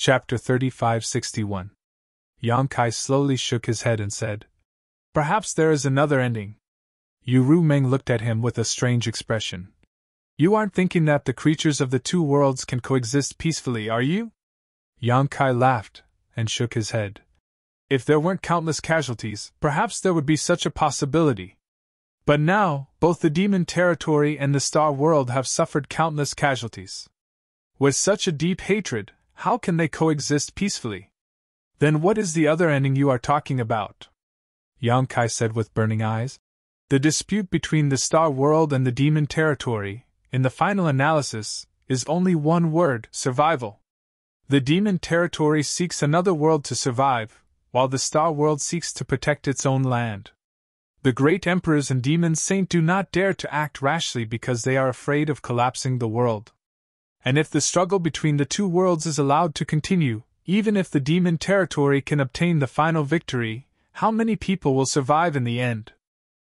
Chapter 3561. Yang Kai slowly shook his head and said, "Perhaps there is another ending." Yu Rumeng looked at him with a strange expression. "You aren't thinking that the creatures of the two worlds can coexist peacefully, are you?" Yang Kai laughed and shook his head. "If there weren't countless casualties, perhaps there would be such a possibility. But now, both the demon territory and the star world have suffered countless casualties. With such a deep hatred, how can they coexist peacefully? Then what is the other ending you are talking about?" Yang Kai said with burning eyes. "The dispute between the star world and the demon territory, in the final analysis, is only one word: survival. The demon territory seeks another world to survive, while the star world seeks to protect its own land. The great emperors and demon saint do not dare to act rashly because they are afraid of collapsing the world. And if the struggle between the two worlds is allowed to continue, even if the demon territory can obtain the final victory, how many people will survive in the end?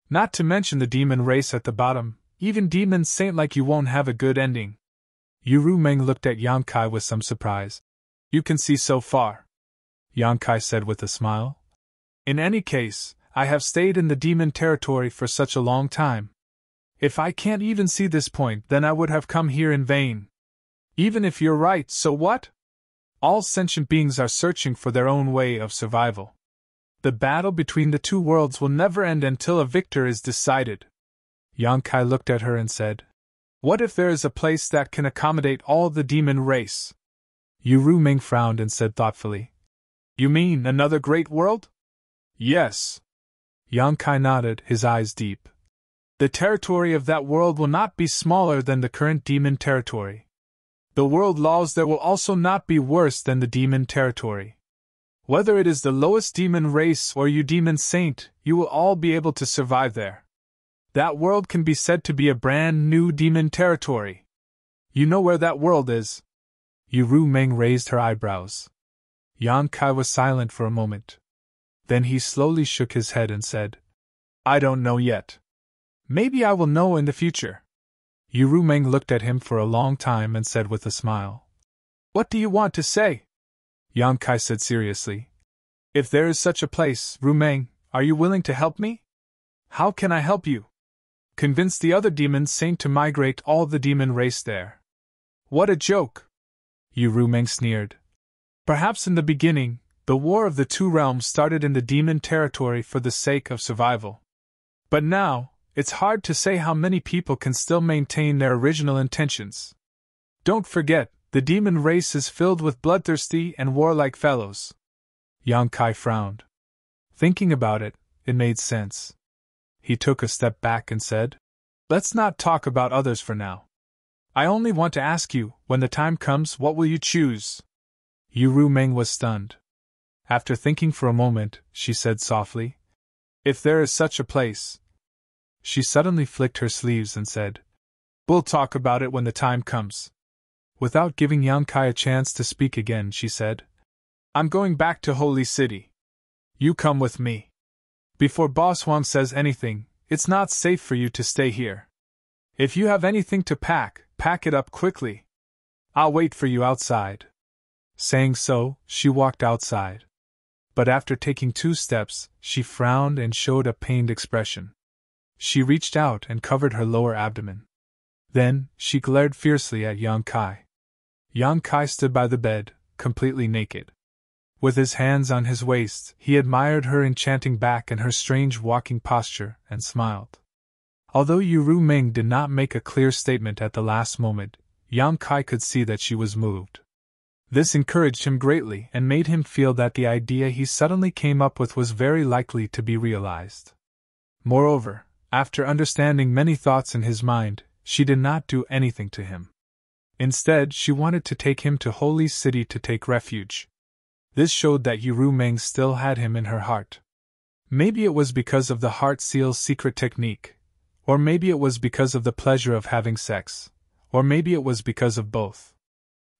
Not to mention the demon race at the bottom, even demon saint like you won't have a good ending." Yu Rumeng looked at Yang Kai with some surprise. "You can see so far," Yang Kai said with a smile. "In any case, I have stayed in the demon territory for such a long time. If I can't even see this point, then I would have come here in vain. Even if you're right, so what? All sentient beings are searching for their own way of survival. The battle between the two worlds will never end until a victor is decided." Yang Kai looked at her and said, "What if there is a place that can accommodate all the demon race?" Yu Rumeng frowned and said thoughtfully, "You mean another great world?" "Yes." Yang Kai nodded, his eyes deep. "The territory of that world will not be smaller than the current demon territory. The world laws there will also not be worse than the demon territory. Whether it is the lowest demon race or you demon saint, you will all be able to survive there. That world can be said to be a brand new demon territory. You know where that world is?" Yu Rumeng raised her eyebrows. Yang Kai was silent for a moment. Then he slowly shook his head and said, "I don't know yet. Maybe I will know in the future." Yu Rumeng looked at him for a long time and said with a smile, "What do you want to say?" Yang Kai said seriously, "If there is such a place, Rumeng, are you willing to help me?" "How can I help you?" "Convince the other demon saint to migrate all the demon race there." "What a joke!" Yu Rumeng sneered. "Perhaps in the beginning, the war of the two realms started in the demon territory for the sake of survival. But now, it's hard to say how many people can still maintain their original intentions. Don't forget, the demon race is filled with bloodthirsty and warlike fellows." Yang Kai frowned. Thinking about it, it made sense. He took a step back and said, "Let's not talk about others for now. I only want to ask you, when the time comes, what will you choose?" Yu Rumeng was stunned. After thinking for a moment, she said softly, "If there is such a place." She suddenly flicked her sleeves and said, "We'll talk about it when the time comes." Without giving Yang Kai a chance to speak again, she said, "I'm going back to Holy City. You come with me. Before Boss Huang says anything, it's not safe for you to stay here. If you have anything to pack, pack it up quickly. I'll wait for you outside." Saying so, she walked outside. But after taking 2 steps, she frowned and showed a pained expression. She reached out and covered her lower abdomen. Then, she glared fiercely at Yang Kai. Yang Kai stood by the bed, completely naked. With his hands on his waist, he admired her enchanting back and her strange walking posture, and smiled. Although Yu Rumeng did not make a clear statement at the last moment, Yang Kai could see that she was moved. This encouraged him greatly and made him feel that the idea he suddenly came up with was very likely to be realized. Moreover, after understanding many thoughts in his mind, she did not do anything to him. Instead, she wanted to take him to Holy City to take refuge. This showed that Yu Rumeng still had him in her heart. Maybe it was because of the heart seal's secret technique, or maybe it was because of the pleasure of having sex, or maybe it was because of both.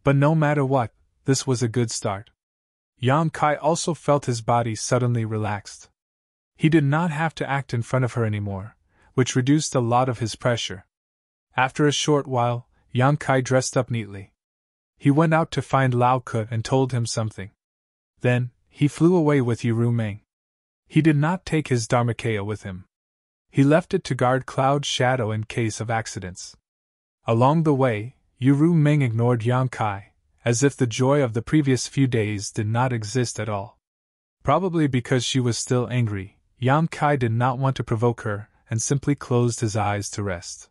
But no matter what, this was a good start. Yang Kai also felt his body suddenly relaxed. He did not have to act in front of her anymore, which reduced a lot of his pressure. After a short while, Yang Kai dressed up neatly. He went out to find Lao Ke and told him something. Then, he flew away with Ru Meng. He did not take his Dharmakaya with him. He left it to guard Cloud Shadow in case of accidents. Along the way, Ru Meng ignored Yang Kai, as if the joy of the previous few days did not exist at all. Probably because she was still angry, Yang Kai did not want to provoke her, and simply closed his eyes to rest.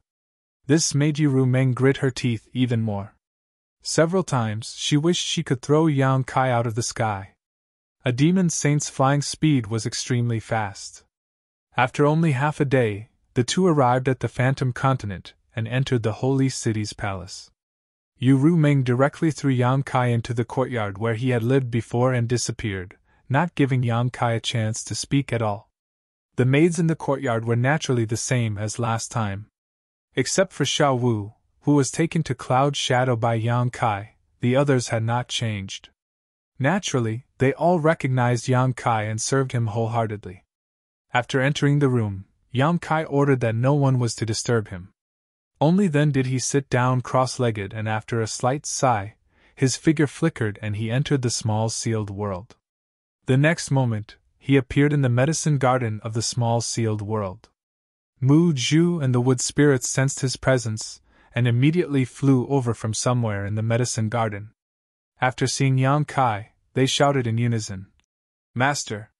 This made Ru Meng grit her teeth even more. Several times she wished she could throw Yang Kai out of the sky. A demon saint's flying speed was extremely fast. After only half a day, the two arrived at the Phantom Continent and entered the Holy City's palace. Ru Meng directly threw Yang Kai into the courtyard where he had lived before and disappeared, not giving Yang Kai a chance to speak at all. The maids in the courtyard were naturally the same as last time. Except for Xiao Wu, who was taken to Cloud Shadow by Yang Kai, the others had not changed. Naturally, they all recognized Yang Kai and served him wholeheartedly. After entering the room, Yang Kai ordered that no one was to disturb him. Only then did he sit down cross-legged, and after a slight sigh, his figure flickered and he entered the small sealed world. The next moment, he appeared in the medicine garden of the small sealed world. Mu Zhu and the wood spirits sensed his presence, and immediately flew over from somewhere in the medicine garden. After seeing Yang Kai, they shouted in unison, "Master!"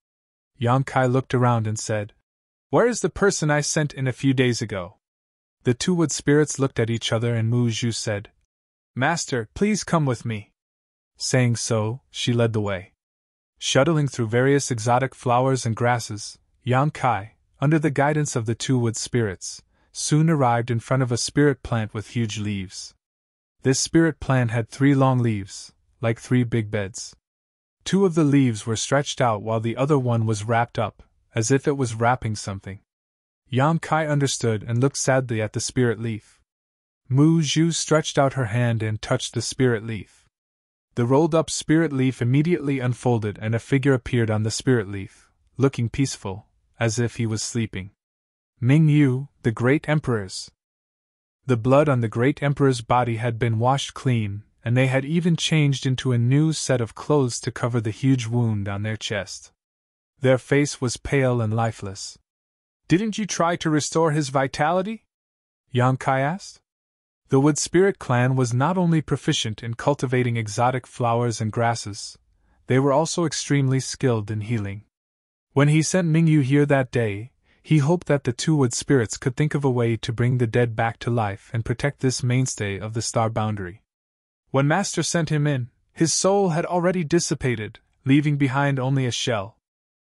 Yang Kai looked around and said, "Where is the person I sent in a few days ago?" The two wood spirits looked at each other and Mu Zhu said, "Master, please come with me." Saying so, she led the way. Shuttling through various exotic flowers and grasses, Yang Kai, under the guidance of the two wood spirits, soon arrived in front of a spirit plant with huge leaves. This spirit plant had 3 long leaves, like 3 big beds. 2 of the leaves were stretched out while the other one was wrapped up, as if it was wrapping something. Yang Kai understood and looked sadly at the spirit leaf. Mu Zhu stretched out her hand and touched the spirit leaf. The rolled-up spirit leaf immediately unfolded and a figure appeared on the spirit leaf, looking peaceful, as if he was sleeping. Ming Yu, the Great Emperor's. The blood on the Great Emperor's body had been washed clean, and they had even changed into a new set of clothes to cover the huge wound on their chest. Their face was pale and lifeless. "Didn't you try to restore his vitality?" Yang Kai asked. The Wood Spirit clan was not only proficient in cultivating exotic flowers and grasses, they were also extremely skilled in healing. When he sent Mingyu here that day, he hoped that the 2 Wood Spirits could think of a way to bring the dead back to life and protect this mainstay of the star boundary. When Master sent him in, his soul had already dissipated, leaving behind only a shell.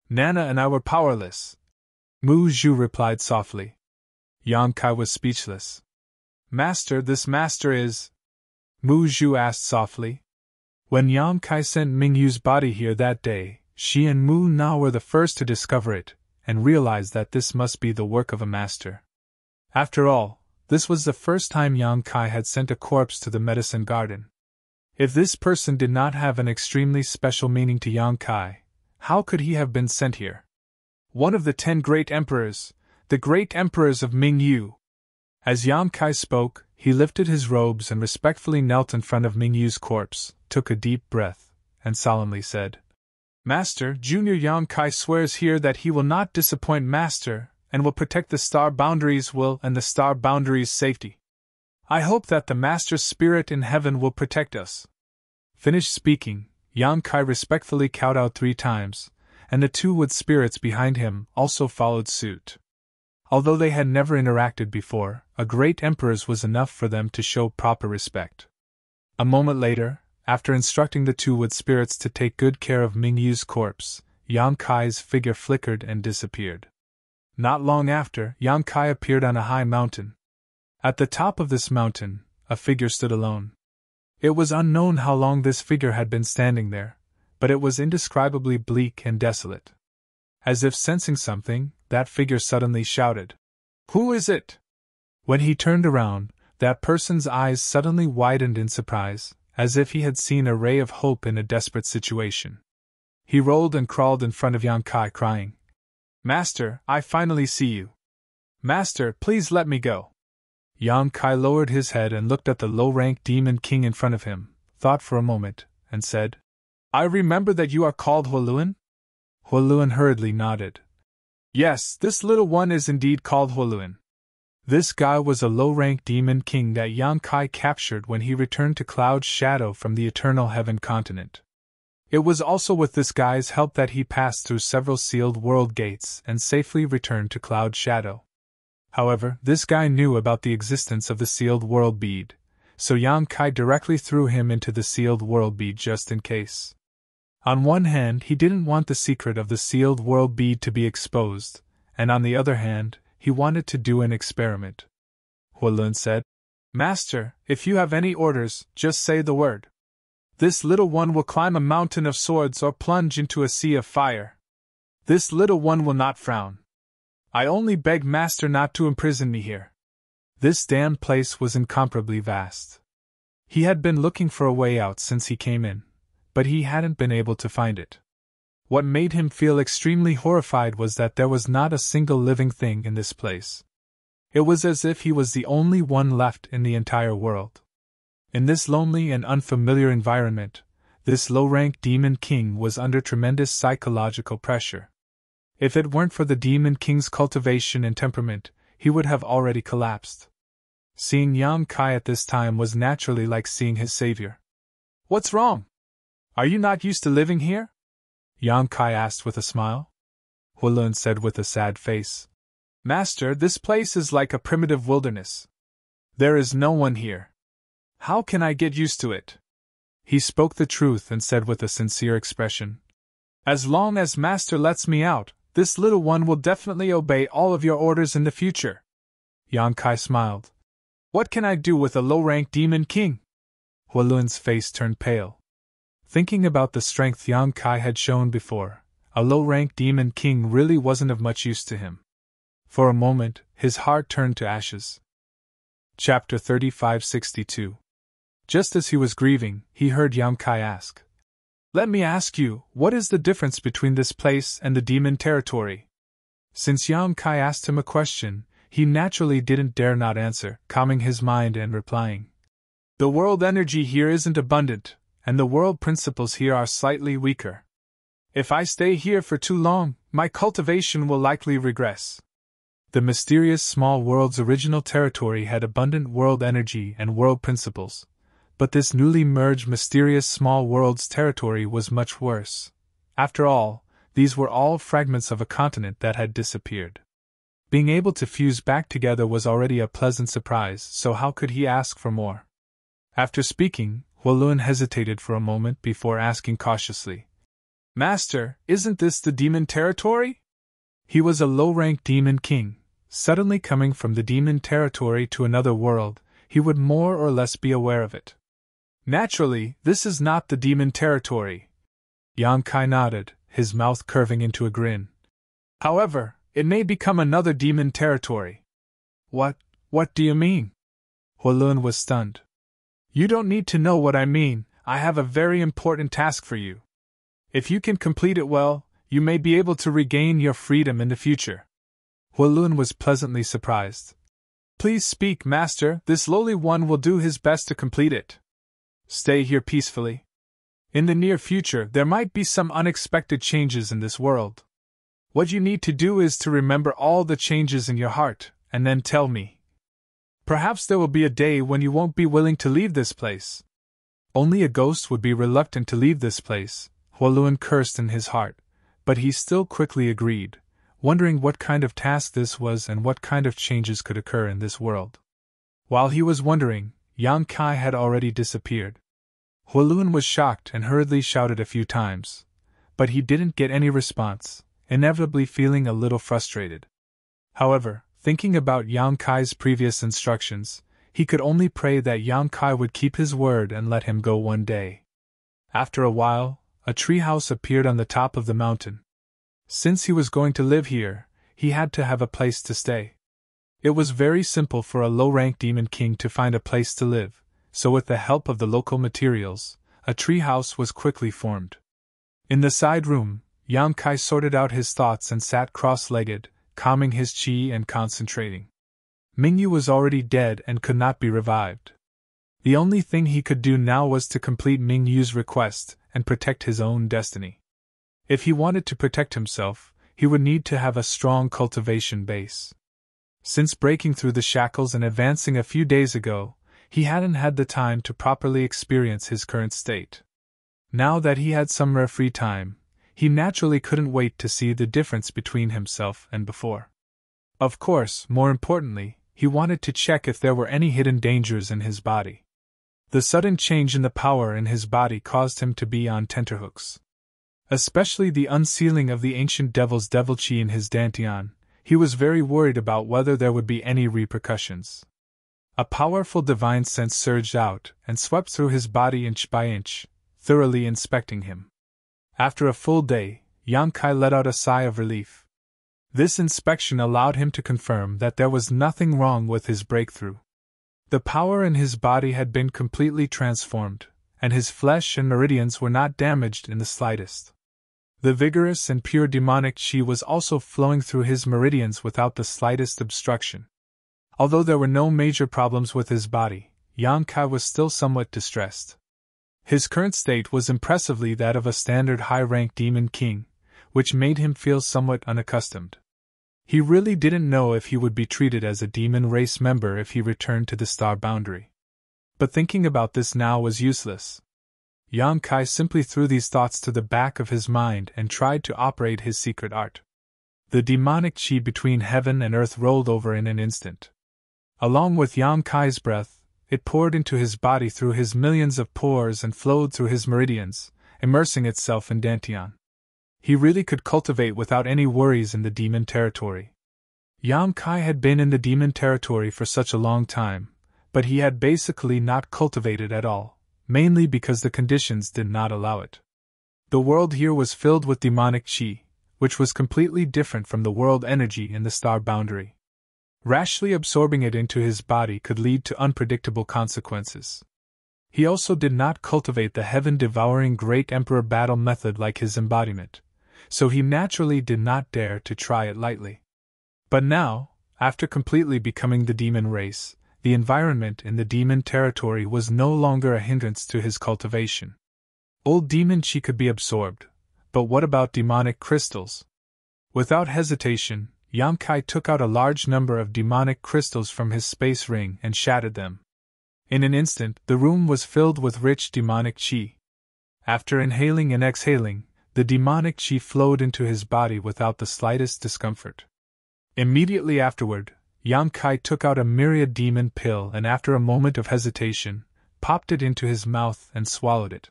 Nana and I were powerless. Mu Zhu replied softly. Yang Kai was speechless. "Master, this master is?" Mu Zhu asked softly. When Yang Kai sent Mingyu's body here that day, she and Mu Na were the first to discover it, and realized that this must be the work of a master. After all, this was the first time Yang Kai had sent a corpse to the medicine garden. If this person did not have an extremely special meaning to Yang Kai, how could he have been sent here? One of the 10 great emperors, the great emperors of Mingyu. As Yang Kai spoke, he lifted his robes and respectfully knelt in front of Mingyu's corpse, took a deep breath, and solemnly said, "Master, Junior Yang Kai swears here that he will not disappoint Master, and will protect the star boundaries' will and the star boundaries' safety. I hope that the Master's spirit in heaven will protect us." Finished speaking, Yang Kai respectfully kowtowed 3 times, and the 2 Wood Spirits behind him also followed suit. Although they had never interacted before, a great emperor's was enough for them to show proper respect. A moment later, after instructing the 2 Wood Spirits to take good care of Mingyu's corpse, Yang Kai's figure flickered and disappeared. Not long after, Yang Kai appeared on a high mountain. At the top of this mountain, a figure stood alone. It was unknown how long this figure had been standing there, but it was indescribably bleak and desolate. As if sensing something, that figure suddenly shouted, "Who is it?" When he turned around, that person's eyes suddenly widened in surprise, as if he had seen a ray of hope in a desperate situation. He rolled and crawled in front of Yang Kai, crying, "Master, I finally see you. Master, please let me go." Yang Kai lowered his head and looked at the low-ranked demon king in front of him, thought for a moment, and said, I remember that you are called Huoluan? Huoluan hurriedly nodded. Yes, this little one is indeed called Huoluan. This guy was a low-rank demon king that Yang Kai captured when he returned to Cloud's Shadow from the Eternal Heaven continent. It was also with this guy's help that he passed through several sealed world gates and safely returned to Cloud's Shadow. However, this guy knew about the existence of the sealed world bead, so Yang Kai directly threw him into the sealed world bead just in case. On one hand, he didn't want the secret of the sealed world bead to be exposed, and on the other hand, he wanted to do an experiment. Huoluan said, Master, if you have any orders, just say the word. This little one will climb a mountain of swords or plunge into a sea of fire. This little one will not frown. I only beg Master not to imprison me here. This damned place was incomparably vast. He had been looking for a way out since he came in, but he hadn't been able to find it. What made him feel extremely horrified was that there was not a single living thing in this place. It was as if he was the only one left in the entire world. In this lonely and unfamiliar environment, this low-rank demon king was under tremendous psychological pressure. If it weren't for the demon king's cultivation and temperament, he would have already collapsed. Seeing Yang Kai at this time was naturally like seeing his savior. What's wrong? Are you not used to living here? Yang Kai asked with a smile. Huoluan said with a sad face, Master, this place is like a primitive wilderness. There is no one here. How can I get used to it? He spoke the truth and said with a sincere expression, As long as Master lets me out, this little one will definitely obey all of your orders in the future. Yang Kai smiled. What can I do with a low-rank demon king? Huoluan's face turned pale. Thinking about the strength Yang Kai had shown before, a low-rank demon king really wasn't of much use to him. For a moment, his heart turned to ashes. Chapter 3562. Just as he was grieving, he heard Yang Kai ask, Let me ask you, what is the difference between this place and the demon territory? Since Yang Kai asked him a question, he naturally didn't dare not answer, calming his mind and replying, The world energy here isn't abundant, and the world principles here are slightly weaker. If I stay here for too long, my cultivation will likely regress. The mysterious small world's original territory had abundant world energy and world principles, but this newly merged mysterious small world's territory was much worse. After all, these were all fragments of a continent that had disappeared. Being able to fuse back together was already a pleasant surprise, so how could he ask for more? After speaking, Huoluan hesitated for a moment before asking cautiously, Master, isn't this the demon territory? He was a low-rank demon king. Suddenly coming from the demon territory to another world, he would more or less be aware of it. Naturally, this is not the demon territory. Yang Kai nodded, his mouth curving into a grin. However, it may become another demon territory. What do you mean? Huoluan was stunned. You don't need to know what I mean, I have a very important task for you. If you can complete it well, you may be able to regain your freedom in the future. Huoluan was pleasantly surprised. Please speak, Master, this lowly one will do his best to complete it. Stay here peacefully. In the near future, there might be some unexpected changes in this world. What you need to do is to remember all the changes in your heart, and then tell me. Perhaps there will be a day when you won't be willing to leave this place. Only a ghost would be reluctant to leave this place, Huoluan cursed in his heart, but he still quickly agreed, wondering what kind of task this was and what kind of changes could occur in this world. While he was wondering, Yang Kai had already disappeared. Huoluan was shocked and hurriedly shouted a few times, but he didn't get any response, inevitably feeling a little frustrated. However, thinking about Yang Kai's previous instructions, he could only pray that Yang Kai would keep his word and let him go one day. After a while, a treehouse appeared on the top of the mountain. Since he was going to live here, he had to have a place to stay. It was very simple for a low-rank demon king to find a place to live, so with the help of the local materials, a treehouse was quickly formed. In the side room, Yang Kai sorted out his thoughts and sat cross-legged, calming his qi and concentrating. Mingyu was already dead and could not be revived. The only thing he could do now was to complete Ming Yu's request and protect his own destiny. If he wanted to protect himself, he would need to have a strong cultivation base. Since breaking through the shackles and advancing a few days ago, he hadn't had the time to properly experience his current state. Now that he had some rare free time, he naturally couldn't wait to see the difference between himself and before. Of course, more importantly, he wanted to check if there were any hidden dangers in his body. The sudden change in the power in his body caused him to be on tenterhooks. Especially the unsealing of the ancient devil's devil chi in his dantian, he was very worried about whether there would be any repercussions. A powerful divine sense surged out and swept through his body inch by inch, thoroughly inspecting him. After a full day, Yang Kai let out a sigh of relief. This inspection allowed him to confirm that there was nothing wrong with his breakthrough. The power in his body had been completely transformed, and his flesh and meridians were not damaged in the slightest. The vigorous and pure demonic chi was also flowing through his meridians without the slightest obstruction. Although there were no major problems with his body, Yang Kai was still somewhat distressed. His current state was impressively that of a standard high-rank demon king, which made him feel somewhat unaccustomed. He really didn't know if he would be treated as a demon race member if he returned to the star boundary. But thinking about this now was useless. Yang Kai simply threw these thoughts to the back of his mind and tried to operate his secret art. The demonic chi between heaven and earth rolled over in an instant. Along with Yang Kai's breath, it poured into his body through his millions of pores and flowed through his meridians, immersing itself in dantian. He really could cultivate without any worries in the demon territory. Yang Kai had been in the demon territory for such a long time, but he had basically not cultivated at all, mainly because the conditions did not allow it. The world here was filled with demonic chi, which was completely different from the world energy in the star boundary. Rashly absorbing it into his body could lead to unpredictable consequences. He also did not cultivate the heaven-devouring Great Emperor battle method like his embodiment, so he naturally did not dare to try it lightly. But now, after completely becoming the demon race, the environment in the demon territory was no longer a hindrance to his cultivation. Old demon chi could be absorbed, but what about demonic crystals? Without hesitation, Yang Kai took out a large number of demonic crystals from his space ring and shattered them. In an instant, the room was filled with rich demonic chi. After inhaling and exhaling, the demonic chi flowed into his body without the slightest discomfort. Immediately afterward, Yang Kai took out a myriad demon pill and after a moment of hesitation, popped it into his mouth and swallowed it.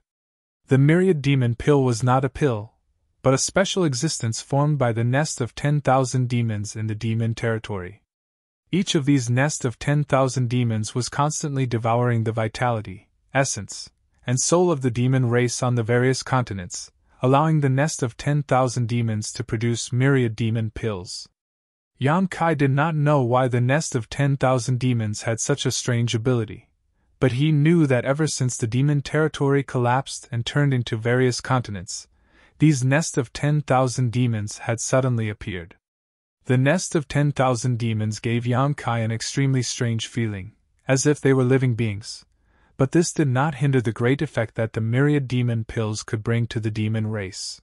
The myriad demon pill was not a pill, but a special existence formed by the nest of 10,000 demons in the demon territory. Each of these nest of 10,000 demons was constantly devouring the vitality, essence, and soul of the demon race on the various continents, allowing the nest of 10,000 demons to produce myriad demon pills. Yang Kai did not know why the nest of 10,000 demons had such a strange ability, but he knew that ever since the demon territory collapsed and turned into various continents, these nest of 10,000 demons had suddenly appeared. The nest of 10,000 demons gave Yang Kai an extremely strange feeling, as if they were living beings, but this did not hinder the great effect that the myriad demon pills could bring to the demon race.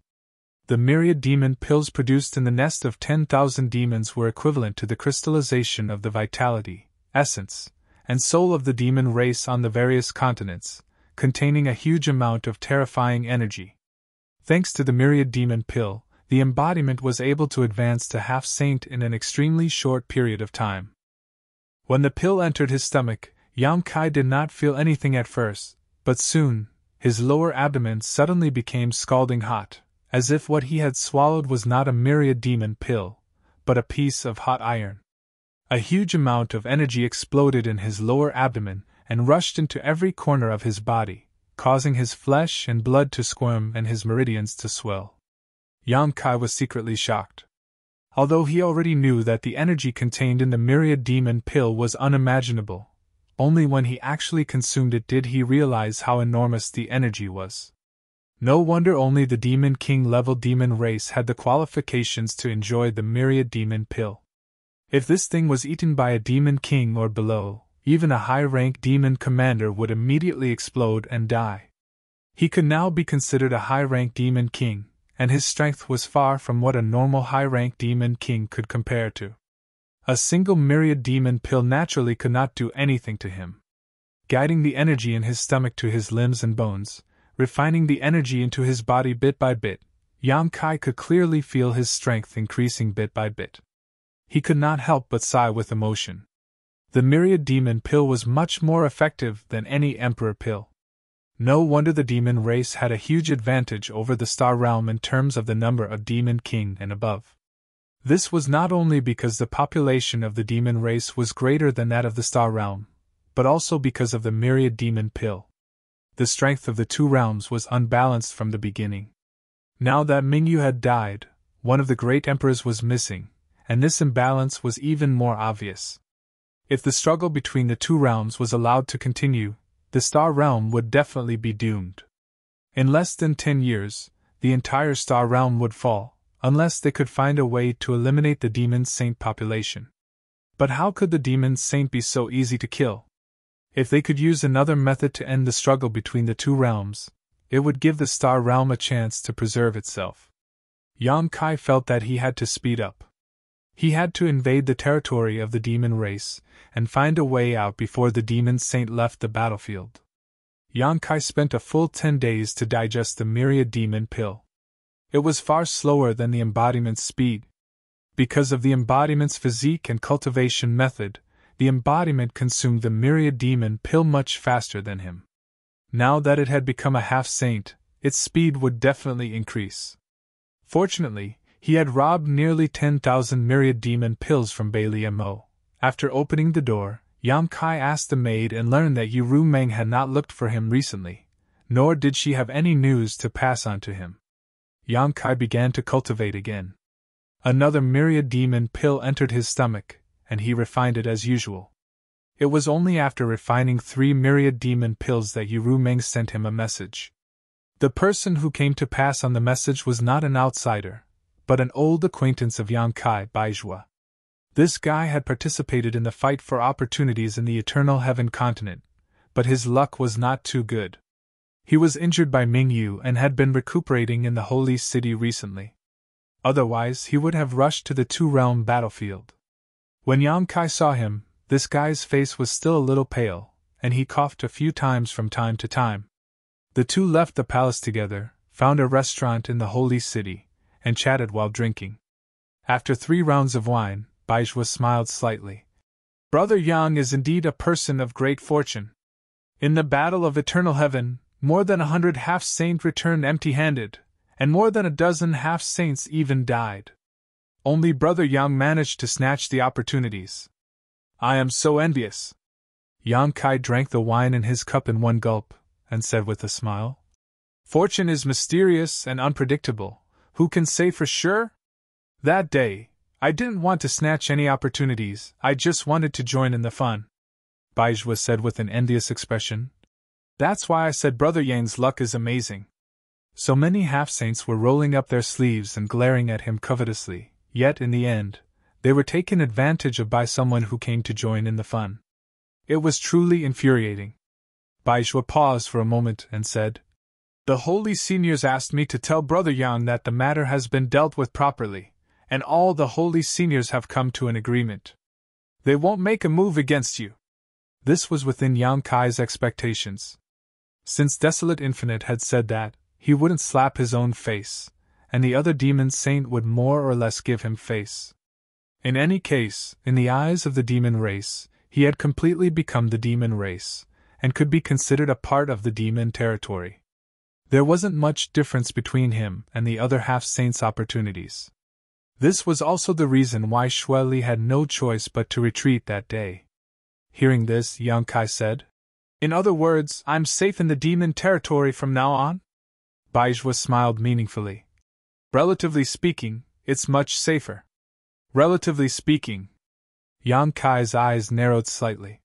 The myriad demon pills produced in the nest of 10,000 demons were equivalent to the crystallization of the vitality, essence, and soul of the demon race on the various continents, containing a huge amount of terrifying energy. Thanks to the myriad demon pill, the embodiment was able to advance to half-saint in an extremely short period of time. When the pill entered his stomach, Yang Kai did not feel anything at first, but soon, his lower abdomen suddenly became scalding hot, as if what he had swallowed was not a myriad demon pill, but a piece of hot iron. A huge amount of energy exploded in his lower abdomen and rushed into every corner of his body, causing his flesh and blood to squirm and his meridians to swell. Yang Kai was secretly shocked. Although he already knew that the energy contained in the myriad demon pill was unimaginable, only when he actually consumed it did he realize how enormous the energy was. No wonder only the Demon King level demon race had the qualifications to enjoy the myriad demon pill. If this thing was eaten by a Demon King or below, even a high-rank demon commander would immediately explode and die. He could now be considered a high-rank demon king, and his strength was far from what a normal high-rank demon king could compare to. A single myriad demon pill naturally could not do anything to him. Guiding the energy in his stomach to his limbs and bones, refining the energy into his body bit by bit, Yang Kai could clearly feel his strength increasing bit by bit. He could not help but sigh with emotion. The myriad demon pill was much more effective than any emperor pill. No wonder the demon race had a huge advantage over the star realm in terms of the number of demon king and above. This was not only because the population of the demon race was greater than that of the star realm, but also because of the myriad demon pill. The strength of the two realms was unbalanced from the beginning. Now that Mingyu had died, one of the great emperors was missing, and this imbalance was even more obvious. If the struggle between the two realms was allowed to continue, the star realm would definitely be doomed. In less than 10 years, the entire star realm would fall, unless they could find a way to eliminate the demon saint population. But how could the demon saint be so easy to kill? If they could use another method to end the struggle between the two realms, it would give the star realm a chance to preserve itself. Yang Kai felt that he had to speed up. He had to invade the territory of the demon race, and find a way out before the demon saint left the battlefield. Yang Kai spent a full 10 days to digest the myriad demon pill. It was far slower than the embodiment's speed. Because of the embodiment's physique and cultivation method, the embodiment consumed the myriad demon pill much faster than him. Now that it had become a half-saint, its speed would definitely increase. Fortunately, he had robbed nearly 10,000 myriad demon pills from Bailey Mo. After opening the door, Yang Kai asked the maid and learned that Yu Meng had not looked for him recently, nor did she have any news to pass on to him. Yang Kai began to cultivate again. Another myriad demon pill entered his stomach, and he refined it as usual. It was only after refining 3 myriad demon pills that Yu Meng sent him a message. The person who came to pass on the message was not an outsider, but an old acquaintance of Yang Kai, Baizhua. This guy had participated in the fight for opportunities in the Eternal Heaven continent, but his luck was not too good. He was injured by Mingyu and had been recuperating in the Holy City recently. Otherwise, he would have rushed to the two-realm battlefield. When Yang Kai saw him, this guy's face was still a little pale, and he coughed a few times from time to time. The two left the palace together, found a restaurant in the Holy City, and chatted while drinking. After 3 rounds of wine, Baizhua smiled slightly. Brother Yang is indeed a person of great fortune. In the Battle of Eternal Heaven, more than 100 half-saints returned empty-handed, and more than a dozen half-saints even died. Only Brother Yang managed to snatch the opportunities. I am so envious. Yang Kai drank the wine in his cup in one gulp, and said with a smile, Fortune is mysterious and unpredictable. Who can say for sure? That day, I didn't want to snatch any opportunities, I just wanted to join in the fun. Baizhua said with an envious expression. That's why I said Brother Yang's luck is amazing. So many half-saints were rolling up their sleeves and glaring at him covetously, yet in the end, they were taken advantage of by someone who came to join in the fun. It was truly infuriating. Baizhua paused for a moment and said, The holy seniors asked me to tell Brother Yang that the matter has been dealt with properly, and all the holy seniors have come to an agreement. They won't make a move against you. This was within Yang Kai's expectations. Since Desolate Infinite had said that, he wouldn't slap his own face, and the other demon saint would more or less give him face. In any case, in the eyes of the demon race, he had completely become the demon race, and could be considered a part of the demon territory. There wasn't much difference between him and the other half-saints' opportunities. This was also the reason why Xue Li had no choice but to retreat that day. Hearing this, Yang Kai said, In other words, I'm safe in the demon territory from now on? Baizhua smiled meaningfully. Relatively speaking, it's much safer. Relatively speaking. Yang Kai's eyes narrowed slightly.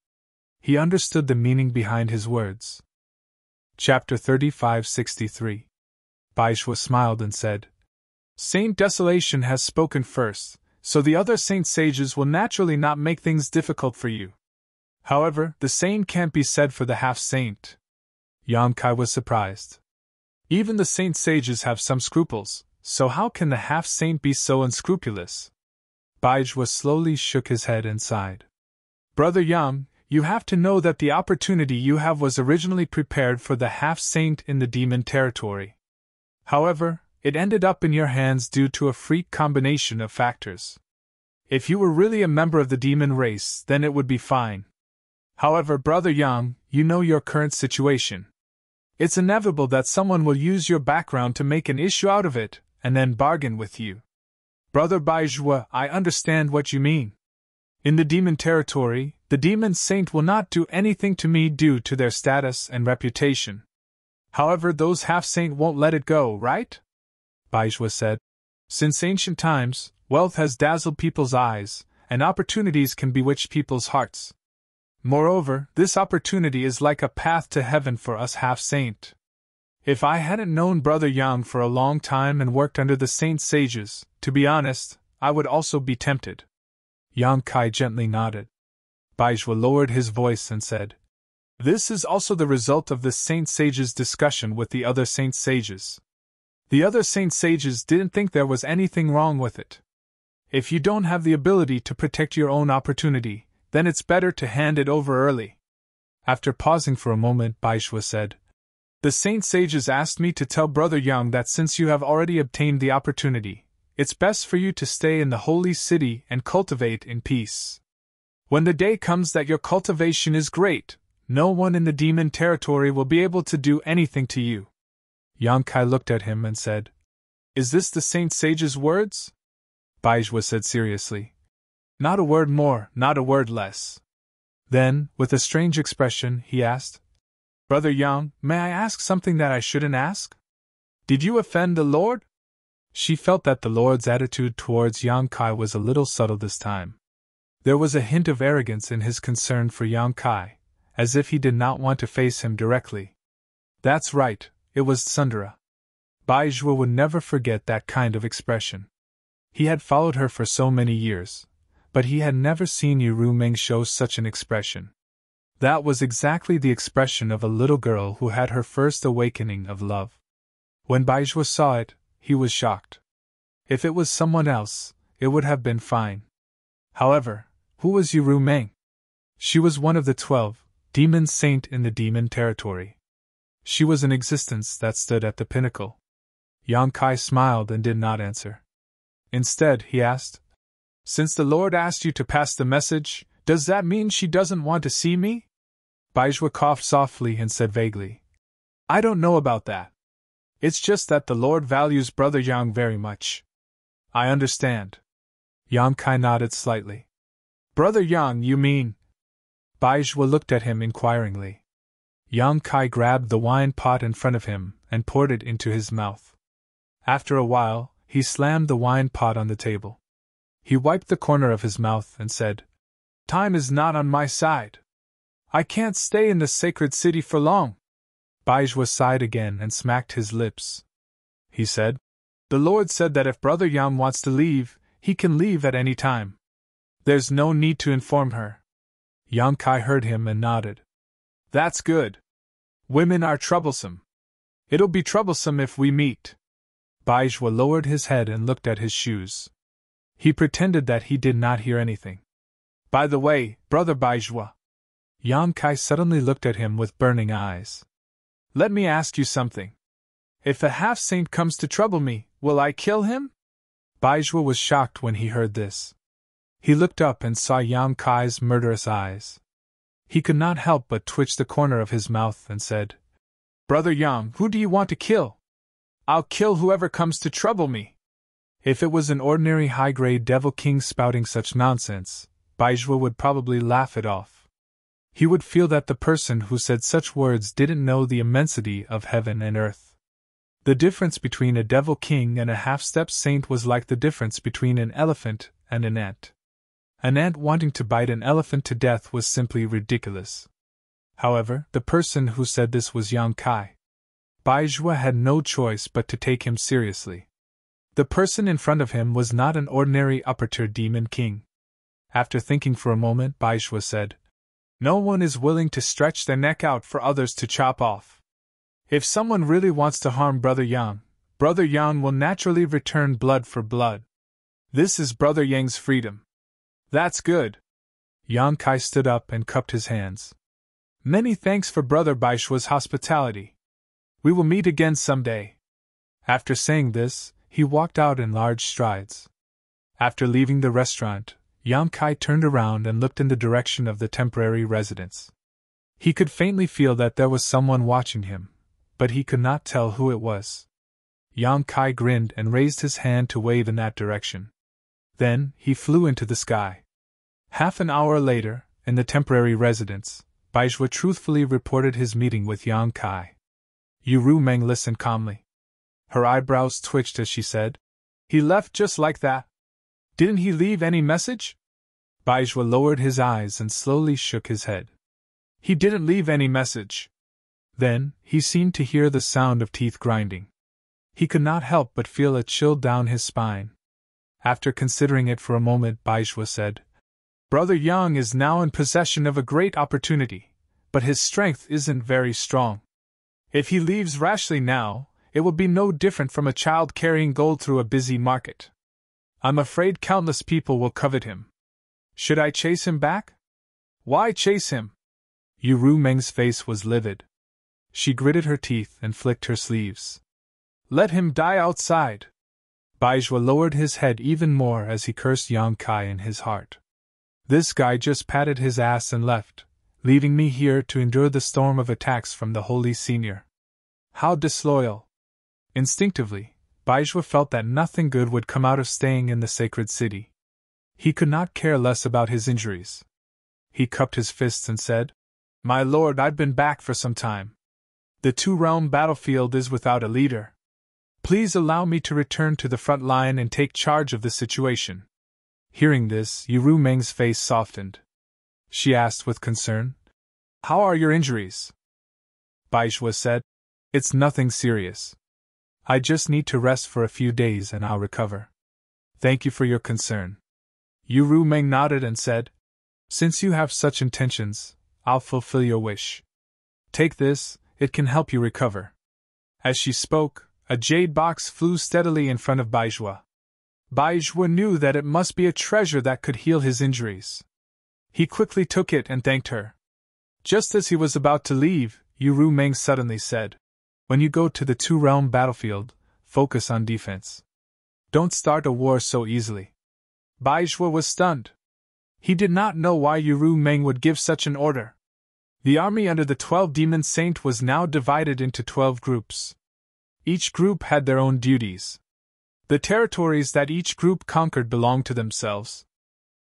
He understood the meaning behind his words. Chapter 3563. Baizhua smiled and said, Saint Desolation has spoken first, so the other saint sages will naturally not make things difficult for you. However, the same can't be said for the half-saint. Yang Kai was surprised. Even the saint sages have some scruples, so how can the half-saint be so unscrupulous? Baizhua slowly shook his head and sighed. Brother Yang, you have to know that the opportunity you have was originally prepared for the half-saint in the demon territory. However, it ended up in your hands due to a freak combination of factors. If you were really a member of the demon race, then it would be fine. However, Brother Yang, you know your current situation. It's inevitable that someone will use your background to make an issue out of it, and then bargain with you. Brother Baizhua, I understand what you mean. In the demon territory, the demon saint will not do anything to me due to their status and reputation. However, those half-saint won't let it go, right? Baizhua said. Since ancient times, wealth has dazzled people's eyes, and opportunities can bewitch people's hearts. Moreover, this opportunity is like a path to heaven for us half-saint. If I hadn't known Brother Yang for a long time and worked under the saint sages, to be honest, I would also be tempted. Yang Kai gently nodded. Baizhua lowered his voice and said, This is also the result of the saint sages' discussion with the other saint sages. The other saint sages didn't think there was anything wrong with it. If you don't have the ability to protect your own opportunity, then it's better to hand it over early. After pausing for a moment, Baizhua said, The saint sages asked me to tell Brother Yang that since you have already obtained the opportunity, it's best for you to stay in the holy city and cultivate in peace. When the day comes that your cultivation is great, no one in the demon territory will be able to do anything to you. Yang Kai looked at him and said, Is this the saint sage's words? Baizhua said seriously, Not a word more, not a word less. Then, with a strange expression, he asked, Brother Yang, may I ask something that I shouldn't ask? Did you offend the Lord? She felt that the Lord's attitude towards Yang Kai was a little subtle this time. There was a hint of arrogance in his concern for Yang Kai, as if he did not want to face him directly. That's right, it was Tsundere. Baizhua would never forget that kind of expression. He had followed her for so many years, but he had never seen Yu Meng show such an expression. That was exactly the expression of a little girl who had her first awakening of love. When Baizhua saw it, he was shocked. If it was someone else, it would have been fine. However, who was Yu Meng? She was one of the 12, demon saint in the demon territory. She was an existence that stood at the pinnacle. Yang Kai smiled and did not answer. Instead, he asked, Since the Lord asked you to pass the message, does that mean she doesn't want to see me? Baizhua coughed softly and said vaguely, I don't know about that. It's just that the Lord values Brother Yang very much. I understand. Yang Kai nodded slightly. Brother Yang, you mean? Baizhua looked at him inquiringly. Yang Kai grabbed the wine pot in front of him and poured it into his mouth. After a while, he slammed the wine pot on the table. He wiped the corner of his mouth and said, Time is not on my side. I can't stay in the sacred city for long. Baizhua sighed again and smacked his lips. He said, The Lord said that if Brother Yang wants to leave, he can leave at any time. There's no need to inform her. Yang Kai heard him and nodded. That's good. Women are troublesome. It'll be troublesome if we meet. Baizhua lowered his head and looked at his shoes. He pretended that he did not hear anything. By the way, Brother Baizhua. Yang Kai suddenly looked at him with burning eyes. Let me ask you something. If a half-saint comes to trouble me, will I kill him? Baizhua was shocked when he heard this. He looked up and saw Yang Kai's murderous eyes. He could not help but twitch the corner of his mouth and said, Brother Yang, who do you want to kill? I'll kill whoever comes to trouble me. If it was an ordinary high-grade devil king spouting such nonsense, Baizhua would probably laugh it off. He would feel that the person who said such words didn't know the immensity of heaven and earth. The difference between a devil king and a half-step saint was like the difference between an elephant and an ant. An ant wanting to bite an elephant to death was simply ridiculous. However, the person who said this was Yang Kai. Baizhua had no choice but to take him seriously. The person in front of him was not an ordinary upper-tier demon king. After thinking for a moment, Baizhua said, No one is willing to stretch their neck out for others to chop off. If someone really wants to harm Brother Yang will naturally return blood for blood. This is Brother Yang's freedom. That's good. Yang Kai stood up and cupped his hands. Many thanks for Brother Baishua's hospitality. We will meet again someday. After saying this, he walked out in large strides. After leaving the restaurant, Yang Kai turned around and looked in the direction of the temporary residence. He could faintly feel that there was someone watching him, but he could not tell who it was. Yang Kai grinned and raised his hand to wave in that direction. Then, he flew into the sky. Half an hour later, in the temporary residence, Baishua truthfully reported his meeting with Yang Kai. Yu Meng listened calmly. Her eyebrows twitched as she said, "He left just like that? Didn't he leave any message?" Baishua lowered his eyes and slowly shook his head. "He didn't leave any message." Then, he seemed to hear the sound of teeth grinding. He could not help but feel a chill down his spine. After considering it for a moment, Baishua said, "Brother Yang is now in possession of a great opportunity, but his strength isn't very strong. If he leaves rashly now, it will be no different from a child carrying gold through a busy market. I'm afraid countless people will covet him. Should I chase him back?" "Why chase him?" Yu Meng's face was livid. She gritted her teeth and flicked her sleeves. "Let him die outside." Baishua lowered his head even more as he cursed Yang Kai in his heart. "This guy just patted his ass and left, leaving me here to endure the storm of attacks from the holy senior. How disloyal!" Instinctively, Baishua felt that nothing good would come out of staying in the sacred city. He could not care less about his injuries. He cupped his fists and said, "My lord, I've been back for some time. The two-realm battlefield is without a leader. Please allow me to return to the front line and take charge of the situation." Hearing this, Yu Meng's face softened. She asked with concern, "How are your injuries?" Baishua said, "It's nothing serious. I just need to rest for a few days and I'll recover." "Thank you for your concern." Yu Meng nodded and said, "Since you have such intentions, I'll fulfill your wish. Take this, it can help you recover." As she spoke, a jade box flew steadily in front of Baishua. Baishua knew that it must be a treasure that could heal his injuries. He quickly took it and thanked her. Just as he was about to leave, Yu Meng suddenly said, "When you go to the two-realm battlefield, focus on defense. Don't start a war so easily." Baishua was stunned. He did not know why Yu Meng would give such an order. The army under the 12 Demon Saint was now divided into 12 groups. Each group had their own duties. The territories that each group conquered belonged to themselves.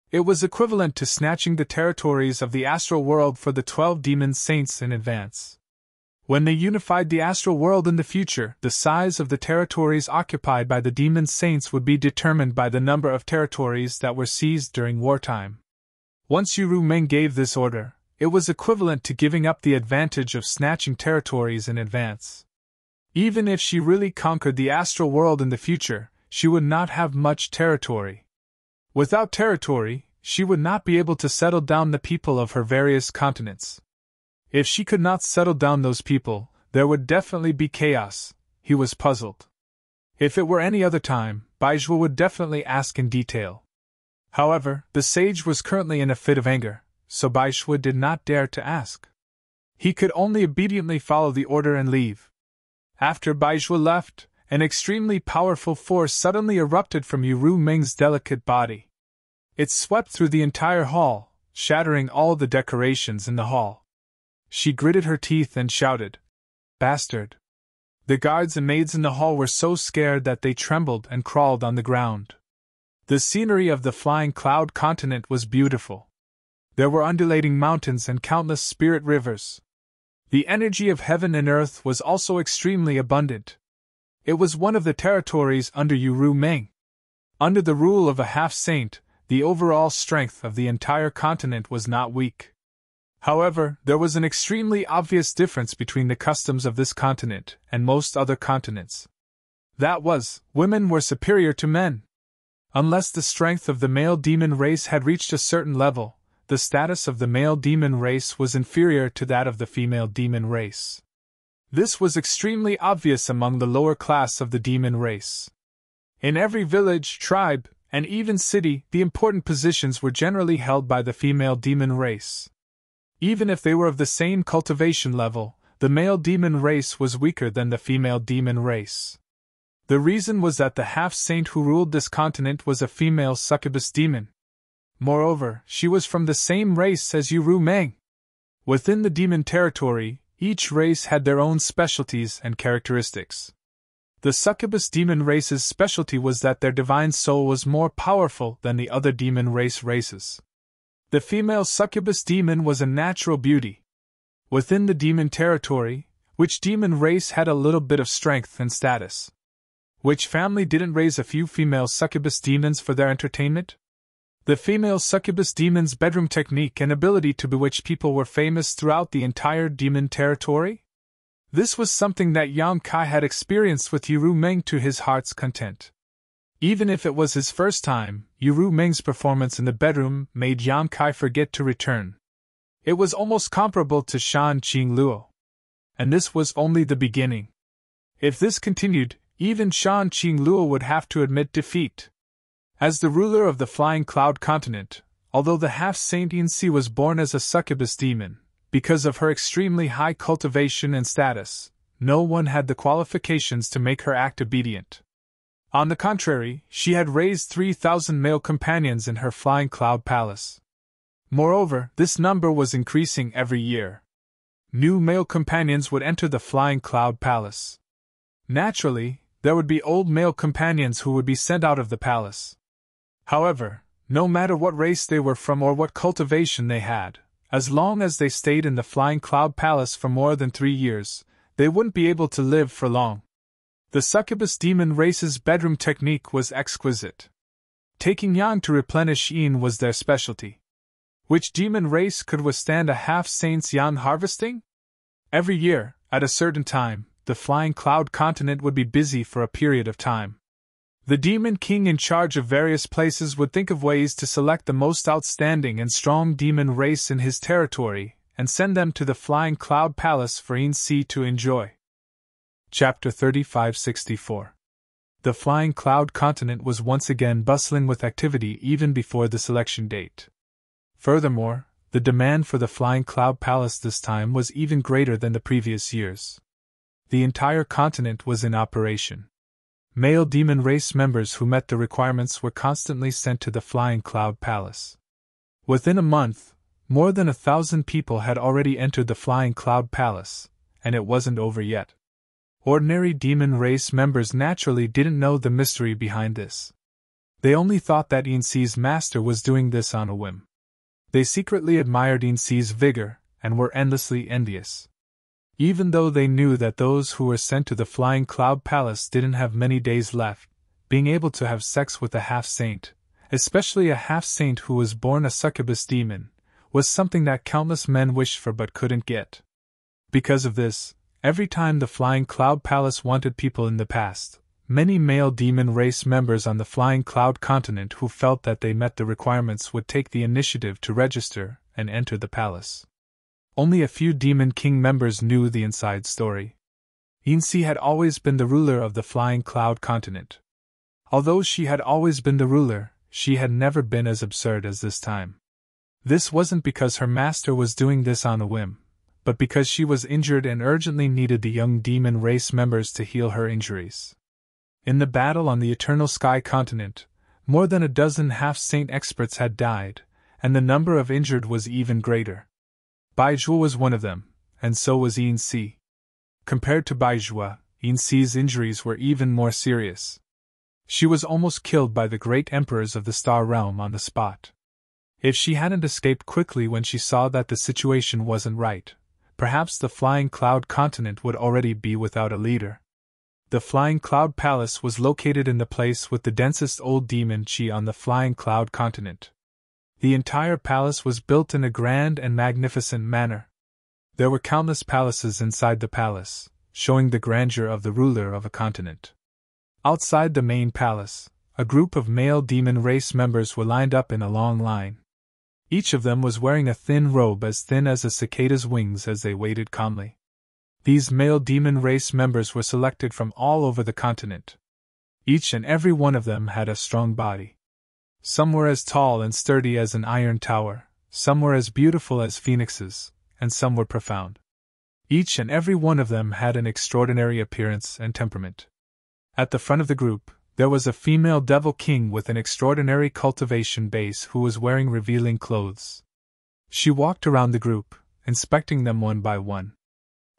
It was equivalent to snatching the territories of the astral world for the 12 Demon Saints in advance. When they unified the astral world in the future, the size of the territories occupied by the Demon Saints would be determined by the number of territories that were seized during wartime. Once Yu Meng gave this order, it was equivalent to giving up the advantage of snatching territories in advance. Even if she really conquered the astral world in the future, she would not have much territory. Without territory, she would not be able to settle down the people of her various continents. If she could not settle down those people, there would definitely be chaos. He was puzzled. If it were any other time, Baishua would definitely ask in detail. However, the sage was currently in a fit of anger, so Baishua did not dare to ask. He could only obediently follow the order and leave. After Baishua left, an extremely powerful force suddenly erupted from Yu Meng's delicate body. It swept through the entire hall, shattering all the decorations in the hall. She gritted her teeth and shouted, "Bastard!" The guards and maids in the hall were so scared that they trembled and crawled on the ground. The scenery of the flying cloud continent was beautiful. There were undulating mountains and countless spirit rivers. The energy of heaven and earth was also extremely abundant. It was one of the territories under Yu Meng. Under the rule of a half-saint, the overall strength of the entire continent was not weak. However, there was an extremely obvious difference between the customs of this continent and most other continents. That was, women were superior to men. Unless the strength of the male demon race had reached a certain level, the status of the male demon race was inferior to that of the female demon race. This was extremely obvious among the lower class of the demon race. In every village, tribe, and even city, the important positions were generally held by the female demon race. Even if they were of the same cultivation level, the male demon race was weaker than the female demon race. The reason was that the half-saint who ruled this continent was a female succubus demon. Moreover, she was from the same race as Uru Meng. Within the demon territory, each race had their own specialties and characteristics. The succubus demon race's specialty was that their divine soul was more powerful than the other demon races. The female succubus demon was a natural beauty. Within the demon territory, which demon race had a little bit of strength and status? Which family didn't raise a few female succubus demons for their entertainment? The female succubus demon's bedroom technique and ability to bewitch people were famous throughout the entire demon territory. This was something that Yang Kai had experienced with Uru Meng to his heart's content. Even if it was his first time, Uru Meng's performance in the bedroom made Yang Kai forget to return. It was almost comparable to Shan Qing Luo. And this was only the beginning. If this continued, even Shan Qing Luo would have to admit defeat. As the ruler of the Flying Cloud continent, although the half-saint Yinsi was born as a succubus demon, because of her extremely high cultivation and status, no one had the qualifications to make her act obedient. On the contrary, she had raised 3,000 male companions in her Flying Cloud Palace. Moreover, this number was increasing every year. New male companions would enter the Flying Cloud Palace. Naturally, there would be old male companions who would be sent out of the palace. However, no matter what race they were from or what cultivation they had, as long as they stayed in the Flying Cloud Palace for more than 3 years, they wouldn't be able to live for long. The succubus demon race's bedroom technique was exquisite. Taking yang to replenish yin was their specialty. Which demon race could withstand a half-saint's yang harvesting? Every year, at a certain time, the Flying Cloud continent would be busy for a period of time. The demon king in charge of various places would think of ways to select the most outstanding and strong demon race in his territory and send them to the Flying Cloud Palace for Yinsi to enjoy. Chapter 3564. The Flying Cloud continent was once again bustling with activity even before the selection date. Furthermore, the demand for the Flying Cloud Palace this time was even greater than the previous years. The entire continent was in operation. Male demon race members who met the requirements were constantly sent to the Flying Cloud Palace. Within a month, more than 1,000 people had already entered the Flying Cloud Palace, and it wasn't over yet. Ordinary demon race members naturally didn't know the mystery behind this. They only thought that Yinsi's master was doing this on a whim. They secretly admired Yinsi's vigor, and were endlessly envious. Even though they knew that those who were sent to the Flying Cloud Palace didn't have many days left, being able to have sex with a half-saint, especially a half-saint who was born a succubus demon, was something that countless men wished for but couldn't get. Because of this, every time the Flying Cloud Palace wanted people in the past, many male demon race members on the Flying Cloud continent who felt that they met the requirements would take the initiative to register and enter the palace. Only a few Demon King members knew the inside story. Yinsi had always been the ruler of the Flying Cloud continent. Although she had always been the ruler, she had never been as absurd as this time. This wasn't because her master was doing this on a whim, but because she was injured and urgently needed the young demon race members to heal her injuries. In the battle on the Eternal Sky continent, more than a dozen half-saint experts had died, and the number of injured was even greater. Baizhua was one of them, and so was Yinsi. Compared to Baizhua, Yinsi's injuries were even more serious. She was almost killed by the great emperors of the Star Realm on the spot. If she hadn't escaped quickly when she saw that the situation wasn't right, perhaps the Flying Cloud continent would already be without a leader. The Flying Cloud Palace was located in the place with the densest old demon chi on the Flying Cloud continent. The entire palace was built in a grand and magnificent manner. There were countless palaces inside the palace, showing the grandeur of the ruler of a continent. Outside the main palace, a group of male demon race members were lined up in a long line. Each of them was wearing a thin robe as thin as a cicada's wings as they waited calmly. These male demon race members were selected from all over the continent. Each and every one of them had a strong body. Some were as tall and sturdy as an iron tower, some were as beautiful as phoenixes, and some were profound. Each and every one of them had an extraordinary appearance and temperament. At the front of the group, there was a female devil king with an extraordinary cultivation base who was wearing revealing clothes. She walked around the group, inspecting them one by one.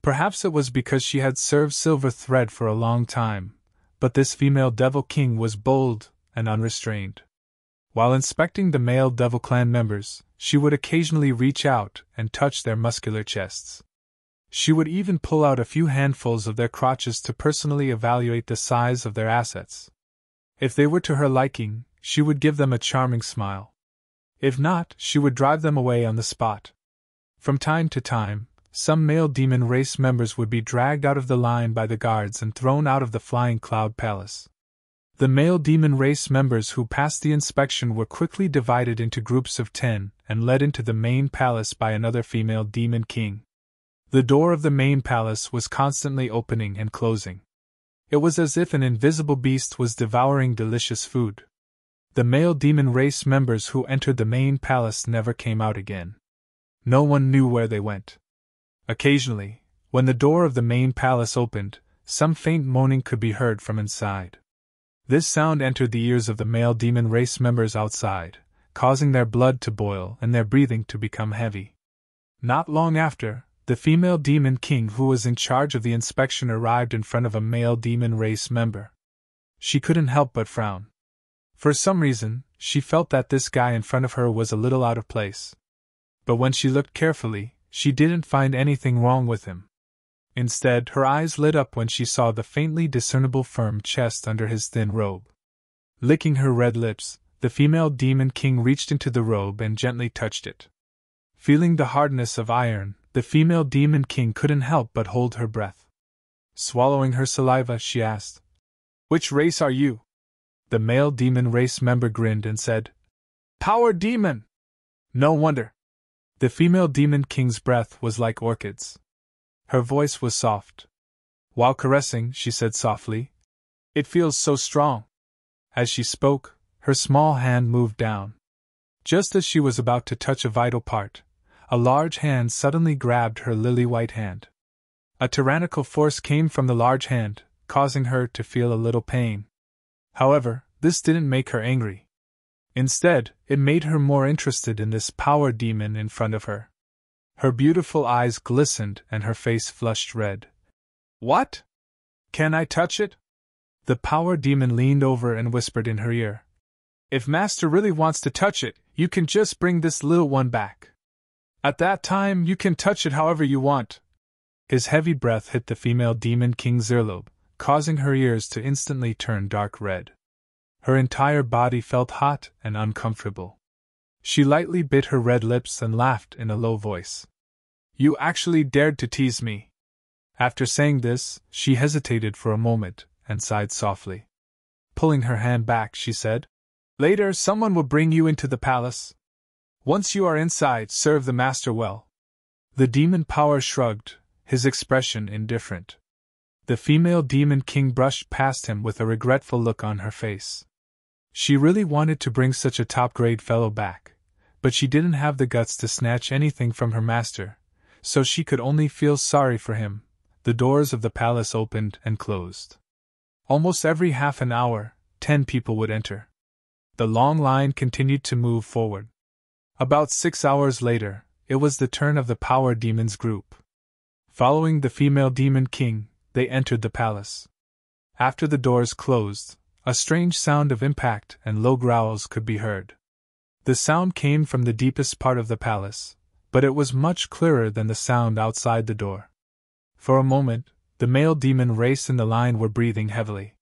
Perhaps it was because she had served silver thread for a long time, but this female devil king was bold and unrestrained. While inspecting the male devil clan members, she would occasionally reach out and touch their muscular chests. She would even pull out a few handfuls of their crotches to personally evaluate the size of their assets. If they were to her liking, she would give them a charming smile. If not, she would drive them away on the spot. From time to time, some male demon race members would be dragged out of the line by the guards and thrown out of the Flying Cloud Palace. The male demon race members who passed the inspection were quickly divided into groups of 10 and led into the main palace by another female demon king. The door of the main palace was constantly opening and closing. It was as if an invisible beast was devouring delicious food. The male demon race members who entered the main palace never came out again. No one knew where they went. Occasionally, when the door of the main palace opened, some faint moaning could be heard from inside. This sound entered the ears of the male demon race members outside, causing their blood to boil and their breathing to become heavy. Not long after, the female demon king who was in charge of the inspection arrived in front of a male demon race member. She couldn't help but frown. For some reason, she felt that this guy in front of her was a little out of place. But when she looked carefully, she didn't find anything wrong with him. Instead, her eyes lit up when she saw the faintly discernible firm chest under his thin robe. Licking her red lips, the female demon king reached into the robe and gently touched it. Feeling the hardness of iron, the female demon king couldn't help but hold her breath. Swallowing her saliva, she asked, "Which race are you?" The male demon race member grinned and said, "Power demon!" No wonder. The female demon king's breath was like orchids. Her voice was soft. While caressing, she said softly, "It feels so strong." As she spoke, her small hand moved down. Just as she was about to touch a vital part, a large hand suddenly grabbed her lily-white hand. A tyrannical force came from the large hand, causing her to feel a little pain. However, this didn't make her angry. Instead, it made her more interested in this power demon in front of her. Her beautiful eyes glistened and her face flushed red. "What? Can I touch it?" The power demon leaned over and whispered in her ear. "If Master really wants to touch it, you can just bring this little one back. At that time, you can touch it however you want." His heavy breath hit the female demon king's earlobe, causing her ears to instantly turn dark red. Her entire body felt hot and uncomfortable. She lightly bit her red lips and laughed in a low voice. "You actually dared to tease me." After saying this, she hesitated for a moment and sighed softly. Pulling her hand back, she said, "Later, someone will bring you into the palace. Once you are inside, serve the master well." The demon power shrugged, his expression indifferent. The female demon king brushed past him with a regretful look on her face. She really wanted to bring such a top-grade fellow back, but she didn't have the guts to snatch anything from her master, so she could only feel sorry for him. The doors of the palace opened and closed. Almost every half an hour, 10 people would enter. The long line continued to move forward. About 6 hours later, it was the turn of the power demons group. Following the female demon king, they entered the palace. After the doors closed, a strange sound of impact and low growls could be heard. The sound came from the deepest part of the palace, but it was much clearer than the sound outside the door. For a moment, the male demon race in the line were breathing heavily.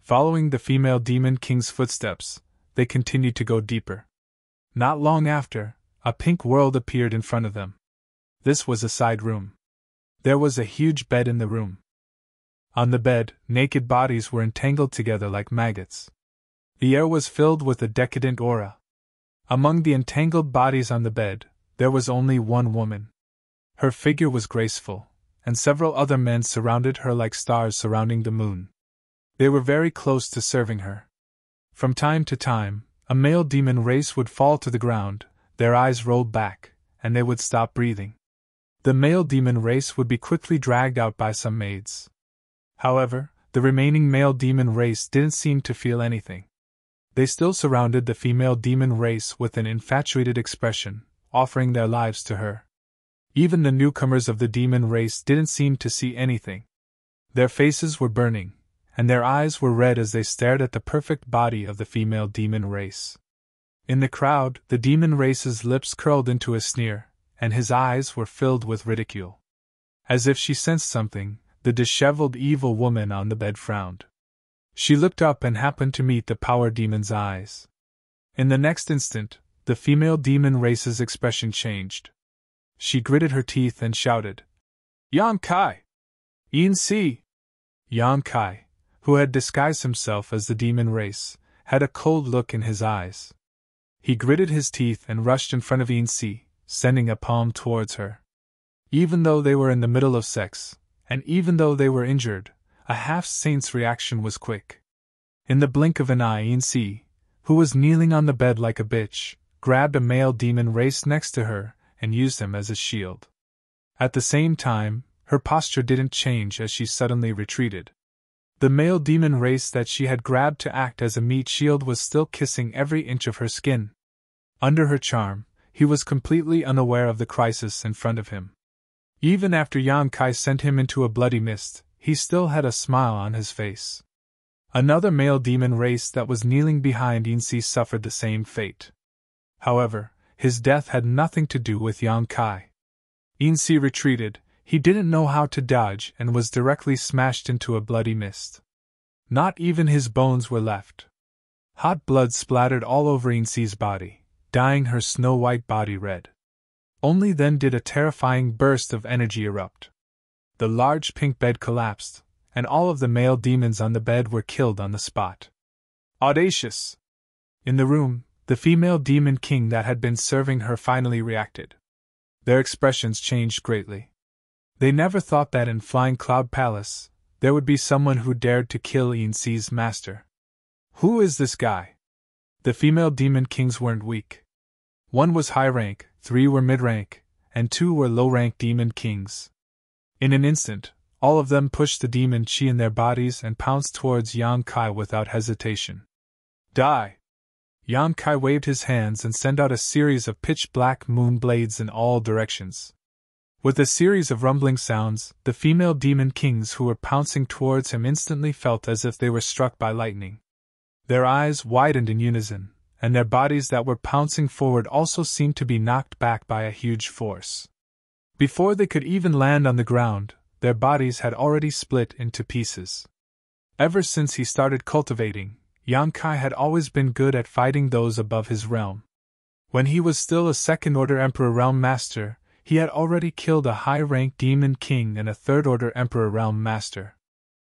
Following the female demon king's footsteps, they continued to go deeper. Not long after, a pink world appeared in front of them. This was a side room. There was a huge bed in the room. On the bed, naked bodies were entangled together like maggots. The air was filled with a decadent aura. Among the entangled bodies on the bed, there was only one woman. Her figure was graceful, and several other men surrounded her like stars surrounding the moon. They were very close to serving her. From time to time, a male demon race would fall to the ground, their eyes rolled back, and they would stop breathing. The male demon race would be quickly dragged out by some maids. However, the remaining male demon race didn't seem to feel anything. They still surrounded the female demon race with an infatuated expression, offering their lives to her. Even the newcomers of the demon race didn't seem to see anything. Their faces were burning, and their eyes were red as they stared at the perfect body of the female demon race. In the crowd, the demon race's lips curled into a sneer, and his eyes were filled with ridicule. As if she sensed something, the disheveled evil woman on the bed frowned. She looked up and happened to meet the power demon's eyes. In the next instant, the female demon race's expression changed. She gritted her teeth and shouted, "Yan Kai! Yin Si!" Yan Kai, who had disguised himself as the demon race, had a cold look in his eyes. He gritted his teeth and rushed in front of Yin Si, sending a palm towards her. Even though they were in the middle of sex, and even though they were injured, a half-saint's reaction was quick. In the blink of an eye, Yin Si, who was kneeling on the bed like a bitch, grabbed a male demon race next to her and used him as a shield. At the same time, her posture didn't change as she suddenly retreated. The male demon race that she had grabbed to act as a meat shield was still kissing every inch of her skin. Under her charm, he was completely unaware of the crisis in front of him. Even after Yan Kai sent him into a bloody mist, he still had a smile on his face. Another male demon race that was kneeling behind Yin Si suffered the same fate. However, his death had nothing to do with Yan Kai. Yin Si retreated, he didn't know how to dodge and was directly smashed into a bloody mist. Not even his bones were left. Hot blood splattered all over Yin Si's body, dyeing her snow-white body red. Only then did a terrifying burst of energy erupt. The large pink bed collapsed, and all of the male demons on the bed were killed on the spot. Audacious! In the room, the female demon king that had been serving her finally reacted. Their expressions changed greatly. They never thought that in Flying Cloud Palace, there would be someone who dared to kill Yin Si's master. Who is this guy? The female demon kings weren't weak. One was high rank, 3 were mid-rank, and 2 were low-rank demon kings. In an instant, all of them pushed the demon chi in their bodies and pounced towards Yan Kai without hesitation. Die! Yan Kai waved his hands and sent out a series of pitch-black moon blades in all directions. With a series of rumbling sounds, the female demon kings who were pouncing towards him instantly felt as if they were struck by lightning. Their eyes widened in unison, and their bodies that were pouncing forward also seemed to be knocked back by a huge force. Before they could even land on the ground, their bodies had already split into pieces. Ever since he started cultivating, Yan Kai had always been good at fighting those above his realm. When he was still a second-order Emperor Realm Master, he had already killed a high-rank Demon King and a third-order Emperor Realm Master.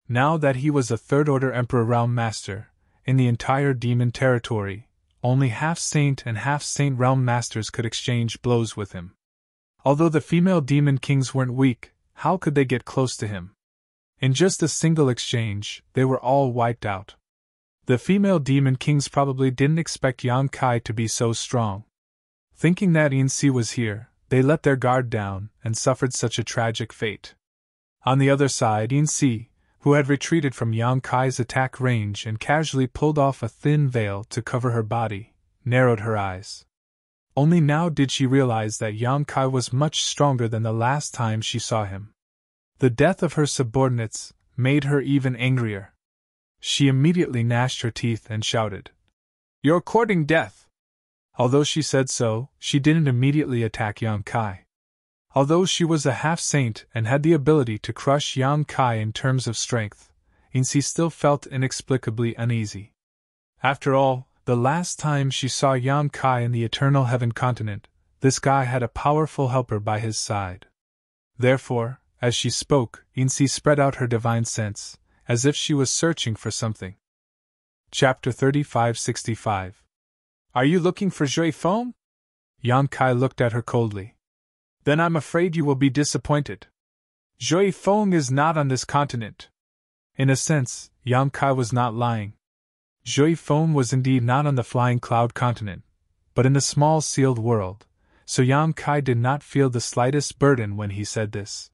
Now that he was a third-order Emperor Realm Master, in the entire demon territory, only half-saint and half-saint Realm Masters could exchange blows with him. Although the female Demon Kings weren't weak, how could they get close to him? In just a single exchange, they were all wiped out. The female Demon Kings probably didn't expect Yan Kai to be so strong. Thinking that Yin Si was here, they let their guard down and suffered such a tragic fate. On the other side, Yin Si, who had retreated from Yan Kai's attack range and casually pulled off a thin veil to cover her body, narrowed her eyes. Only now did she realize that Yan Kai was much stronger than the last time she saw him. The death of her subordinates made her even angrier. She immediately gnashed her teeth and shouted, "You're courting death!" Although she said so, she didn't immediately attack Yan Kai. Although she was a half-saint and had the ability to crush Yan Kai in terms of strength, Yin Si still felt inexplicably uneasy. After all, the last time she saw Yan Kai in the Eternal Heaven continent, this guy had a powerful helper by his side. Therefore, as she spoke, Yin Si spread out her divine sense, as if she was searching for something. Chapter 3565. Are you looking for Jui Feng? Yang Kai looked at her coldly. Then I'm afraid you will be disappointed. Jui Feng is not on this continent. In a sense, Yang Kai was not lying. Jui Feng was indeed not on the flying cloud continent, but in the small sealed world, so Yang Kai did not feel the slightest burden when he said this.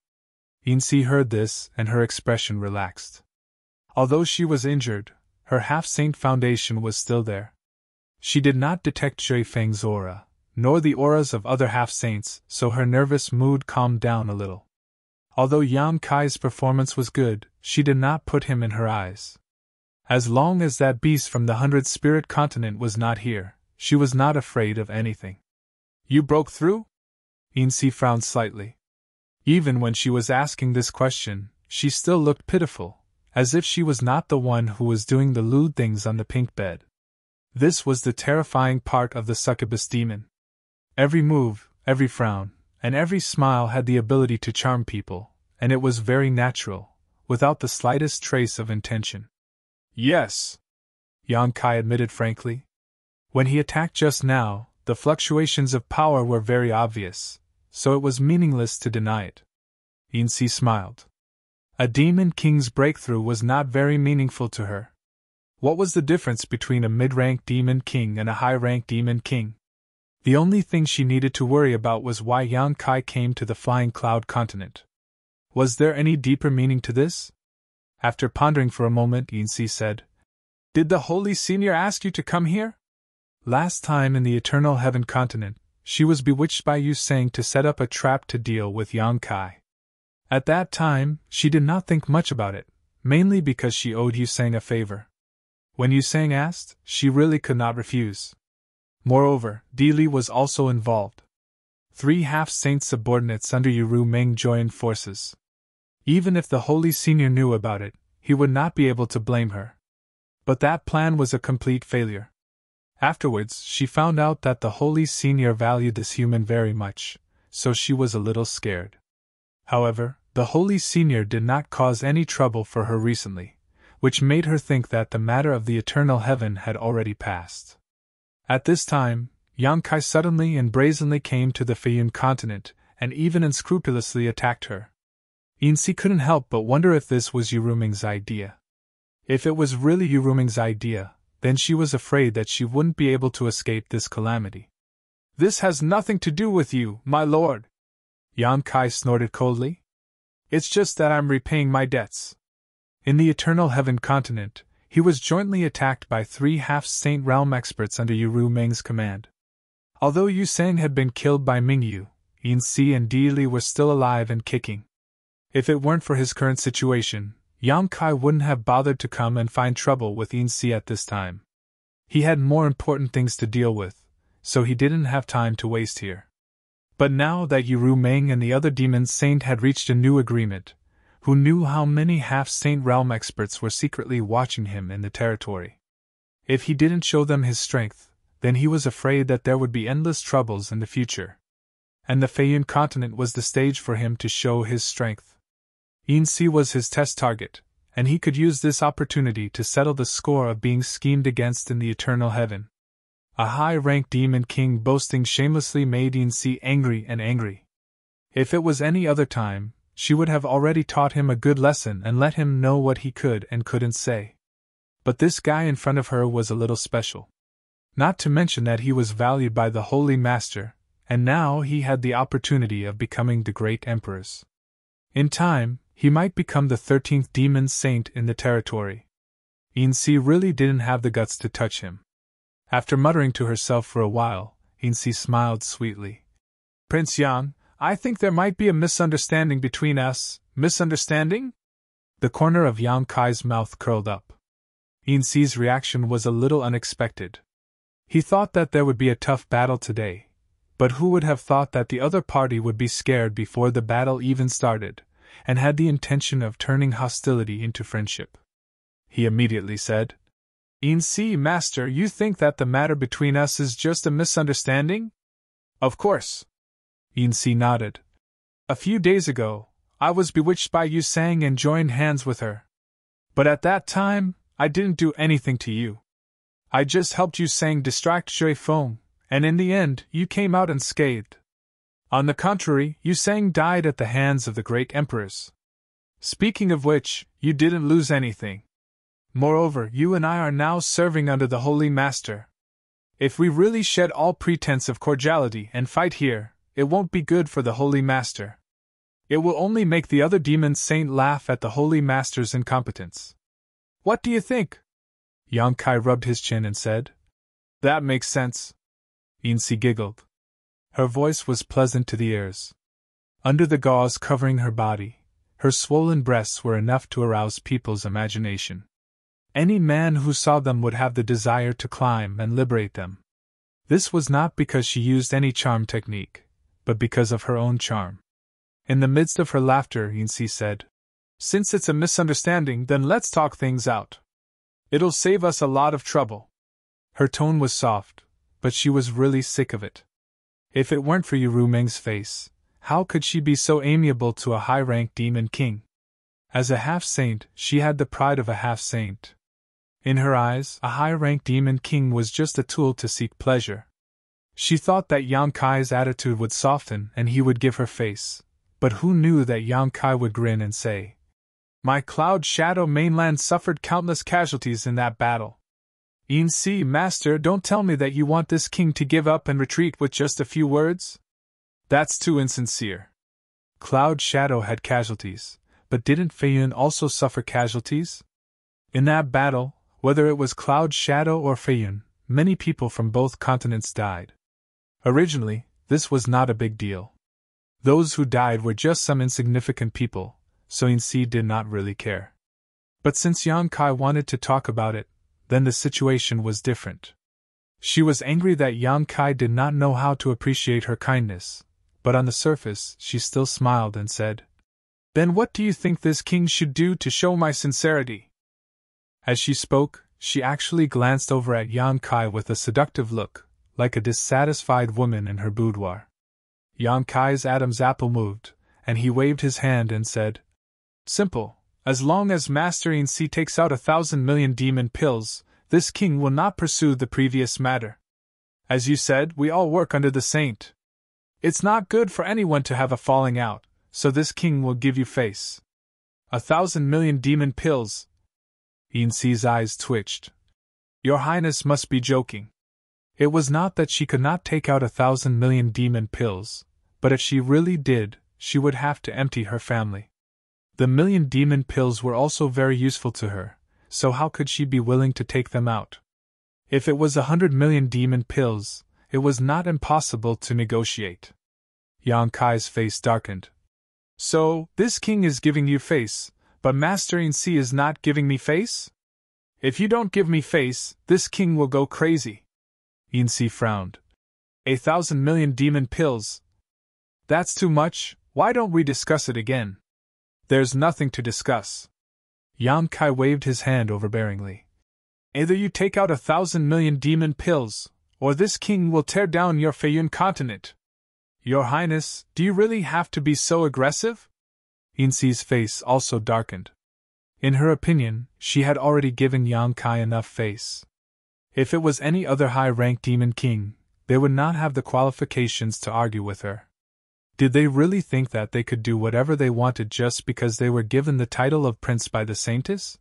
Yinsi heard this, and her expression relaxed. Although she was injured, her half-saint foundation was still there. She did not detect Jui Feng's aura, nor the auras of other half-saints, so her nervous mood calmed down a little. Although Yang Kai's performance was good, she did not put him in her eyes. As long as that beast from the 100-spirit continent was not here, she was not afraid of anything. You broke through? Yinsi frowned slightly. Even when she was asking this question, she still looked pitiful, as if she was not the one who was doing the lewd things on the pink bed. This was the terrifying part of the succubus demon. Every move, every frown, and every smile had the ability to charm people, and it was very natural, without the slightest trace of intention. Yes, Yang Kai admitted frankly. When he attacked just now, the fluctuations of power were very obvious, so it was meaningless to deny it. Yinsi smiled. A demon king's breakthrough was not very meaningful to her. What was the difference between a mid-rank demon king and a high-rank demon king? The only thing she needed to worry about was why Yang Kai came to the Flying Cloud continent. Was there any deeper meaning to this? After pondering for a moment, Yinsi said, Did the Holy Senior ask you to come here? Last time in the Eternal Heaven continent, she was bewitched by Yu Sang to set up a trap to deal with Yang Kai. At that time, she did not think much about it, mainly because she owed Yu Sang a favor. When Yu Sang asked, she really could not refuse. Moreover, Di Li was also involved. 3 half-saint subordinates under Yu Meng joined forces. Even if the Holy Senior knew about it, he would not be able to blame her. But that plan was a complete failure. Afterwards, she found out that the Holy Senior valued this human very much, so she was a little scared. However, the Holy Senior did not cause any trouble for her recently, which made her think that the matter of the Eternal Heaven had already passed. At this time, Yang Kai suddenly and brazenly came to the Feiyun continent, and even unscrupulously attacked her. Yinsi couldn't help but wonder if this was Yu Meng's idea. If it was really Yu Meng's idea, then she was afraid that she wouldn't be able to escape this calamity. This has nothing to do with you, my lord, Yang Kai snorted coldly. It's just that I'm repaying my debts. In the Eternal Heaven continent, he was jointly attacked by 3 half-saint realm experts under Yu Meng's command. Although Yu Sang had been killed by Mingyu, Yinsi and Di Li were still alive and kicking. If it weren't for his current situation, Yang Kai wouldn't have bothered to come and find trouble with Yinsi at this time. He had more important things to deal with, so he didn't have time to waste here. But now that Yu Meng and the other demon saint had reached a new agreement, who knew how many half-saint realm experts were secretly watching him in the territory? If he didn't show them his strength, then he was afraid that there would be endless troubles in the future. And the Feiyun continent was the stage for him to show his strength. Yinsi was his test target, and he could use this opportunity to settle the score of being schemed against in the Eternal Heaven. A high-ranked demon king boasting shamelessly made Yinsi angry and angry. If it was any other time, she would have already taught him a good lesson and let him know what he could and couldn't say. But this guy in front of her was a little special. Not to mention that he was valued by the Holy Master, and now he had the opportunity of becoming the great emperors. In time, he might become the 13th demon saint in the territory. Yinsi really didn't have the guts to touch him. After muttering to herself for a while, Yinsi smiled sweetly. Prince Yang, I think there might be a misunderstanding between us. Misunderstanding? The corner of Yang Kai's mouth curled up. Yinsi's reaction was a little unexpected. He thought that there would be a tough battle today, but who would have thought that the other party would be scared before the battle even started, and had the intention of turning hostility into friendship? He immediately said, Yinsi, master, you think that the matter between us is just a misunderstanding? Of course. Yinsi nodded. A few days ago, I was bewitched by Yu Sang and joined hands with her. But at that time, I didn't do anything to you. I just helped you sang distract Shui Feng, and in the end, you came out unscathed. On the contrary, you sang died at the hands of the great emperors. Speaking of which, you didn't lose anything. Moreover, you and I are now serving under the Holy Master. If we really shed all pretense of cordiality and fight here, it won't be good for the Holy Master. It will only make the other demon saint laugh at the Holy Master's incompetence. What do you think? Yang Kai rubbed his chin and said. That makes sense. Yinsi giggled. Her voice was pleasant to the ears. Under the gauze covering her body, her swollen breasts were enough to arouse people's imagination. Any man who saw them would have the desire to climb and liberate them. This was not because she used any charm technique, but because of her own charm. In the midst of her laughter, Yinsi said, Since it's a misunderstanding, then let's talk things out. It'll save us a lot of trouble. Her tone was soft, but she was really sick of it. If it weren't for Ru Meng's face, how could she be so amiable to a high-ranked demon king? As a half-saint, she had the pride of a half-saint. In her eyes, a high-ranked demon king was just a tool to seek pleasure. She thought that Yang Kai's attitude would soften and he would give her face, but who knew that Yang Kai would grin and say, My Cloud Shadow mainland suffered countless casualties in that battle. Yinsi, Master, don't tell me that you want this king to give up and retreat with just a few words? That's too insincere. Cloud Shadow had casualties, but didn't Feiyun also suffer casualties? In that battle, whether it was Cloud Shadow or Feiyun, many people from both continents died. Originally, this was not a big deal. Those who died were just some insignificant people, so Yinsi did not really care. But since Yang Kai wanted to talk about it, then the situation was different. She was angry that Yang Kai did not know how to appreciate her kindness, but on the surface she still smiled and said, Then what do you think this king should do to show my sincerity? As she spoke, she actually glanced over at Yang Kai with a seductive look, like a dissatisfied woman in her boudoir. Yang Kai's Adam's apple moved, and he waved his hand and said, Simple. As long as Master Yinsi takes out 1,000 million demon pills, this king will not pursue the previous matter. As you said, we all work under the saint. It's not good for anyone to have a falling out, so this king will give you face. 1,000 million demon pills. Yinsi's eyes twitched. Your Highness must be joking. It was not that she could not take out 1,000 million demon pills, but if she really did, she would have to empty her family. The million demon pills were also very useful to her, so how could she be willing to take them out? If it was 100 million demon pills, it was not impossible to negotiate. Yang Kai's face darkened. So, this king is giving you face, but Master Yinsi is not giving me face? If you don't give me face, this king will go crazy. Yinsi frowned. 1,000 million demon pills. That's too much, why don't we discuss it again? There's nothing to discuss. Yang Kai waved his hand overbearingly. Either you take out 1,000 million demon pills, or this king will tear down your Feiyun continent. Your Highness, do you really have to be so aggressive? Yinsi's face also darkened. In her opinion, she had already given Yang Kai enough face. If it was any other high-ranked demon king, they would not have the qualifications to argue with her. Did they really think that they could do whatever they wanted just because they were given the title of prince by the saintess?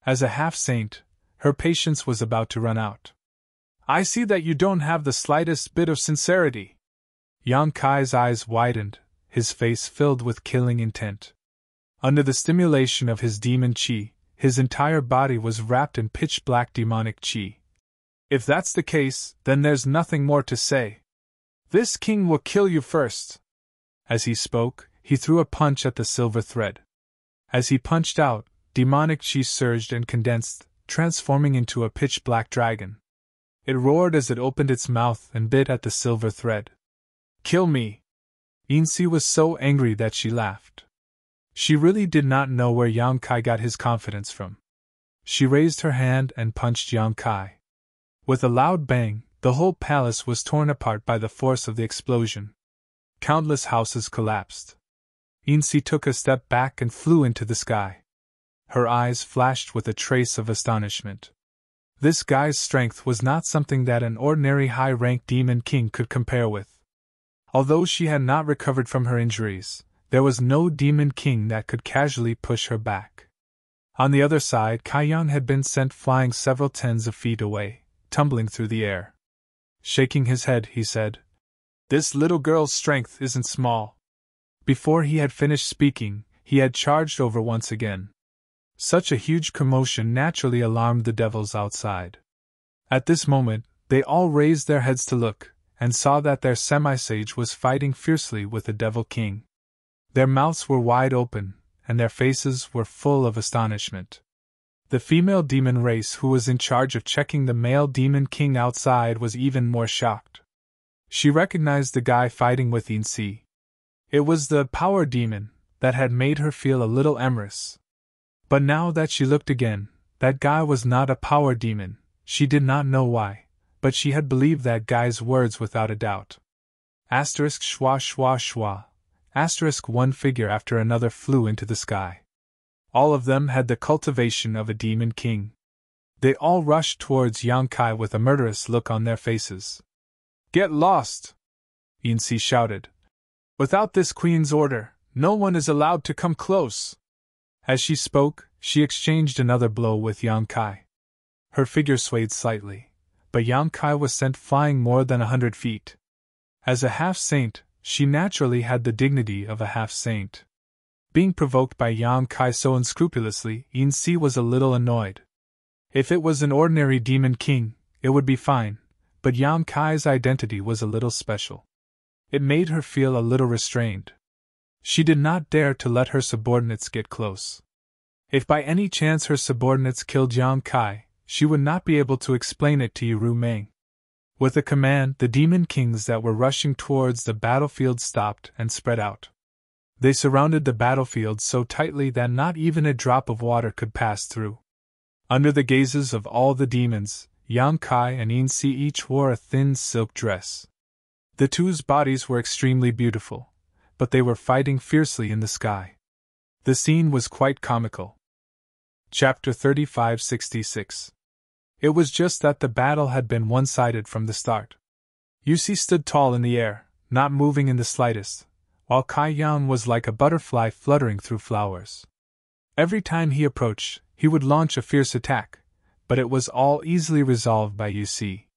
As a half-saint, her patience was about to run out. I see that you don't have the slightest bit of sincerity. Yang Kai's eyes widened, his face filled with killing intent. Under the stimulation of his demon qi, his entire body was wrapped in pitch-black demonic qi. If that's the case, then there's nothing more to say. This king will kill you first. As he spoke, he threw a punch at the silver thread. As he punched out, demonic qi surged and condensed, transforming into a pitch-black dragon. It roared as it opened its mouth and bit at the silver thread. Kill me! Yinsi was so angry that she laughed. She really did not know where Yang Kai got his confidence from. She raised her hand and punched Yang Kai. With a loud bang, the whole palace was torn apart by the force of the explosion. Countless houses collapsed. Yinsi took a step back and flew into the sky. Her eyes flashed with a trace of astonishment. This guy's strength was not something that an ordinary high-ranked demon king could compare with. Although she had not recovered from her injuries, there was no demon king that could casually push her back. On the other side, Kaiyang had been sent flying several tens of feet away, tumbling through the air. Shaking his head, he said, "This little girl's strength isn't small." Before he had finished speaking, he had charged over once again. Such a huge commotion naturally alarmed the devils outside. At this moment, they all raised their heads to look, and saw that their semi-sage was fighting fiercely with the Devil King. Their mouths were wide open, and their faces were full of astonishment. The female demon race who was in charge of checking the male demon king outside was even more shocked. She recognized the guy fighting with Insi. It was the power demon that had made her feel a little amorous. But now that she looked again, that guy was not a power demon. She did not know why, but she had believed that guy's words without a doubt. Asterisk schwa schwa schwa. Asterisk one figure after another flew into the sky. All of them had the cultivation of a demon king. They all rushed towards Yang Kai with a murderous look on their faces. "Get lost!" Insi shouted. "Without this queen's order, no one is allowed to come close." As she spoke, she exchanged another blow with Yang Kai. Her figure swayed slightly, but Yang Kai was sent flying more than 100 feet. As a half-saint, she naturally had the dignity of a half-saint. Being provoked by Yang Kai so unscrupulously, Insi was a little annoyed. If it was an ordinary demon king, it would be fine, but Yang Kai's identity was a little special. It made her feel a little restrained. She did not dare to let her subordinates get close. If by any chance her subordinates killed Yang Kai, she would not be able to explain it to Ru Meng. With a command, the demon kings that were rushing towards the battlefield stopped and spread out. They surrounded the battlefield so tightly that not even a drop of water could pass through. Under the gazes of all the demons, Yang Kai and Insi each wore a thin silk dress. The two's bodies were extremely beautiful, but they were fighting fiercely in the sky. The scene was quite comical. Chapter 3566. It was just that the battle had been one-sided from the start. Yusi stood tall in the air, not moving in the slightest, while Kai Yang was like a butterfly fluttering through flowers. Every time he approached, he would launch a fierce attack, but it was all easily resolved by Yusi.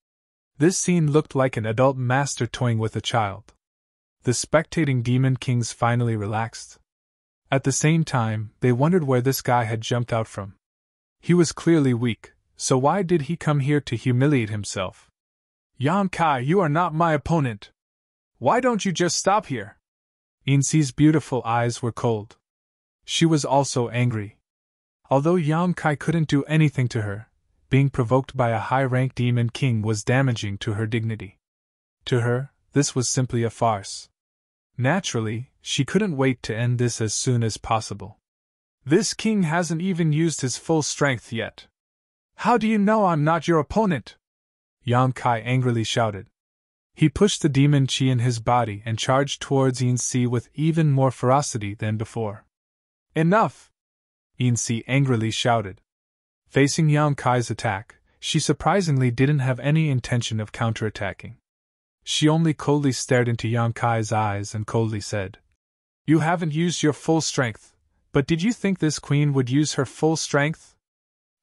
This scene looked like an adult master toying with a child. The spectating demon kings finally relaxed. At the same time, they wondered where this guy had jumped out from. He was clearly weak, so why did he come here to humiliate himself? "Yang Kai, you are not my opponent. Why don't you just stop here?" Insi's beautiful eyes were cold. She was also angry. Although Yang Kai couldn't do anything to her, being provoked by a high-ranked demon king was damaging to her dignity. To her, this was simply a farce. Naturally, she couldn't wait to end this as soon as possible. "This king hasn't even used his full strength yet. How do you know I'm not your opponent?" Yang Kai angrily shouted. He pushed the demon chi in his body and charged towards Insi with even more ferocity than before. "Enough!" Insi angrily shouted. Facing Yang Kai's attack, she surprisingly didn't have any intention of counterattacking. She only coldly stared into Yang Kai's eyes and coldly said, "You haven't used your full strength, but did you think this queen would use her full strength?"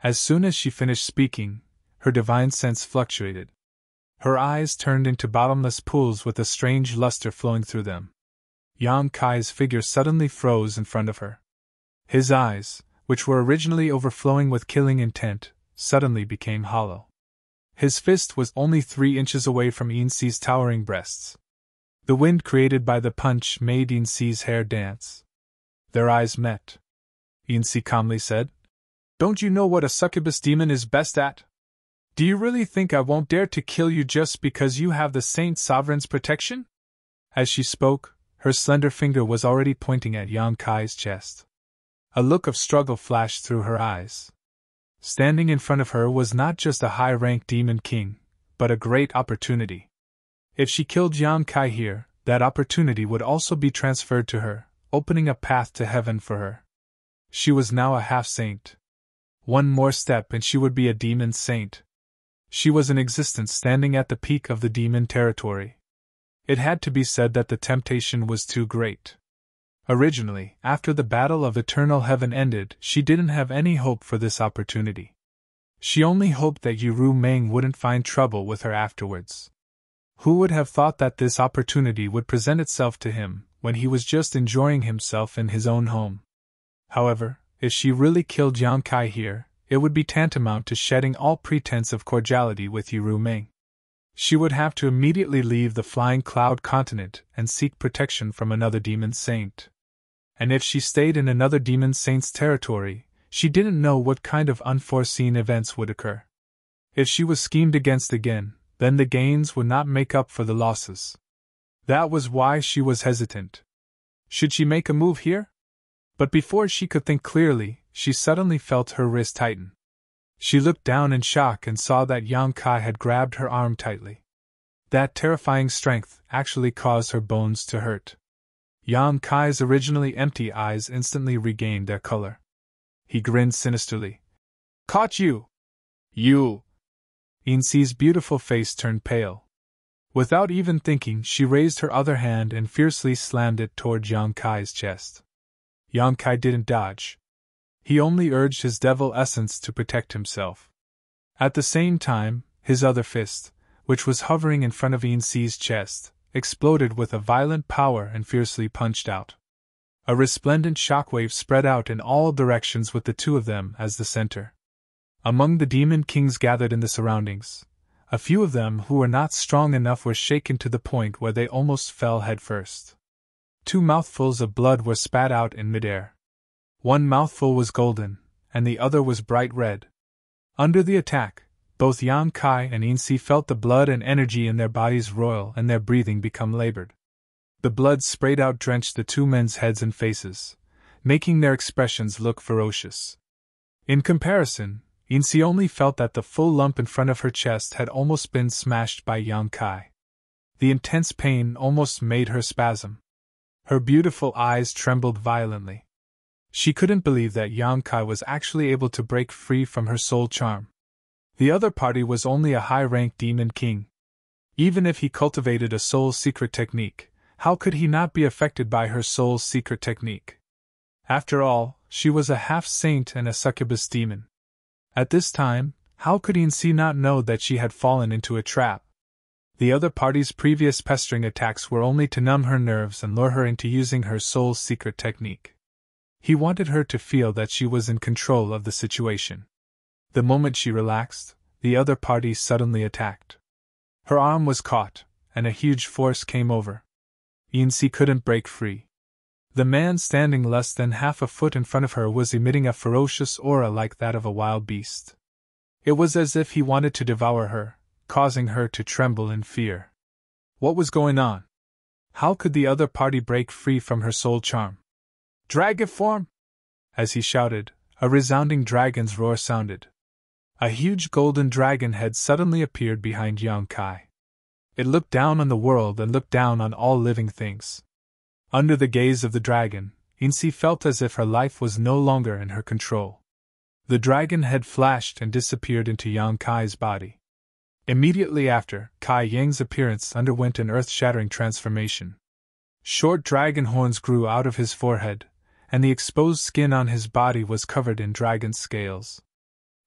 As soon as she finished speaking, her divine sense fluctuated. Her eyes turned into bottomless pools with a strange luster flowing through them. Yang Kai's figure suddenly froze in front of her. His eyes, which were originally overflowing with killing intent, suddenly became hollow. His fist was only 3 inches away from Insi's towering breasts. The wind created by the punch made Insi's hair dance. Their eyes met. Insi calmly said, "Don't you know what a succubus demon is best at? Do you really think I won't dare to kill you just because you have the Saint Sovereign's protection?" As she spoke, her slender finger was already pointing at Yang Kai's chest. A look of struggle flashed through her eyes. Standing in front of her was not just a high-ranked demon king, but a great opportunity. If she killed Yang Kai here, that opportunity would also be transferred to her, opening a path to heaven for her. She was now a half-saint. One more step and she would be a demon saint. She was in existence standing at the peak of the demon territory. It had to be said that the temptation was too great. Originally, after the battle of eternal heaven ended, she didn't have any hope for this opportunity. She only hoped that Ru Meng wouldn't find trouble with her afterwards. Who would have thought that this opportunity would present itself to him, when he was just enjoying himself in his own home? However, if she really killed Yang Kai here, it would be tantamount to shedding all pretense of cordiality with Ru Meng. She would have to immediately leave the Flying Cloud continent and seek protection from another demon saint. And if she stayed in another demon saint's territory, she didn't know what kind of unforeseen events would occur. If she was schemed against again, then the gains would not make up for the losses. That was why she was hesitant. Should she make a move here? But before she could think clearly, she suddenly felt her wrist tighten. She looked down in shock and saw that Yang Kai had grabbed her arm tightly. That terrifying strength actually caused her bones to hurt. Yang Kai's originally empty eyes instantly regained their color. He grinned sinisterly. "Caught you! You!" Insi's beautiful face turned pale. Without even thinking, she raised her other hand and fiercely slammed it toward Yang Kai's chest. Yang Kai didn't dodge. He only urged his devil essence to protect himself. At the same time, his other fist, which was hovering in front of Insi's chest, exploded with a violent power and fiercely punched out. A resplendent shockwave spread out in all directions with the two of them as the center. Among the demon kings gathered in the surroundings, a few of them who were not strong enough were shaken to the point where they almost fell headfirst. 2 mouthfuls of blood were spat out in midair. One mouthful was golden, and the other was bright red. Under the attack, both Yang Kai and Insi felt the blood and energy in their bodies roil and their breathing become labored. The blood sprayed out drenched the two men's heads and faces, making their expressions look ferocious. In comparison, Insi only felt that the full lump in front of her chest had almost been smashed by Yang Kai. The intense pain almost made her spasm. Her beautiful eyes trembled violently. She couldn't believe that Yang Kai was actually able to break free from her soul charm. The other party was only a high-ranked demon king. Even if he cultivated a soul's secret technique, how could he not be affected by her soul's secret technique? After all, she was a half-saint and a succubus demon. At this time, how could Insi not know that she had fallen into a trap? The other party's previous pestering attacks were only to numb her nerves and lure her into using her soul's secret technique. He wanted her to feel that she was in control of the situation. The moment she relaxed, the other party suddenly attacked. Her arm was caught, and a huge force came over. Insi couldn't break free. The man standing less than half a foot in front of her was emitting a ferocious aura like that of a wild beast. It was as if he wanted to devour her, causing her to tremble in fear. What was going on? How could the other party break free from her soul charm? "Dragon form!" As he shouted, a resounding dragon's roar sounded. A huge golden dragon head suddenly appeared behind Yang Kai. It looked down on the world and looked down on all living things. Under the gaze of the dragon, Insi felt as if her life was no longer in her control. The dragon head flashed and disappeared into Yang Kai's body. Immediately after, Kai Yang's appearance underwent an earth-shattering transformation. Short dragon horns grew out of his forehead, and the exposed skin on his body was covered in dragon scales.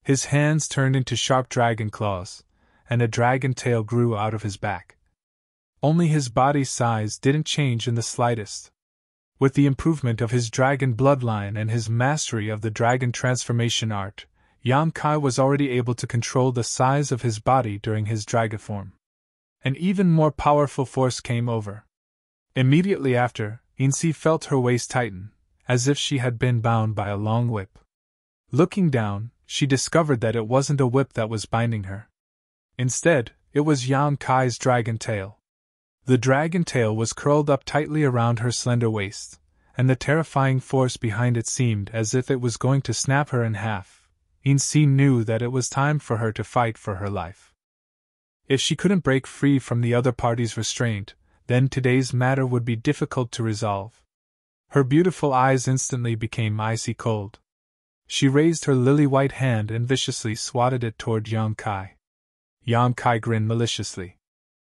His hands turned into sharp dragon claws, and a dragon tail grew out of his back. Only his body size didn't change in the slightest. With the improvement of his dragon bloodline and his mastery of the dragon transformation art, Yang Kai was already able to control the size of his body during his dragon form. An even more powerful force came over. Immediately after, Insi felt her waist tighten, as if she had been bound by a long whip. Looking down, she discovered that it wasn't a whip that was binding her. Instead, it was Yang Kai's dragon tail. The dragon tail was curled up tightly around her slender waist, and the terrifying force behind it seemed as if it was going to snap her in half. Insi knew that it was time for her to fight for her life. If she couldn't break free from the other party's restraint, then today's matter would be difficult to resolve. Her beautiful eyes instantly became icy cold. She raised her lily-white hand and viciously swatted it toward Yang Kai. Yang Kai grinned maliciously.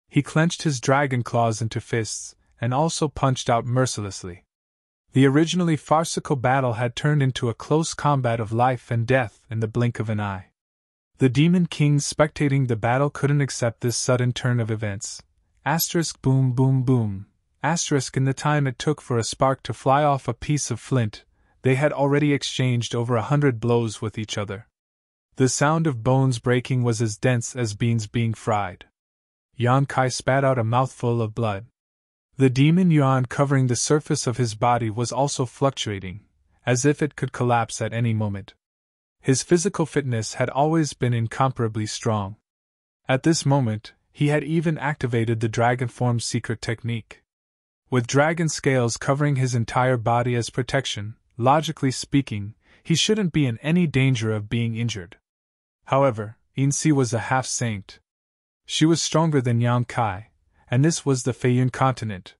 He clenched his dragon claws into fists, and also punched out mercilessly. The originally farcical battle had turned into a close combat of life and death in the blink of an eye. The Demon Kings spectating the battle couldn't accept this sudden turn of events. Asterisk boom boom boom. Asterisk in the time it took for a spark to fly off a piece of flint, they had already exchanged over 100 blows with each other. The sound of bones breaking was as dense as beans being fried. Yang Kai spat out a mouthful of blood. The demon yuan covering the surface of his body was also fluctuating, as if it could collapse at any moment. His physical fitness had always been incomparably strong. At this moment, he had even activated the dragon form secret technique. With dragon scales covering his entire body as protection, logically speaking, he shouldn't be in any danger of being injured. However, Insi was a half-saint. She was stronger than Yang Kai, and this was the Feiyun continent.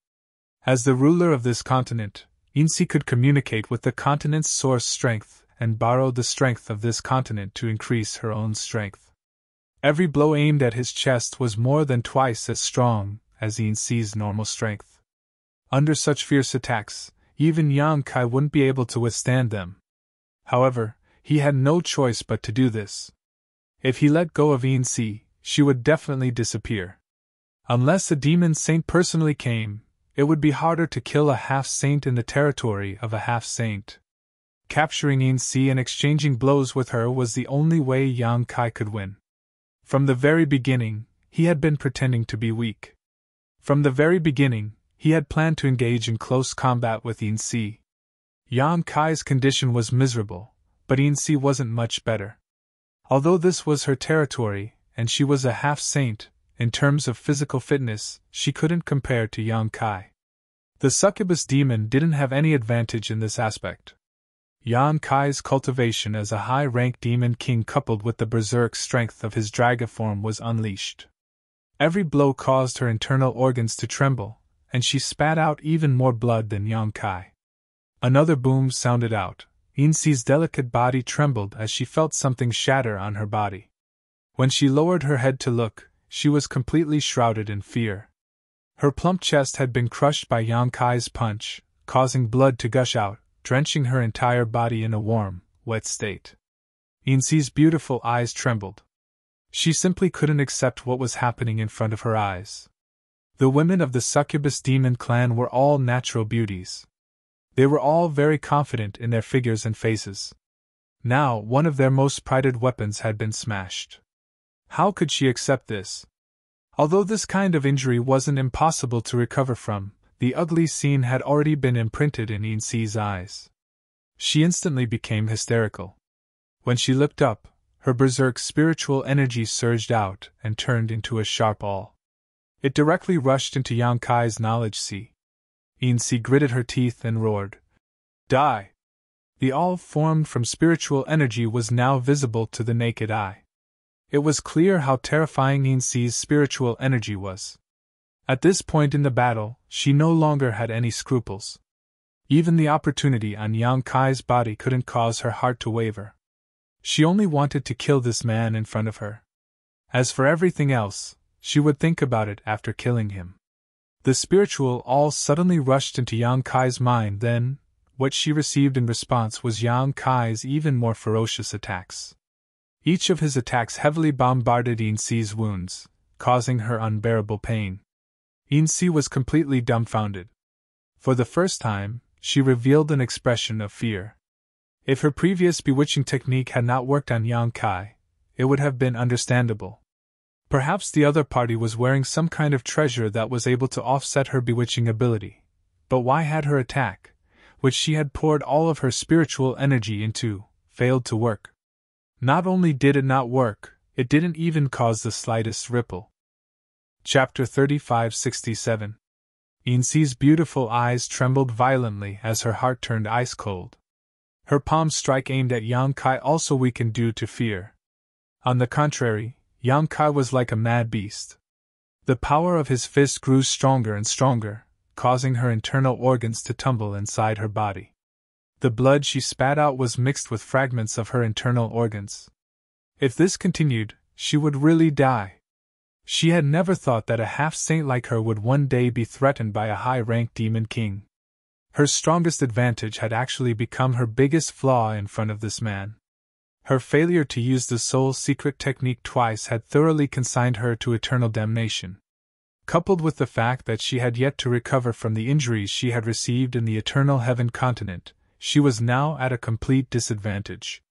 As the ruler of this continent, Insi could communicate with the continent's source strength and borrow the strength of this continent to increase her own strength. Every blow aimed at his chest was more than twice as strong as Insi's normal strength. Under such fierce attacks, even Yang Kai wouldn't be able to withstand them. However, he had no choice but to do this. If he let go of Insi, she would definitely disappear. Unless a demon saint personally came, it would be harder to kill a half-saint in the territory of a half-saint. Capturing Insi and exchanging blows with her was the only way Yang Kai could win. From the very beginning, he had been pretending to be weak. From the very beginning, he had planned to engage in close combat with Insi. Yang Kai's condition was miserable, but Insi wasn't much better. Although this was her territory, and she was a half-saint, in terms of physical fitness, she couldn't compare to Yang Kai. The succubus demon didn't have any advantage in this aspect. Yang Kai's cultivation as a high-ranked demon king coupled with the berserk strength of his dragon form was unleashed. Every blow caused her internal organs to tremble, and she spat out even more blood than Yang Kai. Another boom sounded out. Insi's delicate body trembled as she felt something shatter on her body. When she lowered her head to look, she was completely shrouded in fear. Her plump chest had been crushed by Yang Kai's punch, causing blood to gush out, drenching her entire body in a warm, wet state. Insi's beautiful eyes trembled. She simply couldn't accept what was happening in front of her eyes. The women of the succubus demon clan were all natural beauties. They were all very confident in their figures and faces. Now, one of their most prided weapons had been smashed. How could she accept this? Although this kind of injury wasn't impossible to recover from, the ugly scene had already been imprinted in Insi's eyes. She instantly became hysterical. When she looked up, her berserk spiritual energy surged out and turned into a sharp awl. It directly rushed into Yang Kai's knowledge sea. Insi gritted her teeth and roared, "Die!" The awl formed from spiritual energy was now visible to the naked eye. It was clear how terrifying Insi's spiritual energy was. At this point in the battle, she no longer had any scruples. Even the opportunity on Yang Kai's body couldn't cause her heart to waver. She only wanted to kill this man in front of her. As for everything else, she would think about it after killing him. The spiritual awl suddenly rushed into Yang Kai's mind, then, what she received in response was Yang Kai's even more ferocious attacks. Each of his attacks heavily bombarded Insi's wounds, causing her unbearable pain. Insi was completely dumbfounded. For the first time, she revealed an expression of fear. If her previous bewitching technique had not worked on Yang Kai, it would have been understandable. Perhaps the other party was wearing some kind of treasure that was able to offset her bewitching ability. But why had her attack, which she had poured all of her spiritual energy into, failed to work? Not only did it not work, it didn't even cause the slightest ripple. Chapter 3567. Insi's beautiful eyes trembled violently as her heart turned ice cold. Her palm strike aimed at Yang Kai also weakened due to fear. On the contrary, Yang Kai was like a mad beast. The power of his fist grew stronger and stronger, causing her internal organs to tumble inside her body. The blood she spat out was mixed with fragments of her internal organs. If this continued, she would really die. She had never thought that a half-saint like her would one day be threatened by a high-ranked demon king. Her strongest advantage had actually become her biggest flaw in front of this man. Her failure to use the soul's secret technique twice had thoroughly consigned her to eternal damnation. Coupled with the fact that she had yet to recover from the injuries she had received in the Eternal Heaven continent, she was now at a complete disadvantage.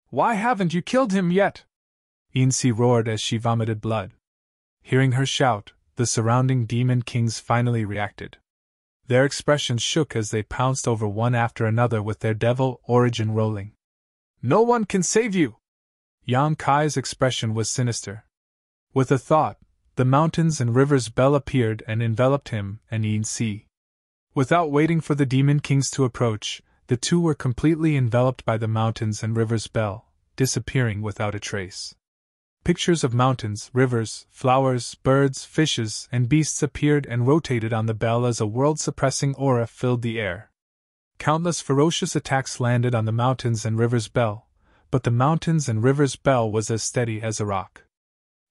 "Why haven't you killed him yet?" Ainsi roared as she vomited blood. Hearing her shout, the surrounding demon kings finally reacted. Their expressions shook as they pounced over one after another with their devil origin rolling. "No one can save you!" Yang Kai's expression was sinister. With a thought, the mountains and rivers bell appeared and enveloped him and Ainsi. Without waiting for the demon kings to approach, the two were completely enveloped by the mountains and rivers bell, disappearing without a trace. Pictures of mountains, rivers, flowers, birds, fishes, and beasts appeared and rotated on the bell as a world-suppressing aura filled the air. Countless ferocious attacks landed on the mountains and rivers bell, but the mountains and rivers bell was as steady as a rock.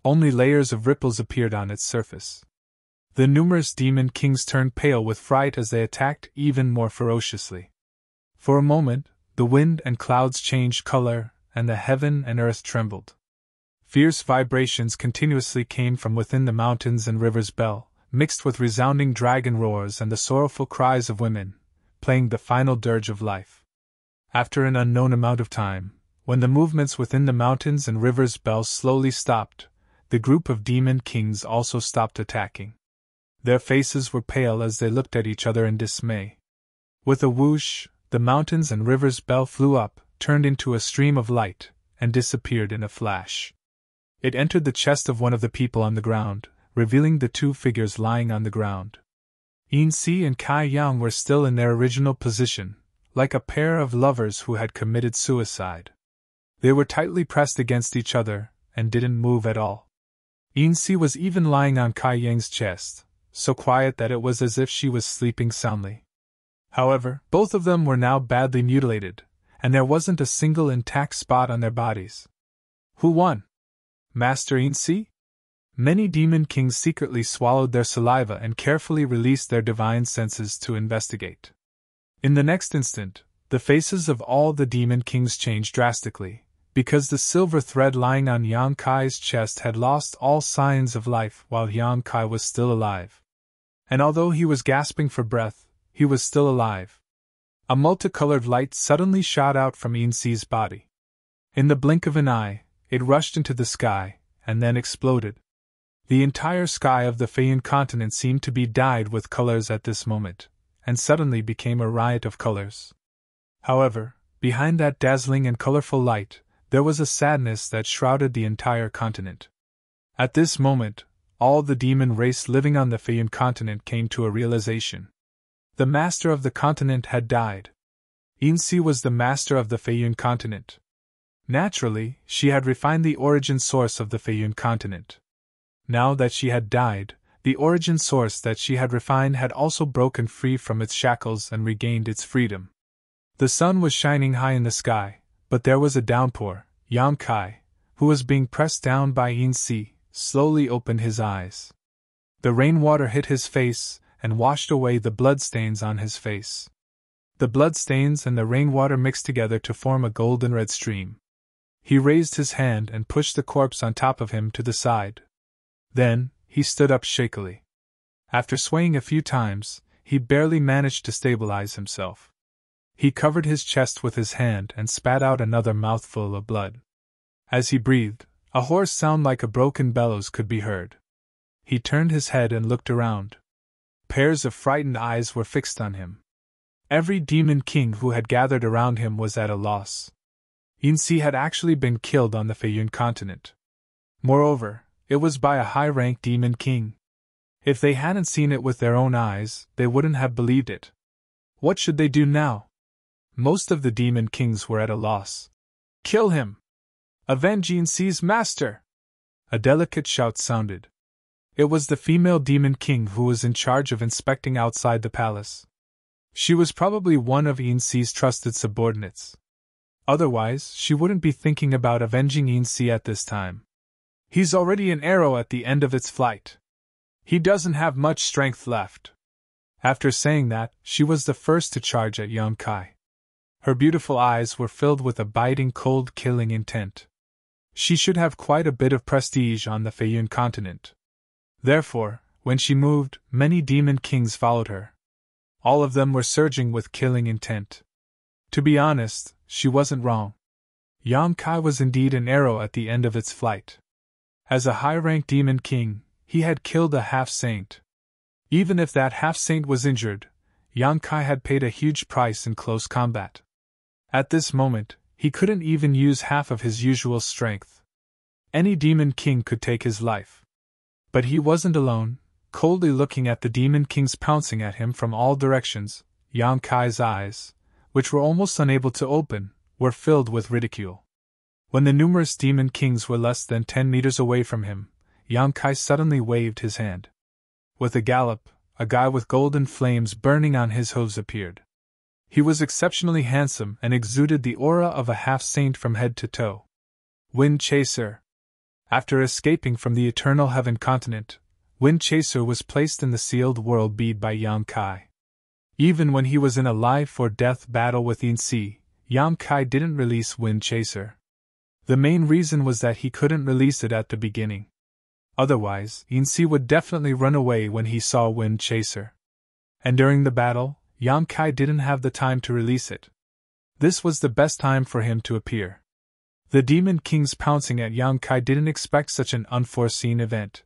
Only layers of ripples appeared on its surface. The numerous demon kings turned pale with fright as they attacked even more ferociously. For a moment, the wind and clouds changed color, and the heaven and earth trembled. Fierce vibrations continuously came from within the mountains and rivers bell, mixed with resounding dragon roars and the sorrowful cries of women, playing the final dirge of life. After an unknown amount of time, when the movements within the mountains and rivers bell slowly stopped, the group of demon kings also stopped attacking. Their faces were pale as they looked at each other in dismay. With a whoosh, the mountains and rivers bell flew up, turned into a stream of light, and disappeared in a flash. It entered the chest of one of the people on the ground, revealing the two figures lying on the ground. Ainsi and Kai Yang were still in their original position, like a pair of lovers who had committed suicide. They were tightly pressed against each other, and didn't move at all. Ainsi was even lying on Kai Yang's chest, so quiet that it was as if she was sleeping soundly. However, both of them were now badly mutilated, and there wasn't a single intact spot on their bodies. Who won? Master Ainsi? Many demon kings secretly swallowed their saliva and carefully released their divine senses to investigate. In the next instant, the faces of all the demon kings changed drastically, because the silver thread lying on Yang Kai's chest had lost all signs of life while Yang Kai was still alive. And although he was gasping for breath, he was still alive. A multicolored light suddenly shot out from Ainsi's body. In the blink of an eye, it rushed into the sky, and then exploded. The entire sky of the Feian continent seemed to be dyed with colors at this moment, and suddenly became a riot of colors. However, behind that dazzling and colorful light, there was a sadness that shrouded the entire continent. At this moment, all the demon race living on the Feian continent came to a realization. The master of the continent had died. Ainsi was the master of the Feian continent. Naturally, she had refined the origin source of the Feian continent. Now that she had died, the origin source that she had refined had also broken free from its shackles and regained its freedom. The sun was shining high in the sky, but there was a downpour. Yang Kai, who was being pressed down by Ainsi, slowly opened his eyes. The rainwater hit his face and washed away the bloodstains on his face. The bloodstains and the rainwater mixed together to form a golden red stream. He raised his hand and pushed the corpse on top of him to the side. Then, he stood up shakily. After swaying a few times, he barely managed to stabilize himself. He covered his chest with his hand and spat out another mouthful of blood. As he breathed, a hoarse sound like a broken bellows could be heard. He turned his head and looked around. Pairs of frightened eyes were fixed on him. Every demon king who had gathered around him was at a loss. Ainsi had actually been killed on the Feian continent. Moreover, it was by a high-ranked demon king. If they hadn't seen it with their own eyes, they wouldn't have believed it. What should they do now? Most of the demon kings were at a loss. Kill him! Avenge Ainsi's master! A delicate shout sounded. It was the female demon king who was in charge of inspecting outside the palace. She was probably one of Ainsi's trusted subordinates. Otherwise, she wouldn't be thinking about avenging Ainsi at this time. He's already an arrow at the end of its flight. He doesn't have much strength left. After saying that, she was the first to charge at Yang Kai. Her beautiful eyes were filled with a biting, cold-killing intent. She should have quite a bit of prestige on the Feiyun continent. Therefore, when she moved, many demon kings followed her. All of them were surging with killing intent. To be honest, she wasn't wrong. Yang Kai was indeed an arrow at the end of its flight. As a high-ranked demon king, he had killed a half-saint. Even if that half-saint was injured, Yang Kai had paid a huge price in close combat. At this moment, he couldn't even use half of his usual strength. Any demon king could take his life. But he wasn't alone. Coldly looking at the demon kings pouncing at him from all directions, Yang Kai's eyes, which were almost unable to open, were filled with ridicule. When the numerous demon kings were less than 10 meters away from him, Yang Kai suddenly waved his hand. With a gallop, a guy with golden flames burning on his hooves appeared. He was exceptionally handsome and exuded the aura of a half-saint from head to toe. Wind Chaser. After escaping from the Eternal Heaven continent, Wind Chaser was placed in the sealed world bead by Yang Kai. Even when he was in a life-or-death battle with Yin-Si, Yang Kai didn't release Wind Chaser. The main reason was that he couldn't release it at the beginning. Otherwise, Yin-Si would definitely run away when he saw Wind Chaser. And during the battle, Yang Kai didn't have the time to release it. This was the best time for him to appear. The demon kings pouncing at Yang Kai didn't expect such an unforeseen event.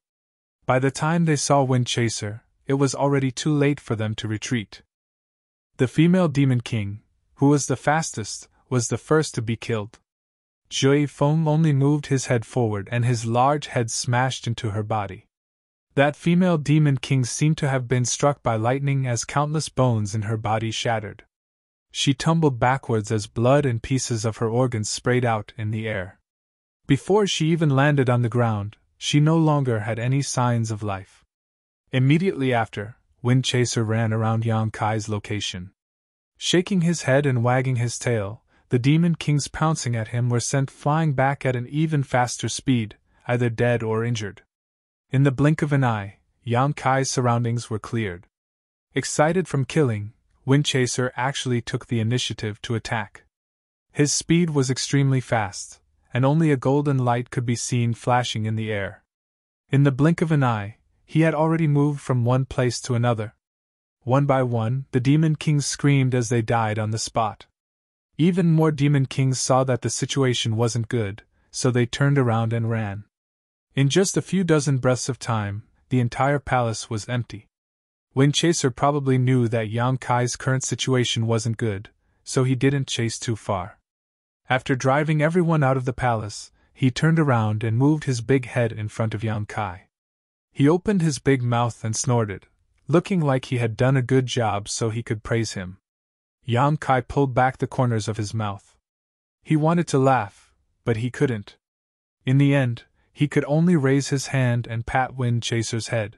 By the time they saw Wind Chaser, it was already too late for them to retreat. The female demon king, who was the fastest, was the first to be killed. Jui Feng only moved his head forward and his large head smashed into her body. That female demon king seemed to have been struck by lightning as countless bones in her body shattered. She tumbled backwards as blood and pieces of her organs sprayed out in the air. Before she even landed on the ground, she no longer had any signs of life. Immediately after, Wind Chaser ran around Yang Kai's location. Shaking his head and wagging his tail, the demon kings pouncing at him were sent flying back at an even faster speed, either dead or injured. In the blink of an eye, Yang Kai's surroundings were cleared. Excited from killing, Wind Chaser actually took the initiative to attack. His speed was extremely fast, and only a golden light could be seen flashing in the air. In the blink of an eye, he had already moved from one place to another. One by one, the demon kings screamed as they died on the spot. Even more demon kings saw that the situation wasn't good, so they turned around and ran. In just a few dozen breaths of time, the entire palace was empty. Wind Chaser probably knew that Yang Kai's current situation wasn't good, so he didn't chase too far. After driving everyone out of the palace, he turned around and moved his big head in front of Yang Kai. He opened his big mouth and snorted, looking like he had done a good job so he could praise him. Yang Kai pulled back the corners of his mouth. He wanted to laugh, but he couldn't. In the end, he could only raise his hand and pat Wind Chaser's head.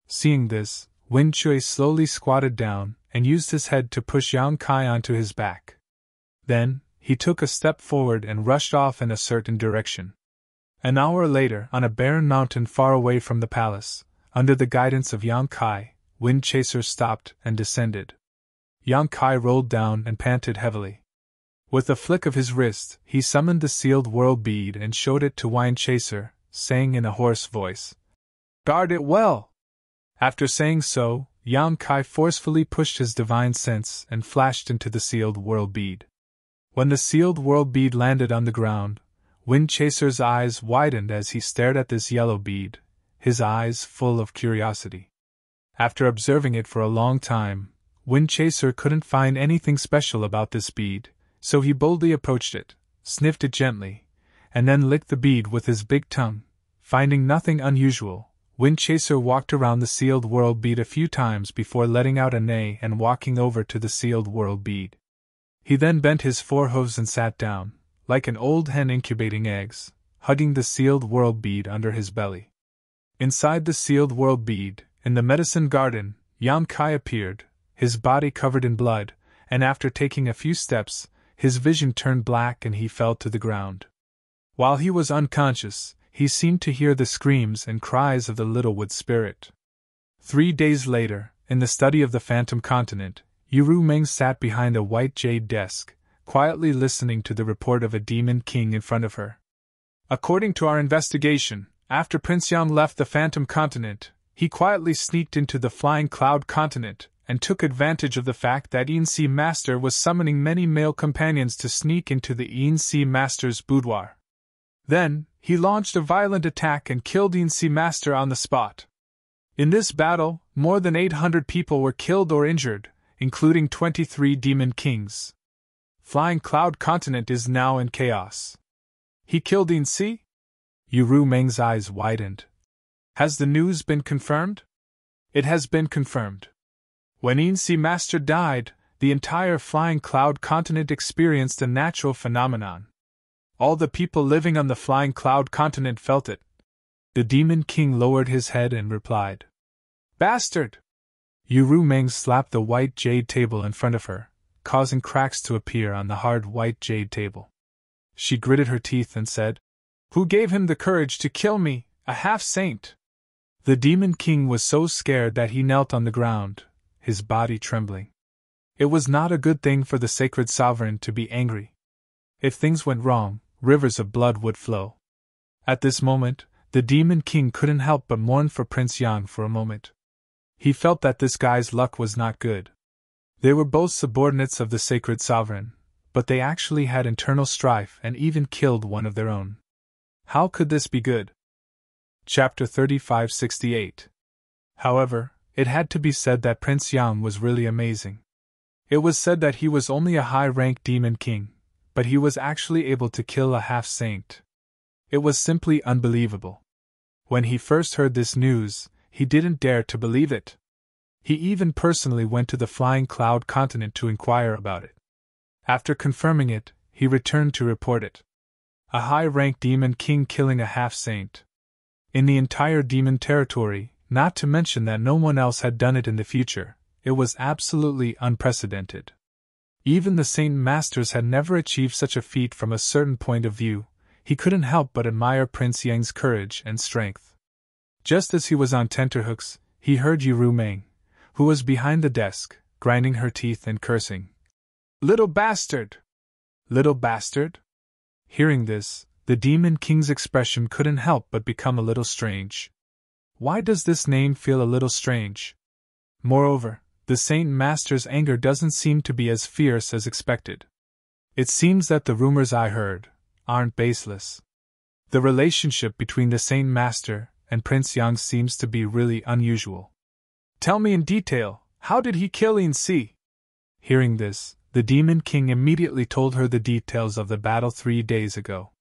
Seeing this, Wind Chui slowly squatted down and used his head to push Yang Kai onto his back. Then, he took a step forward and rushed off in a certain direction. An hour later, on a barren mountain far away from the palace, under the guidance of Yang Kai, Wind Chaser stopped and descended. Yang Kai rolled down and panted heavily. With a flick of his wrist, he summoned the sealed world bead and showed it to Wind Chaser, saying in a hoarse voice, "Guard it well!" After saying so, Yang Kai forcefully pushed his divine sense and flashed into the sealed world bead. When the sealed world bead landed on the ground, Wind Chaser's eyes widened as he stared at this yellow bead, his eyes full of curiosity. After observing it for a long time, Wind Chaser couldn't find anything special about this bead, so he boldly approached it, sniffed it gently, and then licked the bead with his big tongue. Finding nothing unusual, Wind Chaser walked around the sealed world bead a few times before letting out a neigh and walking over to the sealed world bead. He then bent his forehooves and sat down, like an old hen incubating eggs, hugging the sealed world bead under his belly. Inside the sealed world bead, in the medicine garden, Yang Kai appeared, his body covered in blood, and after taking a few steps, his vision turned black and he fell to the ground. While he was unconscious, he seemed to hear the screams and cries of the little wood spirit. 3 days later, in the study of the Phantom Continent, Yu Meng sat behind a white jade desk, quietly listening to the report of a demon king in front of her. According to our investigation, after Prince Yang left the Phantom Continent, he quietly sneaked into the Flying Cloud Continent and took advantage of the fact that Yin-Si Master was summoning many male companions to sneak into the Yin-Si Master's boudoir. Then, he launched a violent attack and killed Yin-Si Master on the spot. In this battle, more than 800 people were killed or injured, including 23 demon kings. Flying Cloud Continent is now in chaos. He killed Yin-Si? Yu Meng's eyes widened. Has the news been confirmed? It has been confirmed. When Yin-Si Master died, the entire Flying Cloud Continent experienced a natural phenomenon. All the people living on the Flying Cloud Continent felt it. The Demon King lowered his head and replied, "Bastard!" Yu Meng slapped the white jade table in front of her, causing cracks to appear on the hard white jade table. She gritted her teeth and said, "Who gave him the courage to kill me, a half-saint?" The Demon King was so scared that he knelt on the ground, his body trembling. It was not a good thing for the sacred sovereign to be angry. If things went wrong, rivers of blood would flow. At this moment, the Demon King couldn't help but mourn for Prince Yang for a moment. He felt that this guy's luck was not good. They were both subordinates of the sacred sovereign, but they actually had internal strife and even killed one of their own. How could this be good? Chapter 3568. However, it had to be said that Prince Yang was really amazing. It was said that he was only a high-ranked demon king, but he was actually able to kill a half-saint. It was simply unbelievable. When he first heard this news, he didn't dare to believe it. He even personally went to the Flying Cloud Continent to inquire about it. After confirming it, he returned to report it. A high-ranked demon king killing a half-saint. In the entire demon territory, not to mention that no one else had done it in the future, it was absolutely unprecedented. Even the Saint Masters had never achieved such a feat. From a certain point of view, he couldn't help but admire Prince Yang's courage and strength. Just as he was on tenterhooks, he heard Yu Meng, who was behind the desk, grinding her teeth and cursing. "Little bastard! Little bastard?" Hearing this, the Demon King's expression couldn't help but become a little strange. Why does this name feel a little strange? Moreover, the Saint Master's anger doesn't seem to be as fierce as expected. It seems that the rumors I heard aren't baseless. The relationship between the Saint Master and Prince Yang seems to be really unusual. Tell me in detail, how did he kill Yin-Si? Hearing this, the Demon King immediately told her the details of the battle 3 days ago.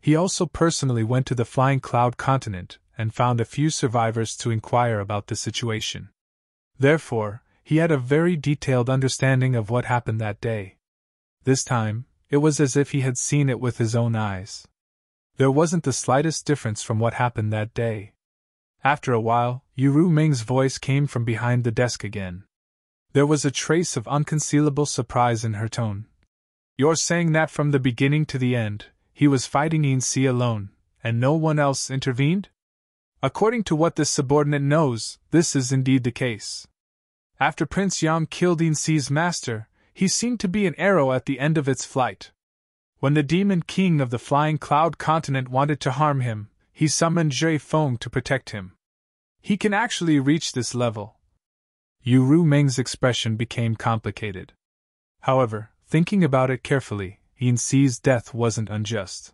He also personally went to the Flying Cloud Continent and found a few survivors to inquire about the situation. Therefore, he had a very detailed understanding of what happened that day. This time, it was as if he had seen it with his own eyes. There wasn't the slightest difference from what happened that day. After a while, Yu Meng's voice came from behind the desk again. There was a trace of unconcealable surprise in her tone. "You're saying that from the beginning to the end, he was fighting Yin-Si alone, and no one else intervened?" According to what this subordinate knows, this is indeed the case. After Prince Yang killed Yin-Si's master, he seemed to be an arrow at the end of its flight. When the Demon King of the Flying Cloud Continent wanted to harm him, he summoned Zhe Feng to protect him. He can actually reach this level. Yu Meng's expression became complicated. However, thinking about it carefully, Yin-Si's death wasn't unjust.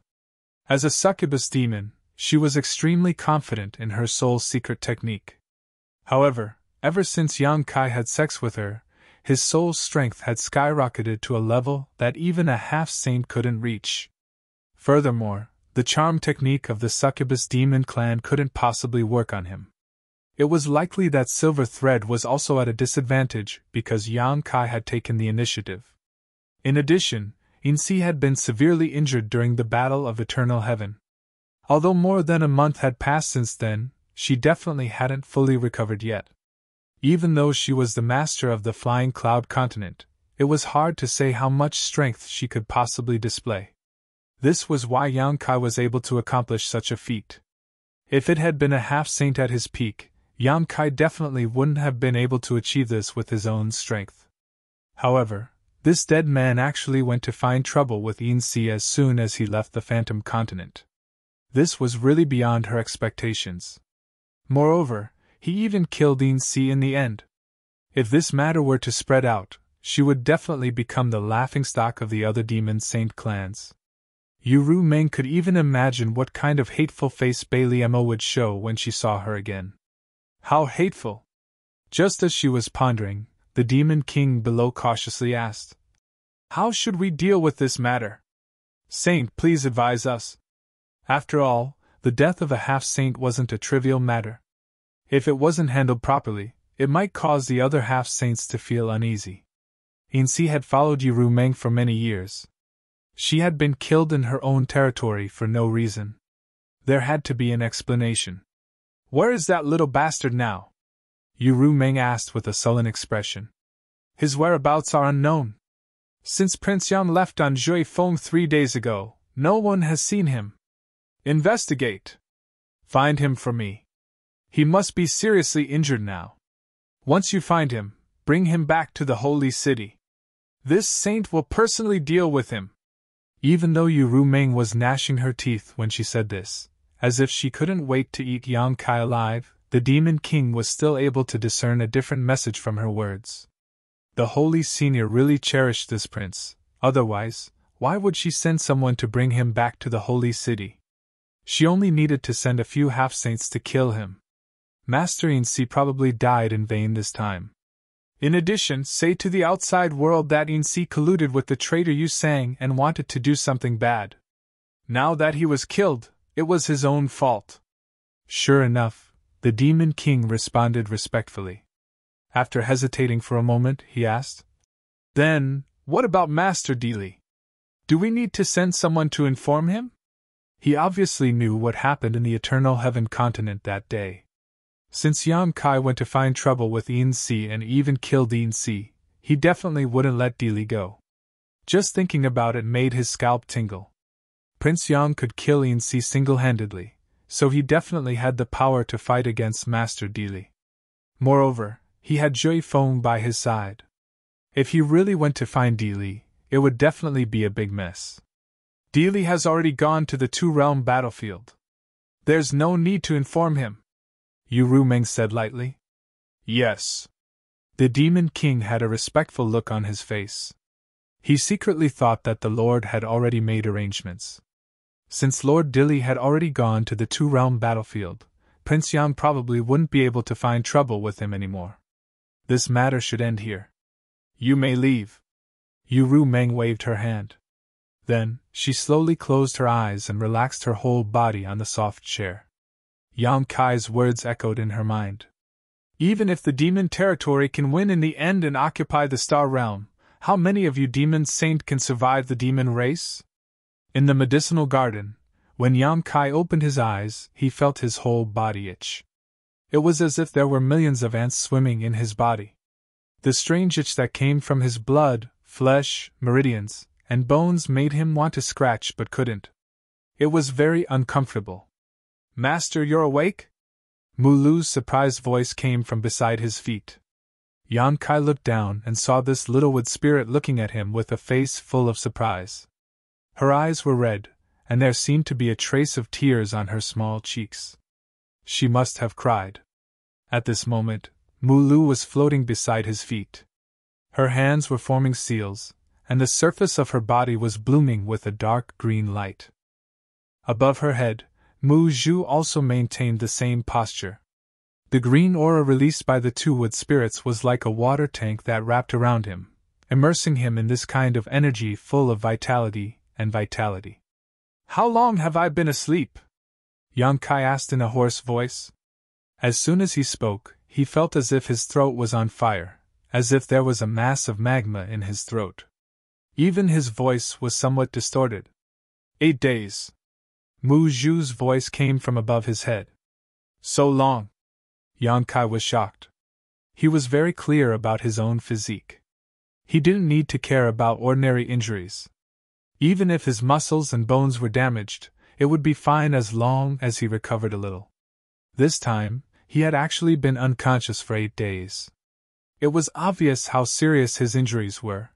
As a succubus demon, she was extremely confident in her soul's secret technique. However, ever since Yang Kai had sex with her, his soul's strength had skyrocketed to a level that even a half-saint couldn't reach. Furthermore, the charm technique of the succubus demon clan couldn't possibly work on him. It was likely that Silver Thread was also at a disadvantage because Yang Kai had taken the initiative. In addition, Yin-Si had been severely injured during the Battle of Eternal Heaven. Although more than a month had passed since then, she definitely hadn't fully recovered yet. Even though she was the master of the Flying Cloud Continent, it was hard to say how much strength she could possibly display. This was why Yang Kai was able to accomplish such a feat. If it had been a half-saint at his peak, Yang Kai definitely wouldn't have been able to achieve this with his own strength. However, this dead man actually went to find trouble with Yin Si as soon as he left the Phantom Continent. This was really beyond her expectations. Moreover, he even killed Yin Si in the end. If this matter were to spread out, she would definitely become the laughingstock of the other demon saint clans. Yu Meng could even imagine what kind of hateful face Bailey Emma would show when she saw her again. How hateful! Just as she was pondering, the Demon King below cautiously asked, "How should we deal with this matter? Saint, please advise us." After all, the death of a half-saint wasn't a trivial matter. If it wasn't handled properly, it might cause the other half-saints to feel uneasy. Yin Si had followed Yu Meng for many years. She had been killed in her own territory for no reason. There had to be an explanation. "Where is that little bastard now?" Yu Meng asked with a sullen expression. "His whereabouts are unknown. Since Prince Yang left on Jui Feng 3 days ago, no one has seen him. Investigate. Find him for me. He must be seriously injured now. Once you find him, bring him back to the Holy City. This saint will personally deal with him." Even though Yu Meng was gnashing her teeth when she said this, as if she couldn't wait to eat Yang Kai alive, the Demon King was still able to discern a different message from her words. The Holy Senior really cherished this prince, otherwise, why would she send someone to bring him back to the Holy City? She only needed to send a few half-saints to kill him. Master Yin Si probably died in vain this time. In addition, say to the outside world that Yin Si colluded with the traitor Yu Sang and wanted to do something bad. Now that he was killed, it was his own fault. Sure enough, the Demon King responded respectfully. After hesitating for a moment, he asked, "Then, what about Master Dili? Do we need to send someone to inform him?" He obviously knew what happened in the Eternal Heaven continent that day. Since Yang Kai went to find trouble with Yin Si and even killed Yin Si, he definitely wouldn't let Dili go. Just thinking about it made his scalp tingle. Prince Yang could kill Yin Si single-handedly, so he definitely had the power to fight against Master Dili. Moreover, he had Jui Feng by his side. If he really went to find Dili, it would definitely be a big mess. Dili has already gone to the two-realm battlefield. There's no need to inform him, Yu Meng said lightly. Yes. The Demon King had a respectful look on his face. He secretly thought that the Lord had already made arrangements. Since Lord Dili had already gone to the two-realm battlefield, Prince Yang probably wouldn't be able to find trouble with him anymore. This matter should end here. You may leave. Yu Meng waved her hand. Then, she slowly closed her eyes and relaxed her whole body on the soft chair. Yang Kai's words echoed in her mind. Even if the demon territory can win in the end and occupy the star realm, how many of you demon saint can survive the demon race? In the medicinal garden, when Yang Kai opened his eyes, he felt his whole body itch. It was as if there were millions of ants swimming in his body. The strange itch that came from his blood, flesh, meridians, and bones made him want to scratch but couldn't. It was very uncomfortable. Master, you're awake? Mulu's surprised voice came from beside his feet. Yang Kai looked down and saw this little wood spirit looking at him with a face full of surprise. Her eyes were red, and there seemed to be a trace of tears on her small cheeks. She must have cried. At this moment, Mulu was floating beside his feet. Her hands were forming seals, and the surface of her body was blooming with a dark green light. Above her head, Mu Zhu also maintained the same posture. The green aura released by the two wood spirits was like a water tank that wrapped around him, immersing him in this kind of energy full of vitality and vitality. How long have I been asleep? Yang Kai asked in a hoarse voice. As soon as he spoke, he felt as if his throat was on fire, as if there was a mass of magma in his throat. Even his voice was somewhat distorted. 8 days. Mu Zhu's voice came from above his head. So long. Yang Kai was shocked. He was very clear about his own physique. He didn't need to care about ordinary injuries. Even if his muscles and bones were damaged, it would be fine as long as he recovered a little. This time, he had actually been unconscious for 8 days. It was obvious how serious his injuries were.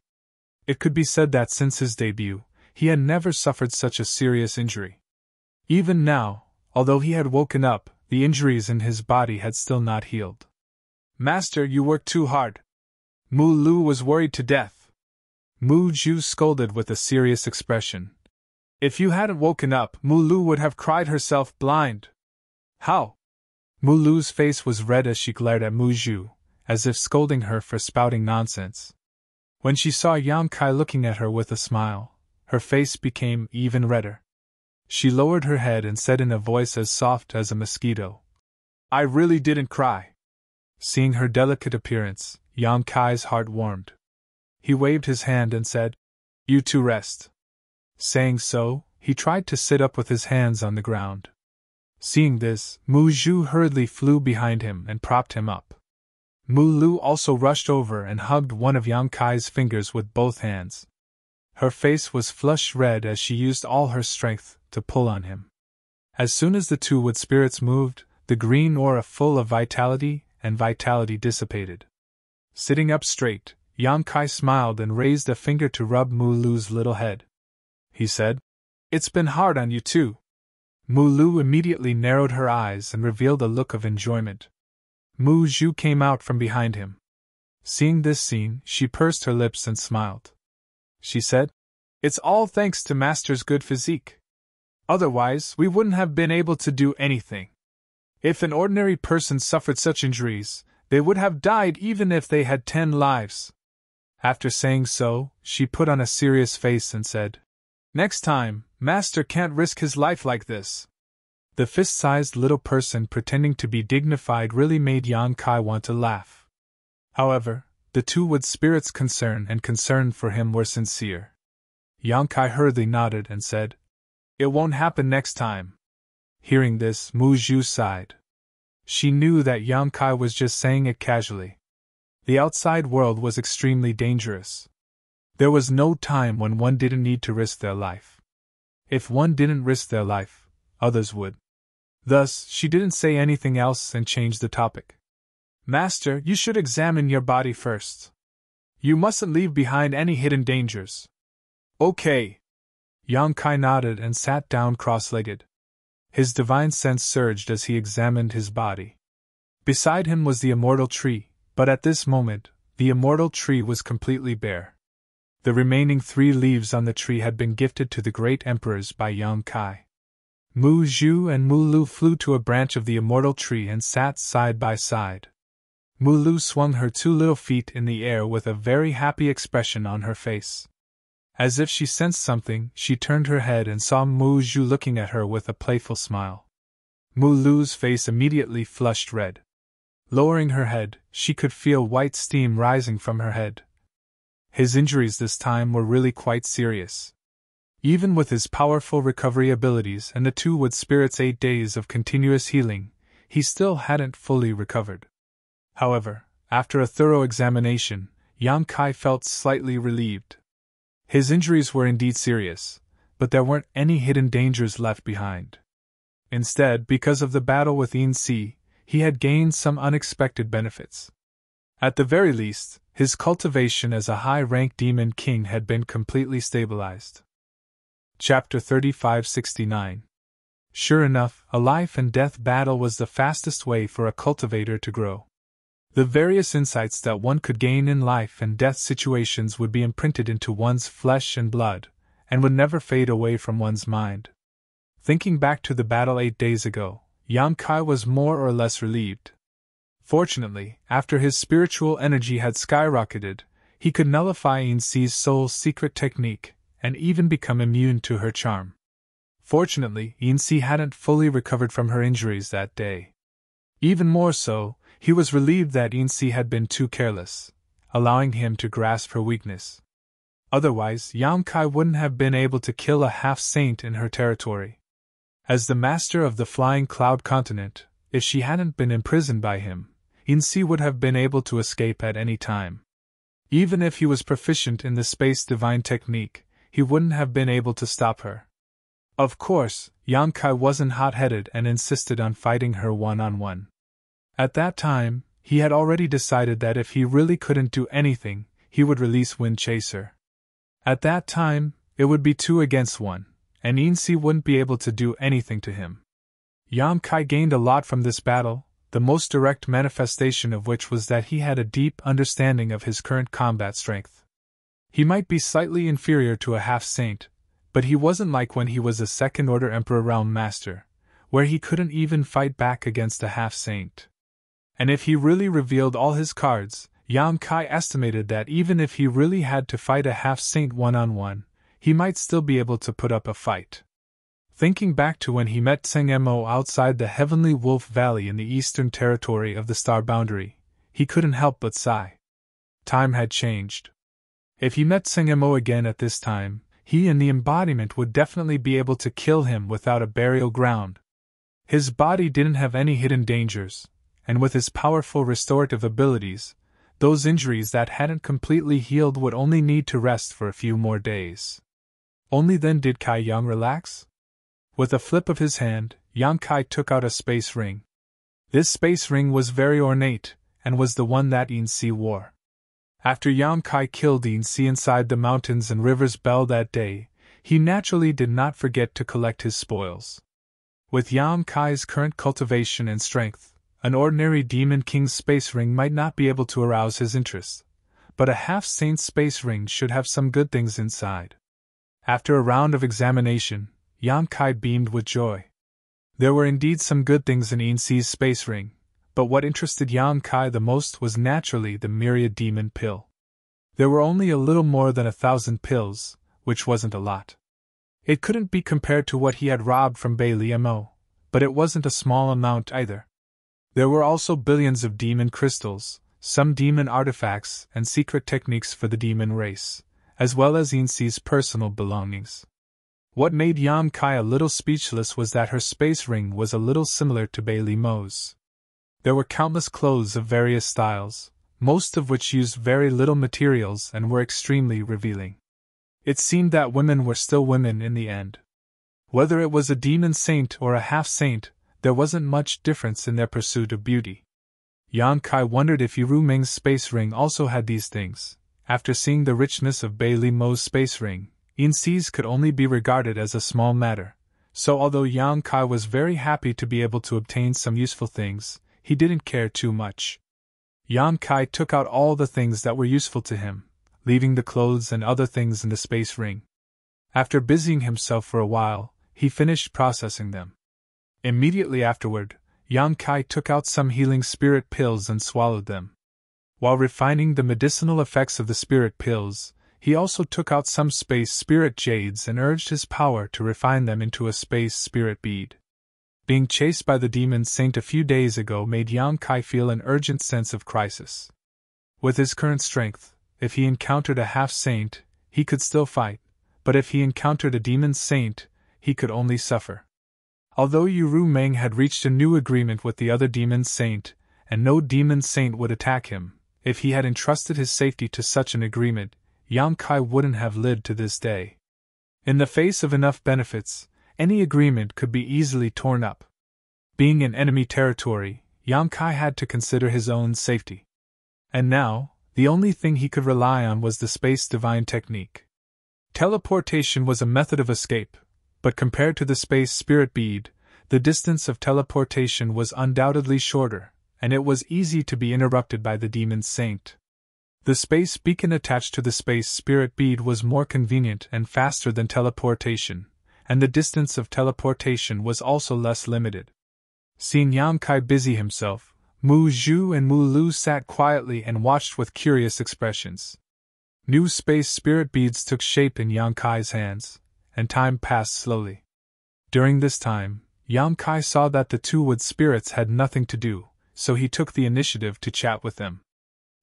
It could be said that since his debut, he had never suffered such a serious injury. Even now, although he had woken up, the injuries in his body had still not healed. "Master, you work too hard." Mu Lu was worried to death. Mu Ju scolded with a serious expression. "If you hadn't woken up, Mu Lu would have cried herself blind." "How?" Mu Lu's face was red as she glared at Mu Ju, as if scolding her for spouting nonsense. When she saw Yang Kai looking at her with a smile, her face became even redder. She lowered her head and said in a voice as soft as a mosquito, "I really didn't cry." Seeing her delicate appearance, Yang Kai's heart warmed. He waved his hand and said, "You two rest." Saying so, he tried to sit up with his hands on the ground. Seeing this, Mu Ju hurriedly flew behind him and propped him up. Mu Lu also rushed over and hugged one of Yang Kai's fingers with both hands. Her face was flush red as she used all her strength to pull on him. As soon as the two wood spirits moved, the green aura full of vitality dissipated. Sitting up straight, Yang Kai smiled and raised a finger to rub Mu Lu's little head. He said, "It's been hard on you too." Mu Lu immediately narrowed her eyes and revealed a look of enjoyment. Mu Ju came out from behind him. Seeing this scene, she pursed her lips and smiled. She said, "It's all thanks to Master's good physique. Otherwise, we wouldn't have been able to do anything. If an ordinary person suffered such injuries, they would have died even if they had 10 lives." After saying so, she put on a serious face and said, "Next time, Master can't risk his life like this." The fist-sized little person pretending to be dignified really made Yang Kai want to laugh. However, the two wood spirits' concern for him were sincere. Yang Kai hurriedly nodded and said, "It won't happen next time." Hearing this, Mu Ju sighed. She knew that Yang Kai was just saying it casually. The outside world was extremely dangerous. There was no time when one didn't need to risk their life. If one didn't risk their life, others would. Thus, she didn't say anything else and changed the topic. "Master, you should examine your body first. You mustn't leave behind any hidden dangers." "Okay." Yang Kai nodded and sat down cross-legged. His divine sense surged as he examined his body. Beside him was the immortal tree, but at this moment, the immortal tree was completely bare. The remaining 3 leaves on the tree had been gifted to the great emperors by Yang Kai. Mu Ju and Mu Lu flew to a branch of the immortal tree and sat side by side. Mu Lu swung her 2 little feet in the air with a very happy expression on her face. As if she sensed something, she turned her head and saw Mu Ju looking at her with a playful smile. Mu Lu's face immediately flushed red. Lowering her head, she could feel white steam rising from her head. His injuries this time were really quite serious. Even with his powerful recovery abilities and the 2 wood spirits' 8 days of continuous healing, he still hadn't fully recovered. However, after a thorough examination, Yang Kai felt slightly relieved. His injuries were indeed serious, but there weren't any hidden dangers left behind. Instead, because of the battle with Yin Si, he had gained some unexpected benefits. At the very least, his cultivation as a high-rank demon king had been completely stabilized. Chapter 3569. Sure enough, a life-and-death battle was the fastest way for a cultivator to grow. The various insights that one could gain in life-and-death situations would be imprinted into one's flesh and blood, and would never fade away from one's mind. Thinking back to the battle 8 days ago, Yang Kai was more or less relieved. Fortunately, after his spiritual energy had skyrocketed, he could nullify Yin Si's soul's secret technique, and even become immune to her charm. Fortunately, Yin Si hadn't fully recovered from her injuries that day. Even more so, he was relieved that Yin Si had been too careless, allowing him to grasp her weakness. Otherwise, Yang Kai wouldn't have been able to kill a half-saint in her territory. As the master of the Flying Cloud Continent, if she hadn't been imprisoned by him, Yin Si would have been able to escape at any time. Even if he was proficient in the space divine technique, he wouldn't have been able to stop her. Of course, Yang Kai wasn't hot-headed and insisted on fighting her one-on-one. At that time, he had already decided that if he really couldn't do anything, he would release Wind Chaser. At that time, it would be 2 against 1, and Insi wouldn't be able to do anything to him. Yang Kai gained a lot from this battle, the most direct manifestation of which was that he had a deep understanding of his current combat strength. He might be slightly inferior to a half-saint, but he wasn't like when he was a second-order Emperor Realm Master, where he couldn't even fight back against a half-saint. And if he really revealed all his cards, Yang Kai estimated that even if he really had to fight a half-saint one-on-one, he might still be able to put up a fight. Thinking back to when he met Tseng Mo outside the Heavenly Wolf Valley in the eastern territory of the Star Boundary, he couldn't help but sigh. Time had changed. If he met Tseng Mo again at this time, he and the embodiment would definitely be able to kill him without a burial ground. His body didn't have any hidden dangers, and with his powerful restorative abilities, those injuries that hadn't completely healed would only need to rest for a few more days. Only then did Kai Yang relax. With a flip of his hand, Yang Kai took out a space ring. This space ring was very ornate, and was the one that Insi wore. After Yang Kai killed Insi inside the mountains and rivers Bell that day, he naturally did not forget to collect his spoils. With Yang Kai's current cultivation and strength, an ordinary Demon King's space ring might not be able to arouse his interest, but a half-saint space ring should have some good things inside. After a round of examination, Yang Kai beamed with joy. There were indeed some good things in Insi's space ring, but what interested Yang Kai the most was naturally the myriad demon pill. There were only a little more than 1,000 pills, which wasn't a lot. It couldn't be compared to what he had robbed from Bailey Mo, but it wasn't a small amount either. There were also billions of demon crystals, some demon artifacts and secret techniques for the demon race, as well as Insi's personal belongings. What made Yang Kai a little speechless was that her space ring was a little similar to Bailey Mo's. There were countless clothes of various styles, most of which used very little materials and were extremely revealing. It seemed that women were still women in the end. Whether it was a demon saint or a half-saint, there wasn't much difference in their pursuit of beauty. Yang Kai wondered if Yu Meng's space ring also had these things. After seeing the richness of Bailey Mo's space ring, Insi's could only be regarded as a small matter, so although Yang Kai was very happy to be able to obtain some useful things, he didn't care too much. Yang Kai took out all the things that were useful to him, leaving the clothes and other things in the space ring. After busying himself for a while, he finished processing them. Immediately afterward, Yang Kai took out some healing spirit pills and swallowed them. While refining the medicinal effects of the spirit pills, he also took out some space spirit jades and urged his power to refine them into a space spirit bead. Being chased by the demon saint a few days ago made Yang Kai feel an urgent sense of crisis. With his current strength, if he encountered a half-saint, he could still fight, but if he encountered a demon saint, he could only suffer. Although Yu Meng had reached a new agreement with the other demon saint, and no demon saint would attack him, if he had entrusted his safety to such an agreement, Yang Kai wouldn't have lived to this day. In the face of enough benefits, any agreement could be easily torn up. Being in enemy territory, Yang Kai had to consider his own safety. And now, the only thing he could rely on was the space divine technique. Teleportation was a method of escape, but compared to the space spirit bead, the distance of teleportation was undoubtedly shorter, and it was easy to be interrupted by the demon saint. The space beacon attached to the space spirit bead was more convenient and faster than teleportation, and the distance of teleportation was also less limited. Seeing Yang Kai busy himself, Mu Zhu and Mu Lu sat quietly and watched with curious expressions. New space spirit beads took shape in Yang Kai's hands, and time passed slowly. During this time, Yang Kai saw that the two wood spirits had nothing to do, so he took the initiative to chat with them.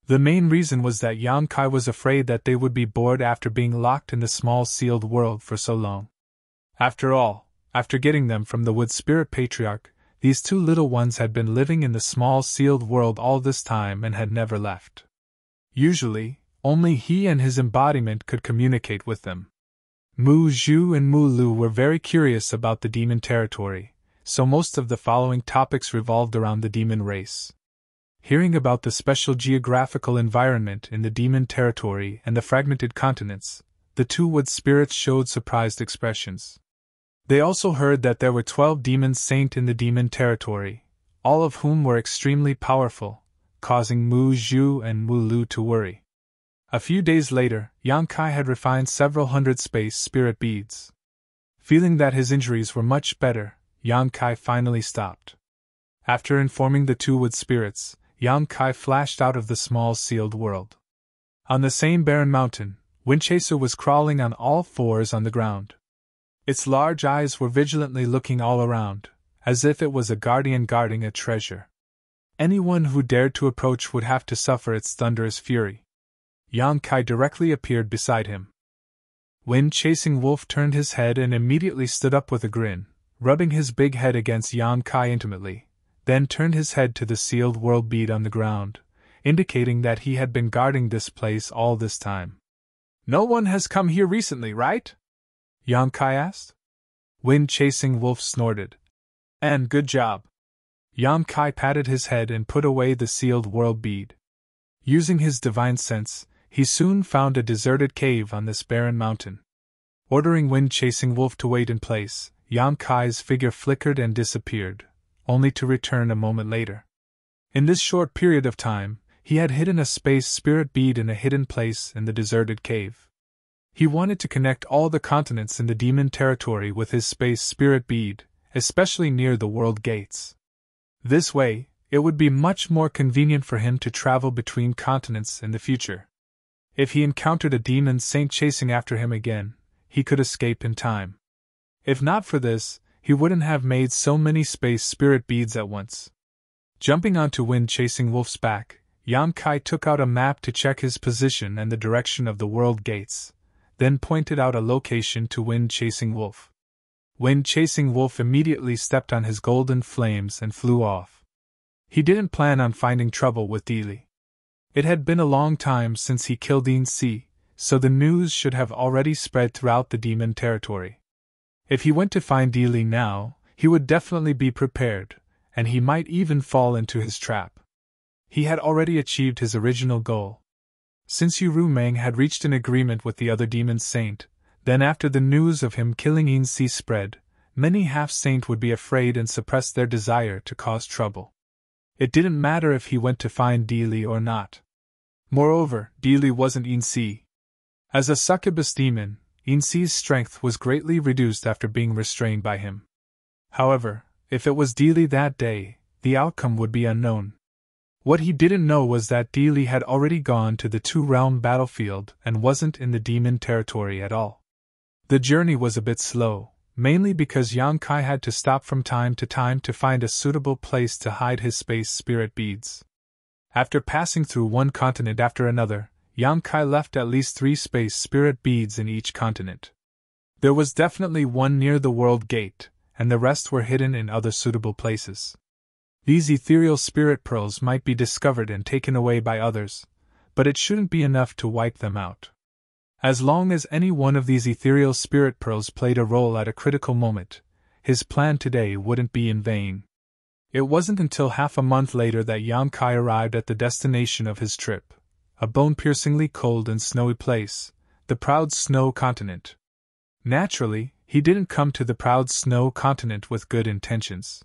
The main reason was that Yang Kai was afraid that they would be bored after being locked in the small sealed world for so long. After all, after getting them from the Wood Spirit Patriarch, these two little ones had been living in the small sealed world all this time and had never left. Usually, only he and his embodiment could communicate with them. Mu Zhu and Mu Lu were very curious about the demon territory, so most of the following topics revolved around the demon race. Hearing about the special geographical environment in the demon territory and the fragmented continents, the two wood spirits showed surprised expressions. They also heard that there were 12 demon saints in the demon territory, all of whom were extremely powerful, causing Mu Zhu and Mu Lu to worry. A few days later, Yang Kai had refined several hundred space spirit beads. Feeling that his injuries were much better, Yang Kai finally stopped. After informing the two wood spirits, Yang Kai flashed out of the small sealed world. On the same barren mountain, Windchaser was crawling on all fours on the ground. Its large eyes were vigilantly looking all around, as if it was a guardian guarding a treasure. Anyone who dared to approach would have to suffer its thunderous fury. Yang Kai directly appeared beside him. Wind-chasing wolf turned his head and immediately stood up with a grin, rubbing his big head against Yang Kai intimately, then turned his head to the sealed world bead on the ground, indicating that he had been guarding this place all this time. "No one has come here recently, right?" Yang Kai asked. Wind-chasing wolf snorted. "And good job." Yang Kai patted his head and put away the sealed world bead. Using his divine sense, he soon found a deserted cave on this barren mountain. Ordering Wind-chasing wolf to wait in place, Yang Kai's figure flickered and disappeared, only to return a moment later. In this short period of time, he had hidden a space spirit bead in a hidden place in the deserted cave. He wanted to connect all the continents in the demon territory with his space spirit bead, especially near the world gates. This way, it would be much more convenient for him to travel between continents in the future. If he encountered a demon saint chasing after him again, he could escape in time. If not for this, he wouldn't have made so many space spirit beads at once. Jumping onto Wind-chasing wolf's back, Yang Kai took out a map to check his position and the direction of the world gates, then pointed out a location to Wind-chasing wolf. Wind-chasing wolf immediately stepped on his golden flames and flew off. He didn't plan on finding trouble with Dealey. It had been a long time since he killed Yin-Si, so the news should have already spread throughout the demon territory. If he went to find Dealey now, he would definitely be prepared, and he might even fall into his trap. He had already achieved his original goal. Since Yu Meng had reached an agreement with the other demon saint, then after the news of him killing Yin-Si spread, many half-saint would be afraid and suppress their desire to cause trouble. It didn't matter if he went to find Dealey or not. Moreover, Dealey wasn't Yin-Si. As a succubus demon, Yin-Si's strength was greatly reduced after being restrained by him. However, if it was Dealey that day, the outcome would be unknown. What he didn't know was that Dealey had already gone to the two-realm battlefield and wasn't in the demon territory at all. The journey was a bit slow, mainly because Yang Kai had to stop from time to find a suitable place to hide his space spirit beads. After passing through one continent after another, Yang Kai left at least 3 space spirit beads in each continent. There was definitely one near the world gate, and the rest were hidden in other suitable places. These ethereal spirit pearls might be discovered and taken away by others, but it shouldn't be enough to wipe them out. As long as any one of these ethereal spirit pearls played a role at a critical moment, his plan today wouldn't be in vain. It wasn't until half a month later that Yang Kai arrived at the destination of his trip, a bone-piercingly cold and snowy place, the proud snow continent. Naturally, he didn't come to the proud snow continent with good intentions.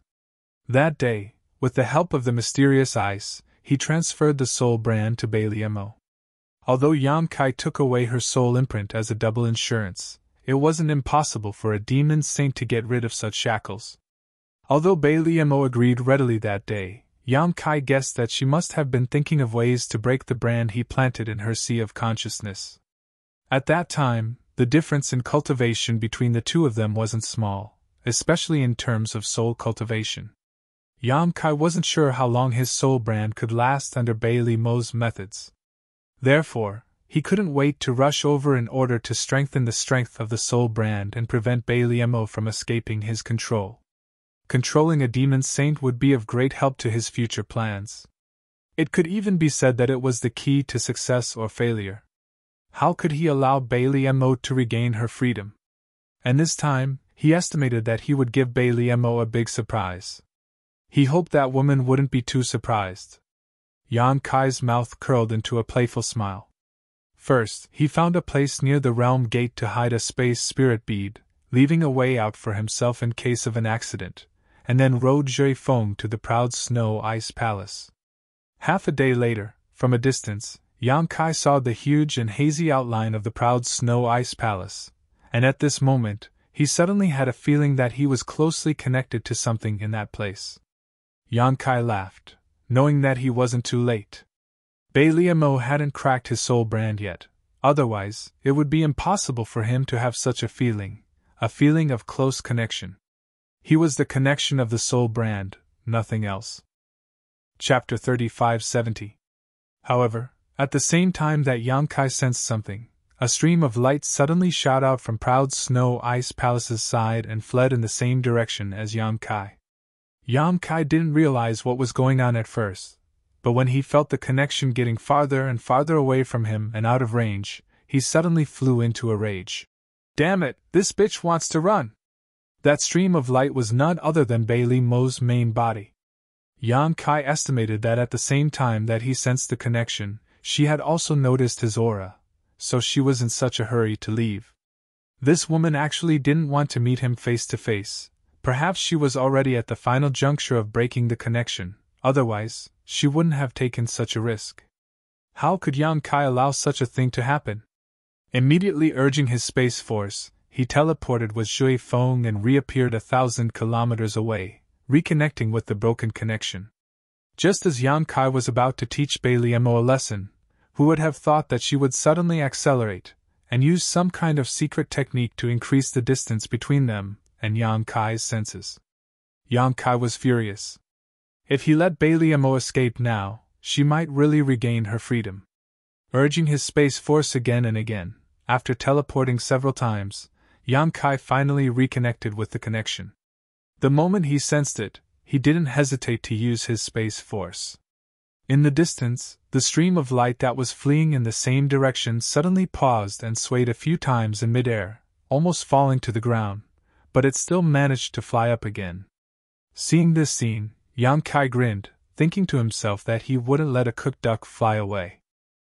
That day, with the help of the mysterious ice, he transferred the soul brand to Bailey Mo. Although Yang Kai took away her soul imprint as a double insurance, it wasn't impossible for a demon saint to get rid of such shackles. Although Bailey Mo agreed readily that day, Yang Kai guessed that she must have been thinking of ways to break the brand he planted in her sea of consciousness. At that time, the difference in cultivation between the two of them wasn't small, especially in terms of soul cultivation. Yang Kai wasn't sure how long his soul brand could last under Bailey Mo's methods. Therefore, he couldn't wait to rush over in order to strengthen the strength of the soul brand and prevent Bailey Mo from escaping his control. Controlling a demon saint would be of great help to his future plans. It could even be said that it was the key to success or failure. How could he allow Bailey Mo to regain her freedom? And this time, he estimated that he would give Bailey Mo a big surprise. He hoped that woman wouldn't be too surprised. Yan Kai's mouth curled into a playful smile. First, he found a place near the realm gate to hide a space spirit bead, leaving a way out for himself in case of an accident, and then rode Zhui Feng to the proud snow ice palace. Half a day later, from a distance, Yang Kai saw the huge and hazy outline of the proud snow ice palace, and at this moment, he suddenly had a feeling that he was closely connected to something in that place. Yang Kai laughed, knowing that he wasn't too late. Bailey Mo hadn't cracked his soul brand yet, otherwise, it would be impossible for him to have such a feeling of close connection. He was the connection of the soul brand, nothing else. Chapter 3570. However, at the same time that Yang Kai sensed something, a stream of light suddenly shot out from proud snow ice palace's side and fled in the same direction as Yang Kai. Yang Kai didn't realize what was going on at first, but when he felt the connection getting farther and farther away from him and out of range, he suddenly flew into a rage. Damn it, this bitch wants to run! That stream of light was none other than Bailey Mo's main body. Yang Kai estimated that at the same time that he sensed the connection, she had also noticed his aura, so she was in such a hurry to leave. This woman actually didn't want to meet him face to face. Perhaps she was already at the final juncture of breaking the connection, otherwise, she wouldn't have taken such a risk. How could Yang Kai allow such a thing to happen? Immediately urging his space force, he teleported with Zhui Feng and reappeared 1,000 kilometers away, reconnecting with the broken connection. Just as Yang Kai was about to teach Bailey Mo a lesson, who would have thought that she would suddenly accelerate, and use some kind of secret technique to increase the distance between them and Yang Kai's senses. Yang Kai was furious. If he let Bailey Mo escape now, she might really regain her freedom. Urging his space force again and again, after teleporting several times, Yang Kai finally reconnected with the connection. The moment he sensed it, he didn't hesitate to use his space force. In the distance, the stream of light that was fleeing in the same direction suddenly paused and swayed a few times in midair, almost falling to the ground, but it still managed to fly up again. Seeing this scene, Yang Kai grinned, thinking to himself that he wouldn't let a cooked duck fly away.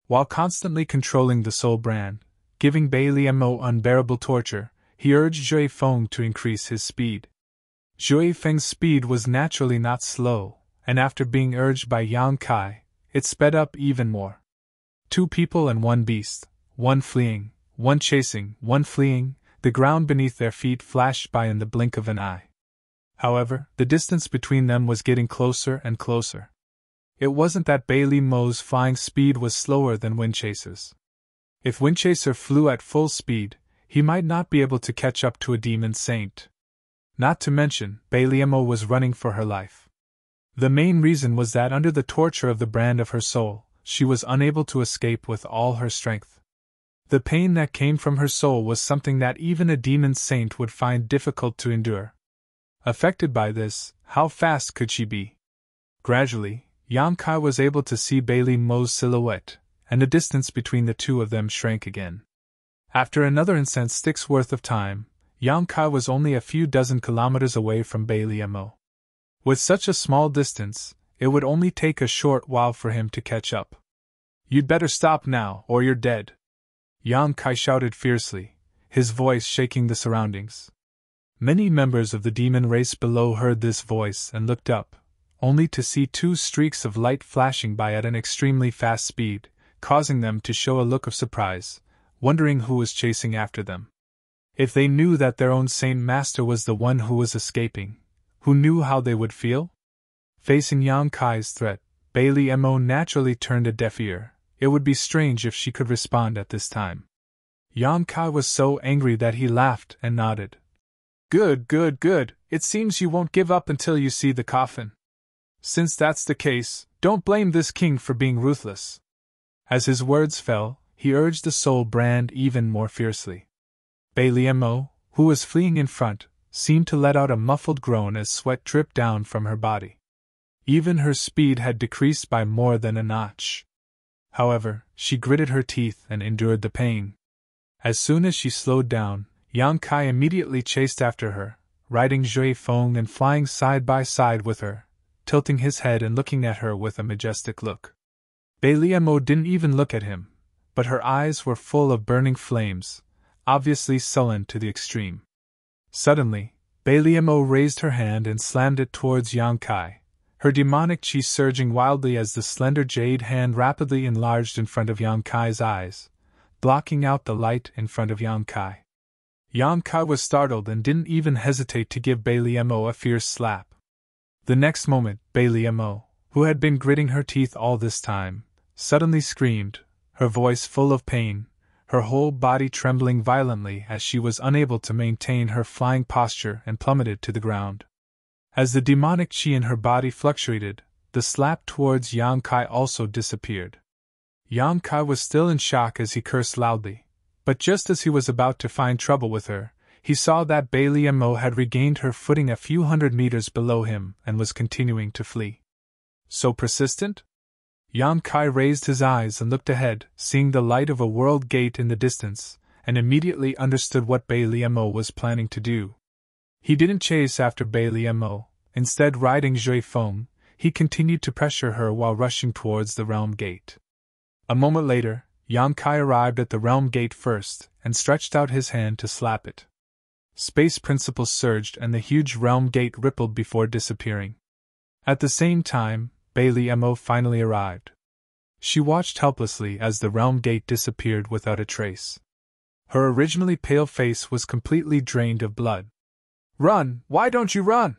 While constantly controlling the soul brand, giving Bailey Mo unbearable torture, he urged Zhui Feng to increase his speed. Zhui Feng's speed was naturally not slow, and after being urged by Yang Kai, it sped up even more. 2 people and 1 beast, one fleeing, one chasing, one fleeing, the ground beneath their feet flashed by in the blink of an eye. However, the distance between them was getting closer and closer. It wasn't that Bailey Mo's flying speed was slower than Windchaser's. If Windchaser flew at full speed, he might not be able to catch up to a demon saint. Not to mention, Bailey Mo was running for her life. The main reason was that under the torture of the brand of her soul, she was unable to escape with all her strength. The pain that came from her soul was something that even a demon saint would find difficult to endure. Affected by this, how fast could she be? Gradually, Yang Kai was able to see Bailey Mo's silhouette, and the distance between the two of them shrank again. After another incense stick's worth of time, Yang Kai was only a few dozen kilometers away from Bailey Mo. With such a small distance, it would only take a short while for him to catch up. "You'd better stop now, or you're dead," Yang Kai shouted fiercely, his voice shaking the surroundings. Many members of the demon race below heard this voice and looked up, only to see 2 streaks of light flashing by at an extremely fast speed, causing them to show a look of surprise, wondering who was chasing after them. If they knew that their own Saint Master was the one who was escaping, who knew how they would feel? Facing Yang Kai's threat, Bailey Mo naturally turned a deaf ear. It would be strange if she could respond at this time. Yang Kai was so angry that he laughed and nodded. Good, good, good, it seems you won't give up until you see the coffin. Since that's the case, don't blame this king for being ruthless. As his words fell, he urged the soul brand even more fiercely. Bailey Mo, who was fleeing in front, seemed to let out a muffled groan as sweat dripped down from her body. Even her speed had decreased by more than a notch. However, she gritted her teeth and endured the pain. As soon as she slowed down, Yang Kai immediately chased after her, riding Zhui Feng and flying side by side with her, tilting his head and looking at her with a majestic look. Bai Liemo didn't even look at him, but her eyes were full of burning flames, obviously sullen to the extreme. Suddenly, Bai Liemo raised her hand and slammed it towards Yang Kai, her demonic chi surging wildly as the slender jade hand rapidly enlarged in front of Yang Kai's eyes, blocking out the light in front of Yang Kai. Yang Kai was startled and didn't even hesitate to give Bai Liemo a fierce slap. The next moment, Bai Liemo, who had been gritting her teeth all this time, suddenly screamed, her voice full of pain, her whole body trembling violently as she was unable to maintain her flying posture and plummeted to the ground. As the demonic chi in her body fluctuated, the slap towards Yang Kai also disappeared. Yang Kai was still in shock as he cursed loudly, but just as he was about to find trouble with her, he saw that Bai Liemo had regained her footing a few hundred meters below him and was continuing to flee. So persistent? Yang Kai raised his eyes and looked ahead, seeing the light of a world gate in the distance, and immediately understood what Bai Liemo was planning to do. He didn't chase after Bai Liemo, instead riding Zhui Feng, he continued to pressure her while rushing towards the realm gate. A moment later, Yang Kai arrived at the realm gate first and stretched out his hand to slap it. Space principles surged and the huge realm gate rippled before disappearing. At the same time, Bai Liemo finally arrived. She watched helplessly as the realm gate disappeared without a trace. Her originally pale face was completely drained of blood. "Run! Why don't you run?"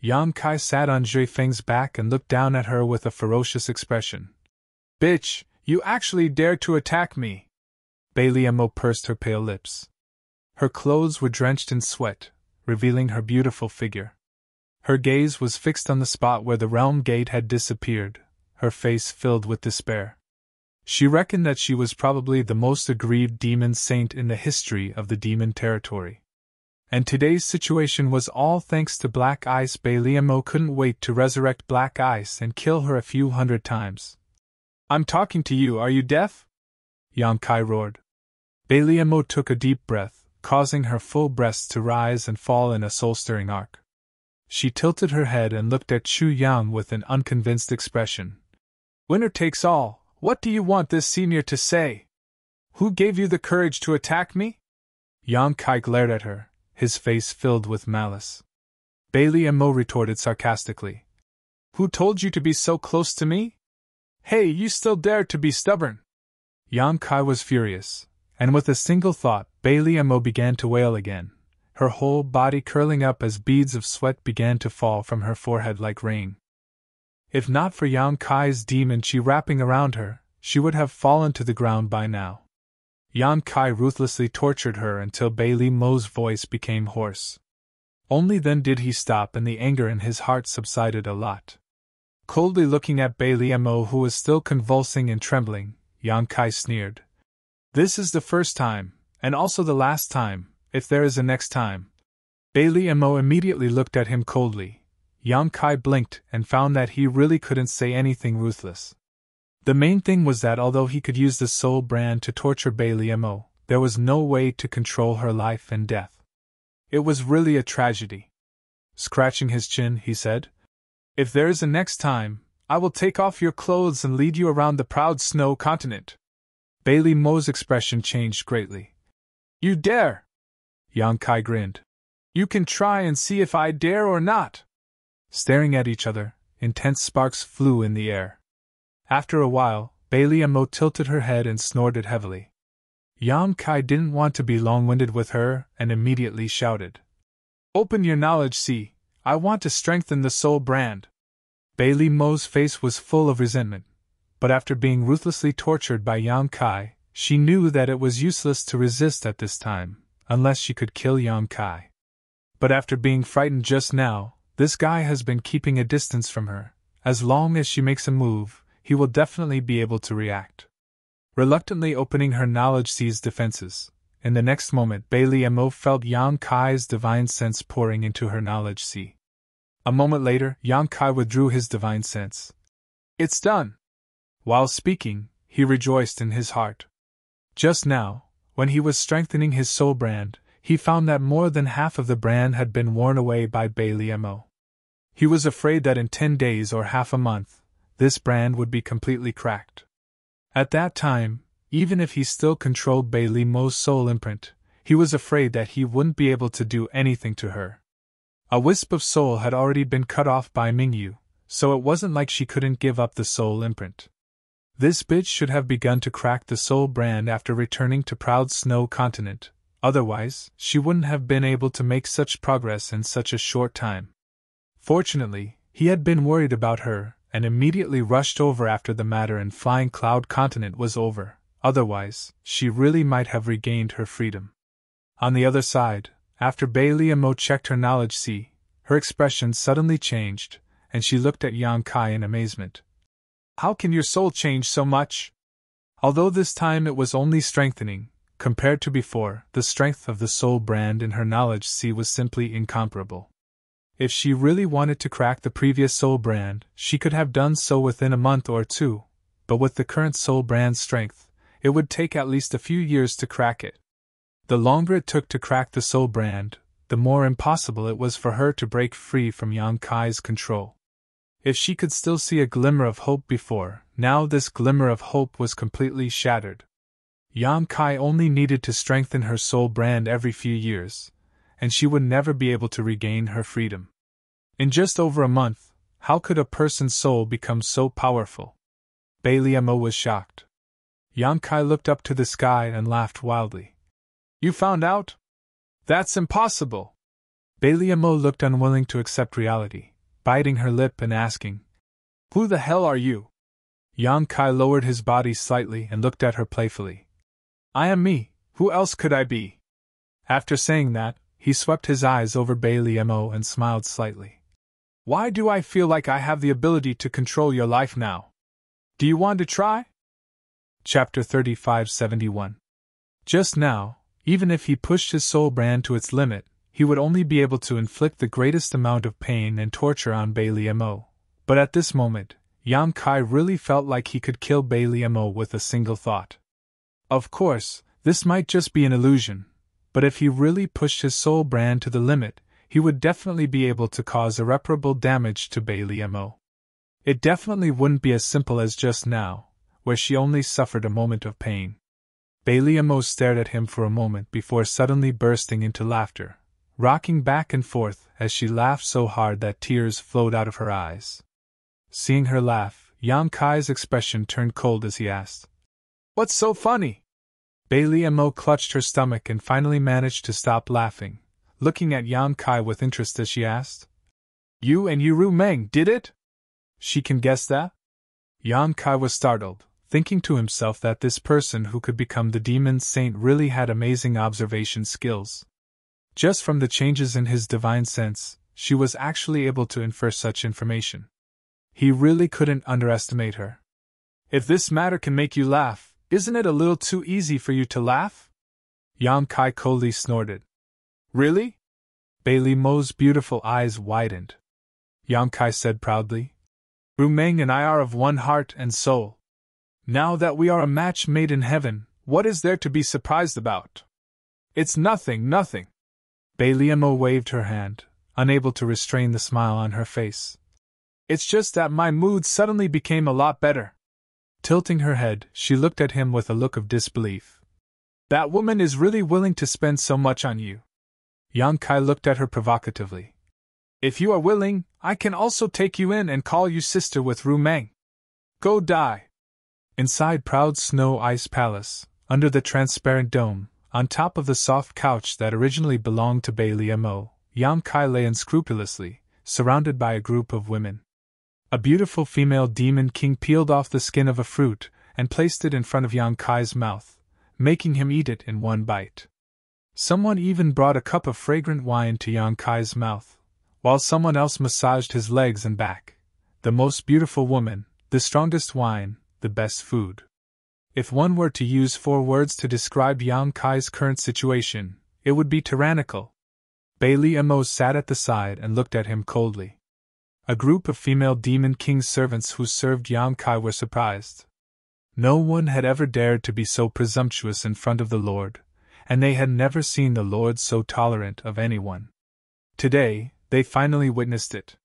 Yang Kai sat on Zhui Feng's back and looked down at her with a ferocious expression. "Bitch, you actually dared to attack me!" Bai Liemo pursed her pale lips. Her clothes were drenched in sweat, revealing her beautiful figure. Her gaze was fixed on the spot where the realm gate had disappeared, her face filled with despair. She reckoned that she was probably the most aggrieved demon saint in the history of the demon territory. And today's situation was all thanks to Black Ice. Bai Liemo couldn't wait to resurrect Black Ice and kill her a few hundred times. "I'm talking to you, are you deaf?" Yang Kai roared. Bai Liemo took a deep breath, causing her full breasts to rise and fall in a soul-stirring arc. She tilted her head and looked at Chu Yang with an unconvinced expression. "Winner takes all, what do you want this senior to say? Who gave you the courage to attack me?" Yang Kai glared at her, his face filled with malice. Bai Liemo retorted sarcastically. "Who told you to be so close to me? Hey, you still dare to be stubborn!" Yang Kai was furious, and with a single thought, Bai Liemo began to wail again, her whole body curling up as beads of sweat began to fall from her forehead like rain. If not for Yang Kai's demon chi wrapping around her, she would have fallen to the ground by now. Yang Kai ruthlessly tortured her until Bai Liemo's voice became hoarse. Only then did he stop and the anger in his heart subsided a lot. Coldly looking at Bai Liemo, who was still convulsing and trembling, Yang Kai sneered. "This is the first time, and also the last time, if there is a next time." Bai Liemo immediately looked at him coldly. Yang Kai blinked and found that he really couldn't say anything ruthless. The main thing was that although he could use the soul brand to torture Bai Liemo, there was no way to control her life and death. It was really a tragedy. Scratching his chin, he said, "If there is a next time, I will take off your clothes and lead you around the proud snow continent." Bai Liemo's expression changed greatly. "You dare?" Yang Kai grinned. "You can try and see if I dare or not." Staring at each other, intense sparks flew in the air. After a while, Bai Liemo tilted her head and snorted heavily. Yang Kai didn't want to be long-winded with her and immediately shouted, "Open your knowledge, see, I want to strengthen the soul brand." Bai Liemo's face was full of resentment, but after being ruthlessly tortured by Yang Kai, she knew that it was useless to resist at this time, unless she could kill Yang Kai. But after being frightened just now, this guy has been keeping a distance from her. As long as she makes a move, he will definitely be able to react. Reluctantly opening her knowledge sea's defenses, in the next moment Bai Liemo felt Yang Kai's divine sense pouring into her knowledge sea. A moment later, Yang Kai withdrew his divine sense. "It's done!" While speaking, he rejoiced in his heart. Just now, when he was strengthening his soul brand, he found that more than half of the brand had been worn away by Bailey Mo. He was afraid that in 10 days or half a month, this brand would be completely cracked. At that time, even if he still controlled Bailey Mo's soul imprint, he was afraid that he wouldn't be able to do anything to her. A wisp of soul had already been cut off by Mingyu, so it wasn't like she couldn't give up the soul imprint. This bitch should have begun to crack the soul brand after returning to Proud Snow Continent, otherwise, she wouldn't have been able to make such progress in such a short time. Fortunately, he had been worried about her, and immediately rushed over after the matter in Flying Cloud Continent was over, otherwise, she really might have regained her freedom. On the other side, after Bailey Mo checked her knowledge sea, her expression suddenly changed, and she looked at Yang Kai in amazement. How can your soul change so much? Although this time it was only strengthening, compared to before, the strength of the soul brand in her knowledge sea was simply incomparable. If she really wanted to crack the previous soul brand, she could have done so within a month or two, but with the current soul brand's strength, it would take at least a few years to crack it. The longer it took to crack the soul brand, the more impossible it was for her to break free from Yang Kai's control. If she could still see a glimmer of hope before, now this glimmer of hope was completely shattered. Yang Kai only needed to strengthen her soul brand every few years, and she would never be able to regain her freedom. In just over a month, how could a person's soul become so powerful? Bailey Mo was shocked. Yang Kai looked up to the sky and laughed wildly. You found out? That's impossible! Bailey Mo looked unwilling to accept reality, biting her lip and asking, Who the hell are you? Yang Kai lowered his body slightly and looked at her playfully. I am me, who else could I be? After saying that, he swept his eyes over Bailey Mo and smiled slightly. Why do I feel like I have the ability to control your life now? Do you want to try? Chapter 3571. Just now, even if he pushed his soul brand to its limit, he would only be able to inflict the greatest amount of pain and torture on Bailey Mo. But at this moment, Yang Kai really felt like he could kill Bailey Mo with a single thought. Of course, this might just be an illusion, but if he really pushed his soul brand to the limit, he would definitely be able to cause irreparable damage to Bailey Mo. It definitely wouldn't be as simple as just now, where she only suffered a moment of pain. Bailey Mo stared at him for a moment before suddenly bursting into laughter, rocking back and forth as she laughed so hard that tears flowed out of her eyes. Seeing her laugh, Yang Kai's expression turned cold as he asked, What's so funny? Bailey Mo clutched her stomach and finally managed to stop laughing, looking at Yang Kai with interest as she asked, You and Ru Meng did it? She can guess that? Yang Kai was startled, thinking to himself that this person who could become the demon saint really had amazing observation skills. Just from the changes in his divine sense, she was actually able to infer such information. He really couldn't underestimate her. If this matter can make you laugh, isn't it a little too easy for you to laugh? Yang Kai coldly snorted. Really? Bailey Mo's beautiful eyes widened. Yang Kai said proudly, Ru Meng and I are of one heart and soul. Now that we are a match made in heaven, what is there to be surprised about? It's nothing. Bailey Mo waved her hand, unable to restrain the smile on her face. It's just that my mood suddenly became a lot better. Tilting her head, she looked at him with a look of disbelief. That woman is really willing to spend so much on you. Yang Kai looked at her provocatively. If you are willing, I can also take you in and call you sister with Ru Meng. Go die. Inside Proud Snow Ice Palace, under the transparent dome, on top of the soft couch that originally belonged to Bailey Mo, Yang Kai lay unscrupulously, surrounded by a group of women. A beautiful female demon king peeled off the skin of a fruit and placed it in front of Yang Kai's mouth, making him eat it in one bite. Someone even brought a cup of fragrant wine to Yang Kai's mouth, while someone else massaged his legs and back. The most beautiful woman, the strongest wine, the best food. If one were to use 4 words to describe Yang Kai's current situation, it would be tyrannical. Bailey Mo sat at the side and looked at him coldly. A group of female demon king's servants who served Yang Kai were surprised. No one had ever dared to be so presumptuous in front of the Lord, and they had never seen the Lord so tolerant of anyone. Today, they finally witnessed it.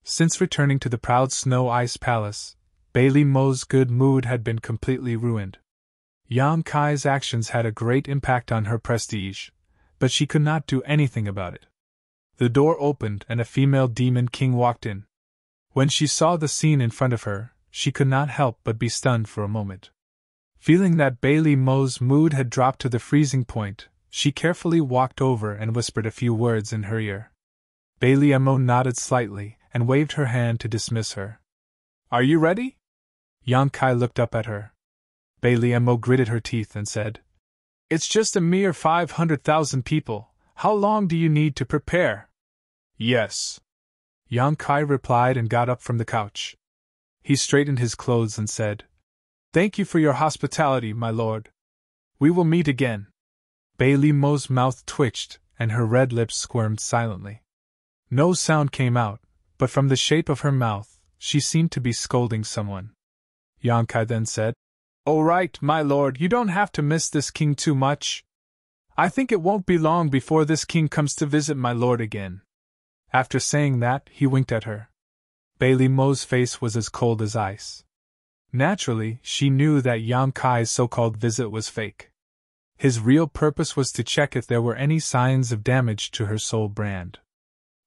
Since returning to the proud Snow Ice Palace, Bailey Mo's good mood had been completely ruined. Yang Kai's actions had a great impact on her prestige, but she could not do anything about it. The door opened and a female demon king walked in. When she saw the scene in front of her, she could not help but be stunned for a moment. Feeling that Bailey Mo's mood had dropped to the freezing point, she carefully walked over and whispered a few words in her ear. Bailey Mo nodded slightly and waved her hand to dismiss her. "Are you ready?" Yang Kai looked up at her. Bailey Mo gritted her teeth and said, "It's just a mere 500,000 people. How long do you need to prepare?" "Yes," Yang Kai replied and got up from the couch. He straightened his clothes and said, "Thank you for your hospitality, my lord. We will meet again." Bailey Mo's mouth twitched and her red lips squirmed silently. No sound came out, but from the shape of her mouth, she seemed to be scolding someone. Yang Kai then said, "All right, my lord, you don't have to miss this king too much. I think it won't be long before this king comes to visit my lord again." After saying that, he winked at her. Bailey Mo's face was as cold as ice. Naturally, she knew that Yang Kai's so-called visit was fake. His real purpose was to check if there were any signs of damage to her soul brand.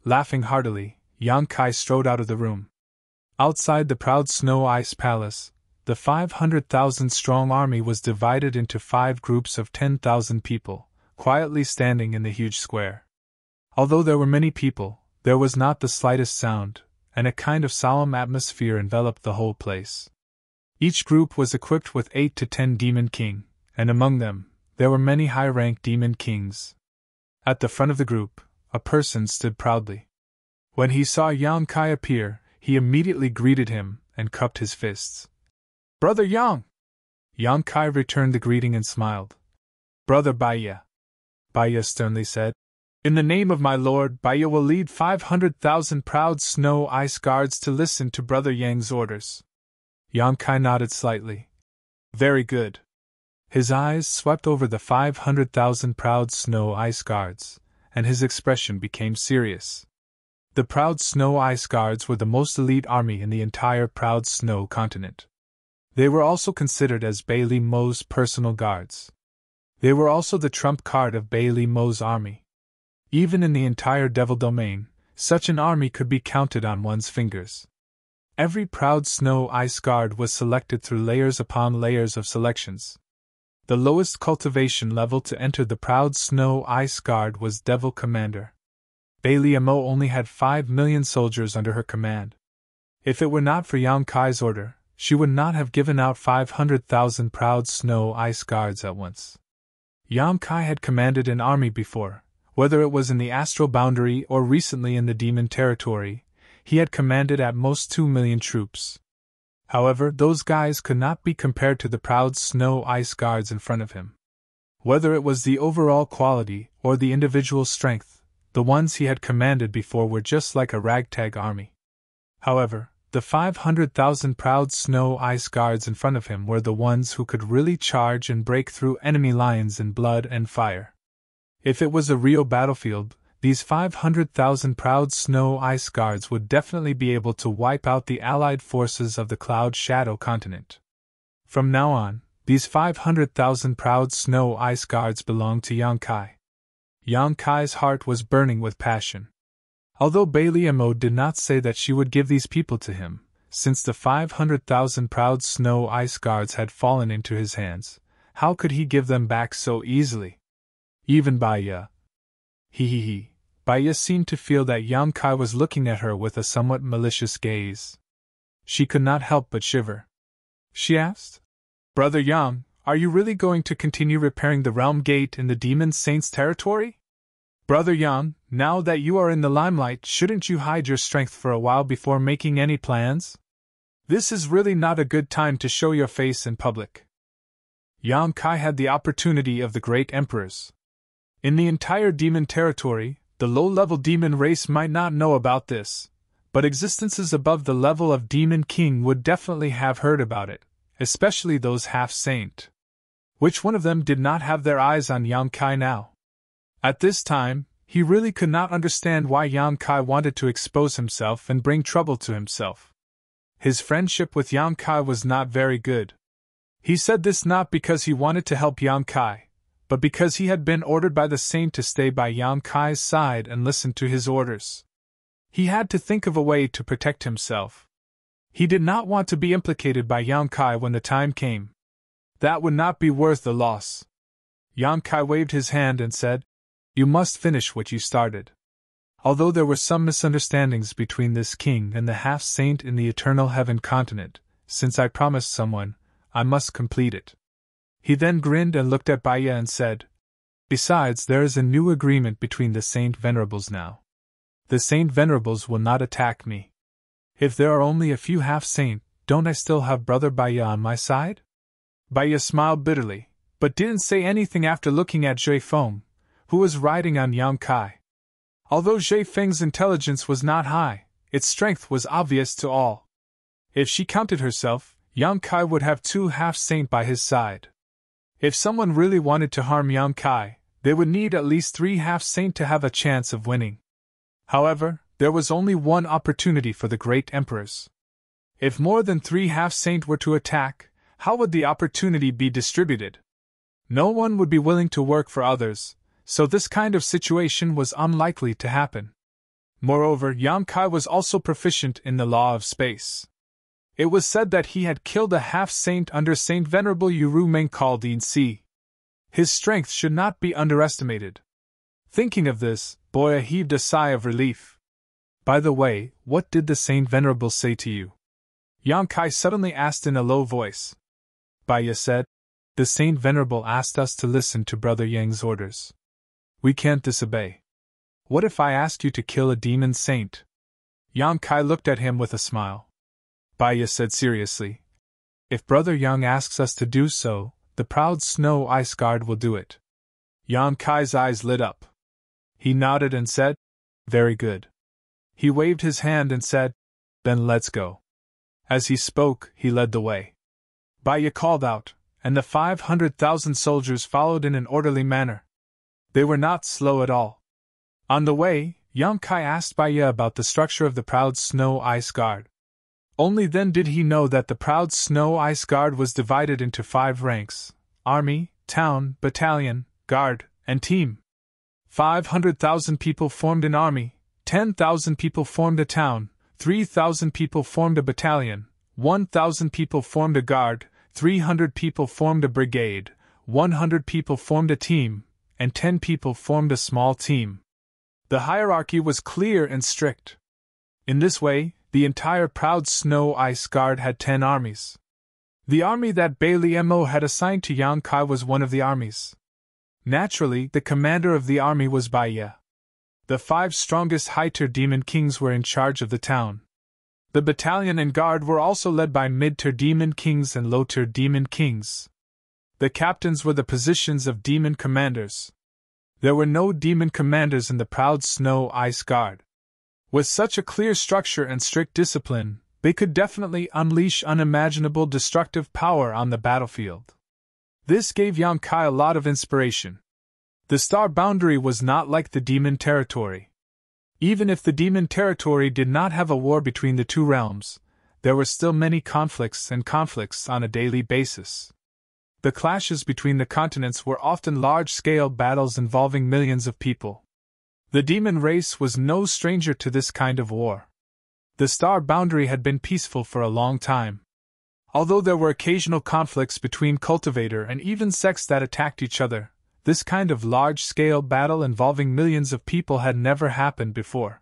Laughing heartily, Yang Kai strode out of the room. Outside the proud Snow Ice Palace, the 500,000-strong army was divided into 5 groups of 10,000 people, quietly standing in the huge square. Although there were many people, there was not the slightest sound, and a kind of solemn atmosphere enveloped the whole place. Each group was equipped with 8 to 10 demon king, and among them, there were many high-ranked demon kings. At the front of the group, a person stood proudly. When he saw Yang Kai appear, he immediately greeted him and cupped his fists. "Brother Yang!" Yang Kai returned the greeting and smiled. "Brother Baya," Baya sternly said. "In the name of my lord, Baya will lead 500,000 proud Snow Ice Guards to listen to Brother Yang's orders." Yang Kai nodded slightly. "Very good." His eyes swept over the 500,000 proud Snow Ice Guards, and his expression became serious. The proud Snow Ice Guards were the most elite army in the entire proud Snow continent. They were also considered as Bailey Mo's personal guards. They were also the trump card of Bailey Mo's army. Even in the entire Devil Domain, such an army could be counted on one's fingers. Every proud Snow Ice Guard was selected through layers upon layers of selections. The lowest cultivation level to enter the proud Snow Ice Guard was Devil Commander. Bailey Mo only had 5 million soldiers under her command. If it were not for Yang Kai's order, she would not have given out 500,000 proud Snow Ice Guards at once. Yang Kai had commanded an army before, whether it was in the astral boundary or recently in the demon territory. He had commanded at most 2 million troops. However, those guys could not be compared to the proud Snow Ice Guards in front of him. Whether it was the overall quality or the individual strength, the ones he had commanded before were just like a ragtag army. However, the 500,000 proud Snow Ice Guards in front of him were the ones who could really charge and break through enemy lines in blood and fire. If it was a real battlefield, these 500,000 proud Snow Ice Guards would definitely be able to wipe out the allied forces of the Cloud Shadow continent. From now on, these 500,000 proud Snow Ice Guards belonged to Yang Kai. Yang Kai's heart was burning with passion. Although Bailey Mo did not say that she would give these people to him, since the 500,000 proud Snow Ice Guards had fallen into his hands, how could he give them back so easily? Even Baya. Baya seemed to feel that Yang Kai was looking at her with a somewhat malicious gaze. She could not help but shiver. She asked, "Brother Yang, are you really going to continue repairing the Realm Gate in the Demon Saint's territory? Brother Yang, now that you are in the limelight, shouldn't you hide your strength for a while before making any plans? This is really not a good time to show your face in public." Yang Kai had the opportunity of the great emperors. In the entire demon territory, the low-level demon race might not know about this, but existences above the level of Demon King would definitely have heard about it, especially those half-saint. Which one of them did not have their eyes on Yang Kai now? At this time, he really could not understand why Yang Kai wanted to expose himself and bring trouble to himself. His friendship with Yang Kai was not very good. He said this not because he wanted to help Yang Kai, but because he had been ordered by the saint to stay by Yang Kai's side and listen to his orders. He had to think of a way to protect himself. He did not want to be implicated by Yang Kai when the time came. That would not be worth the loss. Yang Kai waved his hand and said, "You must finish what you started." Although there were some misunderstandings between this king and the half-saint in the eternal heaven continent, since I promised someone, I must complete it. He then grinned and looked at Baya and said, "Besides, there is a new agreement between the Saint Venerables now. The Saint Venerables will not attack me. If there are only a few half-saint, don't I still have Brother Baya on my side?" Baya smiled bitterly, but didn't say anything after looking at Zhe Feng, who was riding on Yang Kai. Although Zhe Feng's intelligence was not high, its strength was obvious to all. If she counted herself, Yang Kai would have 2 half-saint by his side. If someone really wanted to harm Yang Kai, they would need at least 3 half-saint to have a chance of winning. However, there was only one opportunity for the great emperors. If more than 3 half-saint were to attack, how would the opportunity be distributed? No one would be willing to work for others, so this kind of situation was unlikely to happen. Moreover, Yang Kai was also proficient in the law of space. It was said that he had killed a half-saint under Saint Venerable Uru Meng called Yin Si. His strength should not be underestimated. Thinking of this, Boya heaved a sigh of relief. "By the way, what did the Saint Venerable say to you?" Yang Kai suddenly asked in a low voice. Baya said, "The Saint Venerable asked us to listen to Brother Yang's orders. We can't disobey. What if I asked you to kill a demon saint?" Yang Kai looked at him with a smile. Baya said seriously, "If Brother Yang asks us to do so, the proud snow ice guard will do it." Yang Kai's eyes lit up. He nodded and said, "Very good." He waved his hand and said, "Then let's go." As he spoke, he led the way. Baya called out, and the 500,000 soldiers followed in an orderly manner. They were not slow at all. On the way, Yang Kai asked Baya about the structure of the proud snow ice guard. Only then did he know that the proud snow ice guard was divided into 5 ranks: army, town, battalion, guard, and team. 500,000 people formed an army, 10,000 people formed a town, 3,000 people formed a battalion, 1,000 people formed a guard, 300 people formed a brigade, 100 people formed a team, and 10 people formed a small team. The hierarchy was clear and strict. In this way, the entire proud snow ice guard had 10 armies. The army that Bailey Mo had assigned to Yang Kai was one of the armies. Naturally, the commander of the army was Baya. The 5 strongest high-tier demon kings were in charge of the town. The battalion and guard were also led by mid-tier demon kings and low-tier demon kings. The captains were the positions of demon commanders. There were no demon commanders in the proud snow ice guard. With such a clear structure and strict discipline, they could definitely unleash unimaginable destructive power on the battlefield. This gave Yang Kai a lot of inspiration. The star boundary was not like the demon territory. Even if the demon territory did not have a war between the 2 realms, there were still many conflicts on a daily basis. The clashes between the continents were often large-scale battles involving millions of people. The demon race was no stranger to this kind of war. The star boundary had been peaceful for a long time. Although there were occasional conflicts between cultivator and even sects that attacked each other, this kind of large-scale battle involving millions of people had never happened before.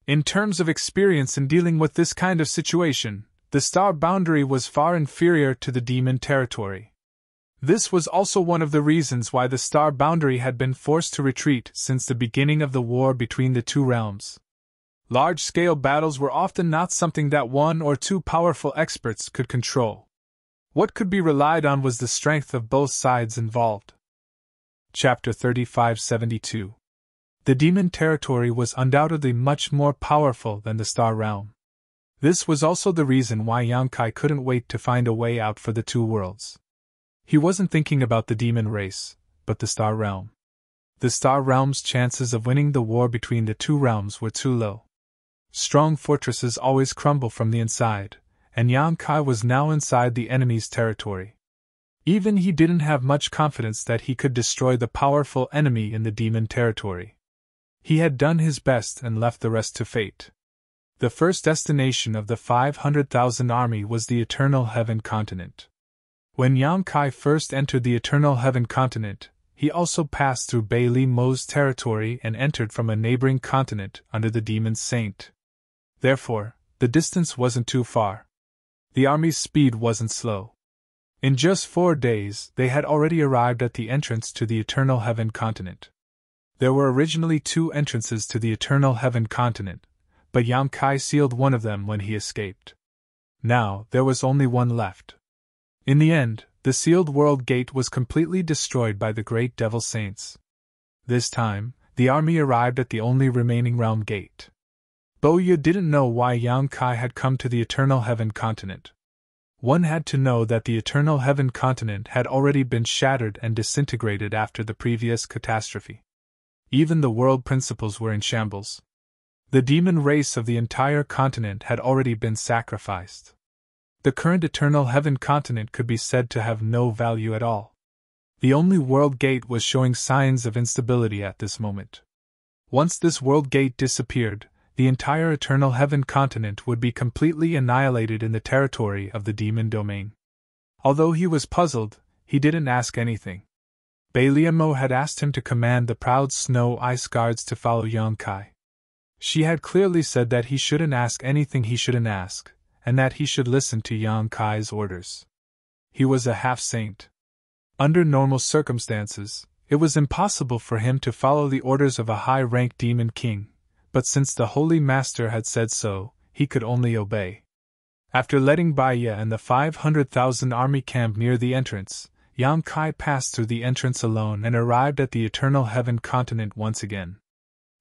In terms of experience in dealing with this kind of situation, the star boundary was far inferior to the demon territory. This was also one of the reasons why the star boundary had been forced to retreat since the beginning of the war between the 2 realms. Large-scale battles were often not something that 1 or 2 powerful experts could control. What could be relied on was the strength of both sides involved. Chapter 3572. The demon territory was undoubtedly much more powerful than the star realm. This was also the reason why Yang Kai couldn't wait to find a way out for the 2 worlds. He wasn't thinking about the demon race, but the Star Realm. The Star Realm's chances of winning the war between the two realms were too low. Strong fortresses always crumble from the inside, and Yang Kai was now inside the enemy's territory. Even he didn't have much confidence that he could destroy the powerful enemy in the demon territory. He had done his best and left the rest to fate. The first destination of the 500,000 army was the Eternal Heaven continent. When Yang Kai first entered the Eternal Heaven continent, he also passed through Bailey Mo's territory and entered from a neighboring continent under the Demon Saint. Therefore, the distance wasn't too far. The army's speed wasn't slow. In just 4 days, they had already arrived at the entrance to the Eternal Heaven continent. There were originally 2 entrances to the Eternal Heaven continent, but Yang Kai sealed one of them when he escaped. Now, there was only one left. In the end, the sealed world gate was completely destroyed by the great devil saints. This time, the army arrived at the only remaining realm gate. Bo Yu didn't know why Yang Kai had come to the Eternal Heaven continent. One had to know that the Eternal Heaven continent had already been shattered and disintegrated after the previous catastrophe. Even the world principles were in shambles. The demon race of the entire continent had already been sacrificed. The current Eternal Heaven continent could be said to have no value at all. The only world gate was showing signs of instability at this moment. Once this world gate disappeared, the entire Eternal Heaven continent would be completely annihilated in the territory of the demon domain. Although he was puzzled, he didn't ask anything. Bailey Mo had asked him to command the proud Snow Ice Guards to follow Yang Kai. She had clearly said that he shouldn't ask anything he shouldn't ask, and that he should listen to Yang Kai's orders. He was a half-saint. Under normal circumstances, it was impossible for him to follow the orders of a high-ranked demon king, but since the Holy Master had said so, he could only obey. After letting Baiya and the 500,000 army camp near the entrance, Yang Kai passed through the entrance alone and arrived at the Eternal Heaven continent once again.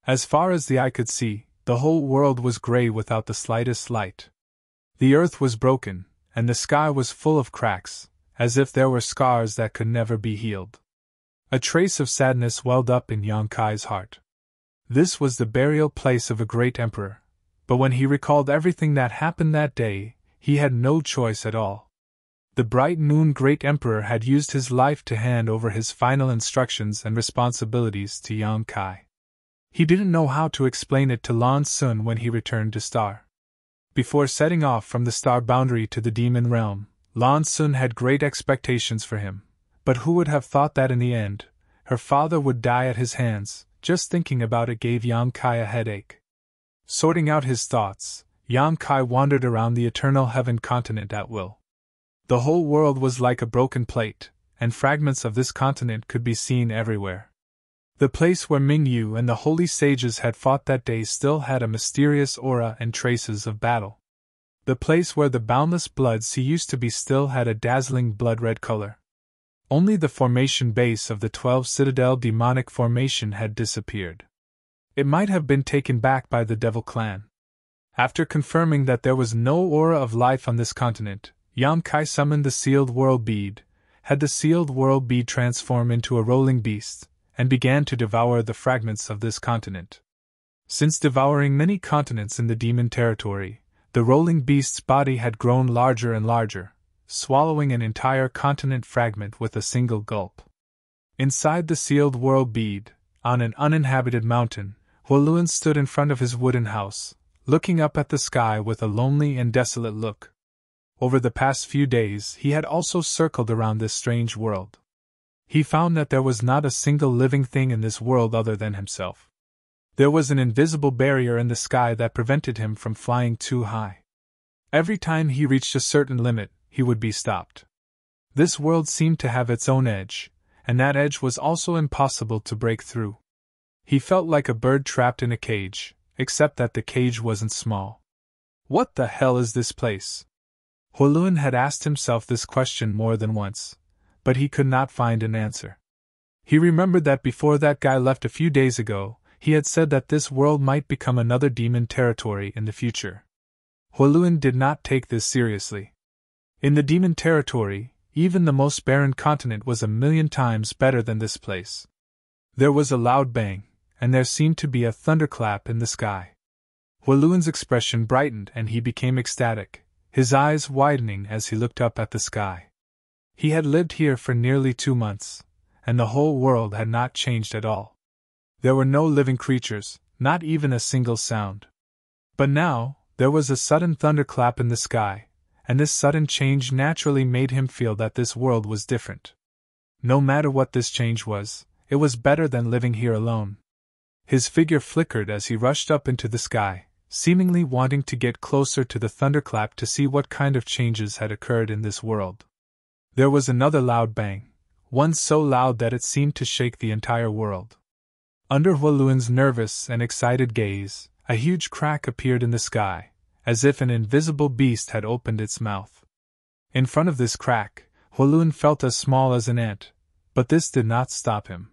As far as the eye could see, the whole world was gray without the slightest light. The earth was broken, and the sky was full of cracks, as if there were scars that could never be healed. A trace of sadness welled up in Yang Kai's heart. This was the burial place of a great emperor, but when he recalled everything that happened that day, he had no choice at all. The bright noon great emperor had used his life to hand over his final instructions and responsibilities to Yang Kai. He didn't know how to explain it to Lan Sun when he returned to Star. Before setting off from the star boundary to the demon realm, Lan Sun had great expectations for him, but who would have thought that in the end, her father would die at his hands? Just thinking about it gave Yang Kai a headache. Sorting out his thoughts, Yang Kai wandered around the Eternal Heaven continent at will. The whole world was like a broken plate, and fragments of this continent could be seen everywhere. The place where Ming Yu and the holy sages had fought that day still had a mysterious aura and traces of battle. The place where the boundless blood sea used to be still had a dazzling blood-red color. Only the formation base of the 12 Citadel demonic formation had disappeared. It might have been taken back by the Devil Clan. After confirming that there was no aura of life on this continent, Yang Kai summoned the sealed world bead, had the sealed world bead transform into a rolling beast, and began to devour the fragments of this continent. Since devouring many continents in the demon territory, the rolling beast's body had grown larger and larger, swallowing an entire continent fragment with a single gulp. Inside the sealed world bead, on an uninhabited mountain, Huoluan stood in front of his wooden house, looking up at the sky with a lonely and desolate look. Over the past few days he had also circled around this strange world. He found that there was not a single living thing in this world other than himself. There was an invisible barrier in the sky that prevented him from flying too high. Every time he reached a certain limit, he would be stopped. This world seemed to have its own edge, and that edge was also impossible to break through. He felt like a bird trapped in a cage, except that the cage wasn't small. What the hell is this place? Huoluan had asked himself this question more than once, but he could not find an answer. He remembered that before that guy left a few days ago, he had said that this world might become another demon territory in the future. Huoluan did not take this seriously. In the demon territory, even the most barren continent was 1,000,000 times better than this place. There was a loud bang, and there seemed to be a thunderclap in the sky. Huoluen's expression brightened and he became ecstatic, his eyes widening as he looked up at the sky. He had lived here for nearly 2 months, and the whole world had not changed at all. There were no living creatures, not even a single sound. But now, there was a sudden thunderclap in the sky, and this sudden change naturally made him feel that this world was different. No matter what this change was, it was better than living here alone. His figure flickered as he rushed up into the sky, seemingly wanting to get closer to the thunderclap to see what kind of changes had occurred in this world. There was another loud bang, one so loud that it seemed to shake the entire world. Under Huoluen's nervous and excited gaze, a huge crack appeared in the sky, as if an invisible beast had opened its mouth. In front of this crack, Huoluen felt as small as an ant, but this did not stop him.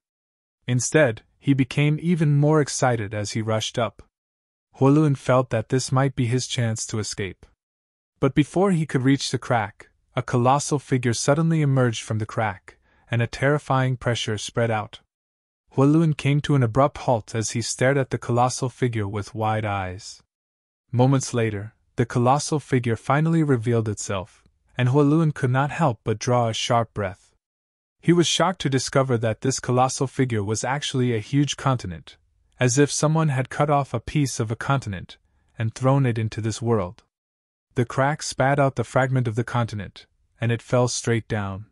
Instead, he became even more excited as he rushed up. Huoluen felt that this might be his chance to escape. But before he could reach the crack, a colossal figure suddenly emerged from the crack, and a terrifying pressure spread out. Huoluen came to an abrupt halt as he stared at the colossal figure with wide eyes. Moments later, the colossal figure finally revealed itself, and Huoluen could not help but draw a sharp breath. He was shocked to discover that this colossal figure was actually a huge continent, as if someone had cut off a piece of a continent and thrown it into this world. The crack spat out the fragment of the continent, and it fell straight down.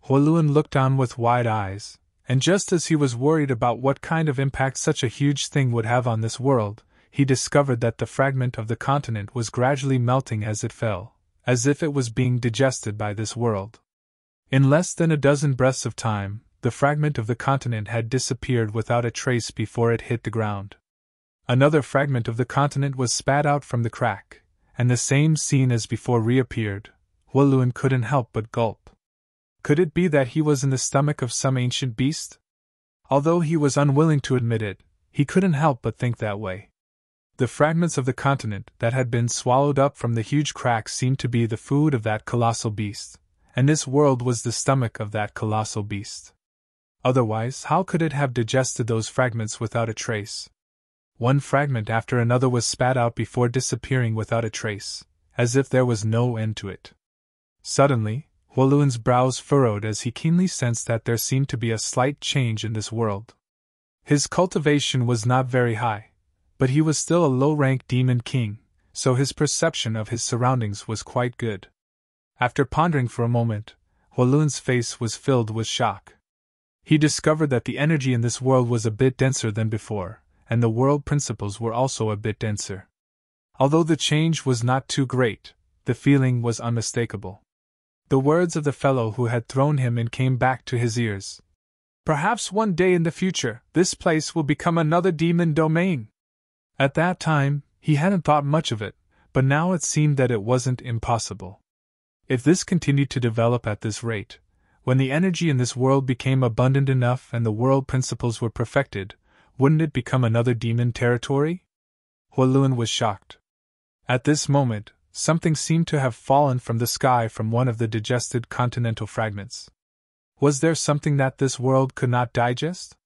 Huoluen looked on with wide eyes, and just as he was worried about what kind of impact such a huge thing would have on this world, he discovered that the fragment of the continent was gradually melting as it fell, as if it was being digested by this world. In less than a dozen breaths of time, the fragment of the continent had disappeared without a trace before it hit the ground. Another fragment of the continent was spat out from the crack, and the same scene as before reappeared. Huoluen couldn't help but gulp. Could it be that he was in the stomach of some ancient beast? Although he was unwilling to admit it, he couldn't help but think that way. The fragments of the continent that had been swallowed up from the huge crack seemed to be the food of that colossal beast, and this world was the stomach of that colossal beast. Otherwise, how could it have digested those fragments without a trace? One fragment after another was spat out before disappearing without a trace, as if there was no end to it. Suddenly, Huoluen's brows furrowed as he keenly sensed that there seemed to be a slight change in this world. His cultivation was not very high, but he was still a low-rank demon king, so his perception of his surroundings was quite good. After pondering for a moment, Huoluen's face was filled with shock. He discovered that the energy in this world was a bit denser than before, and the world principles were also a bit denser. Although the change was not too great, the feeling was unmistakable. The words of the fellow who had thrown him in came back to his ears. Perhaps one day in the future, this place will become another demon domain. At that time, he hadn't thought much of it, but now it seemed that it wasn't impossible. If this continued to develop at this rate, when the energy in this world became abundant enough and the world principles were perfected, wouldn't it become another demon territory? Huoluen was shocked. At this moment, something seemed to have fallen from the sky from one of the digested continental fragments. Was there something that this world could not digest?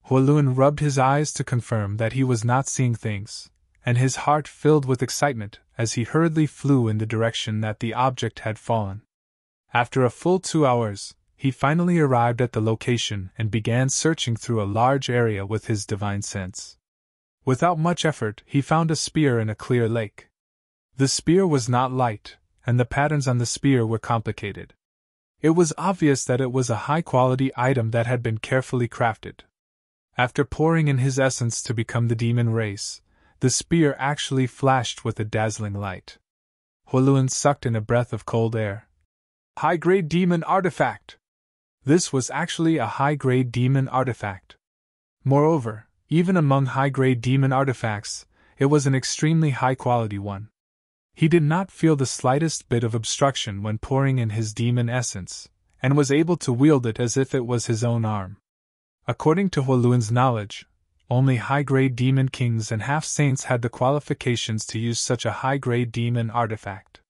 Huoluen rubbed his eyes to confirm that he was not seeing things, and his heart filled with excitement as he hurriedly flew in the direction that the object had fallen. After a full 2 hours, he finally arrived at the location and began searching through a large area with his divine sense. Without much effort, he found a spear in a clear lake. The spear was not light, and the patterns on the spear were complicated. It was obvious that it was a high-quality item that had been carefully crafted. After pouring in his essence to become the demon race, the spear actually flashed with a dazzling light. Huoluen sucked in a breath of cold air. High-grade demon artifact! This was actually a high-grade demon artifact. Moreover, even among high-grade demon artifacts, it was an extremely high-quality one. He did not feel the slightest bit of obstruction when pouring in his demon essence, and was able to wield it as if it was his own arm. According to Huoluen's knowledge, only high-grade demon kings and half-saints had the qualifications to use such a high-grade demon artifact.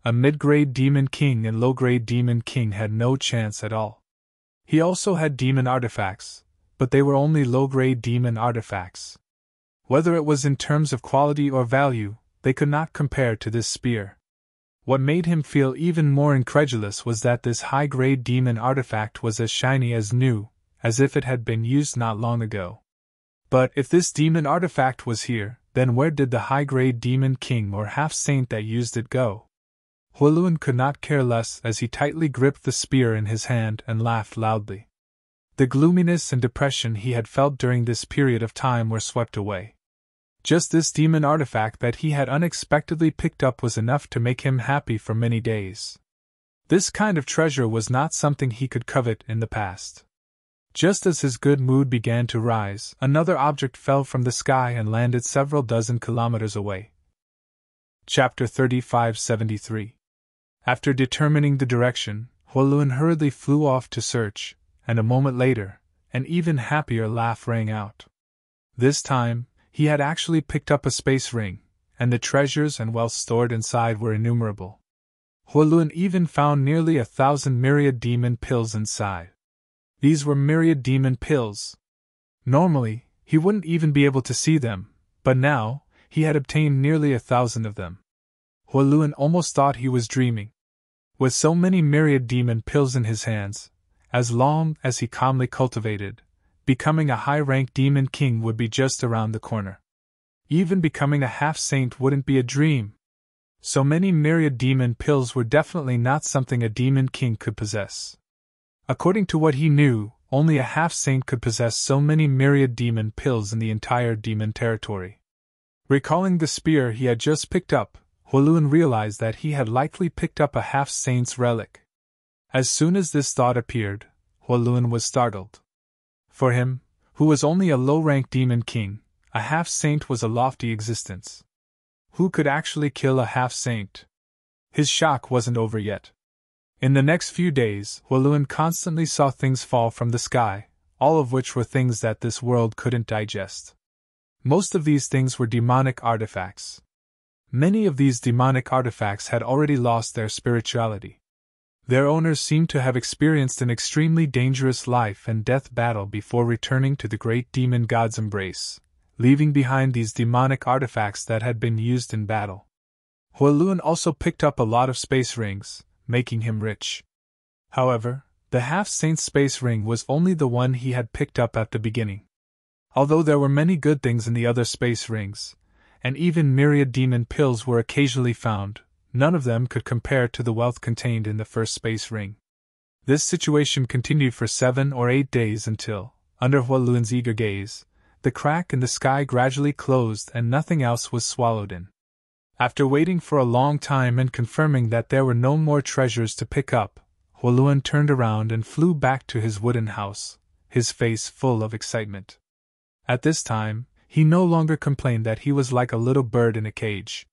A mid-grade demon king and low-grade demon king had no chance at all. He also had demon artifacts, but they were only low-grade demon artifacts. Whether it was in terms of quality or value, they could not compare to this spear. What made him feel even more incredulous was that this high-grade demon artifact was as shiny as new, as if it had been used not long ago. But if this demon artifact was here, then where did the high-grade demon king or half-saint that used it go? Huoluan could not care less as he tightly gripped the spear in his hand and laughed loudly. The gloominess and depression he had felt during this period of time were swept away. Just this demon artifact that he had unexpectedly picked up was enough to make him happy for many days. This kind of treasure was not something he could covet in the past. Just as his good mood began to rise, another object fell from the sky and landed several dozen kilometers away. Chapter 3573. After determining the direction, Huoluan hurriedly flew off to search, and a moment later, an even happier laugh rang out. This time, he had actually picked up a space ring, and the treasures and wealth stored inside were innumerable. Huoluan even found nearly 1,000 myriad demon pills inside. These were myriad demon pills. Normally, he wouldn't even be able to see them, but now, he had obtained nearly 1,000 of them. Huoluan almost thought he was dreaming. With so many myriad demon pills in his hands, as long as he calmly cultivated, becoming a high-ranked demon king would be just around the corner. Even becoming a half-saint wouldn't be a dream. So many myriad demon pills were definitely not something a demon king could possess. According to what he knew, only a half-saint could possess so many myriad demon pills in the entire demon territory. Recalling the spear he had just picked up, Huoluan realized that he had likely picked up a half-saint's relic. As soon as this thought appeared, Huoluan was startled. For him, who was only a low-ranked demon king, a half-saint was a lofty existence. Who could actually kill a half-saint? His shock wasn't over yet. In the next few days, Huoluan constantly saw things fall from the sky, all of which were things that this world couldn't digest. Most of these things were demonic artifacts. Many of these demonic artifacts had already lost their spirituality. Their owners seemed to have experienced an extremely dangerous life and death battle before returning to the great demon god's embrace, leaving behind these demonic artifacts that had been used in battle. Huoluan also picked up a lot of space rings, making him rich. However, the half-saint's space ring was only the one he had picked up at the beginning. Although there were many good things in the other space rings, and even myriad demon pills were occasionally found, none of them could compare to the wealth contained in the first space ring. This situation continued for 7 or 8 days until, under Huoluan's eager gaze, the crack in the sky gradually closed and nothing else was swallowed in. After waiting for a long time and confirming that there were no more treasures to pick up, Huoluan turned around and flew back to his wooden house, his face full of excitement. At this time, he no longer complained that he was like a little bird in a cage.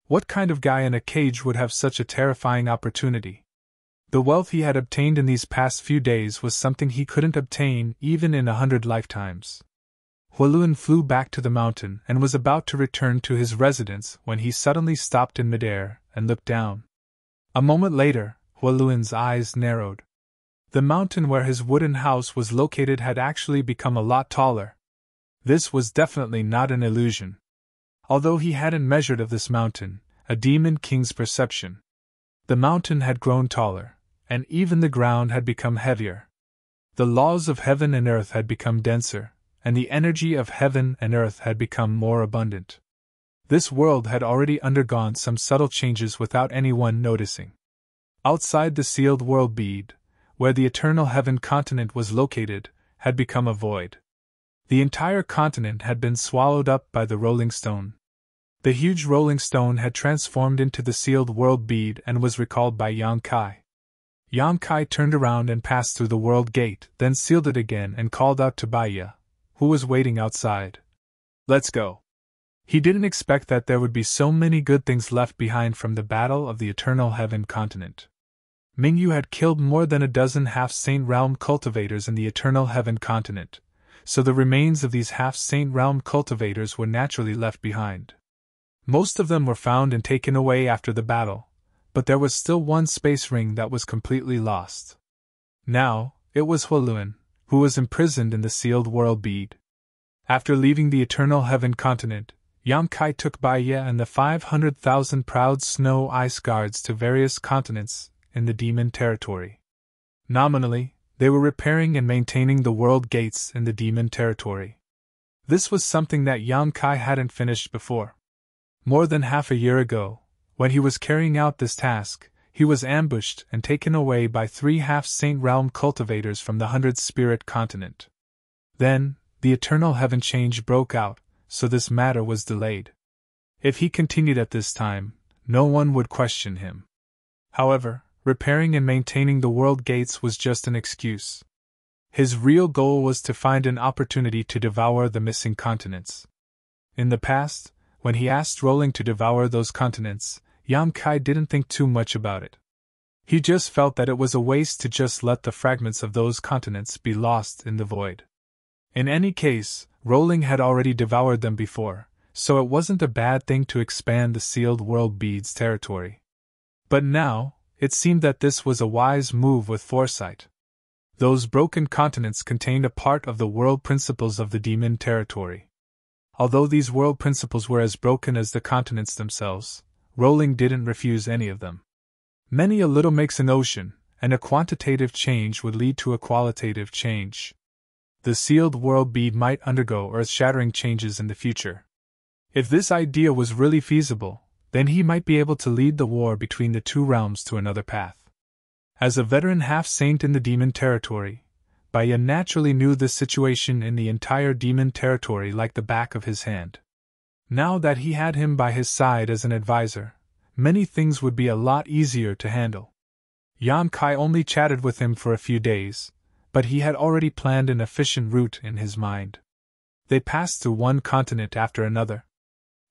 What kind of guy in a cage would have such a terrifying opportunity? The wealth he had obtained in these past few days was something he couldn't obtain even in 100 lifetimes. Huoluan flew back to the mountain and was about to return to his residence when he suddenly stopped in midair and looked down. A moment later, Huoluan's eyes narrowed. The mountain where his wooden house was located had actually become a lot taller. This was definitely not an illusion. Although he hadn't measured of this mountain, a demon king's perception. The mountain had grown taller, and even the ground had become heavier. The laws of heaven and earth had become denser, and the energy of heaven and earth had become more abundant. This world had already undergone some subtle changes without anyone noticing. Outside the sealed world bead, where the eternal heaven continent was located, had become a void. The entire continent had been swallowed up by the rolling stone. The huge rolling stone had transformed into the sealed world bead and was recalled by Yang Kai. Yang Kai turned around and passed through the world gate, then sealed it again and called out to Baiya, who was waiting outside. "Let's go." He didn't expect that there would be so many good things left behind from the battle of the eternal heaven continent. Mingyu had killed more than a dozen half-saint realm cultivators in the eternal heaven continent, so the remains of these half-saint realm cultivators were naturally left behind. Most of them were found and taken away after the battle, but there was still one space ring that was completely lost. Now, it was Huoluan, who was imprisoned in the sealed world bead. After leaving the Eternal Heaven continent, Yamkai took Baiya and the 500,000 proud snow ice guards to various continents in the demon territory. Nominally, they were repairing and maintaining the world gates in the demon territory. This was something that Yamkai hadn't finished before. More than half a year ago, when he was carrying out this task, he was ambushed and taken away by 3 half-saint realm cultivators from the 100-spirit continent. Then, the Eternal Heaven change broke out, so this matter was delayed. If he continued at this time, no one would question him. However, repairing and maintaining the world gates was just an excuse. His real goal was to find an opportunity to devour the missing continents. In the past, when he asked Rolling to devour those continents, Yamkai didn't think too much about it. He just felt that it was a waste to just let the fragments of those continents be lost in the void. In any case, Rolling had already devoured them before, so it wasn't a bad thing to expand the sealed world bead's territory. But now, it seemed that this was a wise move with foresight. Those broken continents contained a part of the world principles of the demon territory. Although these world principles were as broken as the continents themselves, Rolling didn't refuse any of them. Many a little makes an ocean, and a quantitative change would lead to a qualitative change. The sealed world bead might undergo earth-shattering changes in the future. If this idea was really feasible, then he might be able to lead the war between the two realms to another path. As a veteran half-saint in the demon territory, Baiya naturally knew this situation in the entire demon territory like the back of his hand. Now that he had him by his side as an advisor, many things would be a lot easier to handle. Yamkai only chatted with him for a few days, but he had already planned an efficient route in his mind. They passed through one continent after another.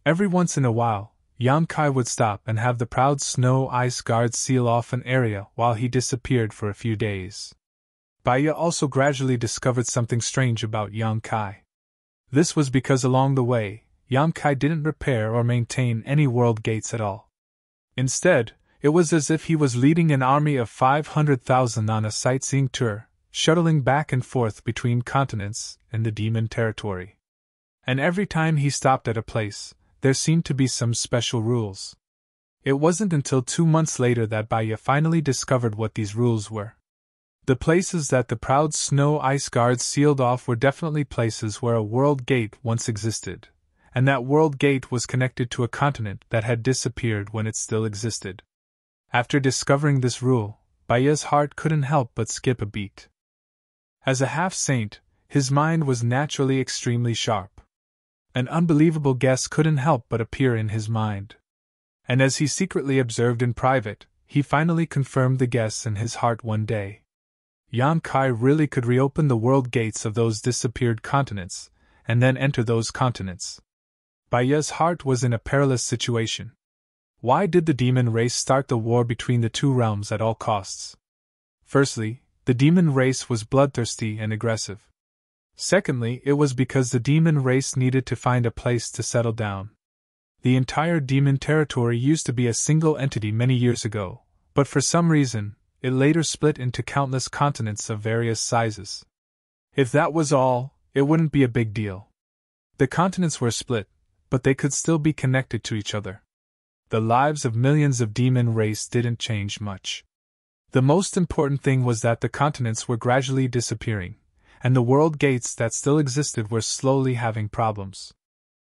Every once in a while, Yamkai would stop and have the proud snow ice guards seal off an area while he disappeared for a few days. Baiya also gradually discovered something strange about Yamkai. This was because along the way, Yamkai didn't repair or maintain any world gates at all. Instead, it was as if he was leading an army of 500,000 on a sightseeing tour, shuttling back and forth between continents in the demon territory. And every time he stopped at a place, there seemed to be some special rules. It wasn't until 2 months later that Baiya finally discovered what these rules were. The places that the proud snow ice guards sealed off were definitely places where a world gate once existed, and that world gate was connected to a continent that had disappeared when it still existed. After discovering this rule, Baiya's heart couldn't help but skip a beat. As a half-saint, his mind was naturally extremely sharp. An unbelievable guess couldn't help but appear in his mind. And as he secretly observed in private, he finally confirmed the guess in his heart one day. Yamkai really could reopen the world gates of those disappeared continents, and then enter those continents. Baiya's heart was in a perilous situation. Why did the demon race start the war between the two realms at all costs? Firstly, the demon race was bloodthirsty and aggressive. Secondly, it was because the demon race needed to find a place to settle down. The entire demon territory used to be a single entity many years ago, but for some reason, it later split into countless continents of various sizes. If that was all, it wouldn't be a big deal. The continents were split, but they could still be connected to each other. The lives of millions of demon race didn't change much. The most important thing was that the continents were gradually disappearing, and the world gates that still existed were slowly having problems.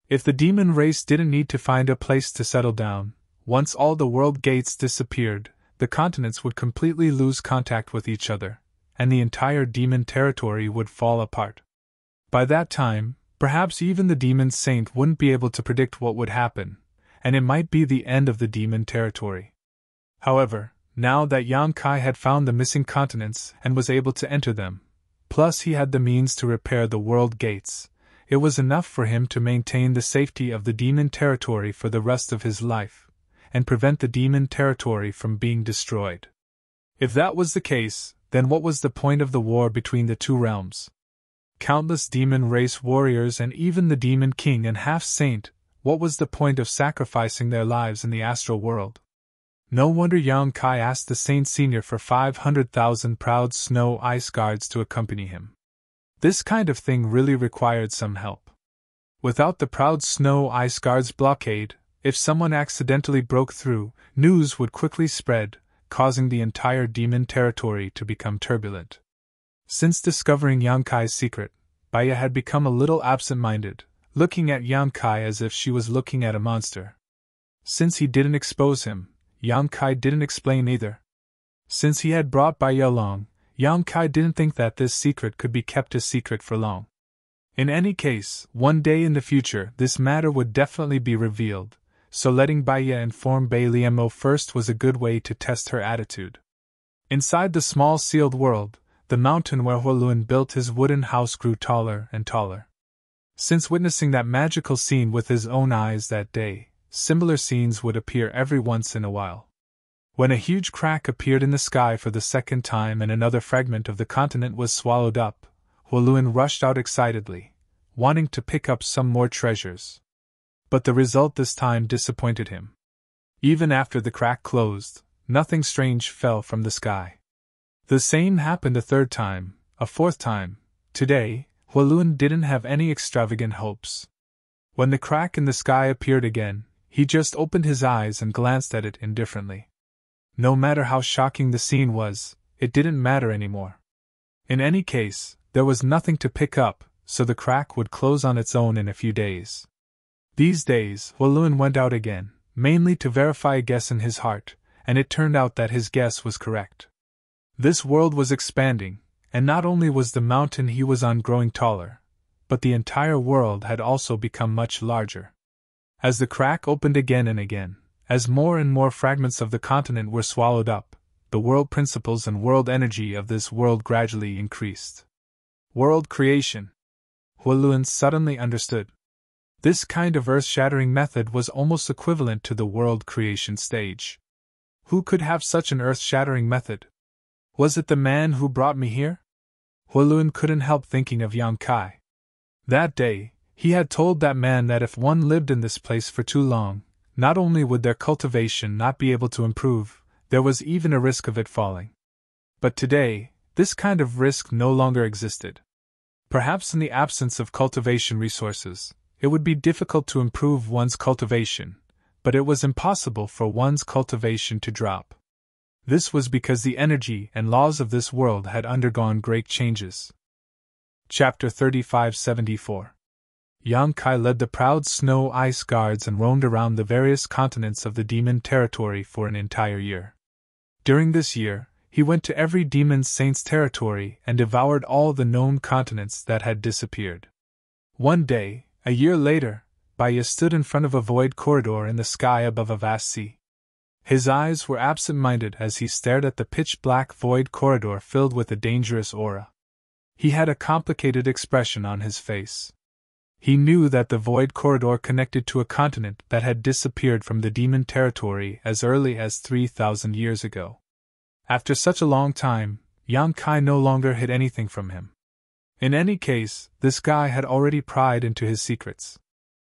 If the demon race didn't need to find a place to settle down, once all the world gates disappeared, the continents would completely lose contact with each other, and the entire demon territory would fall apart. By that time, perhaps even the demon saint wouldn't be able to predict what would happen, and it might be the end of the demon territory. However, now that Yamkai had found the missing continents and was able to enter them, plus he had the means to repair the world gates, it was enough for him to maintain the safety of the demon territory for the rest of his life, and prevent the demon territory from being destroyed. If that was the case, then what was the point of the war between the two realms? Countless demon race warriors and even the demon king and half-saint, what was the point of sacrificing their lives in the astral world? No wonder Yang Kai asked the Saint Senior for 500,000 proud snow ice guards to accompany him. This kind of thing really required some help. Without the proud snow ice guards' blockade, if someone accidentally broke through, news would quickly spread, causing the entire demon territory to become turbulent. Since discovering Yang Kai's secret, Baya had become a little absent-minded, looking at Yang Kai as if she was looking at a monster. Since he didn't expose him, Yang Kai didn't explain either. Since he had brought Baya along, Yang Kai didn't think that this secret could be kept a secret for long. In any case, one day in the future this matter would definitely be revealed, so letting Baya inform Bai Liemo first was a good way to test her attitude. Inside the small sealed world, the mountain where Huoluan built his wooden house grew taller and taller. Since witnessing that magical scene with his own eyes that day, similar scenes would appear every once in a while. When a huge crack appeared in the sky for the second time and another fragment of the continent was swallowed up, Huoluan rushed out excitedly, wanting to pick up some more treasures. But the result this time disappointed him. Even after the crack closed, nothing strange fell from the sky. The same happened a third time, a fourth time. Today, Huoluan didn't have any extravagant hopes. When the crack in the sky appeared again, he just opened his eyes and glanced at it indifferently. No matter how shocking the scene was, it didn't matter anymore. In any case, there was nothing to pick up, so the crack would close on its own in a few days. These days, Huoluan went out again, mainly to verify a guess in his heart, and it turned out that his guess was correct. This world was expanding, and not only was the mountain he was on growing taller, but the entire world had also become much larger. As the crack opened again and again, as more and more fragments of the continent were swallowed up, the world principles and world energy of this world gradually increased. World creation. Huoluan suddenly understood. This kind of earth-shattering method was almost equivalent to the world creation stage. Who could have such an earth-shattering method? Was it the man who brought me here? Huoluan couldn't help thinking of Yang Kai. That day, he had told that man that if one lived in this place for too long, not only would their cultivation not be able to improve, there was even a risk of it falling. But today, this kind of risk no longer existed. Perhaps in the absence of cultivation resources, it would be difficult to improve one's cultivation, but it was impossible for one's cultivation to drop. This was because the energy and laws of this world had undergone great changes. Chapter 3574. Yang Kai led the proud snow ice guards and roamed around the various continents of the demon territory for an entire year. During this year, he went to every demon saint's territory and devoured all the known continents that had disappeared. One day, a year later, Baya stood in front of a void corridor in the sky above a vast sea. His eyes were absent-minded as he stared at the pitch-black void corridor filled with a dangerous aura. He had a complicated expression on his face. He knew that the void corridor connected to a continent that had disappeared from the demon territory as early as 3,000 years ago. After such a long time, Yang Kai no longer hid anything from him. In any case, this guy had already pried into his secrets.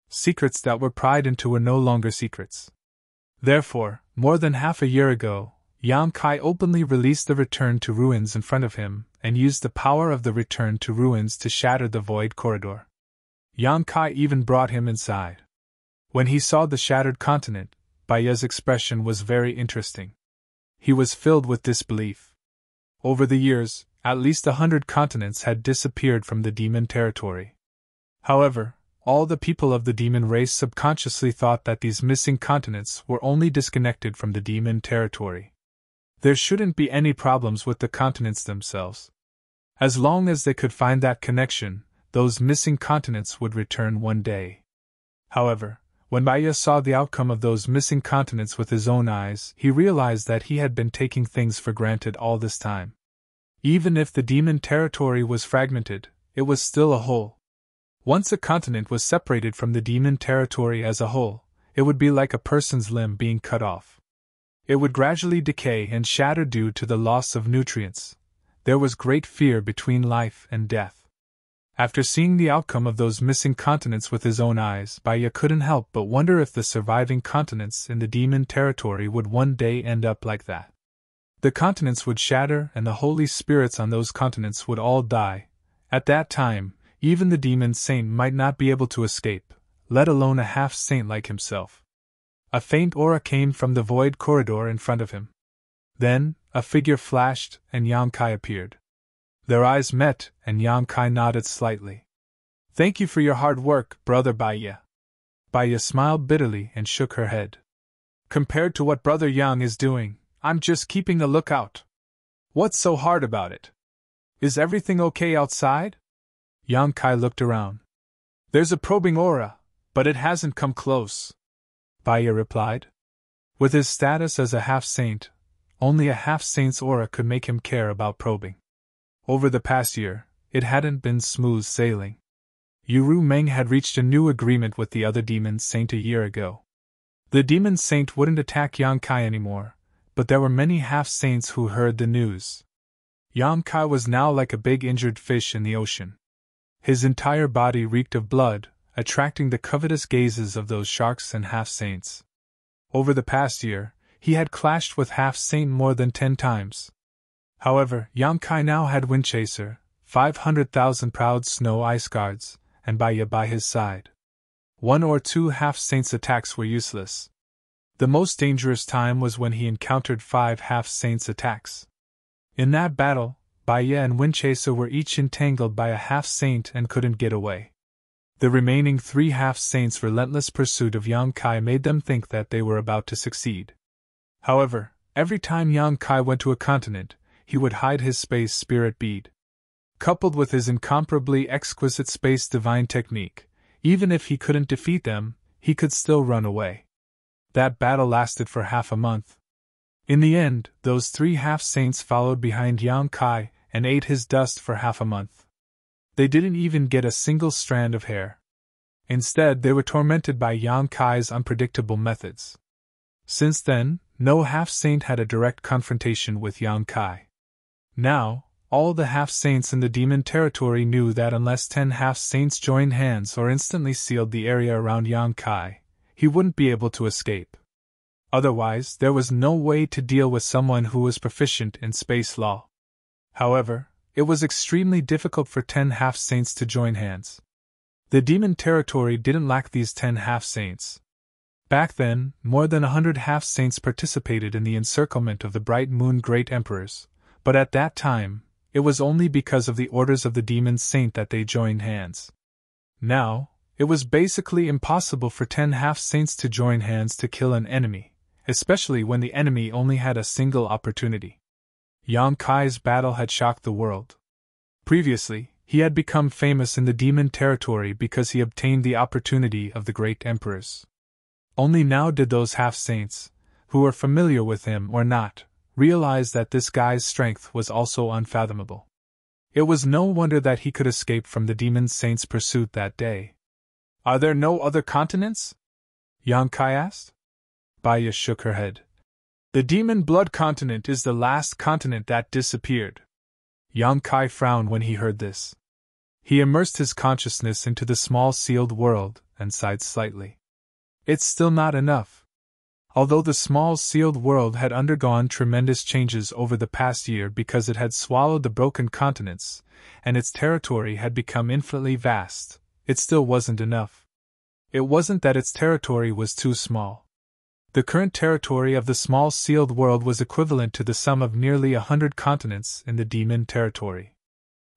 Secrets that were pried into were no longer secrets. Therefore, more than half a year ago, Yang Kai openly released the Return to Ruins in front of him and used the power of the Return to Ruins to shatter the void corridor. Yang Kai even brought him inside. When he saw the shattered continent, Baya's expression was very interesting. He was filled with disbelief. Over the years, at least 100 continents had disappeared from the demon territory. However, all the people of the demon race subconsciously thought that these missing continents were only disconnected from the demon territory. There shouldn't be any problems with the continents themselves. As long as they could find that connection, those missing continents would return one day. However, when Baya saw the outcome of those missing continents with his own eyes, he realized that he had been taking things for granted all this time. Even if the demon territory was fragmented, it was still a whole. Once a continent was separated from the demon territory as a whole, it would be like a person's limb being cut off. It would gradually decay and shatter due to the loss of nutrients. There was great fear between life and death. After seeing the outcome of those missing continents with his own eyes, Baya couldn't help but wonder if the surviving continents in the demon territory would one day end up like that. The continents would shatter and the holy spirits on those continents would all die. At that time, even the demon saint might not be able to escape, let alone a half-saint like himself. A faint aura came from the void corridor in front of him. Then, a figure flashed and Yang Kai appeared. Their eyes met, and Yang Kai nodded slightly. "Thank you for your hard work, Brother Baya." Baya smiled bitterly and shook her head. "Compared to what Brother Yang is doing, I'm just keeping a lookout. What's so hard about it? Is everything okay outside?" Yang Kai looked around. "There's a probing aura, but it hasn't come close," Baya replied. With his status as a half-saint, only a half-saint's aura could make him care about probing. Over the past year, it hadn't been smooth sailing. Yuru Meng had reached a new agreement with the other demon saint a year ago. The demon saint wouldn't attack Yang Kai anymore, but there were many half-saints who heard the news. Yang Kai was now like a big injured fish in the ocean. His entire body reeked of blood, attracting the covetous gazes of those sharks and half-saints. Over the past year, he had clashed with half-saint more than 10 times. However, Yang Kai now had Windchaser, 500,000 proud snow ice guards, and Baya by his side. 1 or 2 half-saints' attacks were useless. The most dangerous time was when he encountered 5 half-saints' attacks. In that battle, Baya and Windchaser were each entangled by a half-saint and couldn't get away. The remaining 3 half-saints' relentless pursuit of Yang Kai made them think that they were about to succeed. However, every time Yang Kai went to a continent, he would hide his space spirit bead. Coupled with his incomparably exquisite space divine technique, even if he couldn't defeat them, he could still run away. That battle lasted for half a month. In the end, those 3 half-saints followed behind Yang Kai and ate his dust for half a month. They didn't even get a single strand of hair. Instead, they were tormented by Yang Kai's unpredictable methods. Since then, no half-saint had a direct confrontation with Yang Kai. Now, all the half-saints in the demon territory knew that unless 10 half-saints joined hands or instantly sealed the area around Yang Kai, he wouldn't be able to escape. Otherwise, there was no way to deal with someone who was proficient in space law. However, it was extremely difficult for 10 half-saints to join hands. The demon territory didn't lack these 10 half-saints. Back then, more than 100 half-saints participated in the encirclement of the Bright Moon Great Emperors, but at that time, it was only because of the orders of the demon saint that they joined hands. Now, it was basically impossible for 10 half-saints to join hands to kill an enemy, especially when the enemy only had a single opportunity. Yang Kai's battle had shocked the world. Previously, he had become famous in the demon territory because he obtained the opportunity of the great emperors. Only now did those half-saints, who were familiar with him or not, realize that this guy's strength was also unfathomable. It was no wonder that he could escape from the demon saint's pursuit that day. "Are there no other continents?" Yang Kai asked. Baya shook her head. "The demon blood continent is the last continent that disappeared." Yang Kai frowned when he heard this. He immersed his consciousness into the small sealed world and sighed slightly. It's still not enough. Although the small sealed world had undergone tremendous changes over the past year because it had swallowed the broken continents, and its territory had become infinitely vast, it still wasn't enough. It wasn't that its territory was too small. The current territory of the small sealed world was equivalent to the sum of nearly 100 continents in the demon territory.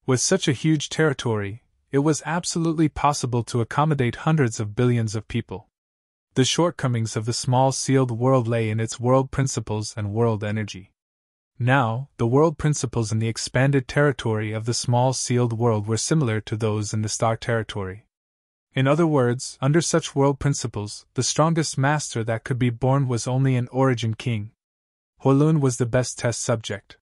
With such a huge territory, it was absolutely possible to accommodate hundreds of billions of people. The shortcomings of the small sealed world lay in its world principles and world energy. Now, the world principles in the expanded territory of the small sealed world were similar to those in the star territory. In other words, under such world principles, the strongest master that could be born was only an origin king. Huolun was the best test subject.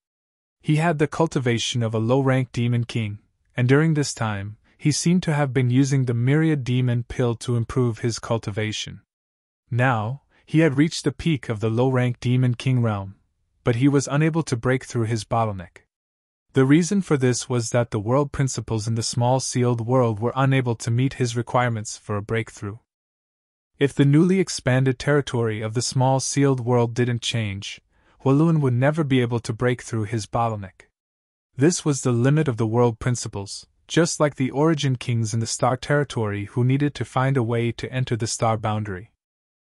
He had the cultivation of a low-ranked demon king, and during this time, he seemed to have been using the myriad demon pill to improve his cultivation. Now, he had reached the peak of the low-rank demon king realm, but he was unable to break through his bottleneck. The reason for this was that the world principles in the small sealed world were unable to meet his requirements for a breakthrough. If the newly expanded territory of the small sealed world didn't change, Walloon would never be able to break through his bottleneck. This was the limit of the world principles, just like the origin kings in the star territory who needed to find a way to enter the star boundary.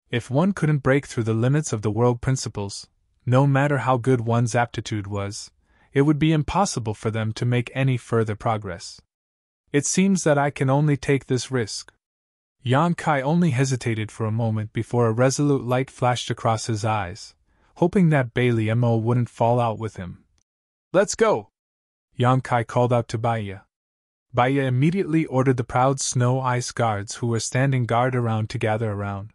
If one couldn't break through the limits of the world principles, no matter how good one's aptitude was, it would be impossible for them to make any further progress. It seems that I can only take this risk. Yang Kai only hesitated for a moment before a resolute light flashed across his eyes, hoping that Bailey Mo wouldn't fall out with him. Let's go! Yang Kai called out to Baya. Baya immediately ordered the proud snow ice guards who were standing guard around to gather around.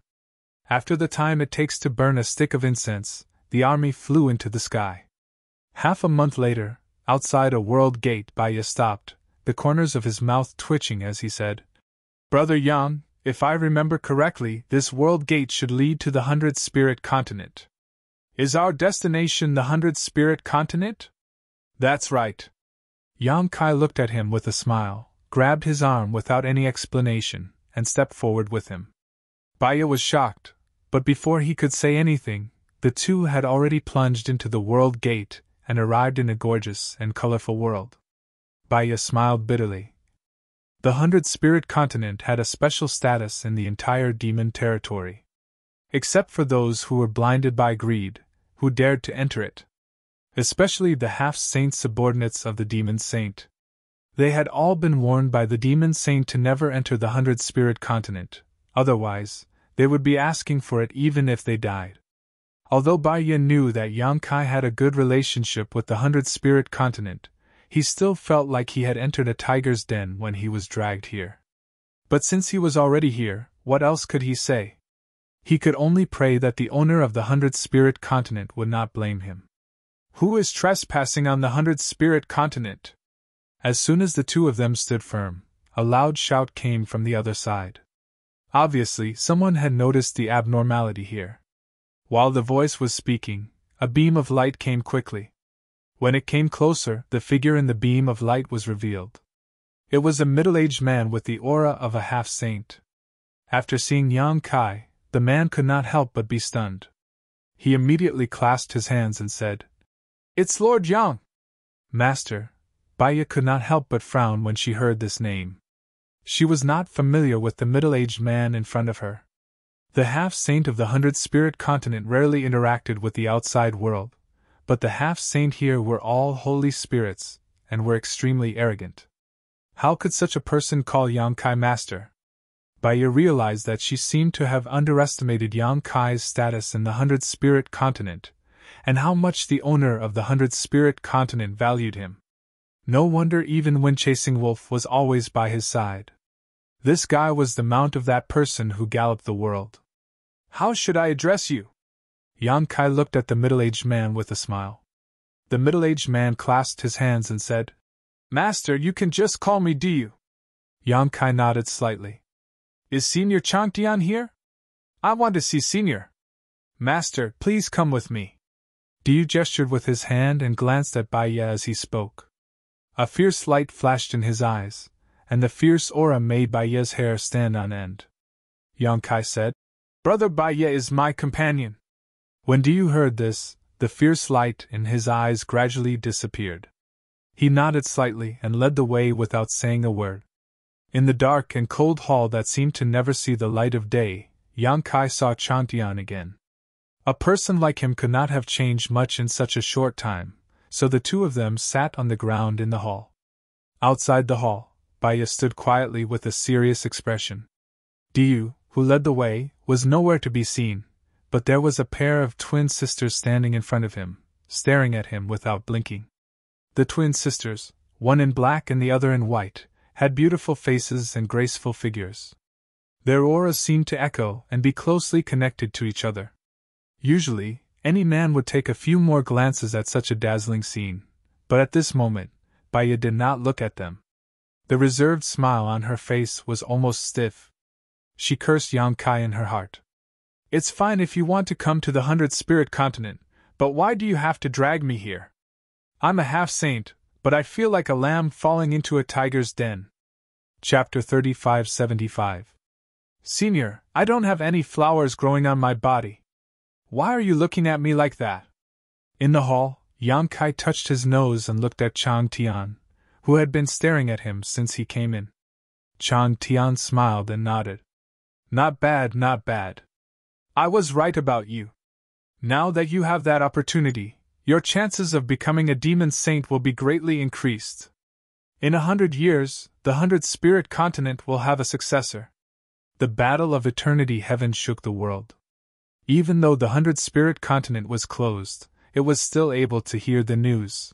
After the time it takes to burn a stick of incense, the army flew into the sky. Half a month later, outside a world gate, Baya stopped, the corners of his mouth twitching as he said, "Brother Yang, if I remember correctly, this world gate should lead to the 100 Spirit Continent. Is our destination the 100 Spirit Continent?" "That's right." Yang Kai looked at him with a smile, grabbed his arm without any explanation, and stepped forward with him. Baya was shocked, but before he could say anything, the two had already plunged into the world gate and arrived in a gorgeous and colorful world. Baya smiled bitterly. The 100 Spirit Continent had a special status in the entire demon territory. Except for those who were blinded by greed, who dared to enter it. Especially the half-saint subordinates of the demon saint. They had all been warned by the demon saint to never enter the 100 Spirit Continent, otherwise, they would be asking for it even if they died. Although Baya knew that Yang Kai had a good relationship with the 100 Spirit Continent, he still felt like he had entered a tiger's den when he was dragged here. But since he was already here, what else could he say? He could only pray that the owner of the 100 Spirit Continent would not blame him. "Who is trespassing on the 100 Spirit Continent?" As soon as the two of them stood firm, a loud shout came from the other side. Obviously, someone had noticed the abnormality here. While the voice was speaking, a beam of light came quickly. When it came closer, the figure in the beam of light was revealed. It was a middle-aged man with the aura of a half-saint. After seeing Yang Kai, the man could not help but be stunned. He immediately clasped his hands and said, "It's Lord Yang!" "Master," Baya could not help but frown when she heard this name. She was not familiar with the middle-aged man in front of her. The half-saint of the 100 Spirit Continent rarely interacted with the outside world, but the half-saint here were all holy spirits, and were extremely arrogant. How could such a person call Yang Kai master? Baya realized that she seemed to have underestimated Yang Kai's status in the 100 Spirit Continent, and how much the owner of the 100 Spirit Continent valued him. No wonder even when chasing Wolf was always by his side. This guy was the mount of that person who galloped the world. "How should I address you?" Yang Kai looked at the middle-aged man with a smile. The middle-aged man clasped his hands and said, "Master, you can just call me Du." Yang Kai nodded slightly. "Is Senior Changtian here? I want to see Senior." "Master, please come with me." Du gestured with his hand and glanced at Baya as he spoke. A fierce light flashed in his eyes, and the fierce aura made Baya's hair stand on end. Yang Kai said, "Brother Baya is my companion." When Du heard this, the fierce light in his eyes gradually disappeared. He nodded slightly and led the way without saying a word. In the dark and cold hall that seemed to never see the light of day, Yang Kai saw Changtian again. A person like him could not have changed much in such a short time, so the two of them sat on the ground in the hall. Outside the hall, Baya stood quietly with a serious expression. Du, who led the way, was nowhere to be seen, but there was a pair of twin sisters standing in front of him, staring at him without blinking. The twin sisters, one in black and the other in white, had beautiful faces and graceful figures. Their auras seemed to echo and be closely connected to each other. Usually, any man would take a few more glances at such a dazzling scene, but at this moment, Baya did not look at them. The reserved smile on her face was almost stiff. She cursed Yang Kai in her heart. "It's fine if you want to come to the 100 Spirit Continent, but why do you have to drag me here? I'm a half-saint, but I feel like a lamb falling into a tiger's den. Chapter 3575. Senior, I don't have any flowers growing on my body. Why are you looking at me like that? In the hall, Yang Kai touched his nose and looked at Chang Tian, who had been staring at him since he came in. Chang Tian smiled and nodded. Not bad, not bad. I was right about you. Now that you have that opportunity, your chances of becoming a demon saint will be greatly increased. In 100 years, the 100 Spirit Continent will have a successor. The battle of eternity heaven shook the world. Even though the 100 Spirit Continent was closed, it was still able to hear the news.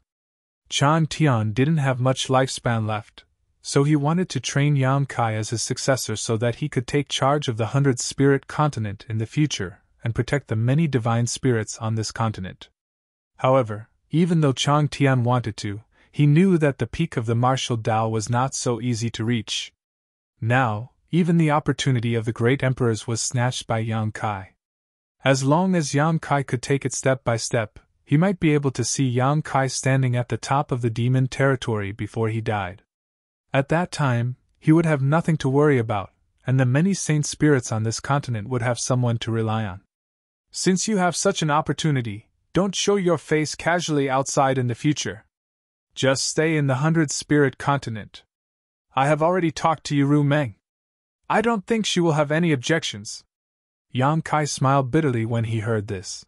Chang Tian didn't have much lifespan left, so he wanted to train Yang Kai as his successor so that he could take charge of the 100 Spirit Continent in the future and protect the many divine spirits on this continent. However, even though Chang Tian wanted to, he knew that the peak of the martial Tao was not so easy to reach. Now, even the opportunity of the great emperors was snatched by Yang Kai. As long as Yang Kai could take it step by step, he might be able to see Yang Kai standing at the top of the demon territory before he died. At that time, he would have nothing to worry about, and the many saint spirits on this continent would have someone to rely on. Since you have such an opportunity, don't show your face casually outside in the future. Just stay in the 100 Spirit Continent. I have already talked to Ru Meng. I don't think she will have any objections. Yang Kai smiled bitterly when he heard this.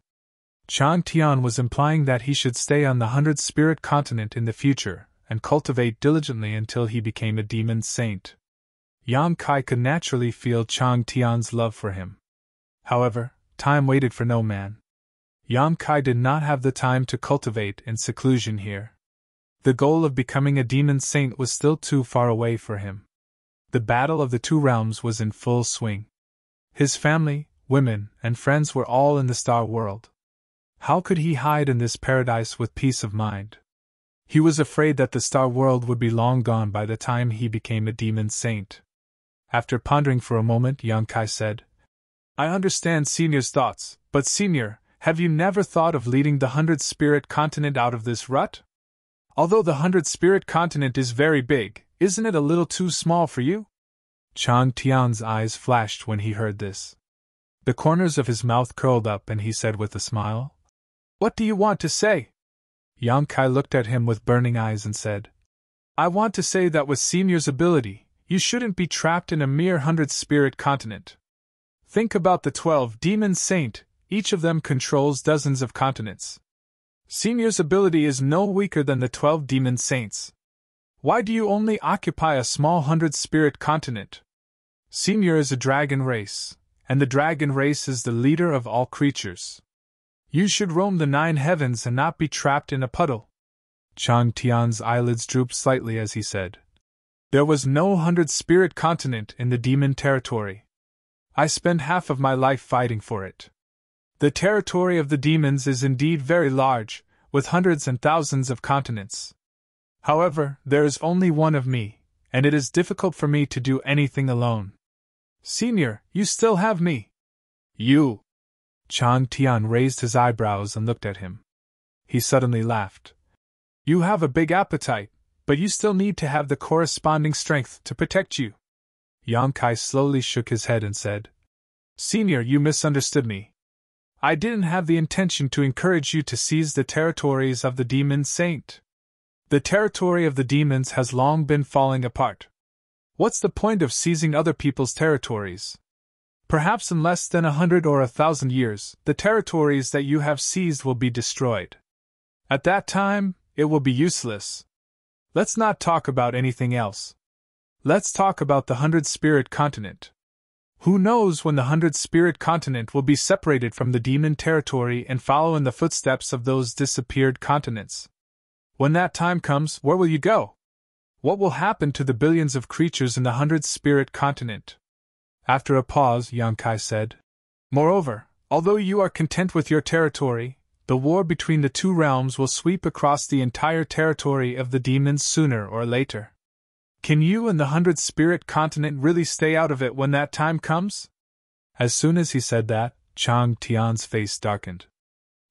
Chang Tian was implying that he should stay on the 100 Spirit Continent in the future and cultivate diligently until he became a demon saint. Yang Kai could naturally feel Chang Tian's love for him. However, time waited for no man. Yang Kai did not have the time to cultivate in seclusion here. The goal of becoming a demon saint was still too far away for him. The battle of the two realms was in full swing. His family, women, and friends were all in the star world. How could he hide in this paradise with peace of mind? He was afraid that the star world would be long gone by the time he became a demon saint. After pondering for a moment, Yang Kai said, I understand Senior's thoughts, but Senior, have you never thought of leading the 100 Spirit Continent out of this rut? Although the 100 Spirit Continent is very big, isn't it a little too small for you? Chang Tian's eyes flashed when he heard this. The corners of his mouth curled up and he said with a smile, What do you want to say? Yang Kai looked at him with burning eyes and said, I want to say that with Senior's ability, you shouldn't be trapped in a mere 100 Spirit Continent. Think about the 12 Demon Saint, each of them controls dozens of continents. Senior's ability is no weaker than the 12 Demon Saints. Why do you only occupy a small 100 Spirit Continent? Senior is a dragon race, and the dragon race is the leader of all creatures. You should roam the 9 heavens and not be trapped in a puddle. Chang Tian's eyelids drooped slightly as he said, There was no 100 Spirit Continent in the demon territory. I spent half of my life fighting for it. The territory of the demons is indeed very large, with hundreds and thousands of continents. However, there is only one of me, and it is difficult for me to do anything alone. Senior, you still have me. You. Chang Tian raised his eyebrows and looked at him. He suddenly laughed. You have a big appetite, but you still need to have the corresponding strength to protect you. Yang Kai slowly shook his head and said, Senior, you misunderstood me. I didn't have the intention to encourage you to seize the territories of the demon saint. The territory of the demons has long been falling apart. What's the point of seizing other people's territories? Perhaps in less than 100 or 1,000 years, the territories that you have seized will be destroyed. At that time, it will be useless. Let's not talk about anything else. Let's talk about the 100 Spirit Continent. Who knows when the 100 Spirit Continent will be separated from the demon territory and follow in the footsteps of those disappeared continents? When that time comes, where will you go? What will happen to the billions of creatures in the 100 Spirit Continent? After a pause, Yang Kai said, Moreover, although you are content with your territory, the war between the two realms will sweep across the entire territory of the demons sooner or later. Can you and the 100 Spirit Continent really stay out of it when that time comes? As soon as he said that, Chang Tian's face darkened.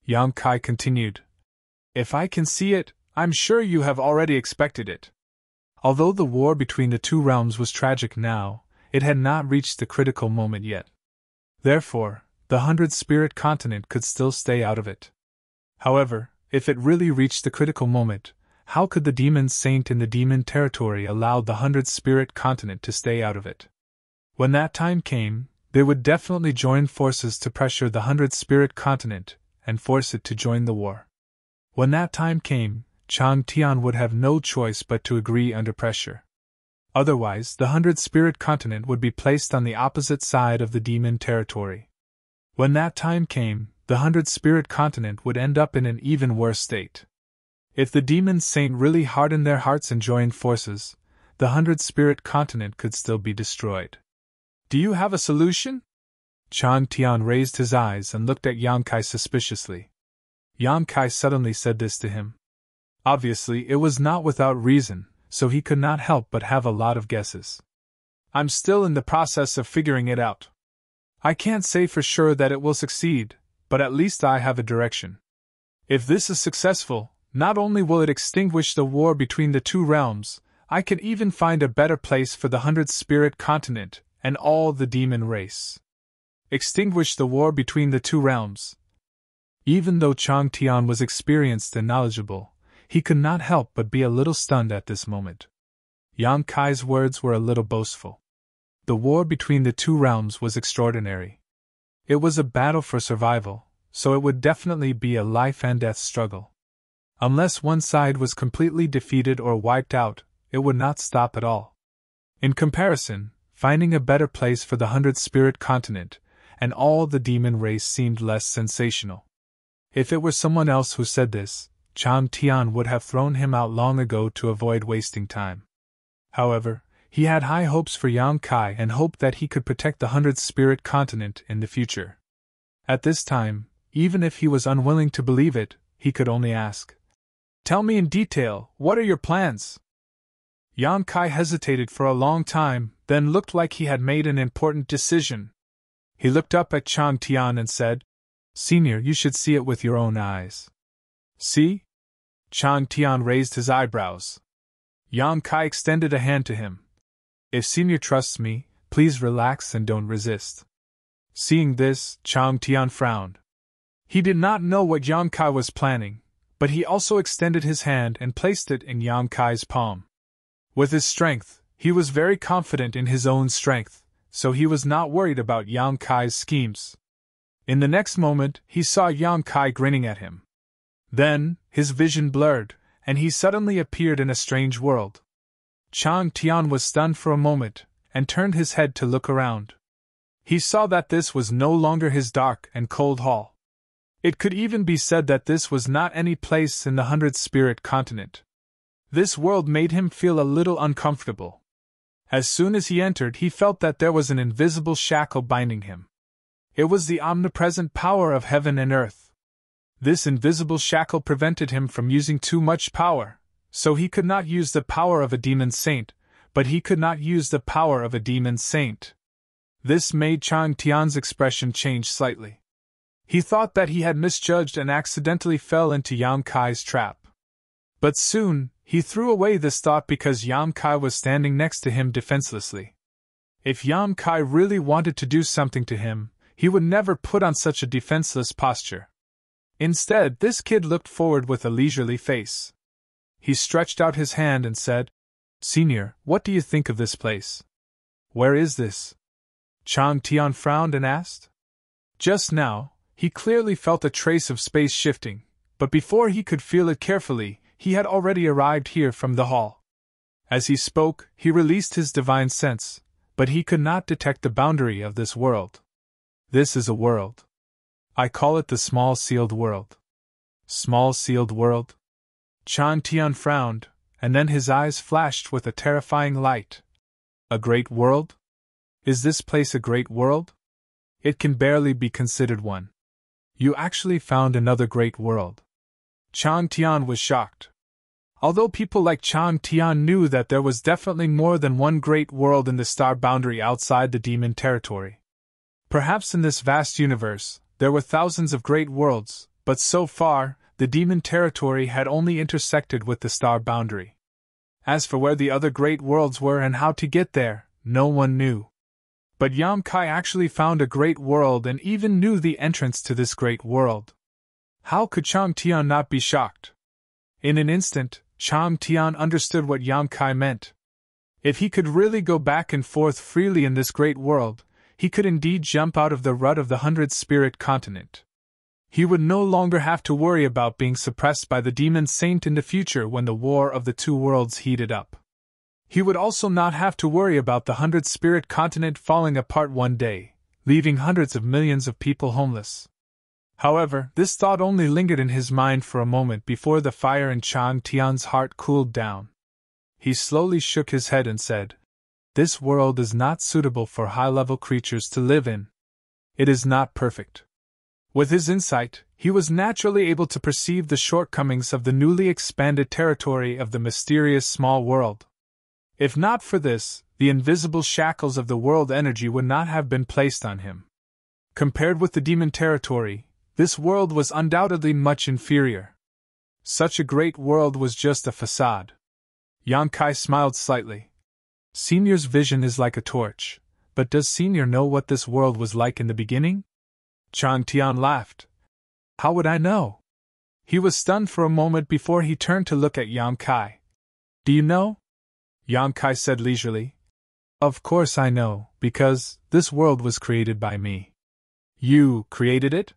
Yang Kai continued, If I can see it, I'm sure you have already expected it. Although the war between the two realms was tragic now, it had not reached the critical moment yet. Therefore, the 100-spirit continent could still stay out of it. However, if it really reached the critical moment, how could the demon saint in the demon territory allow the 100-spirit continent to stay out of it? When that time came, they would definitely join forces to pressure the 100-spirit continent and force it to join the war. When that time came, Chang Tian would have no choice but to agree under pressure. Otherwise, the 100-spirit continent would be placed on the opposite side of the demon territory. When that time came, the 100-spirit continent would end up in an even worse state. If the demon saint really hardened their hearts and joined forces, the 100-spirit continent could still be destroyed. Do you have a solution? Chang Tian raised his eyes and looked at Yang Kai suspiciously. Yang Kai suddenly said this to him. Obviously, it was not without reason, so he could not help but have a lot of guesses. I'm still in the process of figuring it out. I can't say for sure that it will succeed, but at least I have a direction. If this is successful, not only will it extinguish the war between the two realms, I can even find a better place for the 100-spirit continent and all the demon race. Extinguish the war between the two realms. Even though Chang Tian was experienced and knowledgeable, he could not help but be a little stunned at this moment. Yang Kai's words were a little boastful. The war between the two realms was extraordinary. It was a battle for survival, so it would definitely be a life-and-death struggle. Unless one side was completely defeated or wiped out, it would not stop at all. In comparison, finding a better place for the 100-spirit continent and all the demon race seemed less sensational. If it were someone else who said this, Chang Tian would have thrown him out long ago to avoid wasting time. However, he had high hopes for Yang Kai and hoped that he could protect the 100-spirit continent in the future. At this time, even if he was unwilling to believe it, he could only ask, "Tell me in detail, what are your plans?" Yang Kai hesitated for a long time, then looked like he had made an important decision. He looked up at Chang Tian and said, "Senior, you should see it with your own eyes." "See?" Chang Tian raised his eyebrows. Yang Kai extended a hand to him. "If Senior trusts me, please relax and don't resist." Seeing this, Chang Tian frowned. He did not know what Yang Kai was planning, but he also extended his hand and placed it in Yang Kai's palm. With his strength, he was very confident in his own strength, so he was not worried about Yang Kai's schemes. In the next moment, he saw Yang Kai grinning at him. Then, his vision blurred, and he suddenly appeared in a strange world. Chang Tian was stunned for a moment, and turned his head to look around. He saw that this was no longer his dark and cold hall. It could even be said that this was not any place in the 100-spirit continent. This world made him feel a little uncomfortable. As soon as he entered, he felt that there was an invisible shackle binding him. It was the omnipresent power of heaven and earth. This invisible shackle prevented him from using too much power, so he could not use the power of a demon saint, but he could not use the power of a demon saint. This made Chang Tian's expression change slightly. He thought that he had misjudged and accidentally fell into Yang Kai's trap. But soon, he threw away this thought because Yang Kai was standing next to him defenselessly. If Yang Kai really wanted to do something to him, he would never put on such a defenseless posture. Instead, this kid looked forward with a leisurely face. He stretched out his hand and said, "Senior, what do you think of this place? Where is this?" Chang Tian frowned and asked. Just now, he clearly felt a trace of space shifting, but before he could feel it carefully, he had already arrived here from the hall. As he spoke, he released his divine sense, but he could not detect the boundary of this world. This is a world. I call it the small sealed world. Small sealed world? Chang Tian frowned, and then his eyes flashed with a terrifying light. A great world? Is this place a great world? It can barely be considered one. You actually found another great world. Chang Tian was shocked. Although people like Chang Tian knew that there was definitely more than one great world in the star boundary outside the demon territory. Perhaps in this vast universe, there were thousands of great worlds, but so far, the demon territory had only intersected with the star boundary. As for where the other great worlds were and how to get there, no one knew. But Yang Kai actually found a great world and even knew the entrance to this great world. How could Chang Tian not be shocked? In an instant, Chang Tian understood what Yang Kai meant. If he could really go back and forth freely in this great world, he could indeed jump out of the rut of the 100-spirit continent. He would no longer have to worry about being suppressed by the demon saint in the future when the war of the two worlds heated up. He would also not have to worry about the 100-spirit continent falling apart one day, leaving hundreds of millions of people homeless. However, this thought only lingered in his mind for a moment before the fire in Chang Tian's heart cooled down. He slowly shook his head and said, "This world is not suitable for high-level creatures to live in. It is not perfect." With his insight, he was naturally able to perceive the shortcomings of the newly expanded territory of the mysterious small world. If not for this, the invisible shackles of the world energy would not have been placed on him. Compared with the demon territory, this world was undoubtedly much inferior. Such a great world was just a facade. Yang Kai smiled slightly. Senior's vision is like a torch, but does Senior know what this world was like in the beginning? Chang Tian laughed. How would I know? He was stunned for a moment before he turned to look at Yang Kai. Do you know? Yang Kai said leisurely. Of course I know, because this world was created by me. You created it?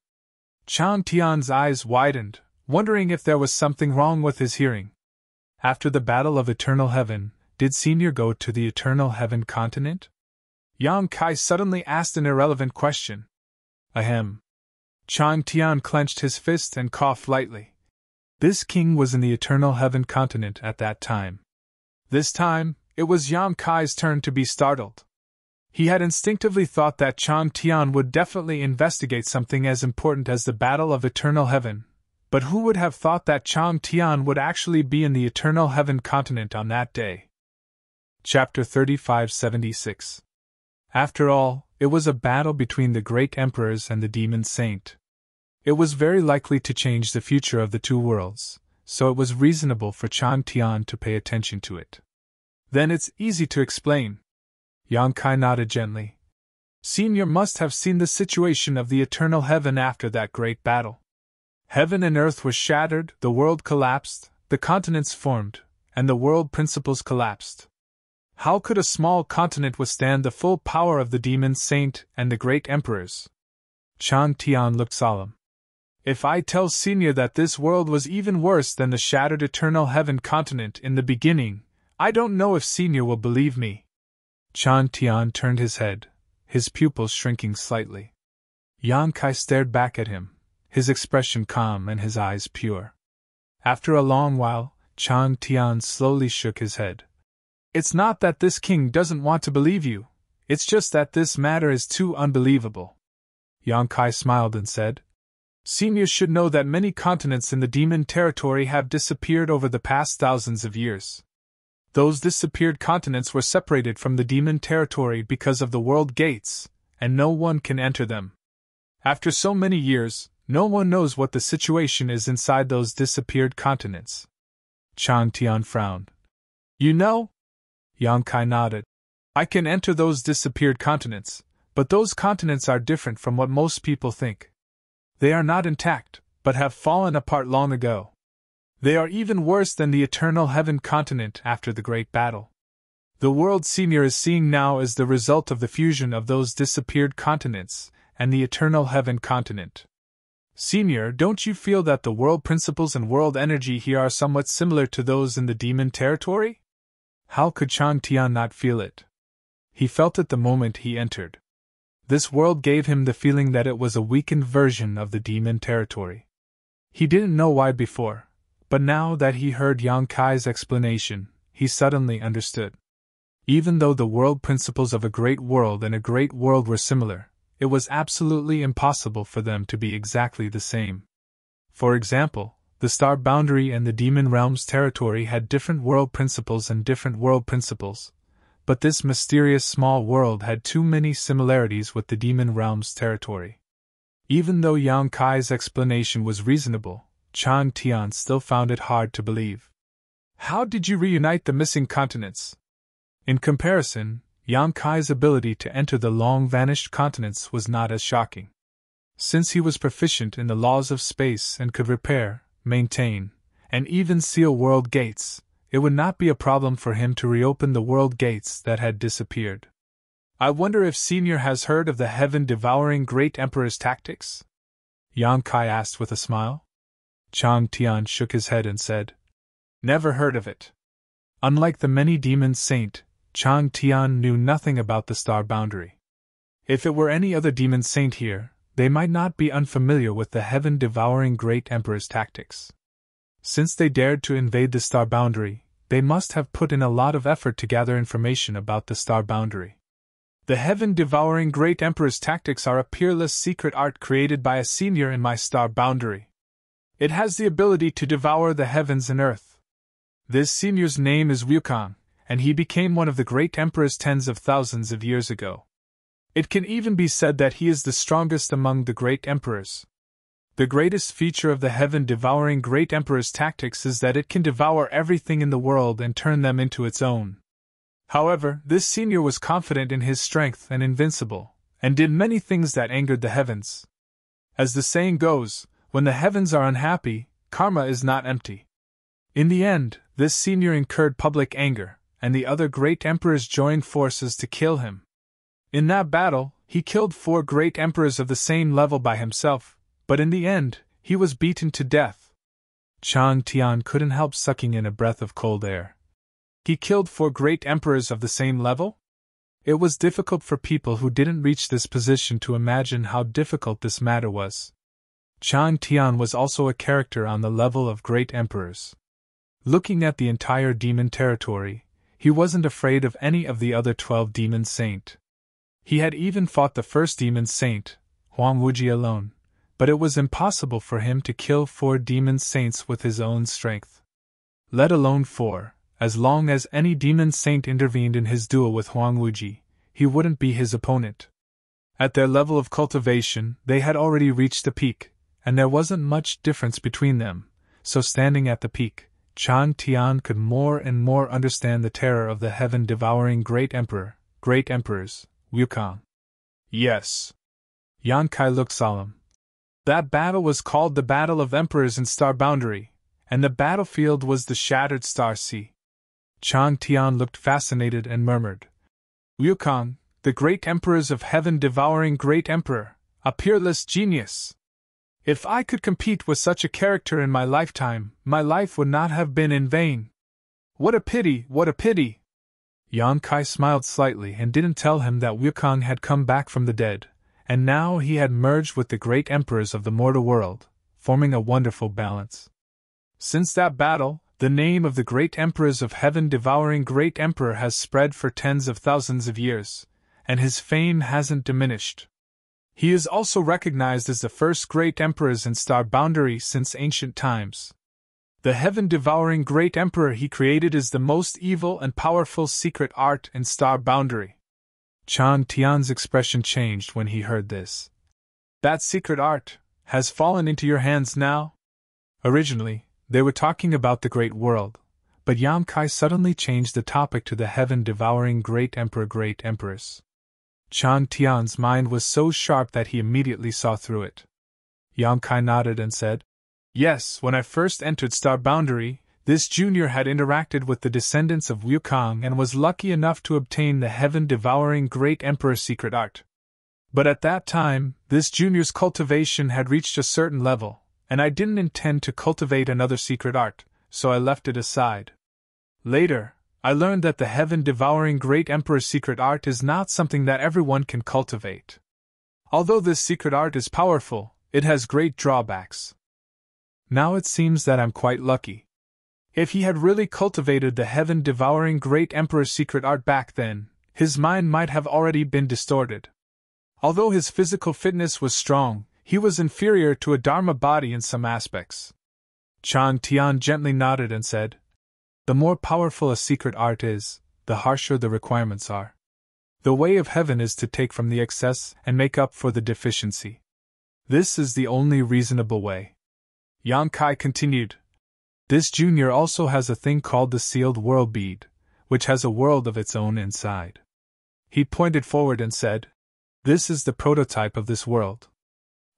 Chang Tian's eyes widened, wondering if there was something wrong with his hearing. After the Battle of Eternal Heaven, did Senior go to the Eternal Heaven continent? Yang Kai suddenly asked an irrelevant question. Ahem. Chang Tian clenched his fist and coughed lightly. This king was in the Eternal Heaven continent at that time. This time, it was Yang Kai's turn to be startled. He had instinctively thought that Chang Tian would definitely investigate something as important as the Battle of Eternal Heaven, but who would have thought that Chang Tian would actually be in the Eternal Heaven continent on that day? Chapter 3576. After all, it was a battle between the great emperors and the demon saint. It was very likely to change the future of the two worlds, so it was reasonable for Chang Tian to pay attention to it. Then it's easy to explain. Yang Kai nodded gently. Senior must have seen the situation of the Eternal Heaven after that great battle. Heaven and earth were shattered, the world collapsed, the continents formed, and the world principles collapsed. How could a small continent withstand the full power of the demon saint and the great emperors? Chang Tian looked solemn. If I tell Senior that this world was even worse than the shattered Eternal Heaven continent in the beginning, I don't know if Senior will believe me. Chang Tian turned his head, his pupils shrinking slightly. Yang Kai stared back at him, his expression calm and his eyes pure. After a long while, Chang Tian slowly shook his head. It's not that this king doesn't want to believe you, it's just that this matter is too unbelievable. Yang Kai smiled and said, Senior should know that many continents in the demon territory have disappeared over the past thousands of years. Those disappeared continents were separated from the demon territory because of the world gates, and no one can enter them. After so many years, no one knows what the situation is inside those disappeared continents. Chang Tian frowned. You know? Yang Kai nodded. I can enter those disappeared continents, but those continents are different from what most people think. They are not intact, but have fallen apart long ago. They are even worse than the Eternal Heaven continent after the Great Battle. The world Senior is seeing now is the result of the fusion of those disappeared continents and the Eternal Heaven continent. Senior, don't you feel that the world principles and world energy here are somewhat similar to those in the demon territory? How could Chang Tian not feel it? He felt it the moment he entered. This world gave him the feeling that it was a weakened version of the demon territory. He didn't know why before, but now that he heard Yang Kai's explanation, he suddenly understood. Even though the world principles of a great world and a great world were similar, it was absolutely impossible for them to be exactly the same. For example, the star boundary and the demon realm's territory had different world principles and different world principles, but this mysterious small world had too many similarities with the demon realm's territory. Even though Yang Kai's explanation was reasonable, Chang Tian still found it hard to believe. How did you reunite the missing continents? In comparison, Yang Kai's ability to enter the long-vanished continents was not as shocking. Since he was proficient in the laws of space and could repair, maintain, and even seal world gates, it would not be a problem for him to reopen the world gates that had disappeared. I wonder if Senior has heard of the heaven-devouring Great Emperor's tactics? Yang Kai asked with a smile. Chang Tian shook his head and said, Never heard of it. Unlike the many demon saint, Chang Tian knew nothing about the star boundary. If it were any other demon saint here, they might not be unfamiliar with the heaven-devouring Great Emperor's tactics. Since they dared to invade the star boundary, they must have put in a lot of effort to gather information about the star boundary. The heaven-devouring Great Emperor's tactics are a peerless secret art created by a senior in my star boundary. It has the ability to devour the heavens and earth. This senior's name is Wukong, and he became one of the Great Emperor's tens of thousands of years ago. It can even be said that he is the strongest among the Great Emperors. The greatest feature of the heaven-devouring Great Emperor's tactics is that it can devour everything in the world and turn them into its own. However, this senior was confident in his strength and invincible, and did many things that angered the heavens. As the saying goes, when the heavens are unhappy, karma is not empty. In the end, this senior incurred public anger, and the other great emperors joined forces to kill him. In that battle, he killed 4 great emperors of the same level by himself, but in the end, he was beaten to death. Chang Tian couldn't help sucking in a breath of cold air. He killed 4 great emperors of the same level? It was difficult for people who didn't reach this position to imagine how difficult this matter was. Chang Tian was also a character on the level of great emperors. Looking at the entire demon territory, he wasn't afraid of any of the other 12 demon saint. He had even fought the first demon saint, Huang Wuji, alone, but it was impossible for him to kill 4 demon saints with his own strength. Let alone 4, as long as any demon saint intervened in his duel with Huang Wuji, he wouldn't be his opponent. At their level of cultivation, they had already reached the peak, and there wasn't much difference between them, so standing at the peak, Chang Tian could more and more understand the terror of the heaven-devouring Great Emperors, Wukong. Yes. Yang Kai looked solemn. That battle was called the Battle of Emperors in Star Boundary, and the battlefield was the Shattered Star Sea. Chang Tian looked fascinated and murmured, Wukong, the Great Emperors of Heaven-devouring Great Emperor, a peerless genius. If I could compete with such a character in my lifetime, my life would not have been in vain. What a pity, what a pity! Yang Kai smiled slightly and didn't tell him that Wukong had come back from the dead, and now he had merged with the great emperors of the mortal world, forming a wonderful balance. Since that battle, the name of the great emperors of heaven-devouring Great Emperor has spread for tens of thousands of years, and his fame hasn't diminished. He is also recognized as the first great emperors in Star Boundary since ancient times. The heaven-devouring Great Emperor he created is the most evil and powerful secret art in Star Boundary. Chang Tian's expression changed when he heard this. That secret art has fallen into your hands now? Originally, they were talking about the Great World, but Yang Kai suddenly changed the topic to the heaven-devouring Great Emperor Great Emperors. Chang Tian's mind was so sharp that he immediately saw through it. Yang Kai nodded and said, Yes, when I first entered Star Boundary, this junior had interacted with the descendants of Wukong and was lucky enough to obtain the heaven-devouring Great Emperor secret art. But at that time, this junior's cultivation had reached a certain level, and I didn't intend to cultivate another secret art, so I left it aside. Later, I learned that the heaven-devouring Great Emperor's secret art is not something that everyone can cultivate. Although this secret art is powerful, it has great drawbacks. Now it seems that I'm quite lucky. If he had really cultivated the heaven-devouring Great Emperor's secret art back then, his mind might have already been distorted. Although his physical fitness was strong, he was inferior to a Dharma body in some aspects. Chang Tian gently nodded and said, The more powerful a secret art is, the harsher the requirements are. The way of heaven is to take from the excess and make up for the deficiency. This is the only reasonable way. Yang Kai continued. This junior also has a thing called the sealed world bead, which has a world of its own inside. He pointed forward and said, This is the prototype of this world.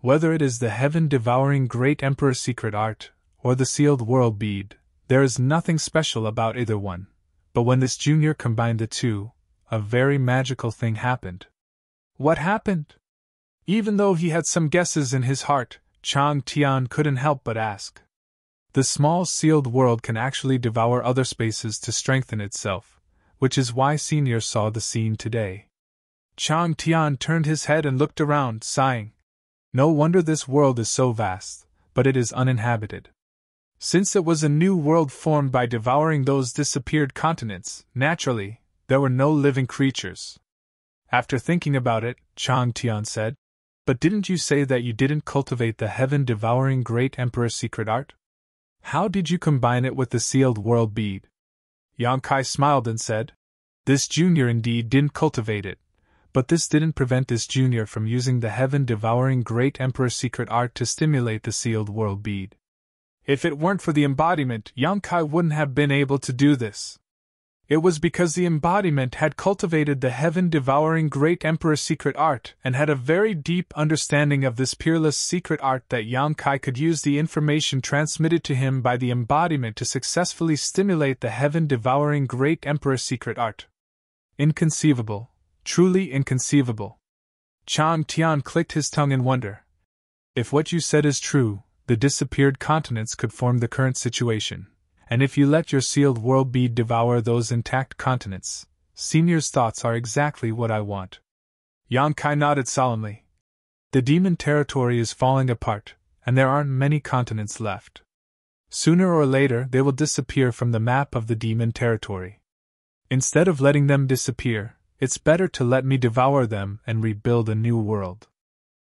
Whether it is the heaven-devouring great emperor's secret art, or the sealed world bead, there is nothing special about either one. But when this junior combined the two, a very magical thing happened. What happened? Even though he had some guesses in his heart, Chang Tian couldn't help but ask. The small sealed world can actually devour other spaces to strengthen itself, which is why Senior saw the scene today. Chang Tian turned his head and looked around, sighing. No wonder this world is so vast, but it is uninhabited. Since it was a new world formed by devouring those disappeared continents, naturally, there were no living creatures. After thinking about it, Chang Tian said, But didn't you say that you didn't cultivate the heaven-devouring great emperor's secret art? How did you combine it with the sealed world bead? Yang Kai smiled and said, This junior indeed didn't cultivate it, but this didn't prevent this junior from using the heaven-devouring great emperor's secret art to stimulate the sealed world bead. If it weren't for the embodiment, Yang Kai wouldn't have been able to do this. It was because the embodiment had cultivated the heaven-devouring great emperor's secret art and had a very deep understanding of this peerless secret art that Yang Kai could use the information transmitted to him by the embodiment to successfully stimulate the heaven-devouring great emperor's secret art. Inconceivable, truly inconceivable. Chang Tian clicked his tongue in wonder. If what you said is true, the disappeared continents could form the current situation. And if you let your sealed world bead devour those intact continents, Senior's thoughts are exactly what I want. Yang Kai nodded solemnly. The demon territory is falling apart, and there aren't many continents left. Sooner or later they will disappear from the map of the demon territory. Instead of letting them disappear, it's better to let me devour them and rebuild a new world.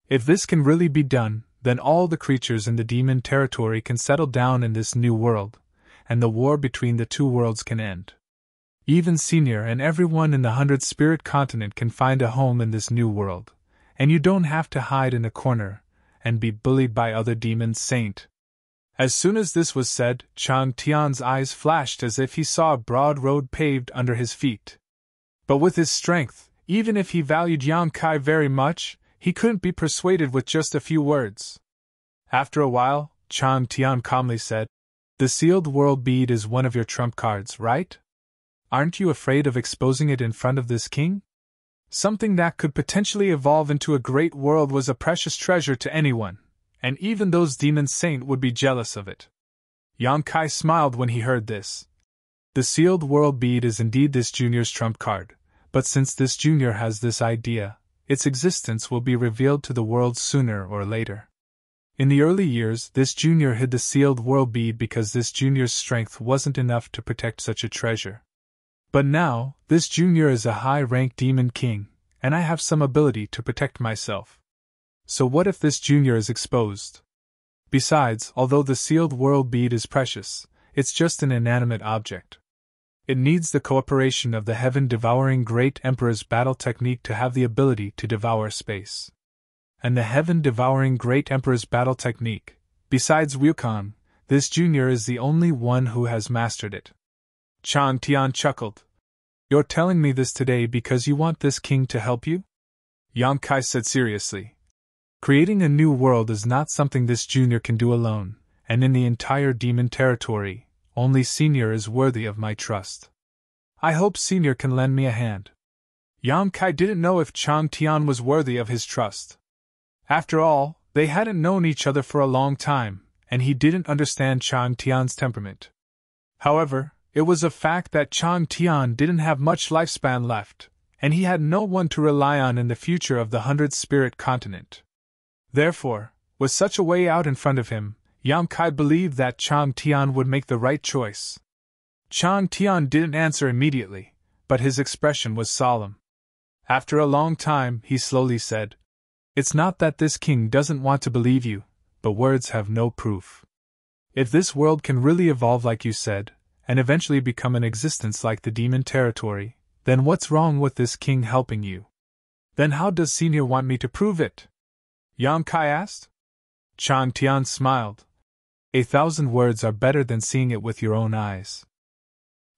If this can really be done, then all the creatures in the demon territory can settle down in this new world, and the war between the two worlds can end. Even Senior and everyone in the 100-spirit continent can find a home in this new world, and you don't have to hide in a corner and be bullied by other demons, Saint. As soon as this was said, Chang Tian's eyes flashed as if he saw a broad road paved under his feet. But with his strength, even if he valued Yang Kai very much, he couldn't be persuaded with just a few words. After a while, Chang Tian calmly said, The sealed world bead is one of your trump cards, right? Aren't you afraid of exposing it in front of this king? Something that could potentially evolve into a great world was a precious treasure to anyone, and even those demon saint would be jealous of it. Yang Kai smiled when he heard this. The sealed world bead is indeed this junior's trump card, but since this junior has this idea, its existence will be revealed to the world sooner or later. In the early years, this junior hid the sealed world bead because this junior's strength wasn't enough to protect such a treasure. But now, this junior is a high-ranked demon king, and I have some ability to protect myself. So what if this junior is exposed? Besides, although the sealed world bead is precious, it's just an inanimate object. It needs the cooperation of the heaven-devouring great emperor's battle technique to have the ability to devour space. And the heaven-devouring great emperor's battle technique, besides Wukong, this junior is the only one who has mastered it. Chang Tian chuckled. You're telling me this today because you want this king to help you? Yang Kai said seriously. Creating a new world is not something this junior can do alone, and in the entire demon territory, only Senior is worthy of my trust. I hope Senior can lend me a hand. Yang Kai didn't know if Chang Tian was worthy of his trust. After all, they hadn't known each other for a long time, and he didn't understand Chang Tian's temperament. However, it was a fact that Chang Tian didn't have much lifespan left, and he had no one to rely on in the future of the 100-spirit continent. Therefore, with such a way out in front of him, Yang Kai believed that Chang Tian would make the right choice. Chang Tian didn't answer immediately, but his expression was solemn. After a long time, he slowly said, It's not that this king doesn't want to believe you, but words have no proof. If this world can really evolve like you said, and eventually become an existence like the demon territory, then what's wrong with this king helping you? Then how does Senior want me to prove it? Yang Kai asked. Chang Tian smiled. 1,000 words are better than seeing it with your own eyes.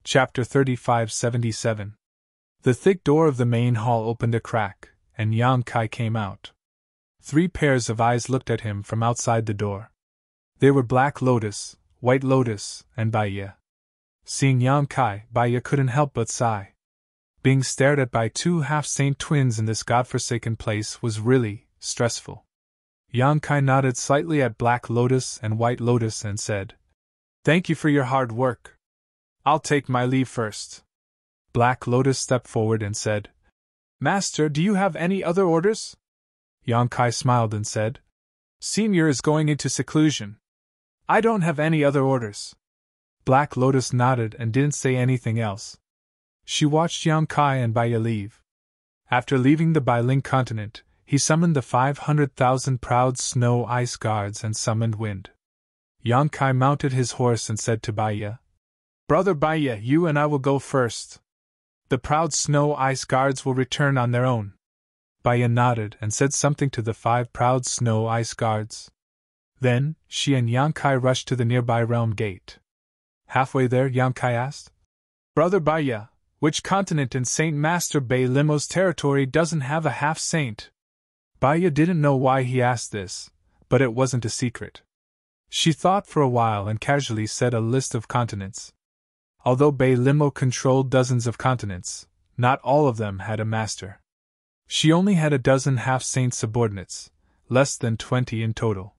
Chapter 3577. The thick door of the main hall opened a crack, and Yang Kai came out. 3 pairs of eyes looked at him from outside the door. They were Black Lotus, White Lotus, and Baiya. Seeing Yang Kai, Baiya couldn't help but sigh. Being stared at by 2 half-saint twins in this godforsaken place was really stressful. Yang Kai nodded slightly at Black Lotus and White Lotus and said, "Thank you for your hard work. I'll take my leave first." Black Lotus stepped forward and said, "Master, do you have any other orders?" Yang Kai smiled and said, "Senior is going into seclusion. I don't have any other orders." Black Lotus nodded and didn't say anything else. She watched Yang Kai and Baiya leave. After leaving the Bailing continent, he summoned the 500,000 proud snow ice guards and summoned wind. Yang Kai mounted his horse and said to Baiya, "Brother Baiya, you and I will go first. The proud snow ice guards will return on their own." Baiya nodded and said something to the 5 proud snow ice guards. Then, she and Yang Kai rushed to the nearby realm gate. Halfway there, Yang Kai asked, "Brother Baiya, which continent in Saint Master Bei Limo's territory doesn't have a half-saint?" Baiya didn't know why he asked this, but it wasn't a secret. She thought for a while and casually said a list of continents. Although Bei Limo controlled dozens of continents, not all of them had a master. She only had a dozen half-saint subordinates, less than 20 in total.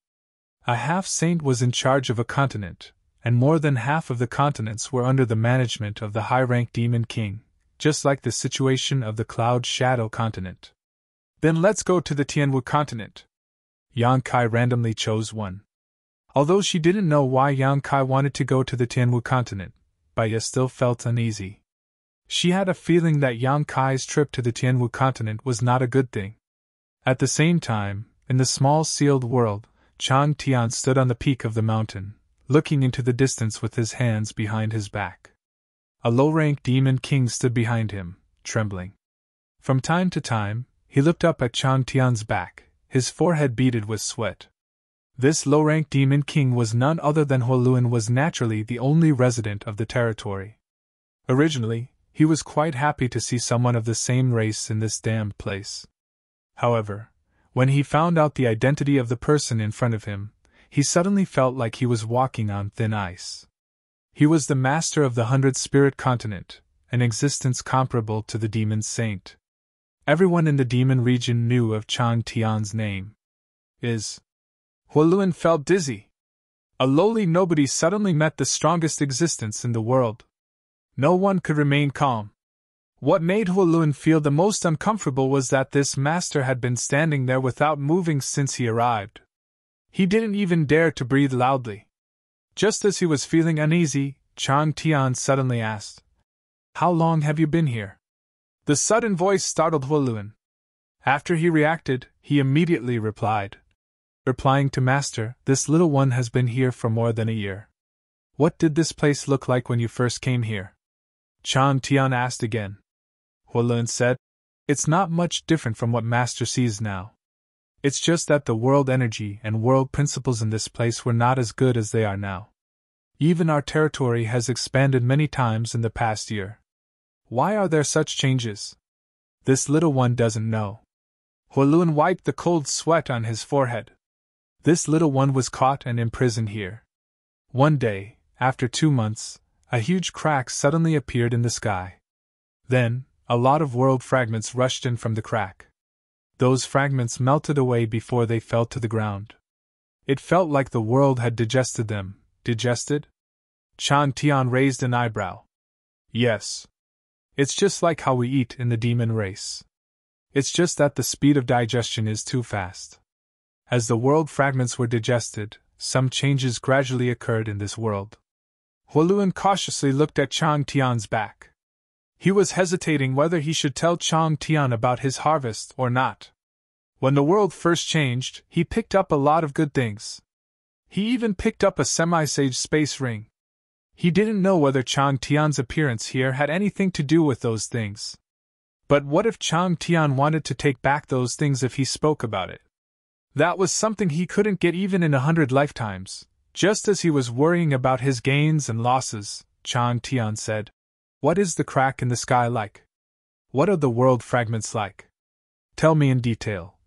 A half-saint was in charge of a continent, and more than half of the continents were under the management of the high-ranked Demon King, just like the situation of the Cloud Shadow continent. "Then let's go to the Tianwu continent." Yang Kai randomly chose one. Although she didn't know why Yang Kai wanted to go to the Tianwu continent, Baiya still felt uneasy. She had a feeling that Yang Kai's trip to the Tianwu continent was not a good thing. At the same time, in the small sealed world, Chang Tian stood on the peak of the mountain, looking into the distance with his hands behind his back. A low-ranked Demon King stood behind him, trembling. From time to time, he looked up at Chang Tian's back, his forehead beaded with sweat. This low-ranked Demon King was none other than Huoluan, was naturally the only resident of the territory. Originally, he was quite happy to see someone of the same race in this damned place. However, when he found out the identity of the person in front of him, he suddenly felt like he was walking on thin ice. He was the master of the 100-spirit continent, an existence comparable to the demon saint. Everyone in the demon region knew of Chang Tian's name. Huoluan felt dizzy. A lowly nobody suddenly met the strongest existence in the world. No one could remain calm. What made Huoluan feel the most uncomfortable was that this master had been standing there without moving since he arrived. He didn't even dare to breathe loudly. Just as he was feeling uneasy, Chang Tian suddenly asked, "How long have you been here?" The sudden voice startled Huoluan. After he reacted, he immediately replied, replying to Master, "This little one has been here for more than a year." "What did this place look like when you first came here?" Chang Tian asked again. Huoluan said, "It's not much different from what Master sees now. It's just that the world energy and world principles in this place were not as good as they are now. Even our territory has expanded many times in the past year. Why are there such changes? This little one doesn't know." Huoluan wiped the cold sweat on his forehead. This little one was caught and imprisoned here. One day, after 2 months, a huge crack suddenly appeared in the sky. Then, a lot of world fragments rushed in from the crack. Those fragments melted away before they fell to the ground. It felt like the world had digested them. Digested? Chang Tian raised an eyebrow. "Yes. It's just like how we eat in the demon race. It's just that the speed of digestion is too fast." As the world fragments were digested, some changes gradually occurred in this world. Huoluan cautiously looked at Chang Tian's back. He was hesitating whether he should tell Chang Tian about his harvest or not. When the world first changed, he picked up a lot of good things. He even picked up a semi-sage space ring. He didn't know whether Chang Tian's appearance here had anything to do with those things. But what if Chang Tian wanted to take back those things if he spoke about it? That was something he couldn't get even in 100 lifetimes. Just as he was worrying about his gains and losses, Chang Tian said, "What is the crack in the sky like? What are the world fragments like? Tell me in detail."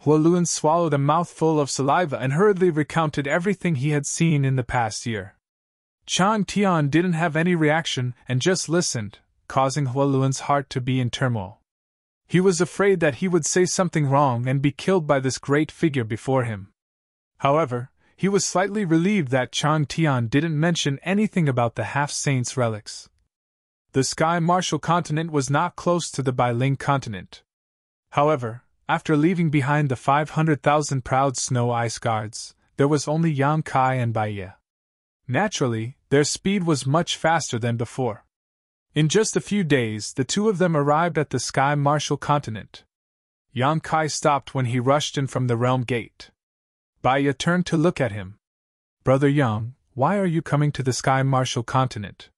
Huoluan swallowed a mouthful of saliva and hurriedly recounted everything he had seen in the past year. Chang Tian didn't have any reaction and just listened, causing Huoluan's heart to be in turmoil. He was afraid that he would say something wrong and be killed by this great figure before him. However, he was slightly relieved that Chang Tian didn't mention anything about the half-saint's relics. The Sky Martial continent was not close to the Bailing continent. However, after leaving behind the 500,000 proud snow ice guards, there was only Yang Kai and Baiye. Naturally, their speed was much faster than before. In just a few days, the two of them arrived at the Sky Martial continent. Yang Kai stopped when he rushed in from the realm gate. Baiye turned to look at him. "Brother Yang, why are you coming to the Sky Martial continent?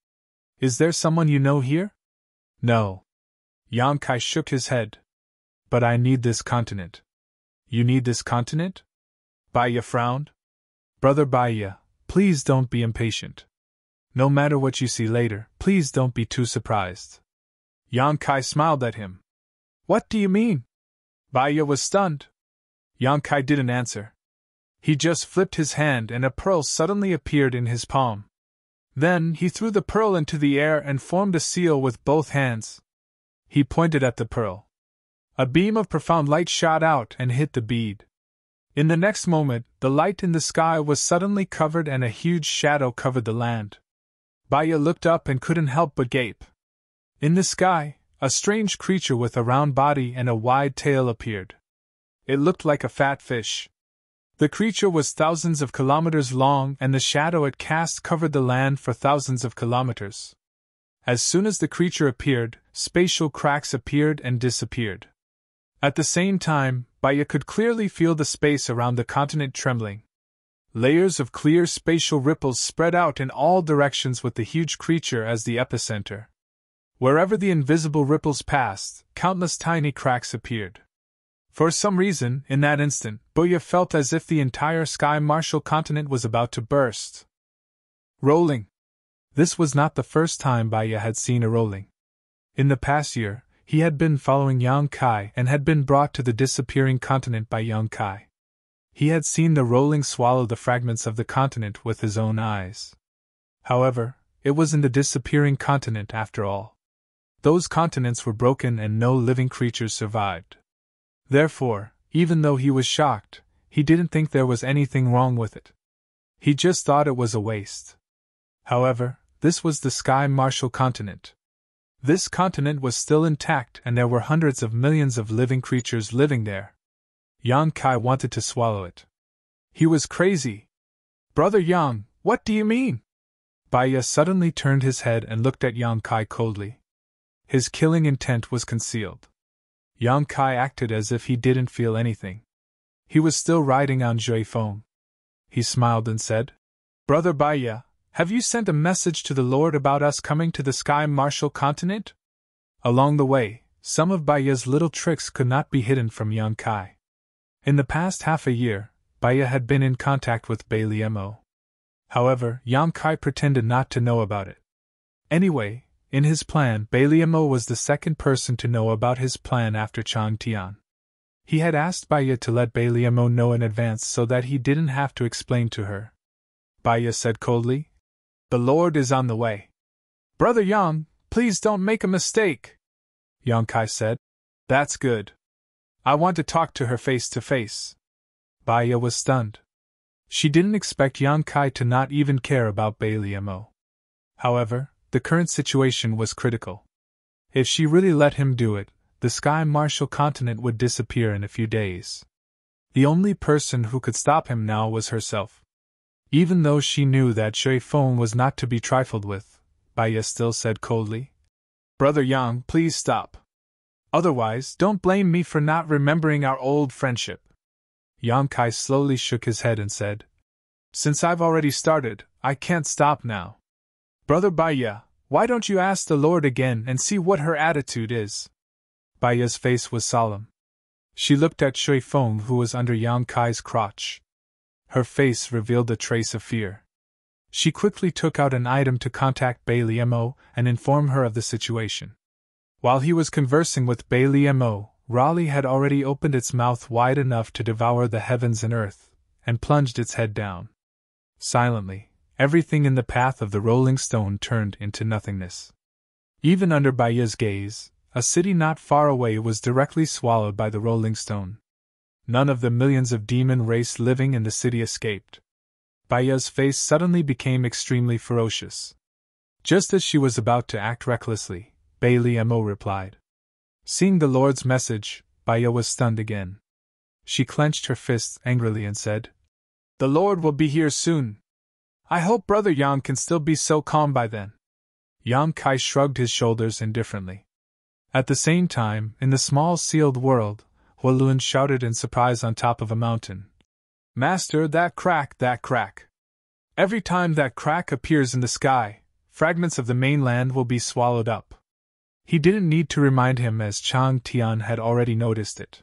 Is there someone you know here?" "No." Yang Kai shook his head. "But I need this continent." "You need this continent?" Baiye frowned. "Brother Baiye, please don't be impatient. No matter what you see later, please don't be too surprised." Yang Kai smiled at him. "What do you mean?" Baiye was stunned. Yang Kai didn't answer. He just flipped his hand and a pearl suddenly appeared in his palm. Then he threw the pearl into the air and formed a seal with both hands. He pointed at the pearl. A beam of profound light shot out and hit the bead. In the next moment, the light in the sky was suddenly covered and a huge shadow covered the land. Baiye looked up and couldn't help but gape. In the sky, a strange creature with a round body and a wide tail appeared. It looked like a fat fish. The creature was thousands of kilometers long and the shadow it cast covered the land for thousands of kilometers. As soon as the creature appeared, spatial cracks appeared and disappeared. At the same time, Baiye could clearly feel the space around the continent trembling. Layers of clear spatial ripples spread out in all directions with the huge creature as the epicenter. Wherever the invisible ripples passed, countless tiny cracks appeared. For some reason, in that instant, Baiye felt as if the entire Sky Martial continent was about to burst. Rolling. This was not the first time Baiye had seen a rolling. In the past year, he had been following Yang Kai and had been brought to the disappearing continent by Yang Kai. He had seen the rolling swallow the fragments of the continent with his own eyes. However, it was in the disappearing continent after all. Those continents were broken and no living creatures survived. Therefore, even though he was shocked, he didn't think there was anything wrong with it. He just thought it was a waste. However, this was the Sky Martial continent. This continent was still intact and there were hundreds of millions of living creatures living there. Yang Kai wanted to swallow it. He was crazy. "Brother Yang, what do you mean?" Baiye suddenly turned his head and looked at Yang Kai coldly. His killing intent was concealed. Yang Kai acted as if he didn't feel anything. He was still riding on Jui Feng. He smiled and said, "Brother Baiye, have you sent a message to the Lord about us coming to the Sky Martial continent?" Along the way, some of Baiye's little tricks could not be hidden from Yang Kai. In the past half a year, Baiye had been in contact with Bailiemo. However, Yang Kai pretended not to know about it. Anyway, in his plan, Bailiemo was the second person to know about his plan after Chang Tian. He had asked Baiye to let Bailiemo know in advance so that he didn't have to explain to her. Baiye said coldly, "The Lord is on the way." "Brother Yang, please don't make a mistake," Yang Kai said. "That's good. I want to talk to her face to face." Baiye was stunned. She didn't expect Yang Kai to not even care about Bailiemo. However, the current situation was critical. If she really let him do it, the Sky Martial continent would disappear in a few days. The only person who could stop him now was herself. Even though she knew that Jui Feng was not to be trifled with, Baiye still said coldly, "Brother Yang, please stop. Otherwise, don't blame me for not remembering our old friendship." Yang Kai slowly shook his head and said, "Since I've already started, I can't stop now. Brother Baiye, why don't you ask the Lord again and see what her attitude is?" Baiye's face was solemn. She looked at Jui Feng who was under Yang Kai's crotch. Her face revealed a trace of fear. She quickly took out an item to contact Bailey Mo and inform her of the situation. While he was conversing with Bailey Mo, Raleigh had already opened its mouth wide enough to devour the heavens and earth, and plunged its head down. Silently, everything in the path of the rolling stone turned into nothingness. Even under Baya's gaze, a city not far away was directly swallowed by the rolling stone. None of the millions of demon race living in the city escaped. Baya's face suddenly became extremely ferocious. Just as she was about to act recklessly, Bailey Mo replied. Seeing the Lord's message, Baya was stunned again. She clenched her fists angrily and said, "The Lord will be here soon. I hope Brother Yang can still be so calm by then." Yang Kai shrugged his shoulders indifferently. At the same time, in the small sealed world, Hualun shouted in surprise on top of a mountain. "Master, that crack, that crack! Every time that crack appears in the sky, fragments of the mainland will be swallowed up." He didn't need to remind him, as Chang Tian had already noticed it.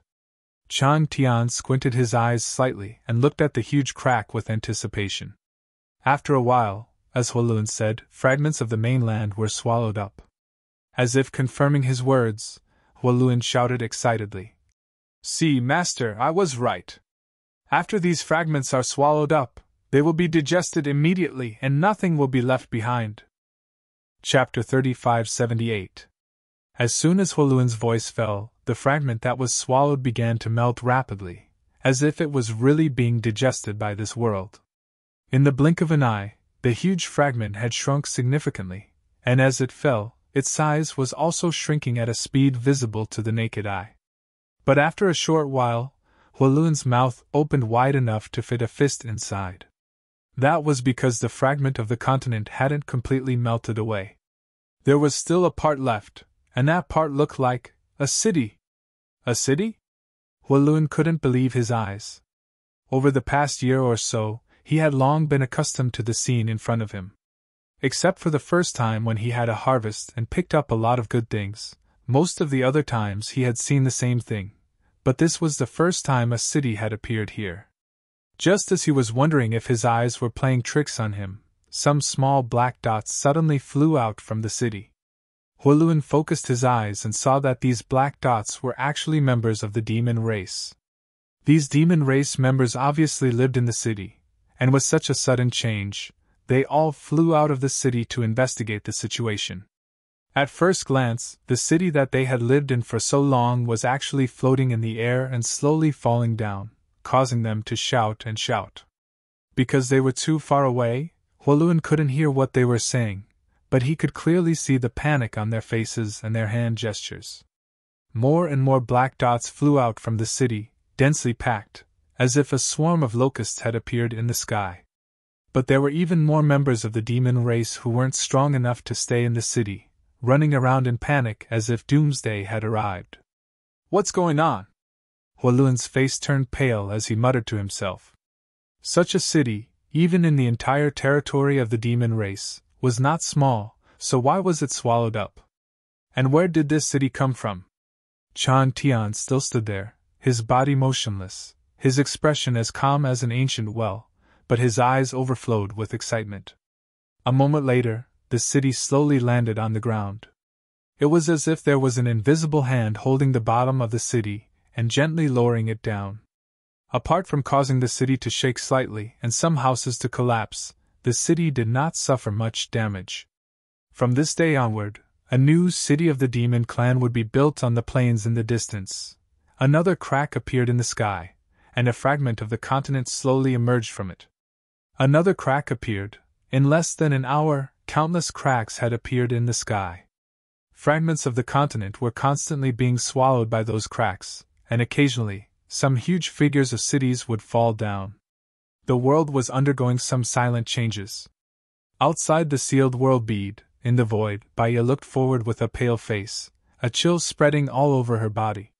Chang Tian squinted his eyes slightly and looked at the huge crack with anticipation. After a while, as Hualun said, fragments of the mainland were swallowed up. As if confirming his words, Hualun shouted excitedly. "See, Master, I was right. After these fragments are swallowed up, they will be digested immediately and nothing will be left behind." Chapter 3578. As soon as Hualun's voice fell, the fragment that was swallowed began to melt rapidly, as if it was really being digested by this world. In the blink of an eye, the huge fragment had shrunk significantly, and as it fell, its size was also shrinking at a speed visible to the naked eye. But after a short while, Hualun's mouth opened wide enough to fit a fist inside. That was because the fragment of the continent hadn't completely melted away. There was still a part left, and that part looked like a city. A city? Hualun couldn't believe his eyes. Over the past year or so, he had long been accustomed to the scene in front of him. Except for the first time when he had a harvest and picked up a lot of good things, most of the other times he had seen the same thing, but this was the first time a city had appeared here. Just as he was wondering if his eyes were playing tricks on him, some small black dots suddenly flew out from the city. Hualun focused his eyes and saw that these black dots were actually members of the demon race. These demon race members obviously lived in the city, and with such a sudden change, they all flew out of the city to investigate the situation. At first glance, the city that they had lived in for so long was actually floating in the air and slowly falling down, causing them to shout and shout. Because they were too far away, Hualun couldn't hear what they were saying, but he could clearly see the panic on their faces and their hand gestures. More and more black dots flew out from the city, densely packed, as if a swarm of locusts had appeared in the sky. But there were even more members of the demon race who weren't strong enough to stay in the city, running around in panic as if doomsday had arrived. "What's going on?" Hualun's face turned pale as he muttered to himself. Such a city, even in the entire territory of the demon race, was not small, so why was it swallowed up? And where did this city come from? Chang Tian still stood there, his body motionless, his expression as calm as an ancient well, but his eyes overflowed with excitement. A moment later, the city slowly landed on the ground. It was as if there was an invisible hand holding the bottom of the city and gently lowering it down. Apart from causing the city to shake slightly and some houses to collapse, the city did not suffer much damage. From this day onward, a new city of the demon clan would be built on the plains in the distance. Another crack appeared in the sky, and a fragment of the continent slowly emerged from it. Another crack appeared. In less than an hour, countless cracks had appeared in the sky. Fragments of the continent were constantly being swallowed by those cracks, and occasionally, some huge figures of cities would fall down. The world was undergoing some silent changes. Outside the sealed world bead, in the void, Baya looked forward with a pale face, a chill spreading all over her body.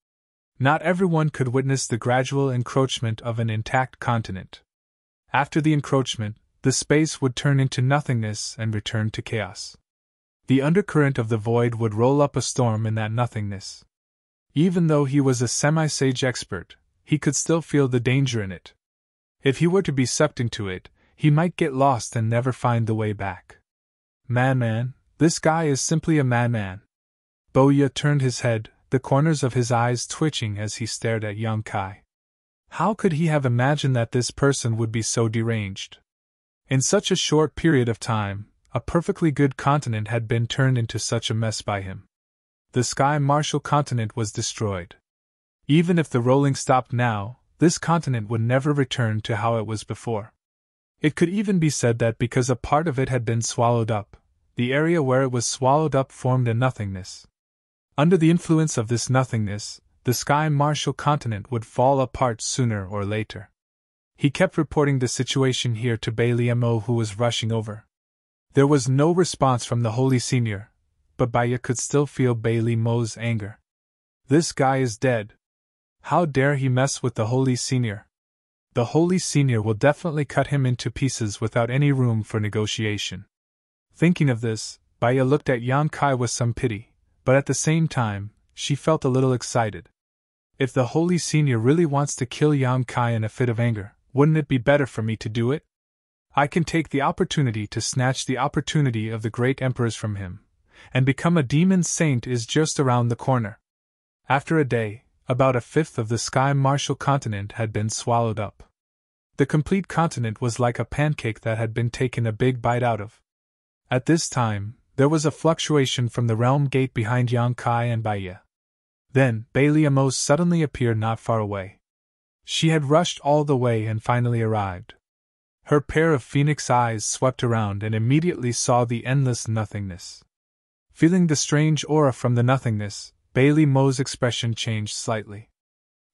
Not everyone could witness the gradual encroachment of an intact continent. After the encroachment, the space would turn into nothingness and return to chaos. The undercurrent of the void would roll up a storm in that nothingness. Even though he was a semi-sage expert, he could still feel the danger in it. If he were to be sucked into it, he might get lost and never find the way back. Madman, this guy is simply a madman. Boya turned his head, the corners of his eyes twitching as he stared at Yang Kai. How could he have imagined that this person would be so deranged? In such a short period of time, a perfectly good continent had been turned into such a mess by him. The Sky Marshal continent was destroyed. Even if the rolling stopped now, this continent would never return to how it was before. It could even be said that because a part of it had been swallowed up, the area where it was swallowed up formed a nothingness. Under the influence of this nothingness, the Sky Marshal continent would fall apart sooner or later. He kept reporting the situation here to Bailey Mo, who was rushing over. There was no response from the Holy Senior, but Baya could still feel Bailey Mo's anger. This guy is dead. How dare he mess with the Holy Senior? The Holy Senior will definitely cut him into pieces without any room for negotiation. Thinking of this, Baya looked at Yang Kai with some pity, but at the same time, she felt a little excited. If the Holy Senior really wants to kill Yang Kai in a fit of anger, wouldn't it be better for me to do it? I can take the opportunity to snatch the opportunity of the great emperors from him, and become a demon saint is just around the corner. After a day, about a fifth of the Sky Marshal continent had been swallowed up. The complete continent was like a pancake that had been taken a big bite out of. At this time, there was a fluctuation from the realm gate behind Yang Kai and Baya. Then, Bailey Amos suddenly appeared not far away. She had rushed all the way and finally arrived. Her pair of phoenix eyes swept around and immediately saw the endless nothingness. Feeling the strange aura from the nothingness, Bailey Mo's expression changed slightly.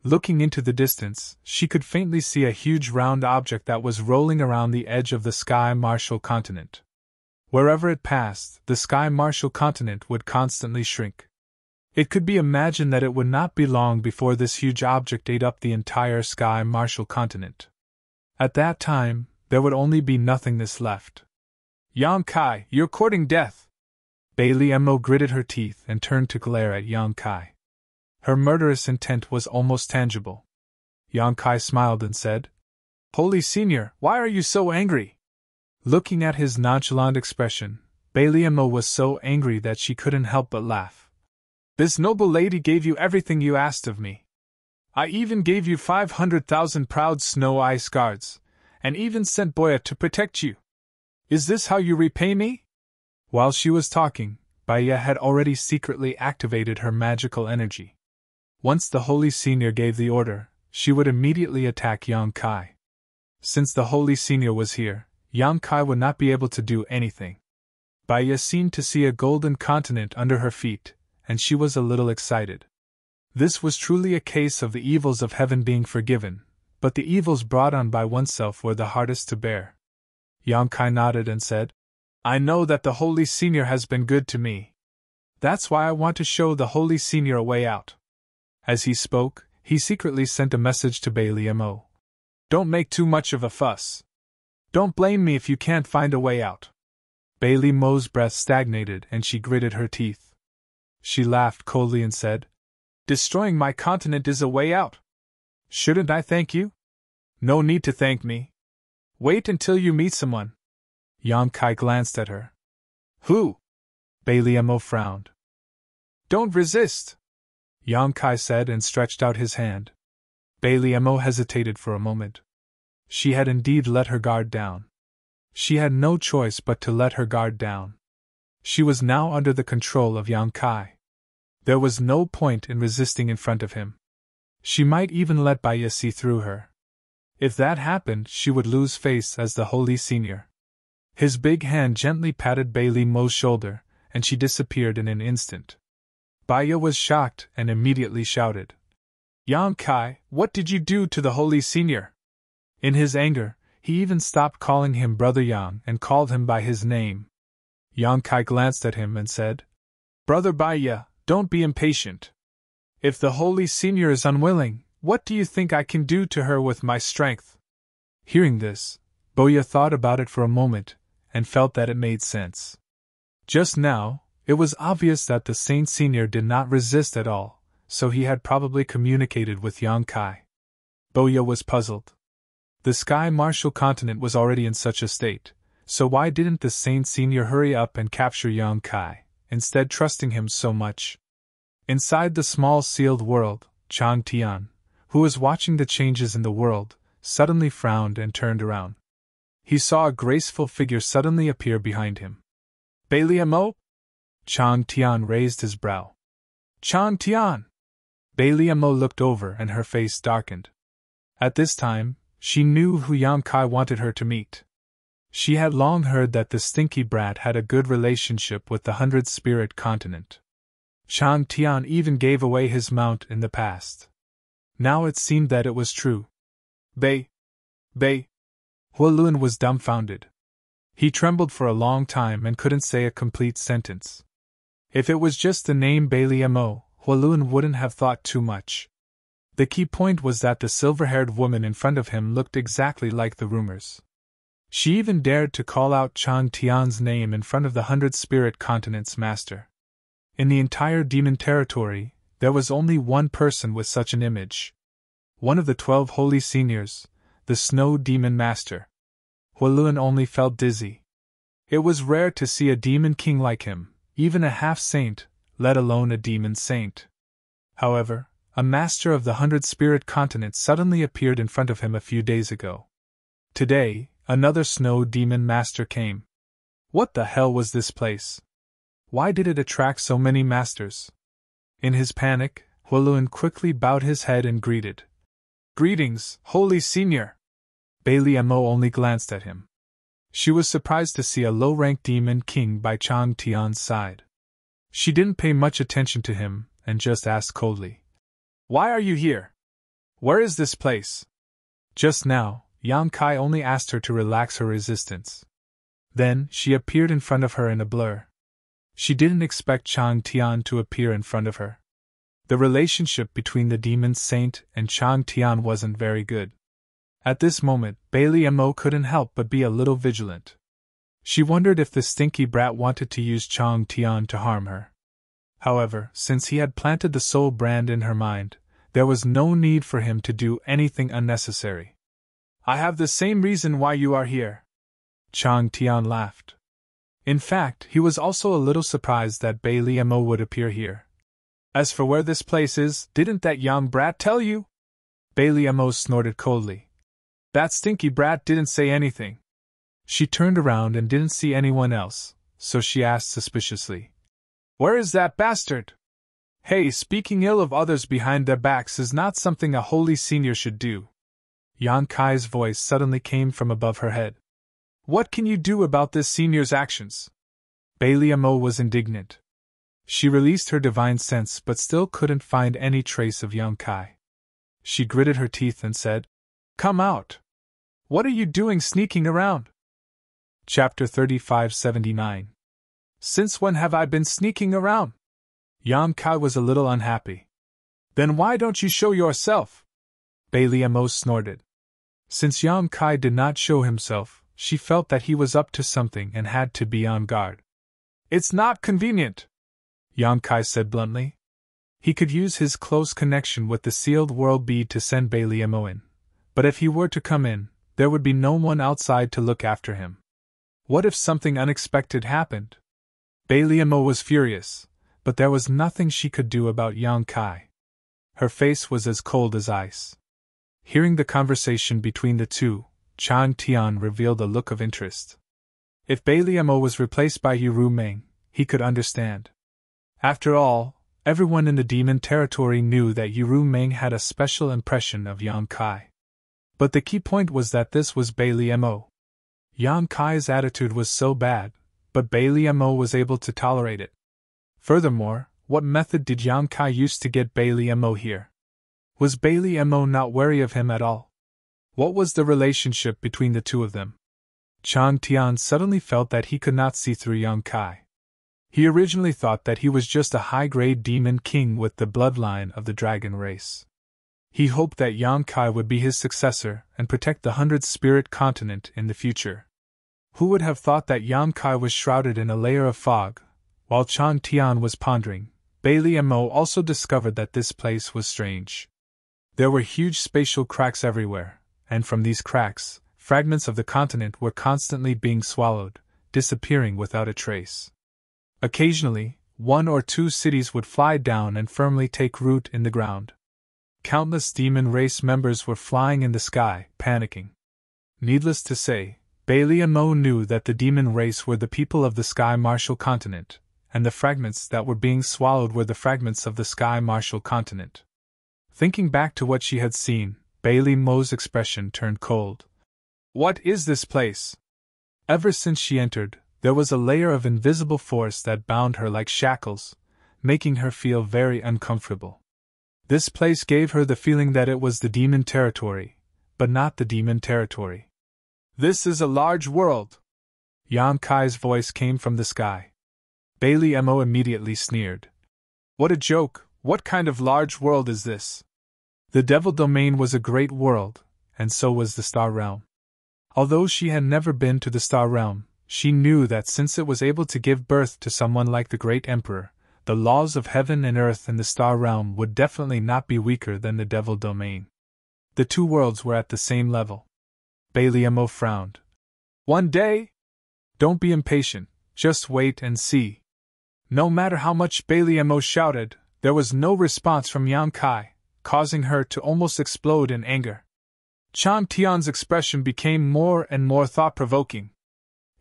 Looking into the distance, she could faintly see a huge round object that was rolling around the edge of the Sky Marshal continent. Wherever it passed, the Sky Marshal continent would constantly shrink. It could be imagined that it would not be long before this huge object ate up the entire Sky Marshal continent. At that time, there would only be nothingness left. Yang Kai, you're courting death! Bailey Mo gritted her teeth and turned to glare at Yang Kai. Her murderous intent was almost tangible. Yang Kai smiled and said, Holy Senior, why are you so angry? Looking at his nonchalant expression, Bailey Mo was so angry that she couldn't help but laugh. This noble lady gave you everything you asked of me. I even gave you 500,000 proud snow ice guards, and even sent Boya to protect you. Is this how you repay me? While she was talking, Baya had already secretly activated her magical energy. Once the Holy Senior gave the order, she would immediately attack Yang Kai. Since the Holy Senior was here, Yang Kai would not be able to do anything. Baya seemed to see a golden continent under her feet, and she was a little excited. This was truly a case of the evils of heaven being forgiven, but the evils brought on by oneself were the hardest to bear. Yang Kai nodded and said, I know that the Holy Senior has been good to me. That's why I want to show the Holy Senior a way out. As he spoke, he secretly sent a message to Bailey Mo. Don't make too much of a fuss. Don't blame me if you can't find a way out. Bailey Mo's breath stagnated and she gritted her teeth. She laughed coldly and said, Destroying my continent is a way out. Shouldn't I thank you? No need to thank me. Wait until you meet someone. Yang Kai glanced at her. Who? Bailey Mo frowned. Don't resist, Yang Kai said and stretched out his hand. Bailey Mo hesitated for a moment. She had indeed let her guard down. She had no choice but to let her guard down. She was now under the control of Yang Kai. There was no point in resisting in front of him. She might even let Baya see through her. If that happened, she would lose face as the Holy Senior. His big hand gently patted Bailey Mo's shoulder, and she disappeared in an instant. Baya was shocked and immediately shouted, Yang Kai, what did you do to the Holy Senior? In his anger, he even stopped calling him Brother Yang and called him by his name. Yang Kai glanced at him and said, Brother Baya, don't be impatient. If the Holy Senior is unwilling, what do you think I can do to her with my strength? Hearing this, Boya thought about it for a moment, and felt that it made sense. Just now, it was obvious that the Saint Senior did not resist at all, so he had probably communicated with Yang Kai. Boya was puzzled. The Sky Martial continent was already in such a state, so why didn't the Saint Senior hurry up and capture Yang Kai, instead trusting him so much? Inside the small sealed world, Chang Tian, who was watching the changes in the world, suddenly frowned and turned around. He saw a graceful figure suddenly appear behind him. Bai Liamo? Chang Tian raised his brow. Chang Tian! Bai Liamo looked over and her face darkened. At this time, she knew who Yang Kai wanted her to meet. She had long heard that the stinky brat had a good relationship with the 100-spirit continent. Chang Tian even gave away his mount in the past. Now it seemed that it was true. Bai. Huoluan was dumbfounded. He trembled for a long time and couldn't say a complete sentence. If it was just the name Bai Liamo, Huoluan wouldn't have thought too much. The key point was that the silver-haired woman in front of him looked exactly like the rumors. She even dared to call out Chang Tian's name in front of the 100-spirit continent's master. In the entire demon territory, there was only one person with such an image. One of the 12 holy seniors, the Snow Demon Master. Huoluan only felt dizzy. It was rare to see a demon king like him, even a half-saint, let alone a demon saint. However, a master of the 100-spirit continent suddenly appeared in front of him a few days ago. Today, another Snow Demon Master came. What the hell was this place? Why did it attract so many masters? In his panic, Huoluan quickly bowed his head and greeted. Greetings, Holy Senior! Bai Liamo only glanced at him. She was surprised to see a low-ranked demon king by Chang Tian's side. She didn't pay much attention to him and just asked coldly. Why are you here? Where is this place? Just now, Yang Kai only asked her to relax her resistance. Then, she appeared in front of her in a blur. She didn't expect Chang Tian to appear in front of her. The relationship between the demon saint and Chang Tian wasn't very good. At this moment, Bai Liamo couldn't help but be a little vigilant. She wondered if the stinky brat wanted to use Chang Tian to harm her. However, since he had planted the soul brand in her mind, there was no need for him to do anything unnecessary. I have the same reason why you are here. Chang Tian laughed. In fact, he was also a little surprised that Bai Liamo would appear here. As for where this place is, didn't that young brat tell you? Bai Liamo snorted coldly. That stinky brat didn't say anything. She turned around and didn't see anyone else, so she asked suspiciously. Where is that bastard? Hey, speaking ill of others behind their backs is not something a holy senior should do. Yang Kai's voice suddenly came from above her head. What can you do about this senior's actions? Bai Liamo was indignant. She released her divine sense but still couldn't find any trace of Yang Kai. She gritted her teeth and said, Come out! What are you doing sneaking around? Chapter 3579. Since when have I been sneaking around? Yang Kai was a little unhappy. Then why don't you show yourself? Bai Liamo snorted. Since Yang Kai did not show himself, she felt that he was up to something and had to be on guard. It's not convenient, Yang Kai said bluntly. He could use his close connection with the sealed world bead to send Bai Liamo in, but if he were to come in, there would be no one outside to look after him. What if something unexpected happened? Bai Liamo was furious, but there was nothing she could do about Yang Kai. Her face was as cold as ice. Hearing the conversation between the two, Chang Tian revealed a look of interest. If Bai Liamo was replaced by Yu Meng, he could understand. After all, everyone in the demon territory knew that Yu Meng had a special impression of Yang Kai. But the key point was that this was Bai Liamo. Yang Kai's attitude was so bad, but Bai Liamo was able to tolerate it. Furthermore, what method did Yang Kai use to get Bai Liamo here? Was Bai Liamo not wary of him at all? What was the relationship between the two of them? Chang Tian suddenly felt that he could not see through Yang Kai. He originally thought that he was just a high-grade demon king with the bloodline of the dragon race. He hoped that Yang Kai would be his successor and protect the 100-spirit continent in the future. Who would have thought that Yang Kai was shrouded in a layer of fog? While Chang Tian was pondering, Bai Liamo also discovered that this place was strange. There were huge spatial cracks everywhere, and from these cracks, fragments of the continent were constantly being swallowed, disappearing without a trace. Occasionally, 1 or 2 cities would fly down and firmly take root in the ground. Countless demon race members were flying in the sky, panicking. Needless to say, Bailey and Mo knew that the demon race were the people of the Sky Martial continent, and the fragments that were being swallowed were the fragments of the Sky Martial continent. Thinking back to what she had seen, Bailey Mo's expression turned cold. What is this place? Ever since she entered, there was a layer of invisible force that bound her like shackles, making her feel very uncomfortable. This place gave her the feeling that it was the demon territory, but not the demon territory. This is a large world. Yang Kai's voice came from the sky. Bailey Mo immediately sneered. What a joke, what kind of large world is this? The Devil Domain was a great world, and so was the Star Realm. Although she had never been to the Star Realm, she knew that since it was able to give birth to someone like the Great Emperor, the laws of heaven and earth in the Star Realm would definitely not be weaker than the Devil Domain. The 2 worlds were at the same level. Bailey Mo frowned. One day? Don't be impatient, just wait and see. No matter how much Bailey Mo shouted, there was no response from Yang Kai, causing her to almost explode in anger. Chan Tian's expression became more and more thought-provoking.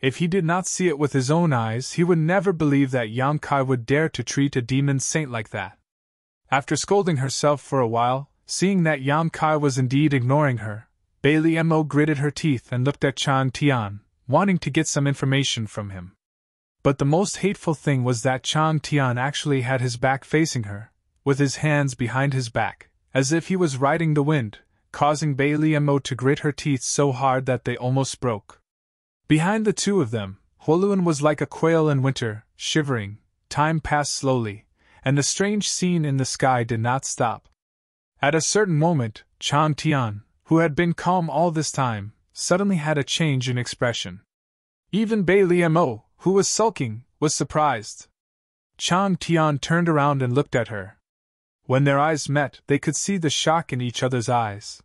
If he did not see it with his own eyes, he would never believe that Yang Kai would dare to treat a demon saint like that. After scolding herself for a while, seeing that Yang Kai was indeed ignoring her, Bailey Mo gritted her teeth and looked at Chan Tian, wanting to get some information from him. But the most hateful thing was that Chan Tian actually had his back facing her, with his hands behind his back, as if he was riding the wind, causing Bailey Mo to grit her teeth so hard that they almost broke. Behind the 2 of them, Huoluan was like a quail in winter, shivering. Time passed slowly, and the strange scene in the sky did not stop. At a certain moment, Chan Tian, who had been calm all this time, suddenly had a change in expression. Even Bailey Mo, who was sulking, was surprised. Chan Tian turned around and looked at her. When their eyes met, they could see the shock in each other's eyes.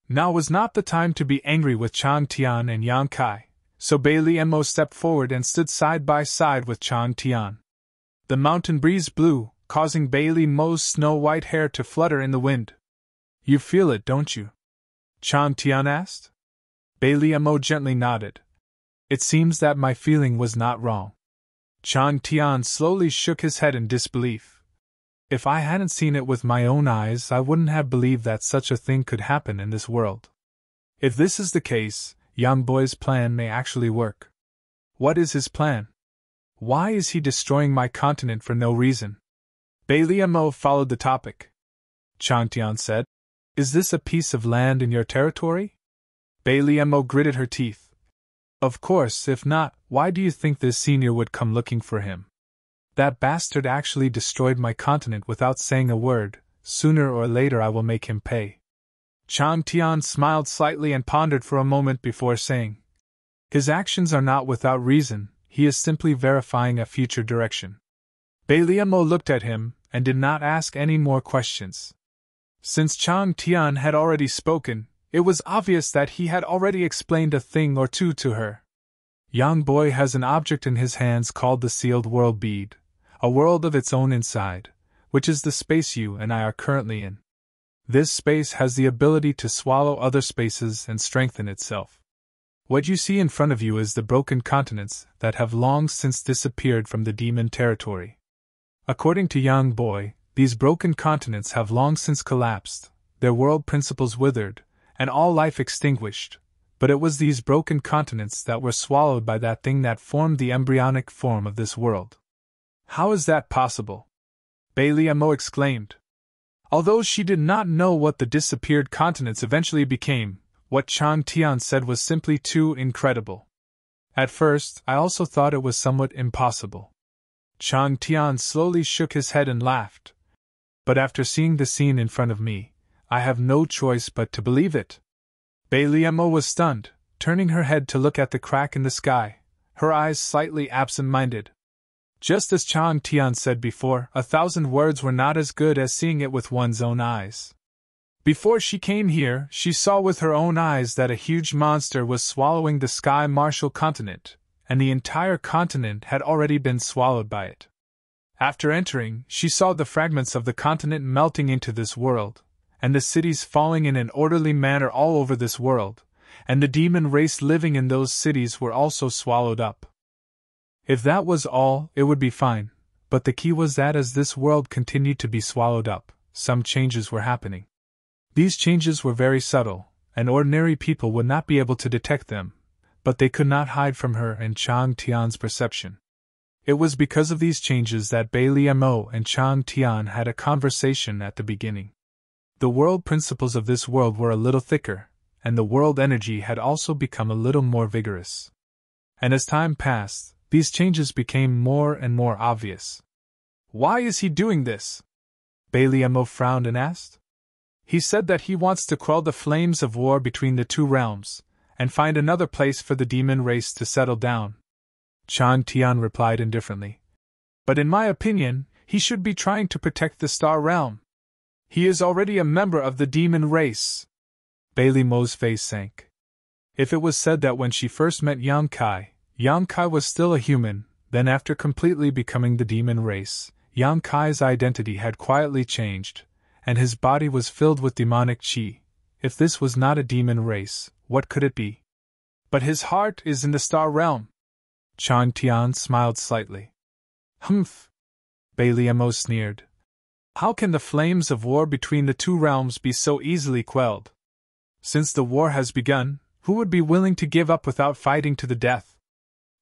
Now was not the time to be angry with Chan Tian and Yang Kai, so Bailey Mo stepped forward and stood side by side with Chan Tian. The mountain breeze blew, causing Bailey Mo's snow-white hair to flutter in the wind. You feel it, don't you? Chan Tian asked. Bailey Mo gently nodded. It seems that my feeling was not wrong. Chan Tian slowly shook his head in disbelief. If I hadn't seen it with my own eyes, I wouldn't have believed that such a thing could happen in this world. If this is the case, Yang Boy's plan may actually work. What is his plan? Why is he destroying my continent for no reason? Bailey Mo followed the topic. Chan Tian said, Is this a piece of land in your territory? Bailey Mo gritted her teeth. Of course, if not, why do you think this senior would come looking for him? That bastard actually destroyed my continent without saying a word. Sooner or later I will make him pay. Chan Tian smiled slightly and pondered for a moment before saying, His actions are not without reason, he is simply verifying a future direction. Bailey Mo looked at him, and did not ask any more questions. Since Chan Tian had already spoken, it was obvious that he had already explained a thing or two to her. Yang Boy has an object in his hands called the Sealed World Bead, a world of its own inside, which is the space you and I are currently in. This space has the ability to swallow other spaces and strengthen itself. What you see in front of you is the broken continents that have long since disappeared from the demon territory. According to Yang Boy, these broken continents have long since collapsed, their world principles withered, and all life extinguished, but it was these broken continents that were swallowed by that thing that formed the embryonic form of this world. How is that possible? Bailey Mo exclaimed. Although she did not know what the disappeared continents eventually became, what Chan Tian said was simply too incredible. At first, I also thought it was somewhat impossible. Chan Tian slowly shook his head and laughed. But after seeing the scene in front of me, I have no choice but to believe it. Bailey Mo was stunned, turning her head to look at the crack in the sky, her eyes slightly absent-minded. Just as Chan Tian said before, 1,000 words were not as good as seeing it with one's own eyes. Before she came here, she saw with her own eyes that a huge monster was swallowing the Sky Martial continent, and the entire continent had already been swallowed by it. After entering, she saw the fragments of the continent melting into this world, and the cities falling in an orderly manner all over this world, and the demon race living in those cities were also swallowed up. If that was all, it would be fine, but the key was that as this world continued to be swallowed up, some changes were happening. These changes were very subtle, and ordinary people would not be able to detect them, but they could not hide from her and Chang Tian's perception. It was because of these changes that Bai Liamo and Chang Tian had a conversation at the beginning. The world principles of this world were a little thicker, and the world energy had also become a little more vigorous. And as time passed, these changes became more and more obvious. Why is he doing this? Bai Liamo frowned and asked. He said that he wants to quell the flames of war between the two realms, and find another place for the demon race to settle down. Chang Tian replied indifferently. But in my opinion, he should be trying to protect the Star Realm. He is already a member of the demon race. Bai Liamo's face sank. If it was said that when she first met Yang Kai was still a human, then after completely becoming the demon race, Yang Kai's identity had quietly changed, and his body was filled with demonic qi. If this was not a demon race, what could it be? But his heart is in the Star Realm. Chang Tian smiled slightly. Humph! Bai Liamo sneered. How can the flames of war between the two realms be so easily quelled? Since the war has begun, who would be willing to give up without fighting to the death?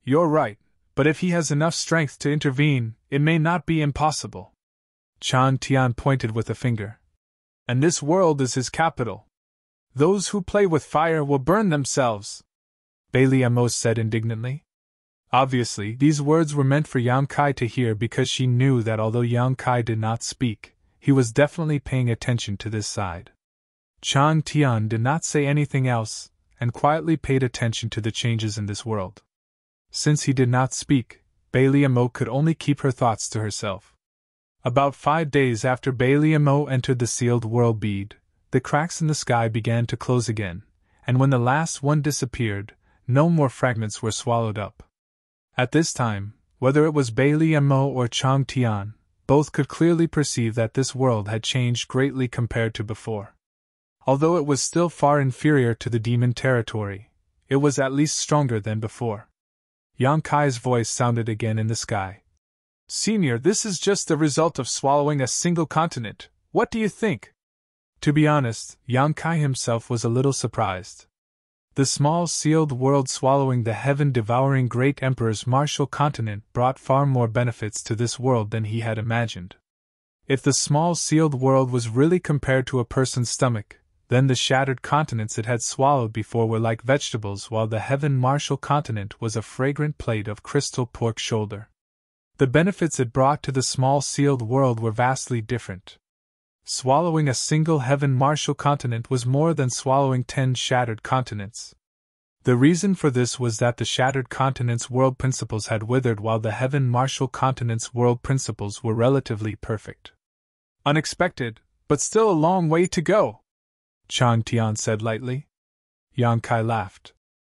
You're right, but if he has enough strength to intervene, it may not be impossible. Chang Tian pointed with a finger. And this world is his capital. Those who play with fire will burn themselves, Bai Liamo said indignantly. Obviously, these words were meant for Yang Kai to hear because she knew that although Yang Kai did not speak, he was definitely paying attention to this side. Chang Tian did not say anything else, and quietly paid attention to the changes in this world. Since he did not speak, Bai Liamo could only keep her thoughts to herself. About 5 days after Bai Liamo entered the sealed world bead, the cracks in the sky began to close again, and when the last one disappeared, no more fragments were swallowed up. At this time, whether it was Bai Liamo or Chang Tian, both could clearly perceive that this world had changed greatly compared to before. Although it was still far inferior to the demon territory, it was at least stronger than before. Yang Kai's voice sounded again in the sky. Senior, this is just the result of swallowing a single continent. What do you think? To be honest, Yang Kai himself was a little surprised. The small sealed world swallowing the heaven-devouring great emperor's martial continent brought far more benefits to this world than he had imagined. If the small sealed world was really compared to a person's stomach, then the shattered continents it had swallowed before were like vegetables, while the heaven martial continent was a fragrant plate of crystal pork shoulder. The benefits it brought to the small sealed world were vastly different. Swallowing a single heaven martial continent was more than swallowing 10 shattered continents. The reason for this was that the shattered continents' world principles had withered while the heaven martial continents' world principles were relatively perfect. Unexpected, but still a long way to go, Chang Tian said lightly. Yang Kai laughed.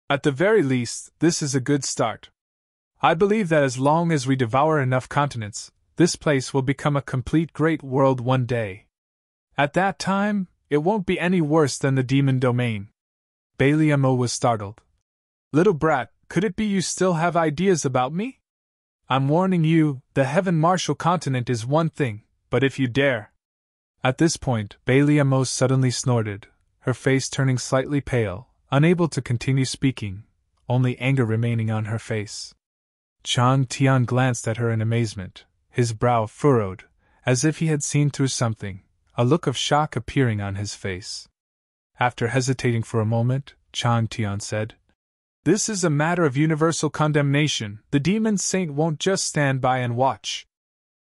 At the very least, this is a good start. I believe that as long as we devour enough continents, this place will become a complete great world one day. At that time, it won't be any worse than the demon domain. Bai Liamo was startled. Little brat, could it be you still have ideas about me? I'm warning you, the heaven martial continent is one thing, but if you dare. At this point, Bai Liamo suddenly snorted, her face turning slightly pale, unable to continue speaking, only anger remaining on her face. Chang Tian glanced at her in amazement, his brow furrowed, as if he had seen through something, a look of shock appearing on his face. After hesitating for a moment, Chang Tian said, This is a matter of universal condemnation. The demon saint won't just stand by and watch.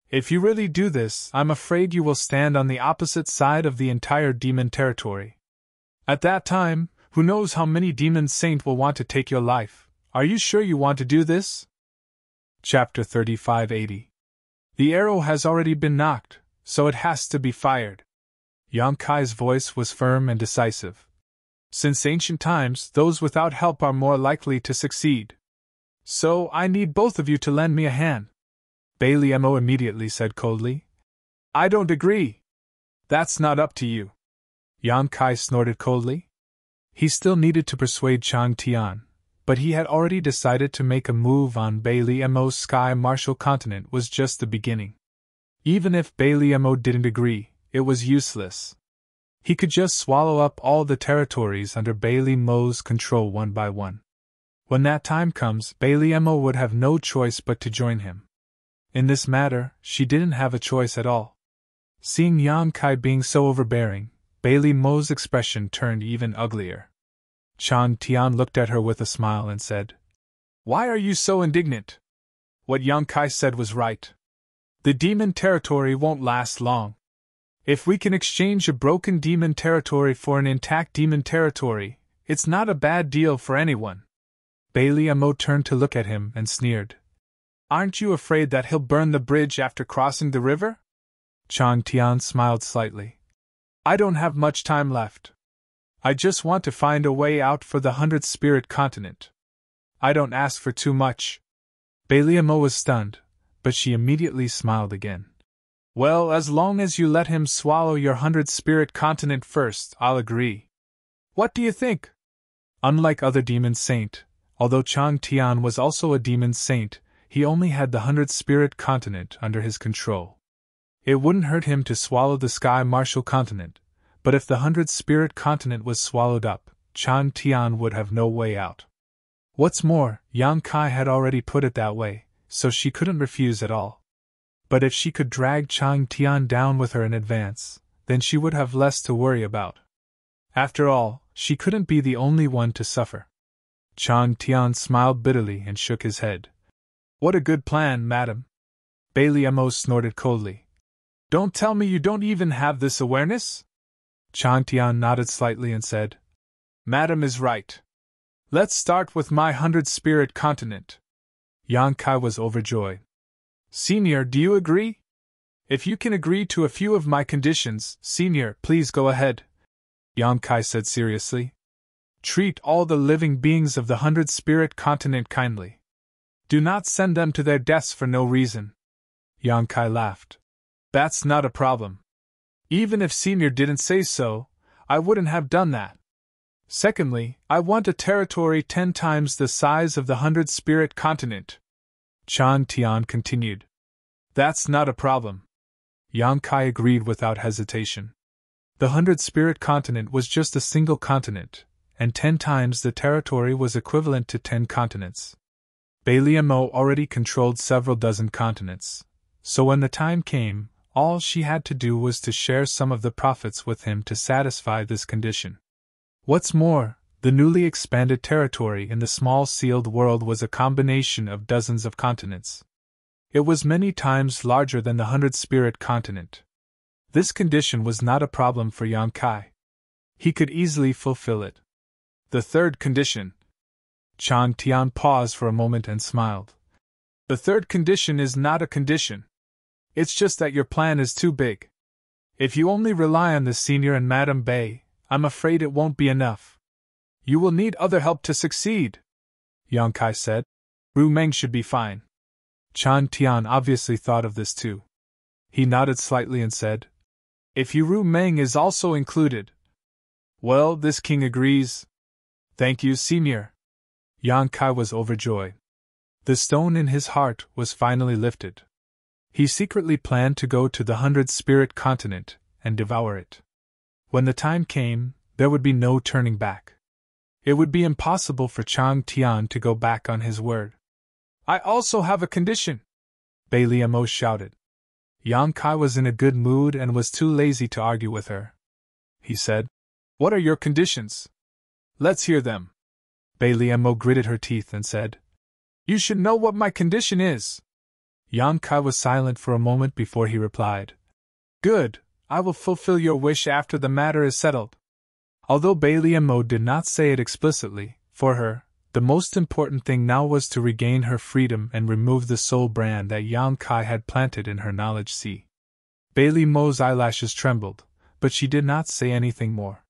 If you really do this, I'm afraid you will stand on the opposite side of the entire demon territory. At that time, who knows how many demon saint will want to take your life. Are you sure you want to do this? Chapter 3580. The arrow has already been knocked, so it has to be fired. Yang Kai's voice was firm and decisive. Since ancient times, those without help are more likely to succeed. So, I need both of you to lend me a hand. Bailey Mo immediately said coldly. I don't agree. That's not up to you. Yang Kai snorted coldly. He still needed to persuade Chang Tian, but he had already decided to make a move on Bailey Mo's Sky Martial Continent was just the beginning. Even if Bailey Mo didn't agree, it was useless. He could just swallow up all the territories under Bailey Mo's control one by one. When that time comes, Bailey Mo would have no choice but to join him. In this matter, she didn't have a choice at all. Seeing Yang Kai being so overbearing, Bailey Mo's expression turned even uglier. Chang Tian looked at her with a smile and said, Why are you so indignant? What Yang Kai said was right. The demon territory won't last long. If we can exchange a broken demon territory for an intact demon territory, it's not a bad deal for anyone. Bailey Mo turned to look at him and sneered. Aren't you afraid that he'll burn the bridge after crossing the river? Chang Tian smiled slightly. I don't have much time left. I just want to find a way out for the 100th Spirit Continent. I don't ask for too much. Bailey Mo was stunned, but she immediately smiled again. Well, as long as you let him swallow your 100th Spirit Continent first, I'll agree. What do you think? Unlike other demon saint, although Chang Tian was also a demon saint, he only had the 100th Spirit Continent under his control. It wouldn't hurt him to swallow the Sky Martial Continent, but if the 100th Spirit Continent was swallowed up, Chang Tian would have no way out. What's more, Yang Kai had already put it that way, so she couldn't refuse at all. But if she could drag Chang Tian down with her in advance, then she would have less to worry about. After all, she couldn't be the only one to suffer. Chang Tian smiled bitterly and shook his head. What a good plan, madam. Bailey Mo snorted coldly. Don't tell me you don't even have this awareness? Chang Tian nodded slightly and said, Madam is right. Let's start with my 100th Spirit Continent. Yang Kai was overjoyed. Senior, do you agree? If you can agree to a few of my conditions, Senior, please go ahead. Yang Kai said seriously. Treat all the living beings of the 100th Spirit Continent kindly. Do not send them to their deaths for no reason. Yang Kai laughed. That's not a problem. Even if Senior didn't say so, I wouldn't have done that. Secondly, I want a territory 10 times the size of the 100th Spirit Continent. Chang Tian continued. That's not a problem. Yang Kai agreed without hesitation. The 100th Spirit Continent was just a single continent, and 10 times the territory was equivalent to 10 continents. Bailey Mo already controlled several dozen continents, so when the time came, all she had to do was to share some of the profits with him to satisfy this condition. What's more, the newly expanded territory in the small sealed world was a combination of dozens of continents. It was many times larger than the 100th Spirit Continent. This condition was not a problem for Yang Kai. He could easily fulfill it. The third condition. Chang Tian paused for a moment and smiled. The third condition is not a condition. It's just that your plan is too big. If you only rely on the Senior and Madame Bei, I'm afraid it won't be enough. You will need other help to succeed, Yang Kai said. Ru Meng should be fine. Chang Tian obviously thought of this too. He nodded slightly and said, If Ru Meng is also included. Well, this king agrees. Thank you, Senior. Yang Kai was overjoyed. The stone in his heart was finally lifted. He secretly planned to go to the 100th Spirit Continent and devour it. When the time came, there would be no turning back. It would be impossible for Chang Tian to go back on his word. I also have a condition, Bailey Mo shouted. Yang Kai was in a good mood and was too lazy to argue with her. He said, What are your conditions? Let's hear them. Bailey Mo gritted her teeth and said, You should know what my condition is. Yang Kai was silent for a moment before he replied. Good, I will fulfill your wish after the matter is settled. Although Bailey Mo did not say it explicitly, for her, the most important thing now was to regain her freedom and remove the soul brand that Yang Kai had planted in her knowledge sea. Bailey Mo's eyelashes trembled, but but she did not say anything more.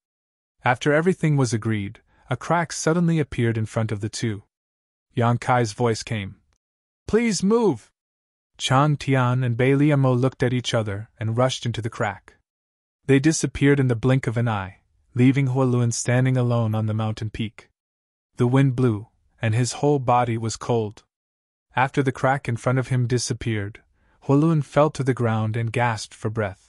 After everything was agreed, a crack suddenly appeared in front of the two. Yang Kai's voice came. "Please move!" Chang Tian and Bai Liamo looked at each other and rushed into the crack. They disappeared in the blink of an eye, leaving Hualun standing alone on the mountain peak. The wind blew, and his whole body was cold. After the crack in front of him disappeared, Hualun fell to the ground and gasped for breath.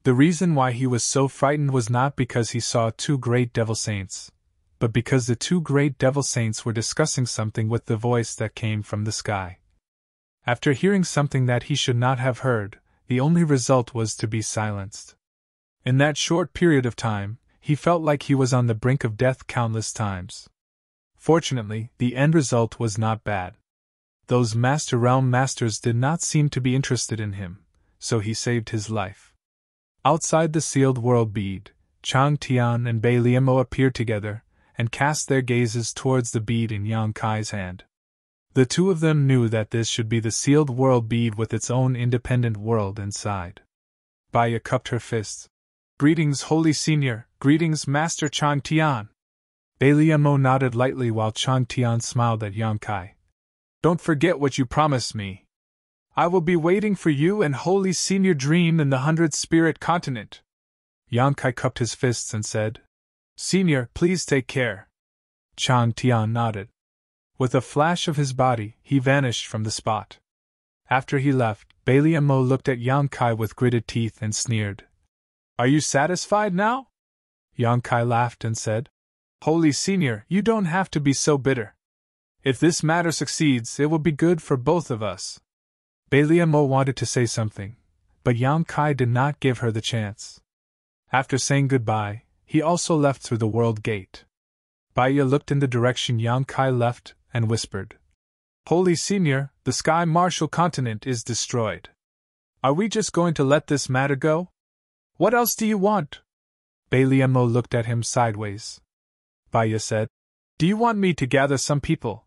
The reason why he was so frightened was not because he saw two great devil saints, but because the two great devil saints were discussing something with the voice that came from the sky. After hearing something that he should not have heard, the only result was to be silenced. In that short period of time, he felt like he was on the brink of death countless times. Fortunately, the end result was not bad. Those Master Realm Masters did not seem to be interested in him, so he saved his life. Outside the sealed world bead, Chang Tian and Bai Liamo appeared together, and cast their gazes towards the bead in Yang Kai's hand. The two of them knew that this should be the sealed world bead with its own independent world inside. Baya cupped her fists. "Greetings, Holy Senior, greetings, Master Chang Tian." Bai Liamo nodded lightly while Chang Tian smiled at Yang Kai. "Don't forget what you promised me. I will be waiting for you and Holy Senior Dream in the 100th Spirit Continent." Yang Kai cupped his fists and said, "Senior, please take care." Chang Tian nodded. With a flash of his body, he vanished from the spot. After he left, Bai Liamo looked at Yang Kai with gritted teeth and sneered. "Are you satisfied now?" Yang Kai laughed and said, "Holy Senior, you don't have to be so bitter. If this matter succeeds, it will be good for both of us." Bai Liamo wanted to say something, but Yang Kai did not give her the chance. After saying goodbye, he also left through the world gate. Baya looked in the direction Yang Kai left and whispered, "Holy Senior, the Sky Martial Continent is destroyed. Are we just going to let this matter go? What else do you want?" Bai Liamo looked at him sideways. Baya said, "Do you want me to gather some people?"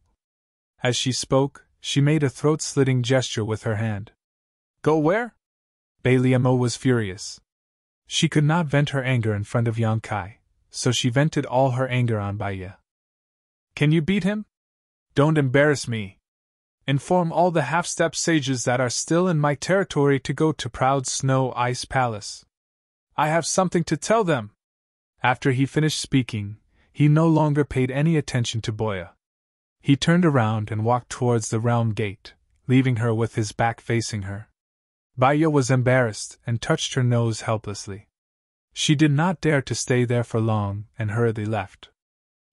As she spoke, she made a throat-slitting gesture with her hand. "Go where?" Bai Liamo was furious. She could not vent her anger in front of Yang Kai, so she vented all her anger on Baya. "Can you beat him? Don't embarrass me. Inform all the half-step sages that are still in my territory to go to Proud Snow Ice Palace. I have something to tell them." After he finished speaking, he no longer paid any attention to Baya. He turned around and walked towards the realm gate, leaving her with his back facing her. Baya was embarrassed and touched her nose helplessly. She did not dare to stay there for long and hurriedly left.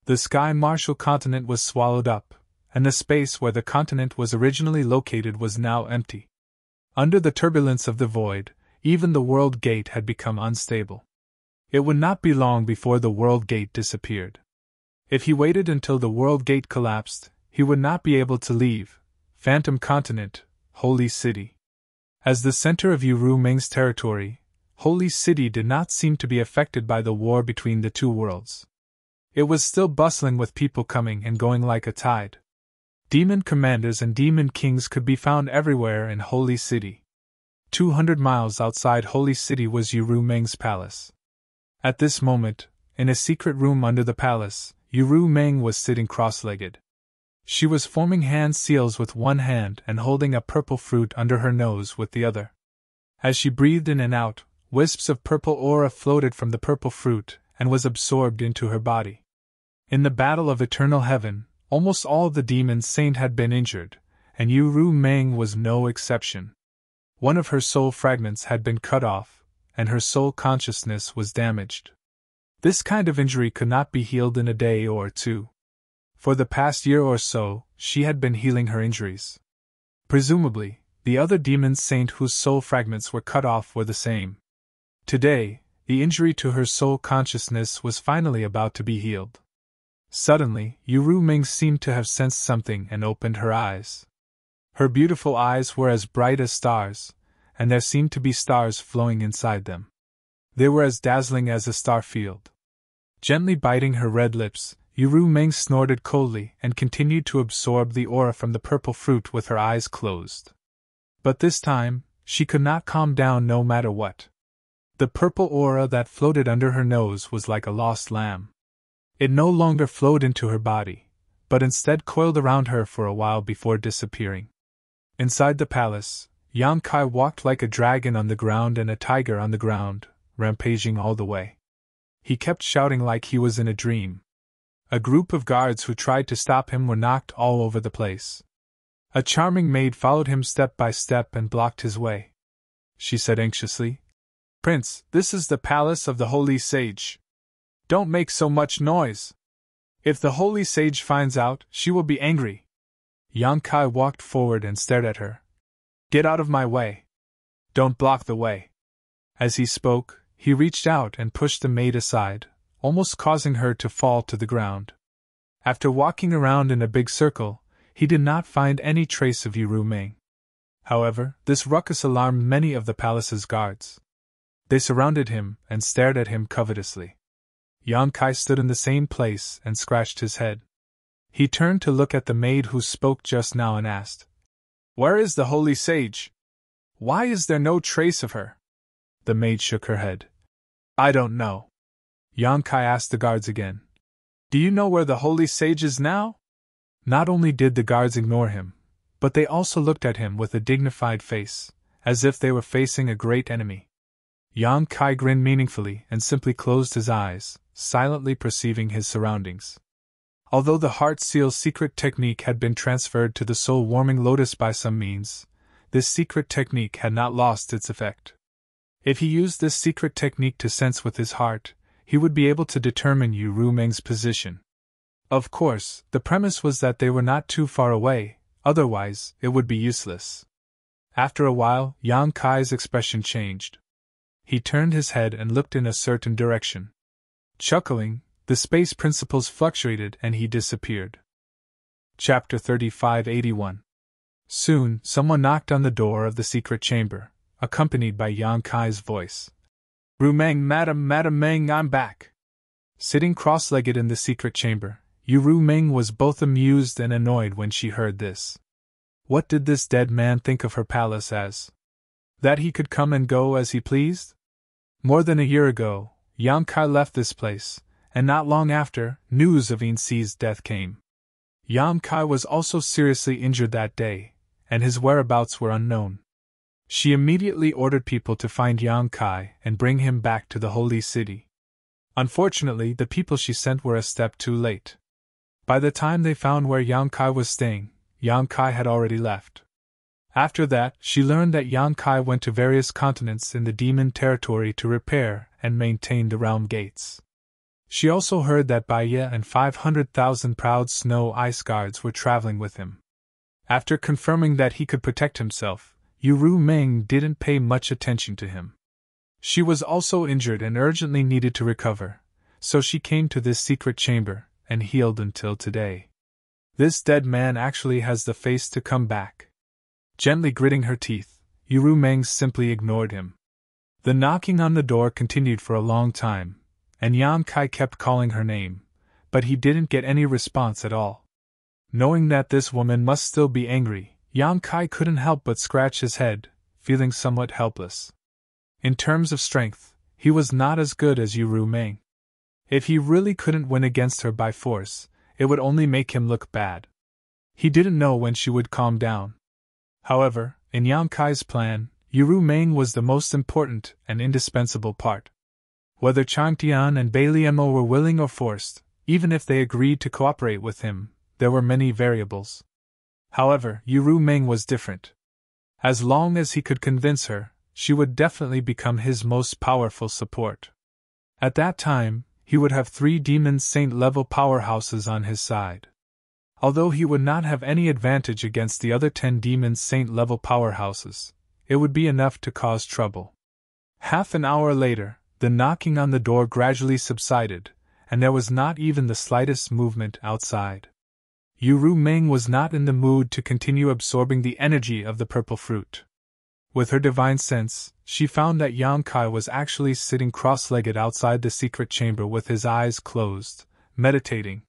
The Sky Martial Continent was swallowed up, and the space where the continent was originally located was now empty. Under the turbulence of the void, even the World Gate had become unstable. It would not be long before the World Gate disappeared. If he waited until the World Gate collapsed, he would not be able to leave Phantom Continent, Holy City. As the center of Uru Meng's territory, Holy City did not seem to be affected by the war between the two worlds. It was still bustling with people coming and going like a tide. Demon commanders and demon kings could be found everywhere in Holy City. 200 miles outside Holy City was Uru Meng's palace. At this moment, in a secret room under the palace, Uru Meng was sitting cross-legged. She was forming hand seals with one hand and holding a purple fruit under her nose with the other. As she breathed in and out, wisps of purple aura floated from the purple fruit and was absorbed into her body. In the battle of Eternal Heaven, almost all the demon saint had been injured, and Uru Meng was no exception. One of her soul fragments had been cut off, and her soul consciousness was damaged. This kind of injury could not be healed in a day or two. For the past year or so, she had been healing her injuries. Presumably, the other demon saint whose soul fragments were cut off were the same. Today, the injury to her soul consciousness was finally about to be healed. Suddenly, Uru Ming seemed to have sensed something and opened her eyes. Her beautiful eyes were as bright as stars, and there seemed to be stars flowing inside them. They were as dazzling as a star field. Gently biting her red lips, Uru Meng snorted coldly and continued to absorb the aura from the purple fruit with her eyes closed. But this time, she could not calm down no matter what. The purple aura that floated under her nose was like a lost lamb. It no longer flowed into her body, but instead coiled around her for a while before disappearing. Inside the palace, Yang Kai walked like a dragon on the ground and a tiger on the ground, rampaging all the way. He kept shouting like he was in a dream. A group of guards who tried to stop him were knocked all over the place. A charming maid followed him step by step and blocked his way. She said anxiously, "Prince, this is the palace of the holy sage. Don't make so much noise. If the holy sage finds out, she will be angry." Yang Kai walked forward and stared at her. "Get out of my way. Don't block the way." As he spoke, he reached out and pushed the maid aside, almost causing her to fall to the ground. After walking around in a big circle, he did not find any trace of Yu Meng. However, this ruckus alarmed many of the palace's guards. They surrounded him and stared at him covetously. Yang Kai stood in the same place and scratched his head. He turned to look at the maid who spoke just now and asked, "Where is the holy sage? Why is there no trace of her?" The maid shook her head. "I don't know." Yang Kai asked the guards again, "Do you know where the holy sage is now?" Not only did the guards ignore him, but they also looked at him with a dignified face, as if they were facing a great enemy. Yang Kai grinned meaningfully and simply closed his eyes, silently perceiving his surroundings. Although the heart seal secret technique had been transferred to the soul-warming lotus by some means, this secret technique had not lost its effect. If he used this secret technique to sense with his heart, he would be able to determine Yu Meng's position. Of course, the premise was that they were not too far away, otherwise, it would be useless. After a while, Yang Kai's expression changed. He turned his head and looked in a certain direction. Chuckling, the space principles fluctuated and he disappeared. Chapter 3581. Soon, someone knocked on the door of the secret chamber, accompanied by Yang Kai's voice. "Meng, Madam Meng, I'm back." Sitting cross-legged in the secret chamber, Yu Meng was both amused and annoyed when she heard this. What did this dead man think of her palace as? That he could come and go as he pleased? More than a year ago, Yang Kai left this place, and not long after, news of Inxi's death came. Yang Kai was also seriously injured that day, and his whereabouts were unknown. She immediately ordered people to find Yang Kai and bring him back to the holy city. Unfortunately, the people she sent were a step too late. By the time they found where Yang Kai was staying, Yang Kai had already left. After that, she learned that Yang Kai went to various continents in the demon territory to repair and maintain the realm gates. She also heard that Baiye and 500,000 proud snow ice guards were traveling with him. After confirming that he could protect himself, Yu Meng didn't pay much attention to him. She was also injured and urgently needed to recover, so she came to this secret chamber and healed until today. This dead man actually has the face to come back. Gently gritting her teeth, Yu Meng simply ignored him. The knocking on the door continued for a long time, and Yang Kai kept calling her name, but he didn't get any response at all. Knowing that this woman must still be angry, Yang Kai couldn't help but scratch his head, feeling somewhat helpless. In terms of strength, he was not as good as Yu Meng. If he really couldn't win against her by force, it would only make him look bad. He didn't know when she would calm down. However, in Yang Kai's plan, Yu Meng was the most important and indispensable part. Whether Chang Tian and Bai Liemo were willing or forced, even if they agreed to cooperate with him, there were many variables. However, Yu Meng was different. As long as he could convince her, she would definitely become his most powerful support. At that time, he would have 3 demon saint-level powerhouses on his side. Although he would not have any advantage against the other 10 demon saint-level powerhouses, it would be enough to cause trouble. Half an hour later, the knocking on the door gradually subsided, and there was not even the slightest movement outside. Yu Meng was not in the mood to continue absorbing the energy of the purple fruit. With her divine sense, she found that Yang Kai was actually sitting cross-legged outside the secret chamber with his eyes closed, meditating.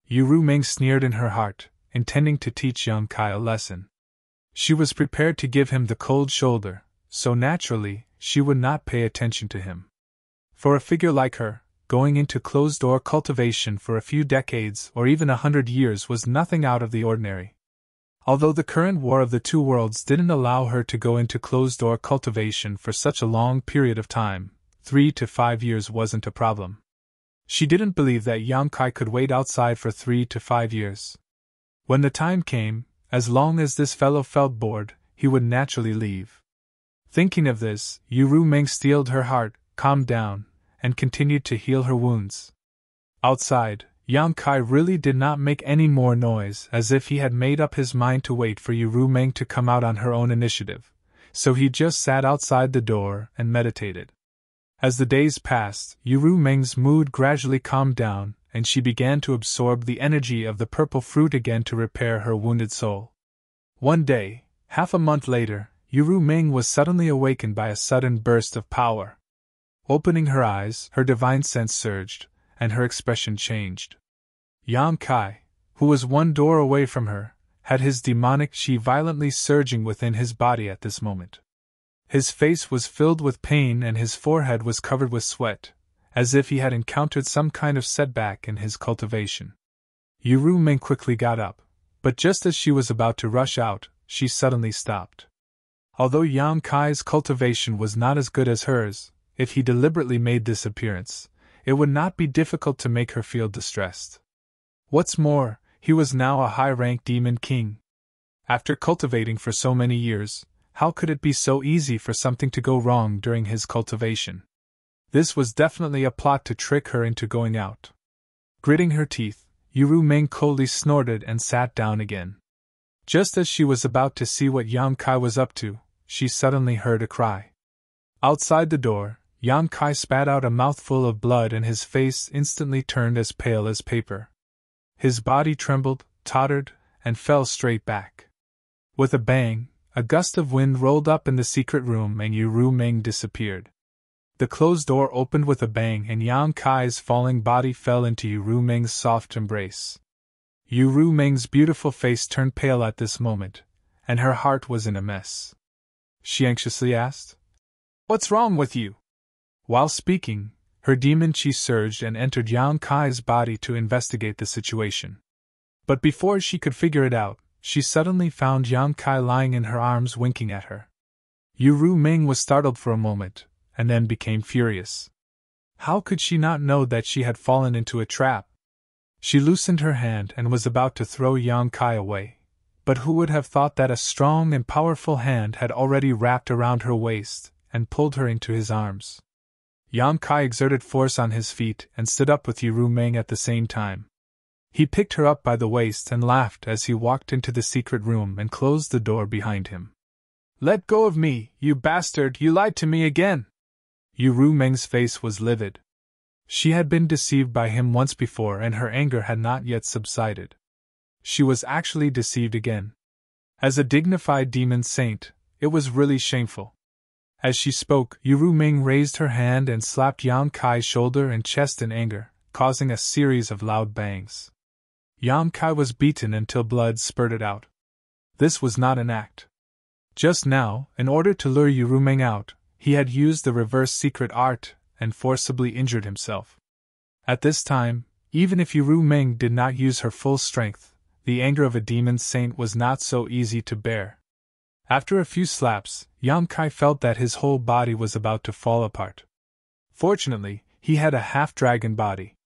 Yu Meng sneered in her heart, intending to teach Yang Kai a lesson. She was prepared to give him the cold shoulder, so naturally, she would not pay attention to him. For a figure like her, going into closed-door cultivation for a few decades or even 100 years was nothing out of the ordinary. Although the current war of the two worlds didn't allow her to go into closed-door cultivation for such a long period of time, 3 to 5 years wasn't a problem. She didn't believe that Yang Kai could wait outside for 3 to 5 years. When the time came, as long as this fellow felt bored, he would naturally leave. Thinking of this, Ru Meng steeled her heart, calmed down, and continued to heal her wounds. Outside, Yang Kai really did not make any more noise, as if he had made up his mind to wait for Ru Meng to come out on her own initiative, so he just sat outside the door and meditated. As the days passed, Ru Meng's mood gradually calmed down, and she began to absorb the energy of the purple fruit again to repair her wounded soul. One day, half a month later, Ru Meng was suddenly awakened by a sudden burst of power. Opening her eyes, her divine sense surged, and her expression changed. Yang Kai, who was one door away from her, had his demonic chi violently surging within his body at this moment. His face was filled with pain and his forehead was covered with sweat, as if he had encountered some kind of setback in his cultivation. Ru Meng quickly got up, but just as she was about to rush out, she suddenly stopped. Although Yang Kai's cultivation was not as good as hers, if he deliberately made this appearance, it would not be difficult to make her feel distressed. What's more, he was now a high-ranked demon king. After cultivating for so many years, how could it be so easy for something to go wrong during his cultivation? This was definitely a plot to trick her into going out. Gritting her teeth, Ru Meng coldly snorted and sat down again. Just as she was about to see what Yang Kai was up to, she suddenly heard a cry. Outside the door, Yang Kai spat out a mouthful of blood and his face instantly turned as pale as paper. His body trembled, tottered, and fell straight back. With a bang, a gust of wind rolled up in the secret room and Ru Meng disappeared. The closed door opened with a bang and Yang Kai's falling body fell into Ru Meng's soft embrace. Ru Meng's beautiful face turned pale at this moment, and her heart was in a mess. She anxiously asked, "What's wrong with you?" While speaking, her demon chi surged and entered Yang Kai's body to investigate the situation. But before she could figure it out, she suddenly found Yang Kai lying in her arms winking at her. Ru Meng was startled for a moment, and then became furious. How could she not know that she had fallen into a trap? She loosened her hand and was about to throw Yang Kai away, but who would have thought that a strong and powerful hand had already wrapped around her waist and pulled her into his arms. Yang Kai exerted force on his feet and stood up with Ru Meng at the same time. He picked her up by the waist and laughed as he walked into the secret room and closed the door behind him. "Let go of me, you bastard, you lied to me again!" Ru Meng's face was livid. She had been deceived by him once before and her anger had not yet subsided. She was actually deceived again. As a dignified demon saint, it was really shameful. As she spoke, Ru Meng raised her hand and slapped Yang Kai's shoulder and chest in anger, causing a series of loud bangs. Yang Kai was beaten until blood spurted out. This was not an act. Just now, in order to lure Ru Meng out, he had used the reverse secret art and forcibly injured himself. At this time, even if Ru Meng did not use her full strength, the anger of a demon saint was not so easy to bear. After a few slaps, Yang Kai felt that his whole body was about to fall apart. Fortunately, he had a half-dragon body.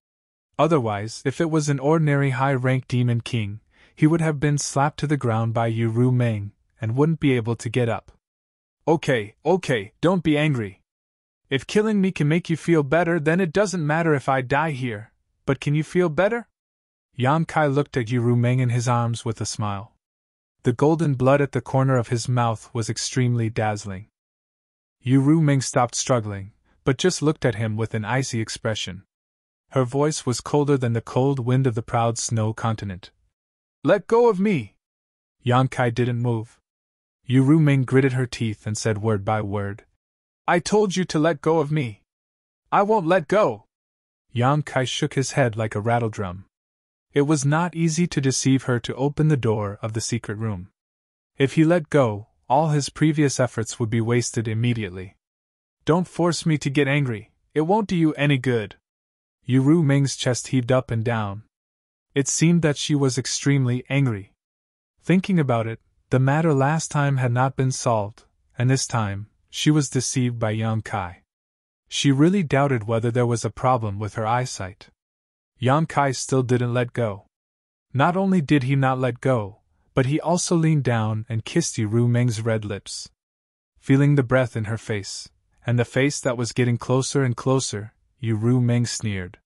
Otherwise, if it was an ordinary high-ranked demon king, he would have been slapped to the ground by Ru Meng and wouldn't be able to get up. Okay, don't be angry. If killing me can make you feel better, then it doesn't matter if I die here, but can you feel better?" Yang Kai looked at Ru Meng in his arms with a smile. The golden blood at the corner of his mouth was extremely dazzling. Ru Meng stopped struggling, but just looked at him with an icy expression. Her voice was colder than the cold wind of the proud snow continent. "Let go of me!" Yang Kai didn't move. Ru Meng gritted her teeth and said word by word, "I told you to let go of me. I won't let go." Yang Kai shook his head like a rattledrum. It was not easy to deceive her to open the door of the secret room. If he let go, all his previous efforts would be wasted immediately. Don't force me to get angry, it won't do you any good. Yu Ming's chest heaved up and down. It seemed that she was extremely angry. Thinking about it, the matter last time had not been solved, and this time, she was deceived by Yang Kai. She really doubted whether there was a problem with her eyesight. Yang Kai still didn't let go. Not only did he not let go, but he also leaned down and kissed Yu Ming's red lips. Feeling the breath in her face, and the face that was getting closer and closer, Yu Ming sneered.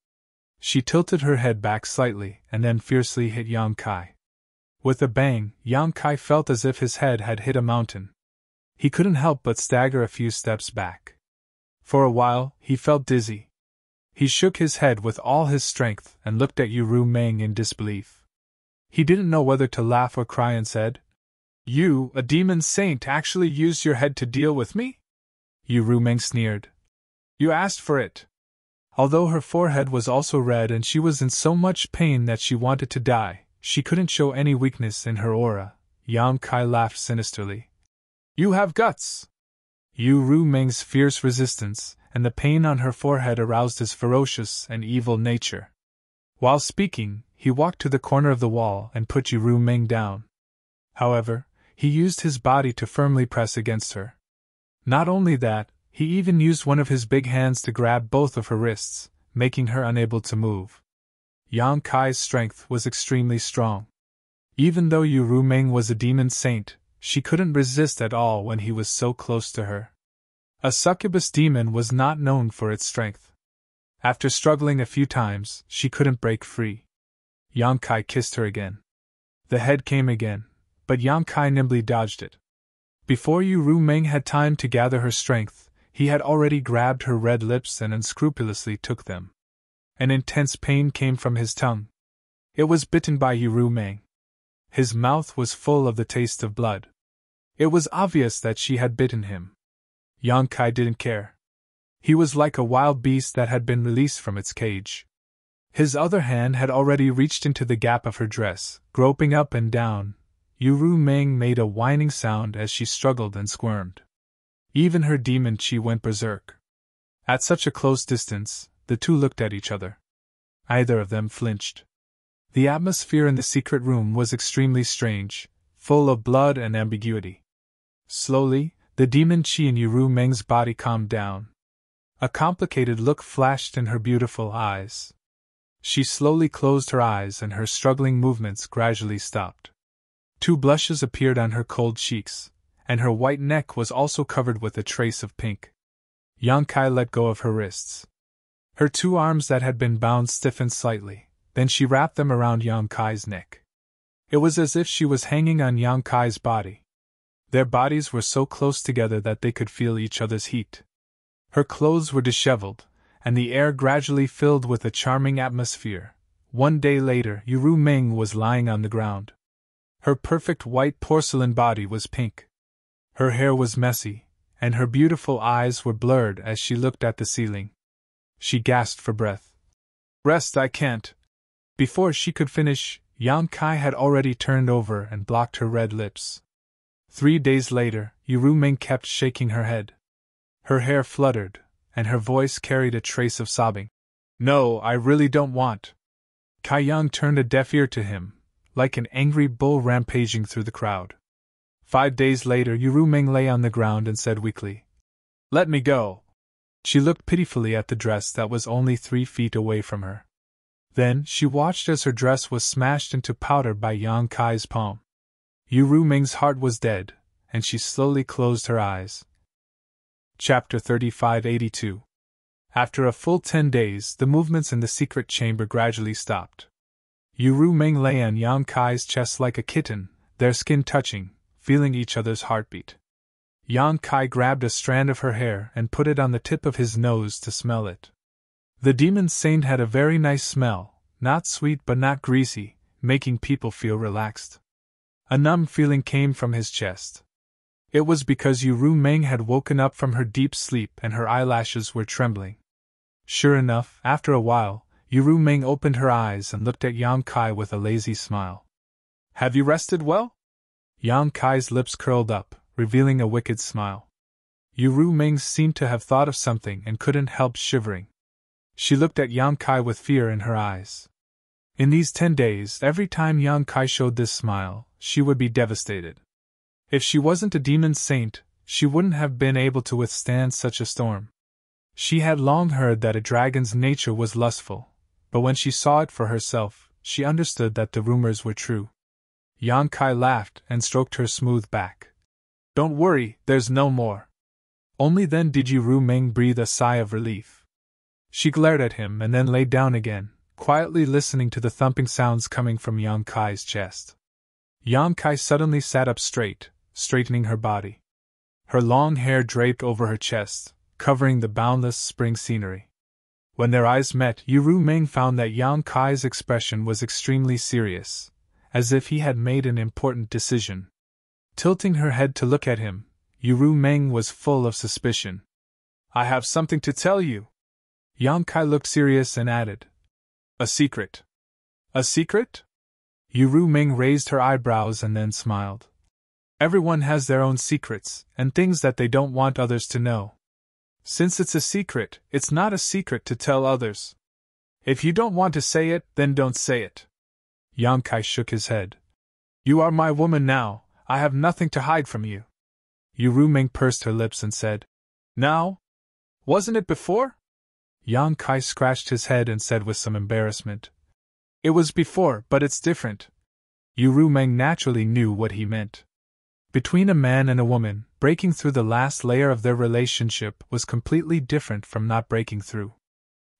She tilted her head back slightly and then fiercely hit Yang Kai. With a bang, Yang Kai felt as if his head had hit a mountain. He couldn't help but stagger a few steps back. For a while, he felt dizzy. He shook his head with all his strength and looked at Yu Ming in disbelief. He didn't know whether to laugh or cry and said, "You, a demon saint, actually used your head to deal with me?" Yu Ming sneered. "You asked for it." Although her forehead was also red and she was in so much pain that she wanted to die, she couldn't show any weakness in her aura. Yang Kai laughed sinisterly. "You have guts!" Yu Ming's fierce resistance and the pain on her forehead aroused his ferocious and evil nature. While speaking, he walked to the corner of the wall and put Yu Ming down. However, he used his body to firmly press against her. Not only that, he even used one of his big hands to grab both of her wrists, making her unable to move. Yang Kai's strength was extremely strong. Even though Yu Ming was a demon saint, she couldn't resist at all when he was so close to her. A succubus demon was not known for its strength. After struggling a few times, she couldn't break free. Yang Kai kissed her again. The head came again, but Yang Kai nimbly dodged it. Before Yu Ming had time to gather her strength, he had already grabbed her red lips and unscrupulously took them. An intense pain came from his tongue. It was bitten by Yu Ming. His mouth was full of the taste of blood. It was obvious that she had bitten him. Yang Kai didn't care. He was like a wild beast that had been released from its cage. His other hand had already reached into the gap of her dress, groping up and down. Yu Ming made a whining sound as she struggled and squirmed. Even her demon chi went berserk. At such a close distance, the two looked at each other. Neither of them flinched. The atmosphere in the secret room was extremely strange, full of blood and ambiguity. Slowly, the demon chi in Yu Ming's body calmed down. A complicated look flashed in her beautiful eyes. She slowly closed her eyes and her struggling movements gradually stopped. 2 blushes appeared on her cold cheeks, and her white neck was also covered with a trace of pink. Yang Kai let go of her wrists. Her 2 arms that had been bound stiffened slightly, then she wrapped them around Yang Kai's neck. It was as if she was hanging on Yang Kai's body. Their bodies were so close together that they could feel each other's heat. Her clothes were disheveled, and the air gradually filled with a charming atmosphere. 1 day later, Yu Ming was lying on the ground. Her perfect white porcelain body was pink. Her hair was messy, and her beautiful eyes were blurred as she looked at the ceiling. She gasped for breath. "Rest, I can't." Before she could finish, Yang Kai had already turned over and blocked her red lips. 3 days later, Yu Ming kept shaking her head. Her hair fluttered, and her voice carried a trace of sobbing. "No, I really don't want." Kai Yang turned a deaf ear to him, like an angry bull rampaging through the crowd. 5 days later, Yu Ming lay on the ground and said weakly, "Let me go." She looked pitifully at the dress that was only 3 feet away from her. Then she watched as her dress was smashed into powder by Yang Kai's palm. Yu Ming's heart was dead, and she slowly closed her eyes. Chapter 3582. After a full 10 days, the movements in the secret chamber gradually stopped. Yu Ming lay on Yang Kai's chest like a kitten, their skin touching, feeling each other's heartbeat. Yang Kai grabbed a strand of her hair and put it on the tip of his nose to smell it. The demon saint had a very nice smell, not sweet but not greasy, making people feel relaxed. A numb feeling came from his chest. It was because Yu Ming had woken up from her deep sleep and her eyelashes were trembling. Sure enough, after a while, Yu Ming opened her eyes and looked at Yang Kai with a lazy smile. "Have you rested well?" Yang Kai's lips curled up, revealing a wicked smile. Ru Ming seemed to have thought of something and couldn't help shivering. She looked at Yang Kai with fear in her eyes. In these 10 days, every time Yang Kai showed this smile, she would be devastated. If she wasn't a demon saint, she wouldn't have been able to withstand such a storm. She had long heard that a dragon's nature was lustful, but when she saw it for herself, she understood that the rumors were true. Yang Kai laughed and stroked her smooth back. "Don't worry, there's no more." Only then did Ru Ming breathe a sigh of relief. She glared at him and then lay down again, quietly listening to the thumping sounds coming from Yang Kai's chest. Yang Kai suddenly sat up straight, straightening her body. Her long hair draped over her chest, covering the boundless spring scenery. When their eyes met, Ru Ming found that Yang Kai's expression was extremely serious, as if he had made an important decision. Tilting her head to look at him, Ru Ming was full of suspicion. "I have something to tell you." Yang Kai looked serious and added, "A secret." "A secret?" Ru Ming raised her eyebrows and then smiled. "Everyone has their own secrets, and things that they don't want others to know. Since it's a secret, it's not a secret to tell others. If you don't want to say it, then don't say it." Yang Kai shook his head. "You are my woman now, I have nothing to hide from you." Ru Ming pursed her lips and said, "Now? Wasn't it before?" Yang Kai scratched his head and said with some embarrassment, "It was before, but it's different." Ru Ming naturally knew what he meant. Between a man and a woman, breaking through the last layer of their relationship was completely different from not breaking through.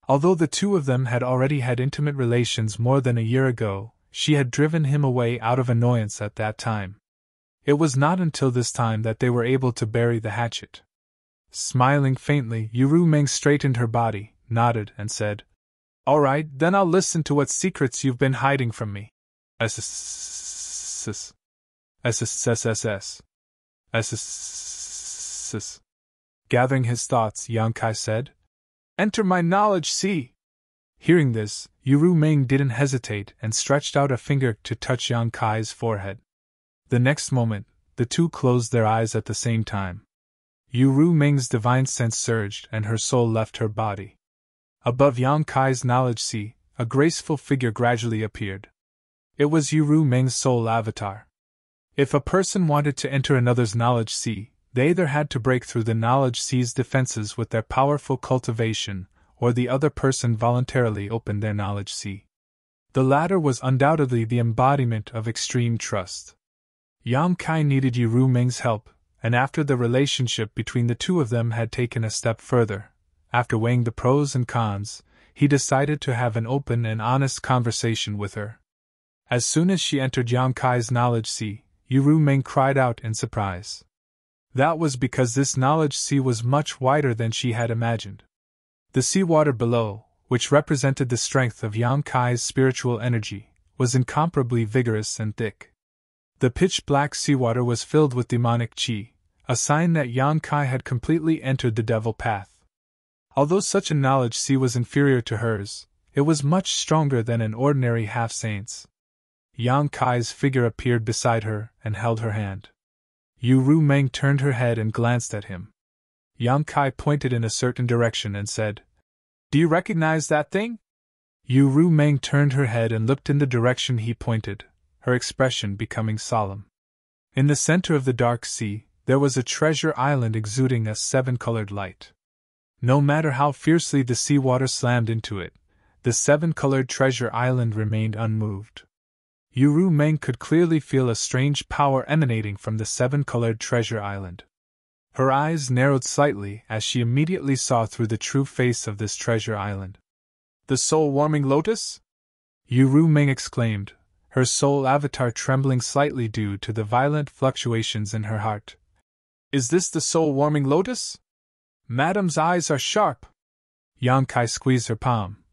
Although the two of them had already had intimate relations more than a year ago, she had driven him away out of annoyance at that time. It was not until this time that they were able to bury the hatchet. Smiling faintly, Ru Ming straightened her body, nodded, and said, "All right, then I'll listen to what secrets you've been hiding from me." SSSS. Gathering his thoughts, Yang Kai said, "Enter my knowledge sea." Hearing this, Ru Ming didn't hesitate and stretched out a finger to touch Yang Kai's forehead. The next moment, the two closed their eyes at the same time. Ru Ming's divine sense surged and her soul left her body. Above Yang Kai's knowledge sea, a graceful figure gradually appeared. It was Ru Ming's soul avatar. If a person wanted to enter another's knowledge sea, they either had to break through the knowledge sea's defenses with their powerful cultivation, or the other person voluntarily opened their knowledge sea. The latter was undoubtedly the embodiment of extreme trust. Yang Kai needed Ru Ming's help, and after the relationship between the two of them had taken a step further, after weighing the pros and cons, he decided to have an open and honest conversation with her. As soon as she entered Yang Kai's knowledge sea, Ru Ming cried out in surprise. That was because this knowledge sea was much wider than she had imagined. The seawater below, which represented the strength of Yang Kai's spiritual energy, was incomparably vigorous and thick. The pitch-black seawater was filled with demonic qi, a sign that Yang Kai had completely entered the devil path. Although such a knowledge sea was inferior to hers, it was much stronger than an ordinary half-saint's. Yang Kai's figure appeared beside her and held her hand. Ru Ming turned her head and glanced at him. Yang Kai pointed in a certain direction and said, "Do you recognize that thing?" Ru Ming turned her head and looked in the direction he pointed, her expression becoming solemn. In the center of the dark sea, there was a treasure island exuding a 7-colored light. No matter how fiercely the seawater slammed into it, the 7-colored treasure island remained unmoved. Ru Ming could clearly feel a strange power emanating from the 7-colored treasure island. Her eyes narrowed slightly as she immediately saw through the true face of this treasure island. "The soul-warming lotus?" Ru Ming exclaimed, her soul avatar trembling slightly due to the violent fluctuations in her heart. "Is this the soul-warming lotus?" "Madame's eyes are sharp." Yang Kai squeezed her palm.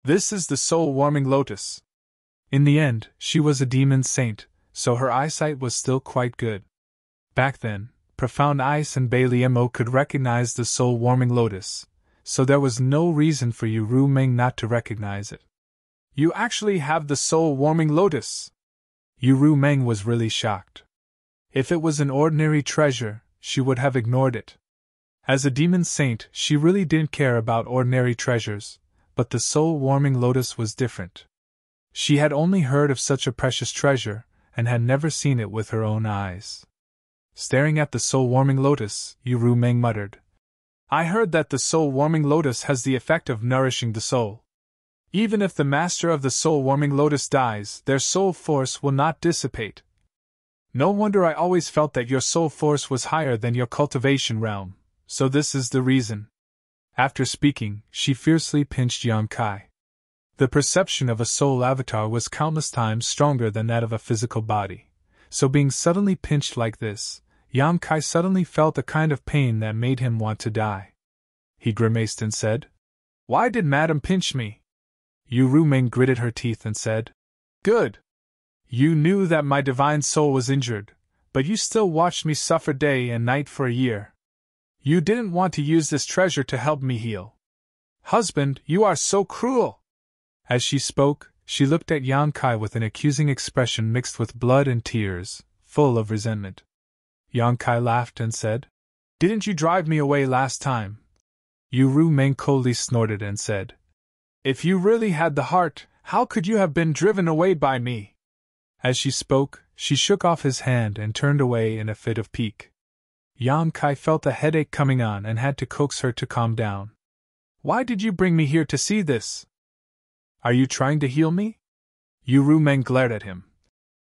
"This is the soul-warming lotus." In the end, she was a demon saint, so her eyesight was still quite good. Back then, Profound Ice and Bailey Mo could recognize the soul-warming lotus, so there was no reason for Ru Ming not to recognize it. "You actually have the soul-warming lotus!" Ru Ming was really shocked. If it was an ordinary treasure, she would have ignored it. As a demon saint, she really didn't care about ordinary treasures, but the soul-warming lotus was different. She had only heard of such a precious treasure, and had never seen it with her own eyes. Staring at the soul-warming lotus, Yu Meng muttered, I heard that the soul-warming lotus has the effect of nourishing the soul. Even if the master of the soul-warming lotus dies, their soul force will not dissipate. No wonder I always felt that your soul force was higher than your cultivation realm, so this is the reason. After speaking, she fiercely pinched Yang Kai. The perception of a soul avatar was countless times stronger than that of a physical body, so being suddenly pinched like this, Yang Kai suddenly felt a kind of pain that made him want to die. He grimaced and said, Why did Madam pinch me? Yu Meng gritted her teeth and said, Good. You knew that my divine soul was injured, but you still watched me suffer day and night for a year. You didn't want to use this treasure to help me heal. Husband, you are so cruel! As she spoke, she looked at Yang Kai with an accusing expression mixed with blood and tears, full of resentment. Yang Kai laughed and said, Didn't you drive me away last time? Yu Meng coldly snorted and said, If you really had the heart, how could you have been driven away by me? As she spoke, she shook off his hand and turned away in a fit of pique. Yang Kai felt a headache coming on and had to coax her to calm down. Why did you bring me here to see this? Are you trying to heal me? Yu Meng glared at him.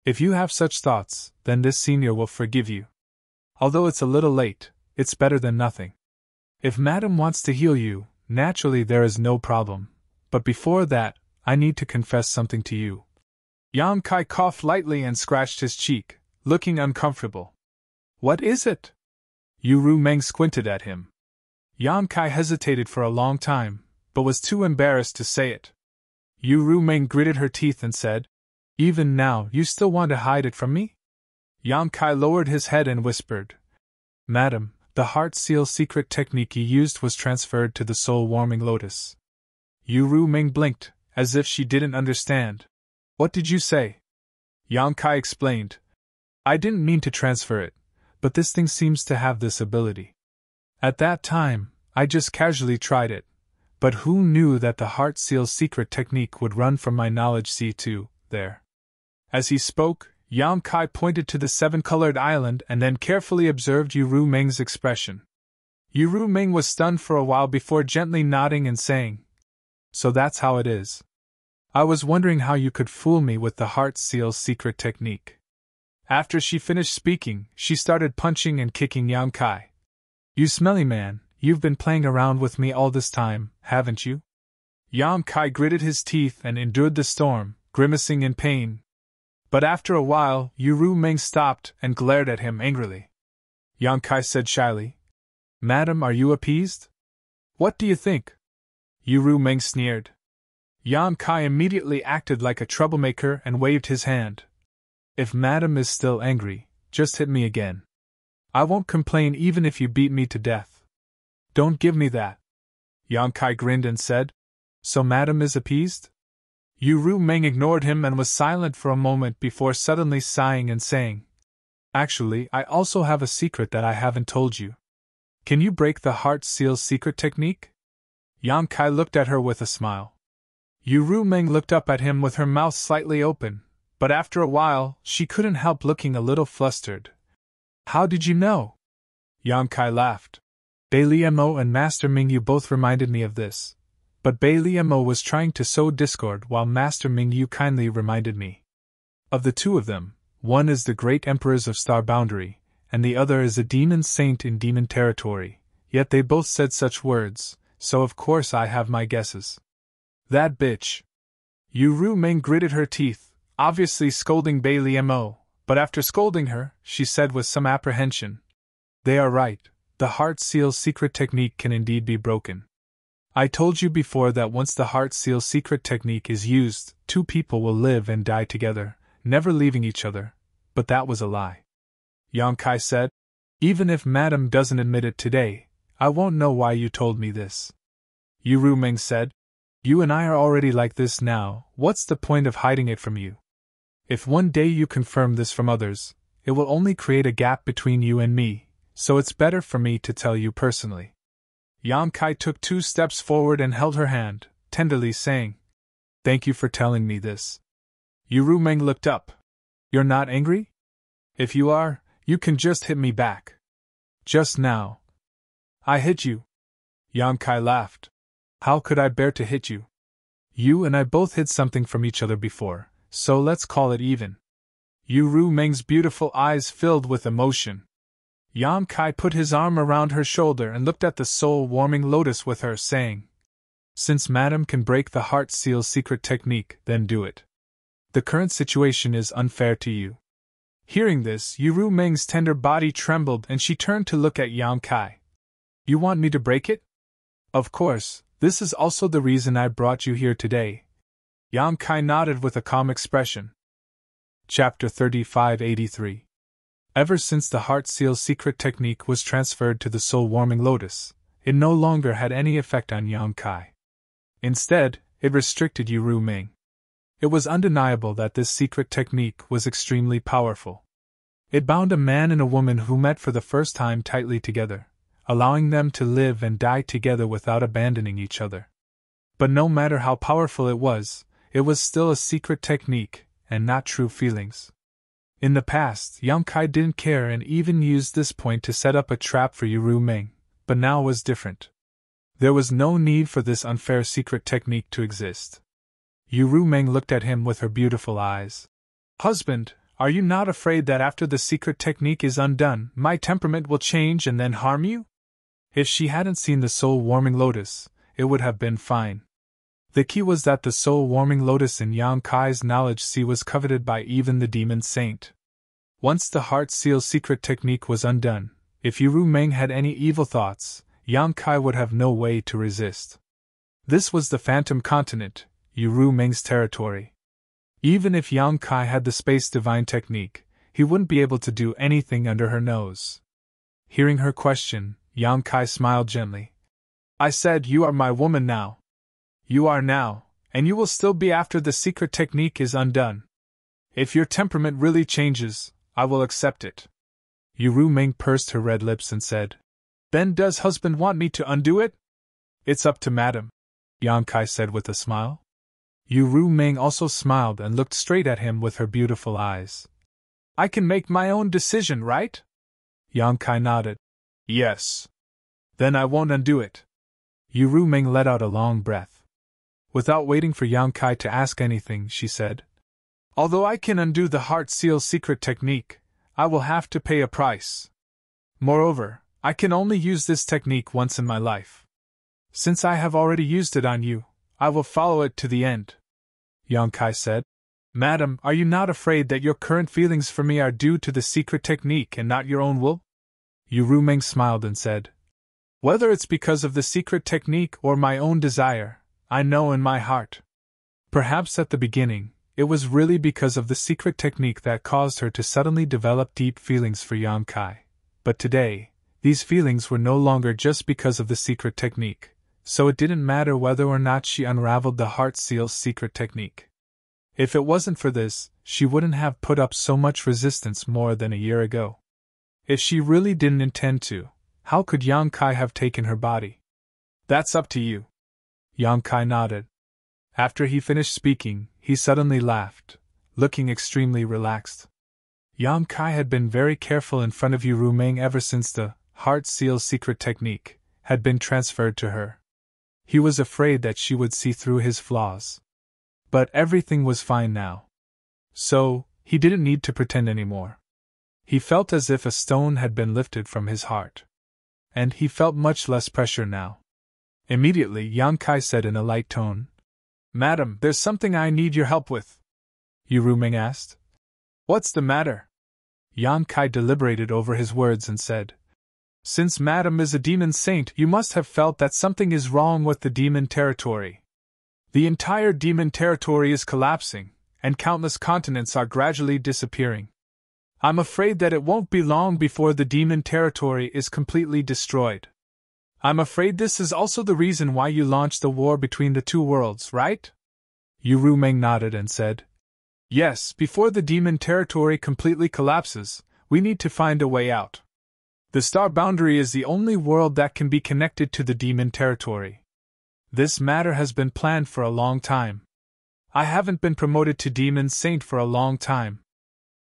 If you have such thoughts, then this senior will forgive you. Although it's a little late, it's better than nothing. If Madam wants to heal you, naturally there is no problem, but before that, I need to confess something to you. Yang Kai coughed lightly and scratched his cheek, looking uncomfortable. What is it? Yu Meng squinted at him. Yang Kai hesitated for a long time, but was too embarrassed to say it. Yu Meng gritted her teeth and said, Even now you still want to hide it from me? Yang Kai lowered his head and whispered, Madam, the heart seal secret technique you used was transferred to the soul-warming lotus. Yu Meng blinked, as if she didn't understand. What did you say? Yang Kai explained, I didn't mean to transfer it, but this thing seems to have this ability. At that time, I just casually tried it, but who knew that the heart seal secret technique would run from my knowledge to there. As he spoke, Yang Kai pointed to the seven-colored island and then carefully observed Yu Meng's expression. Yu Meng was stunned for a while before gently nodding and saying, So that's how it is. I was wondering how you could fool me with the heart seal secret technique. After she finished speaking, she started punching and kicking Yang Kai. You smelly man, you've been playing around with me all this time, haven't you? Yang Kai gritted his teeth and endured the storm, grimacing in pain. But after a while, Yu Meng stopped and glared at him angrily. Yang Kai said shyly, Madam, are you appeased? What do you think? Yu Meng sneered. Yang Kai immediately acted like a troublemaker and waved his hand. If Madam is still angry, just hit me again. I won't complain even if you beat me to death. Don't give me that. Yang Kai grinned and said, So Madam is appeased? Yu Meng ignored him and was silent for a moment before suddenly sighing and saying, Actually, I also have a secret that I haven't told you. Can you break the heart seal secret technique? Yang Kai looked at her with a smile. Yu Meng looked up at him with her mouth slightly open, but after a while, she couldn't help looking a little flustered. How did you know? Yang Kai laughed. Bailey Mo and Master Mingyu both reminded me of this, but Bailey Mo was trying to sow discord while Master Mingyu kindly reminded me. Of the two of them, one is the great emperors of Star Boundary, and the other is a demon saint in demon territory, yet they both said such words, so of course I have my guesses. That bitch. Yu Meng gritted her teeth, obviously scolding Bailey Mo, but after scolding her, she said with some apprehension, They are right, the heart seal secret technique can indeed be broken. I told you before that once the heart seal secret technique is used, two people will live and die together, never leaving each other, but that was a lie. Yang Kai said, Even if Madam doesn't admit it today, I won't know why you told me this. Yu Meng said, You and I are already like this now, what's the point of hiding it from you? If one day you confirm this from others, it will only create a gap between you and me, so it's better for me to tell you personally. Yang Kai took 2 steps forward and held her hand, tenderly saying, "Thank you for telling me this." Yu Meng looked up. "You're not angry? If you are, you can just hit me back. Just now. I hit you." Yang Kai laughed. "How could I bear to hit you? You and I both hid something from each other before, so let's call it even." Yu Meng's beautiful eyes filled with emotion. Yang Kai put his arm around her shoulder and looked at the soul-warming lotus with her, saying, "Since Madam can break the heart seal secret technique, then do it. The current situation is unfair to you." Hearing this, Yu Meng's tender body trembled and she turned to look at Yang Kai. "You want me to break it?" "Of course, this is also the reason I brought you here today." Yang Kai nodded with a calm expression. Chapter 3583. Ever since the heart seal secret technique was transferred to the soul-warming lotus, it no longer had any effect on Yang Kai. Instead, it restricted Yu Meng. It was undeniable that this secret technique was extremely powerful. It bound a man and a woman who met for the first time tightly together, allowing them to live and die together without abandoning each other. But no matter how powerful it was still a secret technique, and not true feelings. In the past, Yang Kai didn't care and even used this point to set up a trap for Yu Meng, but now was different. There was no need for this unfair secret technique to exist. Yu Meng looked at him with her beautiful eyes. "Husband, are you not afraid that after the secret technique is undone, my temperament will change and then harm you?" If she hadn't seen the soul-warming lotus, it would have been fine. The key was that the soul-warming lotus in Yang Kai's knowledge sea was coveted by even the demon saint. Once the heart seal secret technique was undone, if Yu Meng had any evil thoughts, Yang Kai would have no way to resist. This was the Phantom Continent, Yu Meng's territory. Even if Yang Kai had the space divine technique, he wouldn't be able to do anything under her nose. Hearing her question, Yang Kai smiled gently. "I said you are my woman now. You are now, and you will still be after the secret technique is undone. If your temperament really changes, I will accept it." Yu Meng pursed her red lips and said, "Then does husband want me to undo it?" "It's up to Madam," Yang Kai said with a smile. Yu Meng also smiled and looked straight at him with her beautiful eyes. "I can make my own decision, right?" Yang Kai nodded. "Yes." "Then I won't undo it." Yu Meng let out a long breath. Without waiting for Yang Kai to ask anything, she said, "Although I can undo the heart seal secret technique, I will have to pay a price. Moreover, I can only use this technique once in my life. Since I have already used it on you, I will follow it to the end." Yang Kai said, "Madam, are you not afraid that your current feelings for me are due to the secret technique and not your own will?" Yu Meng smiled and said, "Whether it's because of the secret technique or my own desire, I know in my heart. Perhaps at the beginning, it was really because of the secret technique that caused her to suddenly develop deep feelings for Yang Kai. But today, these feelings were no longer just because of the secret technique, so it didn't matter whether or not she unraveled the heart seal's secret technique. If it wasn't for this, she wouldn't have put up so much resistance more than a year ago. If she really didn't intend to, how could Yang Kai have taken her body? "That's up to you." Yang Kai nodded. After he finished speaking, he suddenly laughed, looking extremely relaxed. Yang Kai had been very careful in front of Yu Meng ever since the heart seal secret technique had been transferred to her. He was afraid that she would see through his flaws. But everything was fine now. So, he didn't need to pretend anymore. He felt as if a stone had been lifted from his heart. And he felt much less pressure now. Immediately, Yang Kai said in a light tone, "Madam, there's something I need your help with." Yu Meng asked. "What's the matter?" Yang Kai deliberated over his words and said, "Since Madam is a demon saint, you must have felt that something is wrong with the demon territory. The entire demon territory is collapsing, and countless continents are gradually disappearing. I'm afraid that it won't be long before the demon territory is completely destroyed. I'm afraid this is also the reason why you launched the war between the two worlds, right?" Yu Meng nodded and said, "Yes, before the demon territory completely collapses, We need to find a way out. The star boundary is the only world that can be connected to the demon territory. This matter has been planned for a long time. I haven't been promoted to Demon Saint for a long time.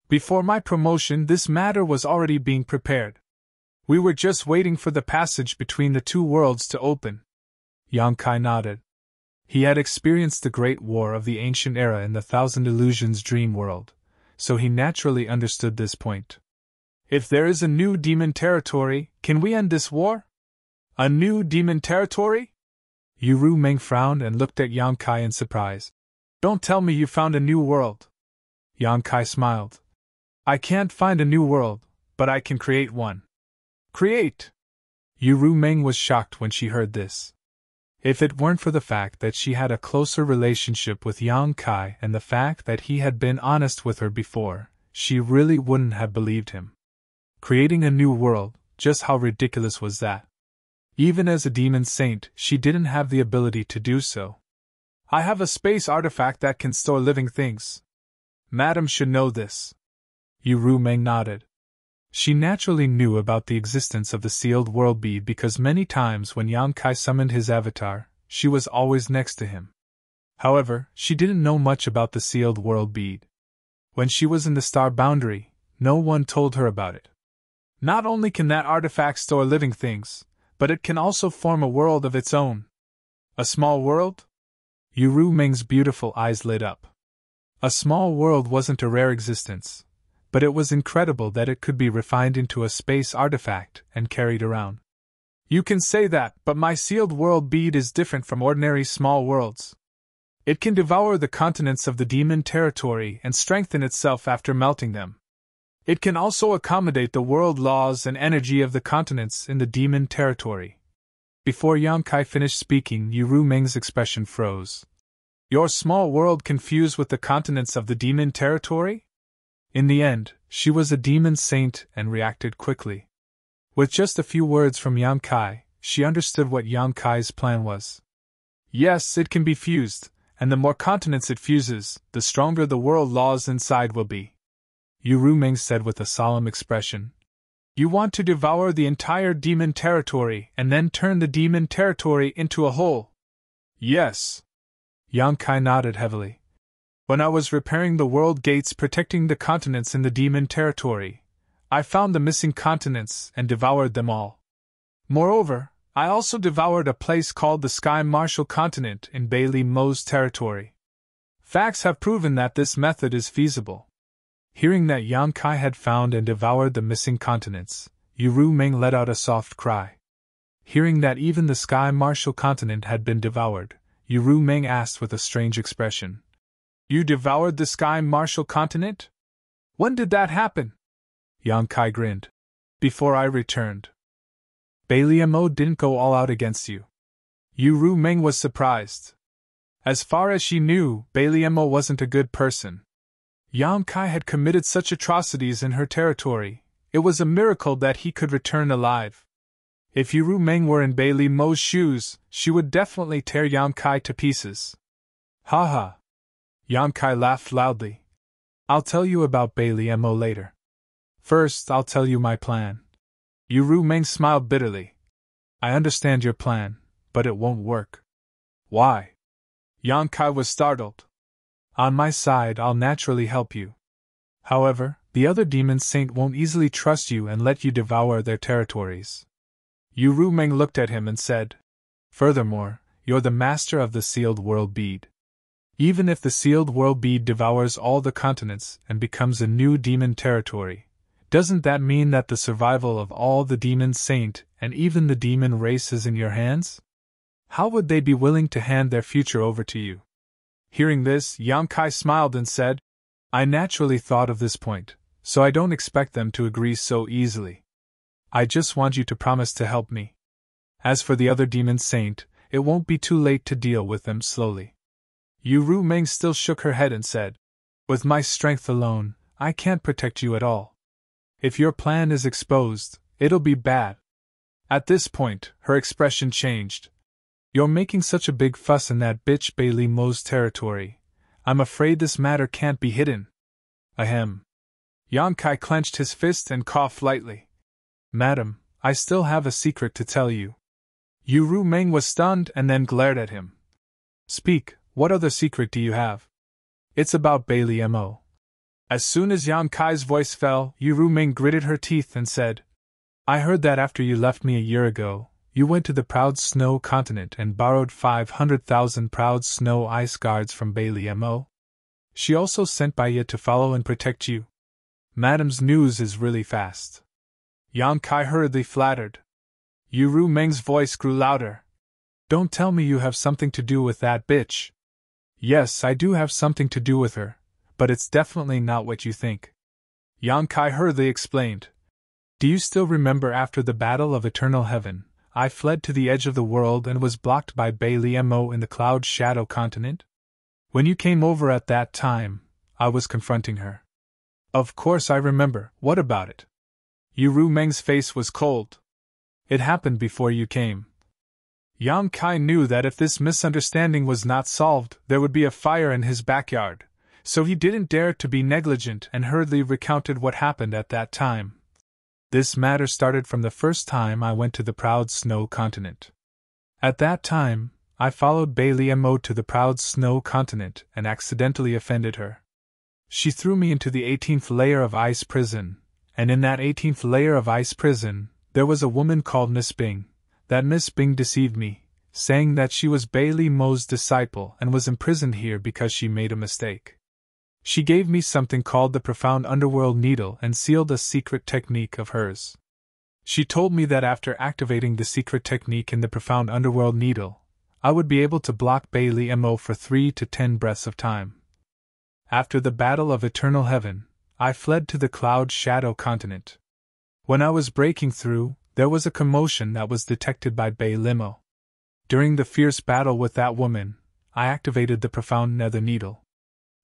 Before my promotion, this matter was already being prepared. We were just waiting for the passage between the two worlds to open. Yang Kai nodded. He had experienced the Great War of the Ancient Era in the Thousand Illusions dream world, so he naturally understood this point. If there is a new demon territory, can we end this war? A new demon territory? Yu Meng frowned and looked at Yang Kai in surprise. Don't tell me you found a new world. Yang Kai smiled. I can't find a new world, but I can create one. Create! Yu Meng was shocked when she heard this. If it weren't for the fact that she had a closer relationship with Yang Kai and the fact that he had been honest with her before, she really wouldn't have believed him. Creating a new world, just how ridiculous was that? Even as a demon saint, she didn't have the ability to do so. I have a space artifact that can store living things. Madam should know this. Yu Meng nodded. She naturally knew about the existence of the sealed world bead because many times when Yang Kai summoned his avatar, she was always next to him. However, she didn't know much about the sealed world bead. When she was in the star boundary, no one told her about it. Not only can that artifact store living things, but it can also form a world of its own. A small world? Yu Meng's beautiful eyes lit up. A small world wasn't a rare existence, but it was incredible that it could be refined into a space artifact and carried around. You can say that, but my sealed world bead is different from ordinary small worlds. It can devour the continents of the demon territory and strengthen itself after melting them. It can also accommodate the world laws and energy of the continents in the demon territory. Before Yang Kai finished speaking, Yu Meng's expression froze. Your small world can fuse with the continents of the demon territory? In the end, she was a demon saint and reacted quickly. With just a few words from Yang Kai, she understood what Yang Kai's plan was. Yes, it can be fused, and the more continents it fuses, the stronger the world laws inside will be. Yu Meng said with a solemn expression. You want to devour the entire demon territory and then turn the demon territory into a whole? Yes. Yang Kai nodded heavily. When I was repairing the world gates protecting the continents in the demon territory, I found the missing continents and devoured them all. Moreover, I also devoured a place called the Sky Martial Continent in Bailey Mo's territory. Facts have proven that this method is feasible. Hearing that Yang Kai had found and devoured the missing continents, Yu Meng let out a soft cry. Hearing that even the Sky Martial Continent had been devoured, Yu Meng asked with a strange expression. You devoured the Sky Martial Continent? When did that happen? Yang Kai grinned. Before I returned. Bailey Mo didn't go all out against you. Yu Meng was surprised. As far as she knew, Bailey Mo wasn't a good person. Yang Kai had committed such atrocities in her territory, it was a miracle that he could return alive. If Yu Meng were in Bailey Mo's shoes, she would definitely tear Yang Kai to pieces. Ha ha! Yang Kai laughed loudly. I'll tell you about Bailey Mo later. First, I'll tell you my plan. Yu Meng smiled bitterly. I understand your plan, but it won't work. Why? Yang Kai was startled. On my side, I'll naturally help you. However, the other demon saint won't easily trust you and let you devour their territories. Yu Meng looked at him and said, Furthermore, you're the master of the sealed world bead. Even if the sealed world bead devours all the continents and becomes a new demon territory, doesn't that mean that the survival of all the demon saint and even the demon race is in your hands? How would they be willing to hand their future over to you? Hearing this, Yang Kai smiled and said, I naturally thought of this point, so I don't expect them to agree so easily. I just want you to promise to help me. As for the other demon saint, it won't be too late to deal with them slowly. Yu Meng still shook her head and said, With my strength alone, I can't protect you at all. If your plan is exposed, it'll be bad. At this point, her expression changed. You're making such a big fuss in that bitch Bailey Mo's territory. I'm afraid this matter can't be hidden. Ahem. Yang Kai clenched his fist and coughed lightly. Madam, I still have a secret to tell you. Yu Ru Meng was stunned and then glared at him. Speak, what other secret do you have? It's about Bailey Mo. As soon as Yang Kai's voice fell, Yu Ru Meng gritted her teeth and said, I heard that after you left me a year ago, you went to the Proud Snow continent and borrowed 500,000 Proud Snow ice guards from Bailey Mo. She also sent Baiya to follow and protect you. Madam's news is really fast. Yang Kai hurriedly flattered. Yu Ru Meng's voice grew louder. Don't tell me you have something to do with that bitch. Yes, I do have something to do with her, but it's definitely not what you think. Yang Kai hurriedly explained. Do you still remember after the Battle of Eternal Heaven, I fled to the edge of the world and was blocked by Bailey Mo in the Cloud Shadow continent? When you came over at that time, I was confronting her. Of course I remember, what about it? Yu Ru Meng's face was cold. It happened before you came. Yang Kai knew that if this misunderstanding was not solved, there would be a fire in his backyard, so he didn't dare to be negligent and hurriedly recounted what happened at that time. This matter started from the first time I went to the Proud Snow continent. At that time, I followed Bailey Mo to the Proud Snow continent and accidentally offended her. She threw me into the 18th layer of ice prison, and in that 18th layer of ice prison, there was a woman called Miss Bing. That Miss Bing deceived me, saying that she was Bailey Mo's disciple and was imprisoned here because she made a mistake. She gave me something called the Profound Underworld Needle and sealed a secret technique of hers. She told me that after activating the secret technique in the Profound Underworld Needle, I would be able to block Bailey Mo for 3 to 10 breaths of time. After the Battle of Eternal Heaven, I fled to the Cloud Shadow continent. When I was breaking through, there was a commotion that was detected by Bailey Mo. During the fierce battle with that woman, I activated the Profound Nether Needle.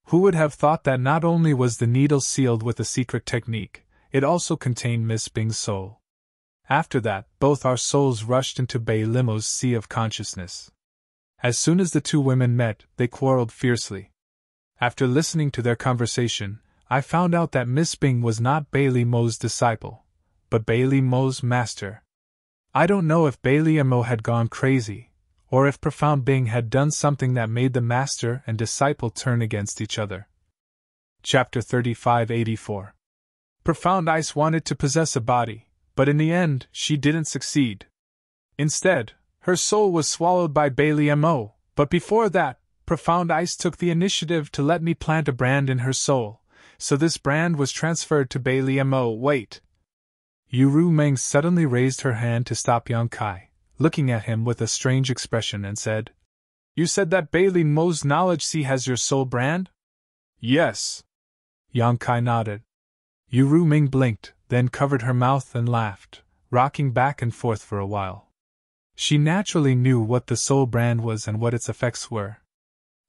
Who would have thought that not only was the needle sealed with a secret technique, it also contained Miss Bing's soul. After that, both our souls rushed into Bailey Mo's sea of consciousness. As soon as the two women met, they quarreled fiercely. After listening to their conversation, I found out that Miss Bing was not Bailey Mo's disciple, but Bailey Mo's master. I don't know if Bailey Mo had gone crazy, or if Profound Bing had done something that made the master and disciple turn against each other. Chapter 3584. Profound Ice wanted to possess a body, but in the end, she didn't succeed. Instead, her soul was swallowed by Bailey Mo, but before that, Profound Ice took the initiative to let me plant a brand in her soul, so this brand was transferred to Bailey Mo. Wait. Yu Ru Meng suddenly raised her hand to stop Yang Kai, looking at him with a strange expression, and said, You said that Bailey Mo's knowledge sea has your soul brand? Yes. Yang Kai nodded. Yu Ru Meng blinked, then covered her mouth and laughed, rocking back and forth for a while. She naturally knew what the soul brand was and what its effects were.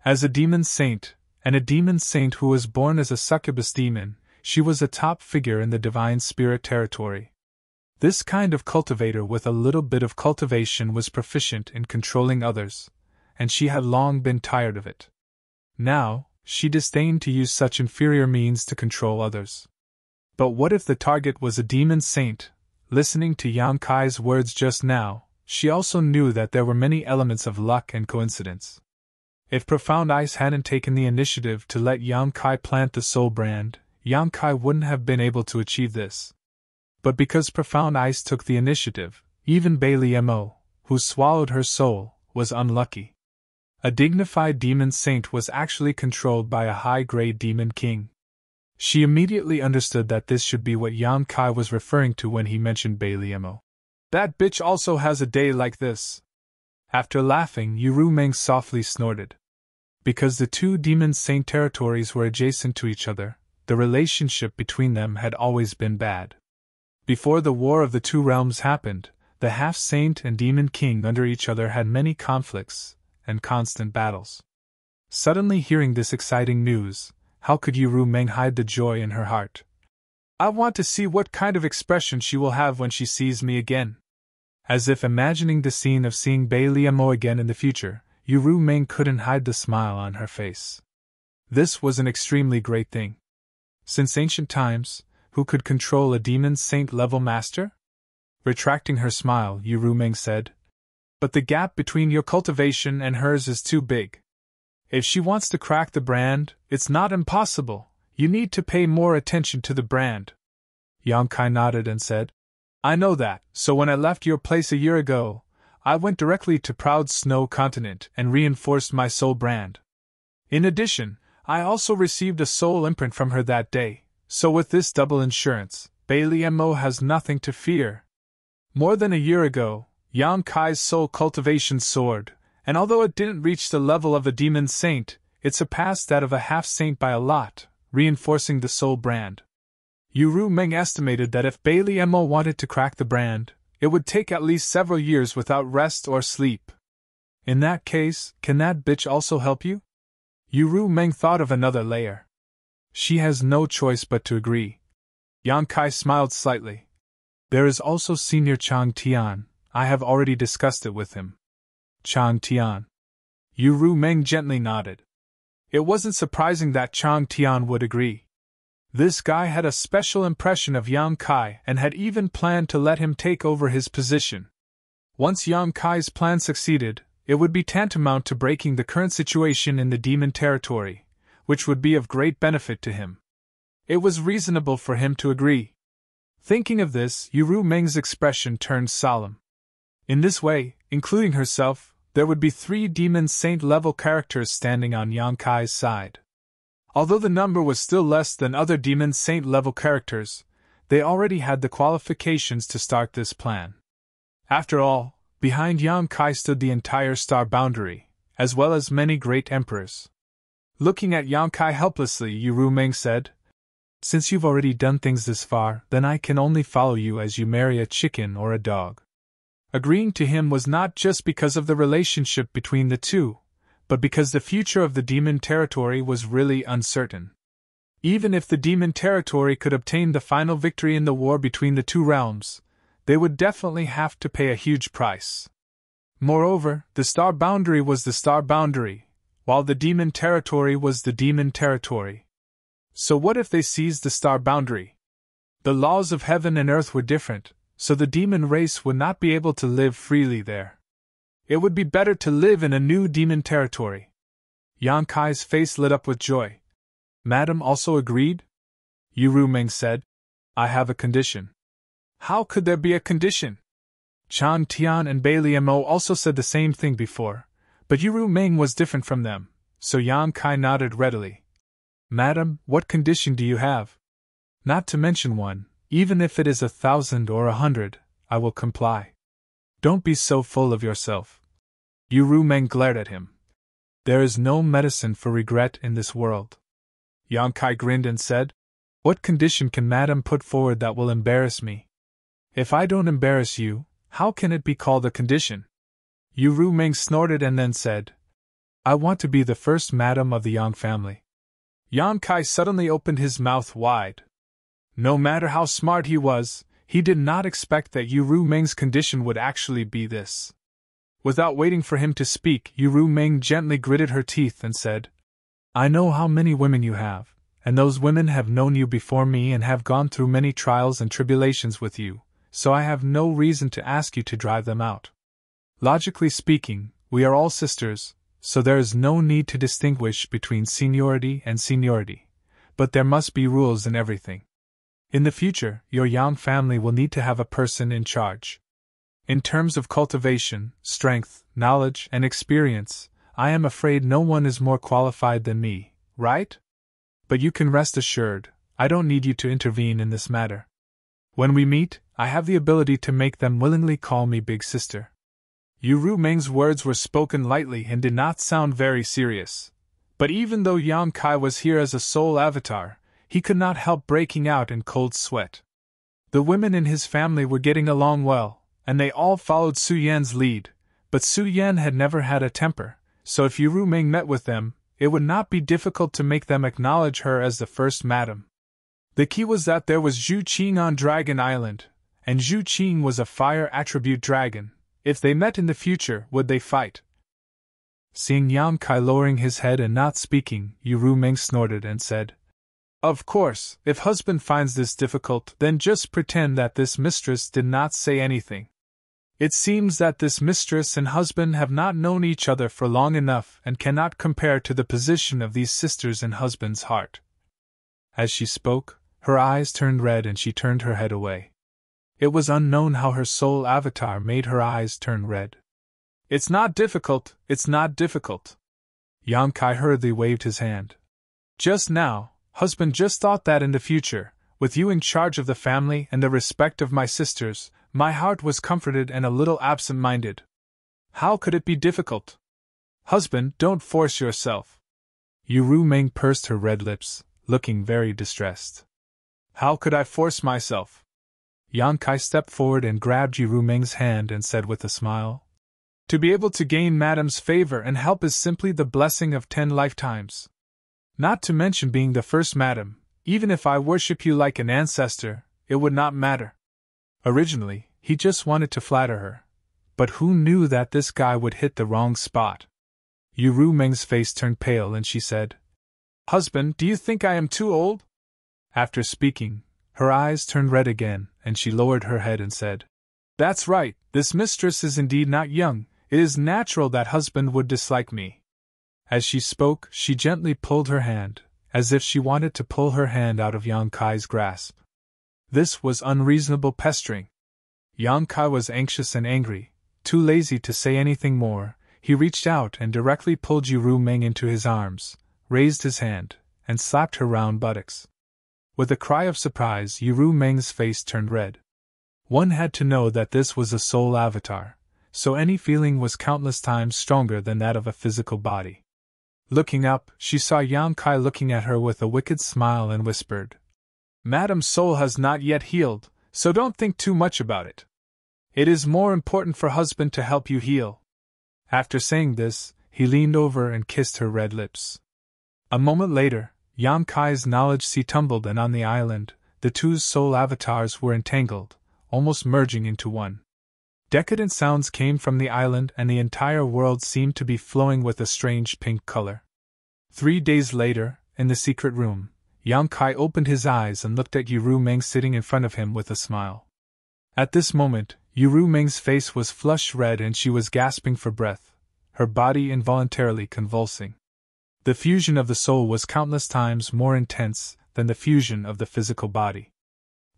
As a demon saint, and a demon saint who was born as a succubus demon, she was a top figure in the divine spirit territory. This kind of cultivator with a little bit of cultivation was proficient in controlling others, and she had long been tired of it. Now, she disdained to use such inferior means to control others. But what if the target was a demon saint? Listening to Yang Kai's words just now, she also knew that there were many elements of luck and coincidence. If Profound Ice hadn't taken the initiative to let Yang Kai plant the soul brand, Yang Kai wouldn't have been able to achieve this. But because Profound Ice took the initiative, even Bailey Mo, who swallowed her soul, was unlucky. A dignified demon saint was actually controlled by a high-grade demon king. She immediately understood that this should be what Yang Kai was referring to when he mentioned Bailey Mo. That bitch also has a day like this. After laughing, Yu Ru Meng softly snorted. Because the two demon saint territories were adjacent to each other, the relationship between them had always been bad. Before the war of the two realms happened, the half-saint and demon king under each other had many conflicts and constant battles. Suddenly hearing this exciting news, how could Yu Ru Meng hide the joy in her heart? I want to see what kind of expression she will have when she sees me again. As if imagining the scene of seeing Bailey Mo again in the future, Yu Ru Meng couldn't hide the smile on her face. This was an extremely great thing. Since ancient times, who could control a demon saint-level master? Retracting her smile, Yu Meng said. But the gap between your cultivation and hers is too big. If she wants to crack the brand, it's not impossible. You need to pay more attention to the brand. Yang Kai nodded and said, I know that, so when I left your place a year ago, I went directly to Proud Snow Continent and reinforced my soul brand. In addition, I also received a soul imprint from her that day, so with this double insurance, Bailey Mo has nothing to fear. More than a year ago, Yang Kai's soul cultivation soared, and although it didn't reach the level of a demon saint, it surpassed that of a half-saint by a lot, reinforcing the soul brand. Yu Meng estimated that if Bailey Mo wanted to crack the brand, it would take at least several years without rest or sleep. In that case, can that bitch also help you? Yu Meng thought of another layer. She has no choice but to agree. Yang Kai smiled slightly. There is also Senior Chang Tian. I have already discussed it with him. Chang Tian. Yu Meng gently nodded. It wasn't surprising that Chang Tian would agree. This guy had a special impression of Yang Kai and had even planned to let him take over his position. Once Yang Kai's plan succeeded, it would be tantamount to breaking the current situation in the demon territory, which would be of great benefit to him. It was reasonable for him to agree. Thinking of this, Yu Meng's expression turned solemn. In this way, including herself, there would be 3 demon saint-level characters standing on Yang Kai's side. Although the number was still less than other demon saint-level characters, they already had the qualifications to start this plan. After all, behind Yang Kai stood the entire star boundary, as well as many great emperors. Looking at Yang Kai helplessly, Yu Meng said, Since you've already done things this far, then I can only follow you as you marry a chicken or a dog. Agreeing to him was not just because of the relationship between the two, but because the future of the demon territory was really uncertain. Even if the demon territory could obtain the final victory in the war between the two realms, they would definitely have to pay a huge price. Moreover, the star boundary was the star boundary, while the demon territory was the demon territory. So what if they seized the star boundary? The laws of heaven and earth were different, so the demon race would not be able to live freely there. It would be better to live in a new demon territory. Yang Kai's face lit up with joy. Madam also agreed? Yu Meng said, I have a condition. How could there be a condition? Chang Tian and Bailey Mo also said the same thing before, but Yu Meng was different from them, so Yang Kai nodded readily. Madam, what condition do you have? Not to mention one, even if it is 1,000 or 100, I will comply. Don't be so full of yourself. Yu Meng glared at him. There is no medicine for regret in this world. Yang Kai grinned and said, What condition can Madam put forward that will embarrass me? If I don't embarrass you, how can it be called a condition? Yu Meng snorted and then said, I want to be the first Madam of the Yang family. Yang Kai suddenly opened his mouth wide. No matter how smart he was, he did not expect that Yu Meng's condition would actually be this. Without waiting for him to speak, Yu Meng gently gritted her teeth and said, I know how many women you have, and those women have known you before me and have gone through many trials and tribulations with you, so I have no reason to ask you to drive them out. Logically speaking, we are all sisters, so there is no need to distinguish between seniority and seniority, but there must be rules in everything. In the future, your Yang family will need to have a person in charge. In terms of cultivation, strength, knowledge, and experience, I am afraid no one is more qualified than me, right? But you can rest assured, I don't need you to intervene in this matter. When we meet, I have the ability to make them willingly call me Big Sister. Yu Meng's words were spoken lightly and did not sound very serious. But even though Yang Kai was here as a soul avatar, he could not help breaking out in cold sweat. The women in his family were getting along well, and they all followed Su Yan's lead, but Su Yan had never had a temper, so if Yu Meng met with them, it would not be difficult to make them acknowledge her as the first madam. The key was that there was Zhu Qing on Dragon Island, and Zhu Qing was a fire attribute dragon. If they met in the future, would they fight? Seeing Yang Kai lowering his head and not speaking, Yu Meng snorted and said, Of course, if husband finds this difficult, then just pretend that this mistress did not say anything. It seems that this mistress and husband have not known each other for long enough and cannot compare to the position of these sisters in husband's heart. As she spoke, her eyes turned red and she turned her head away. It was unknown how her soul avatar made her eyes turn red. It's not difficult, it's not difficult. Yong-kai hurriedly waved his hand. Just now, husband just thought that in the future, with you in charge of the family and the respect of my sisters, my heart was comforted and a little absent-minded. How could it be difficult? Husband, don't force yourself. Yu Meng pursed her red lips, looking very distressed. How could I force myself? Yong-kai stepped forward and grabbed Yu Meng's hand and said with a smile, to be able to gain Madam's favor and help is simply the blessing of 10 lifetimes. Not to mention being the first Madam, even if I worship you like an ancestor, it would not matter. Originally, he just wanted to flatter her. But who knew that this guy would hit the wrong spot? Yu Meng's face turned pale and she said, Husband, do you think I am too old? After speaking, her eyes turned red again, and she lowered her head and said, That's right, this mistress is indeed not young, it is natural that husband would dislike me. As she spoke, she gently pulled her hand, as if she wanted to pull her hand out of Yong-kai's grasp. This was unreasonable pestering. Yong-kai was anxious and angry, too lazy to say anything more. He reached out and directly pulled Yu Meng into his arms, raised his hand, and slapped her round buttocks. With a cry of surprise, Yu Meng's face turned red. One had to know that this was a soul avatar, so any feeling was countless times stronger than that of a physical body. Looking up, she saw Yong-kai looking at her with a wicked smile and whispered, Madam's soul has not yet healed, so don't think too much about it. It is more important for husband to help you heal. After saying this, he leaned over and kissed her red lips. A moment later, Yong-kai's knowledge sea tumbled and on the island, the two soul avatars were entangled, almost merging into one. Decadent sounds came from the island and the entire world seemed to be flowing with a strange pink color. 3 days later, in the secret room, Yong-kai opened his eyes and looked at Yu Meng sitting in front of him with a smile. At this moment, Yu Meng's face was flush red and she was gasping for breath, her body involuntarily convulsing. The fusion of the soul was countless times more intense than the fusion of the physical body.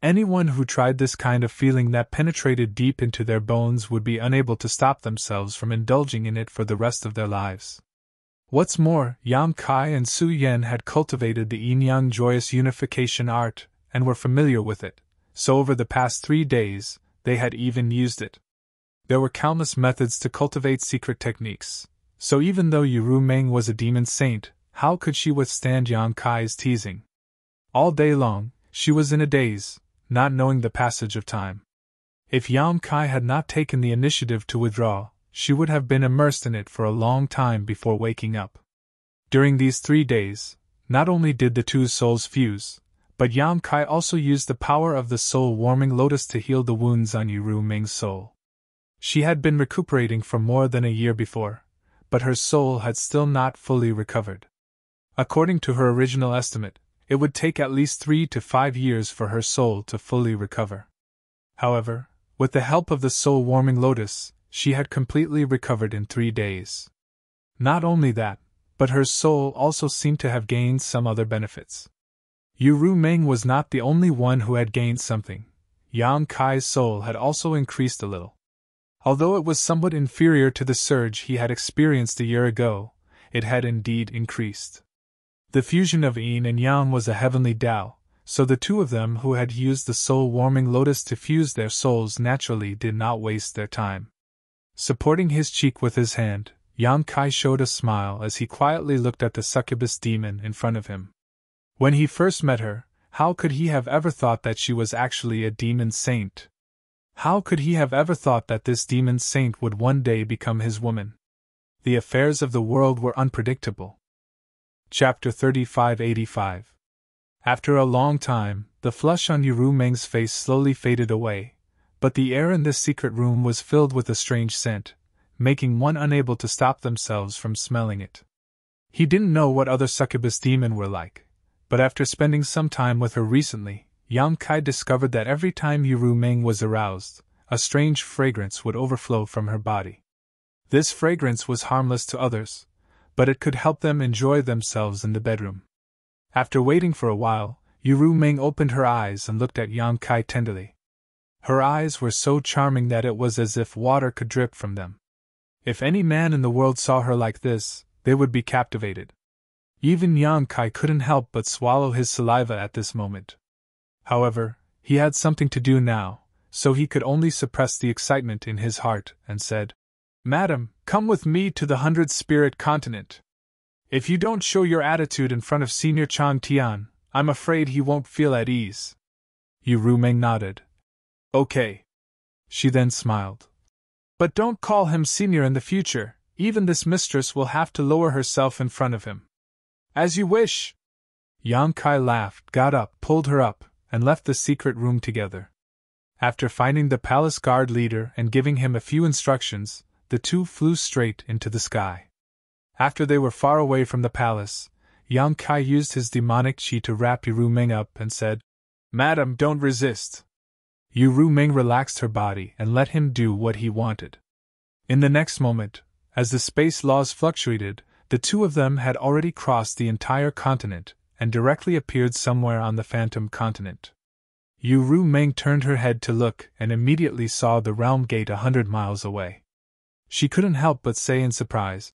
Anyone who tried this kind of feeling that penetrated deep into their bones would be unable to stop themselves from indulging in it for the rest of their lives. What's more, Yong-kai and Su Yen had cultivated the yin-yang joyous unification art and were familiar with it, so over the past 3 days, they had even used it. There were countless methods to cultivate secret techniques, so even though Yu Meng was a demon saint, how could she withstand Yong-kai's teasing? All day long, she was in a daze, not knowing the passage of time. If Yong-kai had not taken the initiative to withdraw, she would have been immersed in it for a long time before waking up. During these 3 days, not only did the two souls fuse, but Yong-kai also used the power of the soul-warming lotus to heal the wounds on Yu Meng's soul. She had been recuperating for more than a year before, but her soul had still not fully recovered. According to her original estimate, it would take at least 3 to 5 years for her soul to fully recover. However, with the help of the soul-warming lotus, she had completely recovered in 3 days. Not only that, but her soul also seemed to have gained some other benefits. Yu Meng was not the only one who had gained something. Yong-kai's soul had also increased a little. Although it was somewhat inferior to the surge he had experienced a year ago, it had indeed increased. The fusion of yin and yang was a heavenly Tao, so the two of them who had used the soul-warming lotus to fuse their souls naturally did not waste their time. Supporting his cheek with his hand, Yong-kai showed a smile as he quietly looked at the succubus demon in front of him. When he first met her, how could he have ever thought that she was actually a demon saint? How could he have ever thought that this demon saint would one day become his woman? The affairs of the world were unpredictable. Chapter 3585. After a long time, the flush on Yu Meng's face slowly faded away, but the air in this secret room was filled with a strange scent, making one unable to stop themselves from smelling it. He didn't know what other succubus demon were like, but after spending some time with her recently, Yang Kai discovered that every time Yu Meng was aroused, a strange fragrance would overflow from her body. This fragrance was harmless to others, but it could help them enjoy themselves in the bedroom. After waiting for a while, Yu Meng opened her eyes and looked at Yang Kai tenderly. Her eyes were so charming that it was as if water could drip from them. If any man in the world saw her like this, they would be captivated. Even Yang Kai couldn't help but swallow his saliva at this moment. However, he had something to do now, so he could only suppress the excitement in his heart and said, "Madam, come with me to the 100-spirit continent. If you don't show your attitude in front of Senior Chang Tian, I'm afraid he won't feel at ease." Yu Meng nodded. "Okay." She then smiled. "But don't call him senior in the future, even this mistress will have to lower herself in front of him." "As you wish." Yang Kai laughed, got up, pulled her up, and left the secret room together. After finding the palace guard leader and giving him a few instructions, the two flew straight into the sky. After they were far away from the palace, Yang Kai used his demonic chi to wrap Yu Meng up and said, "Madam, don't resist." Yu Meng relaxed her body and let him do what he wanted. In the next moment, as the space laws fluctuated, the two of them had already crossed the entire continent and directly appeared somewhere on the Phantom Continent. Yu Meng turned her head to look and immediately saw the realm gate 100 miles away. She couldn't help but say in surprise,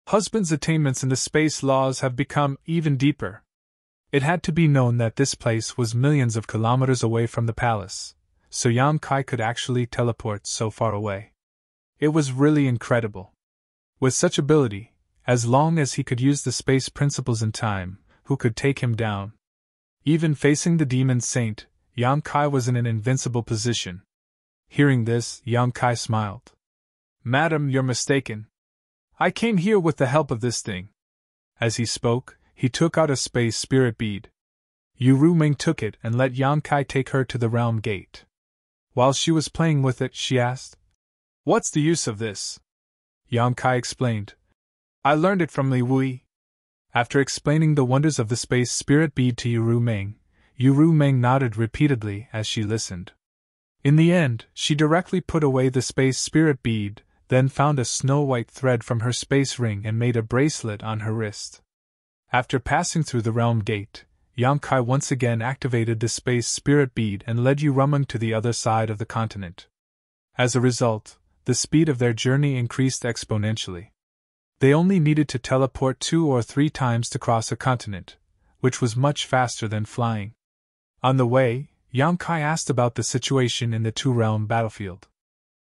"Husband's attainments in the space laws have become even deeper." It had to be known that this place was millions of kilometers away from the palace, so Yang Kai could actually teleport so far away. It was really incredible. With such ability, as long as he could use the space principles in time, who could take him down? Even facing the demon saint, Yang Kai was in an invincible position. Hearing this, Yang Kai smiled. "Madam, you're mistaken. I came here with the help of this thing." As he spoke, he took out a space spirit bead. Yu Meng took it and let Yang Kai take her to the realm gate. While she was playing with it, she asked, "What's the use of this?" Yang Kai explained, "I learned it from Li Wui." After explaining the wonders of the space spirit bead to Yu Meng nodded repeatedly as she listened. In the end, she directly put away the space spirit bead, then found a snow-white thread from her space ring and made a bracelet on her wrist. After passing through the realm gate, Yang Kai once again activated the space spirit bead and led Yu Meng to the other side of the continent. As a result, the speed of their journey increased exponentially. They only needed to teleport 2 or 3 times to cross a continent, which was much faster than flying. On the way, Yang Kai asked about the situation in the two-realm battlefield.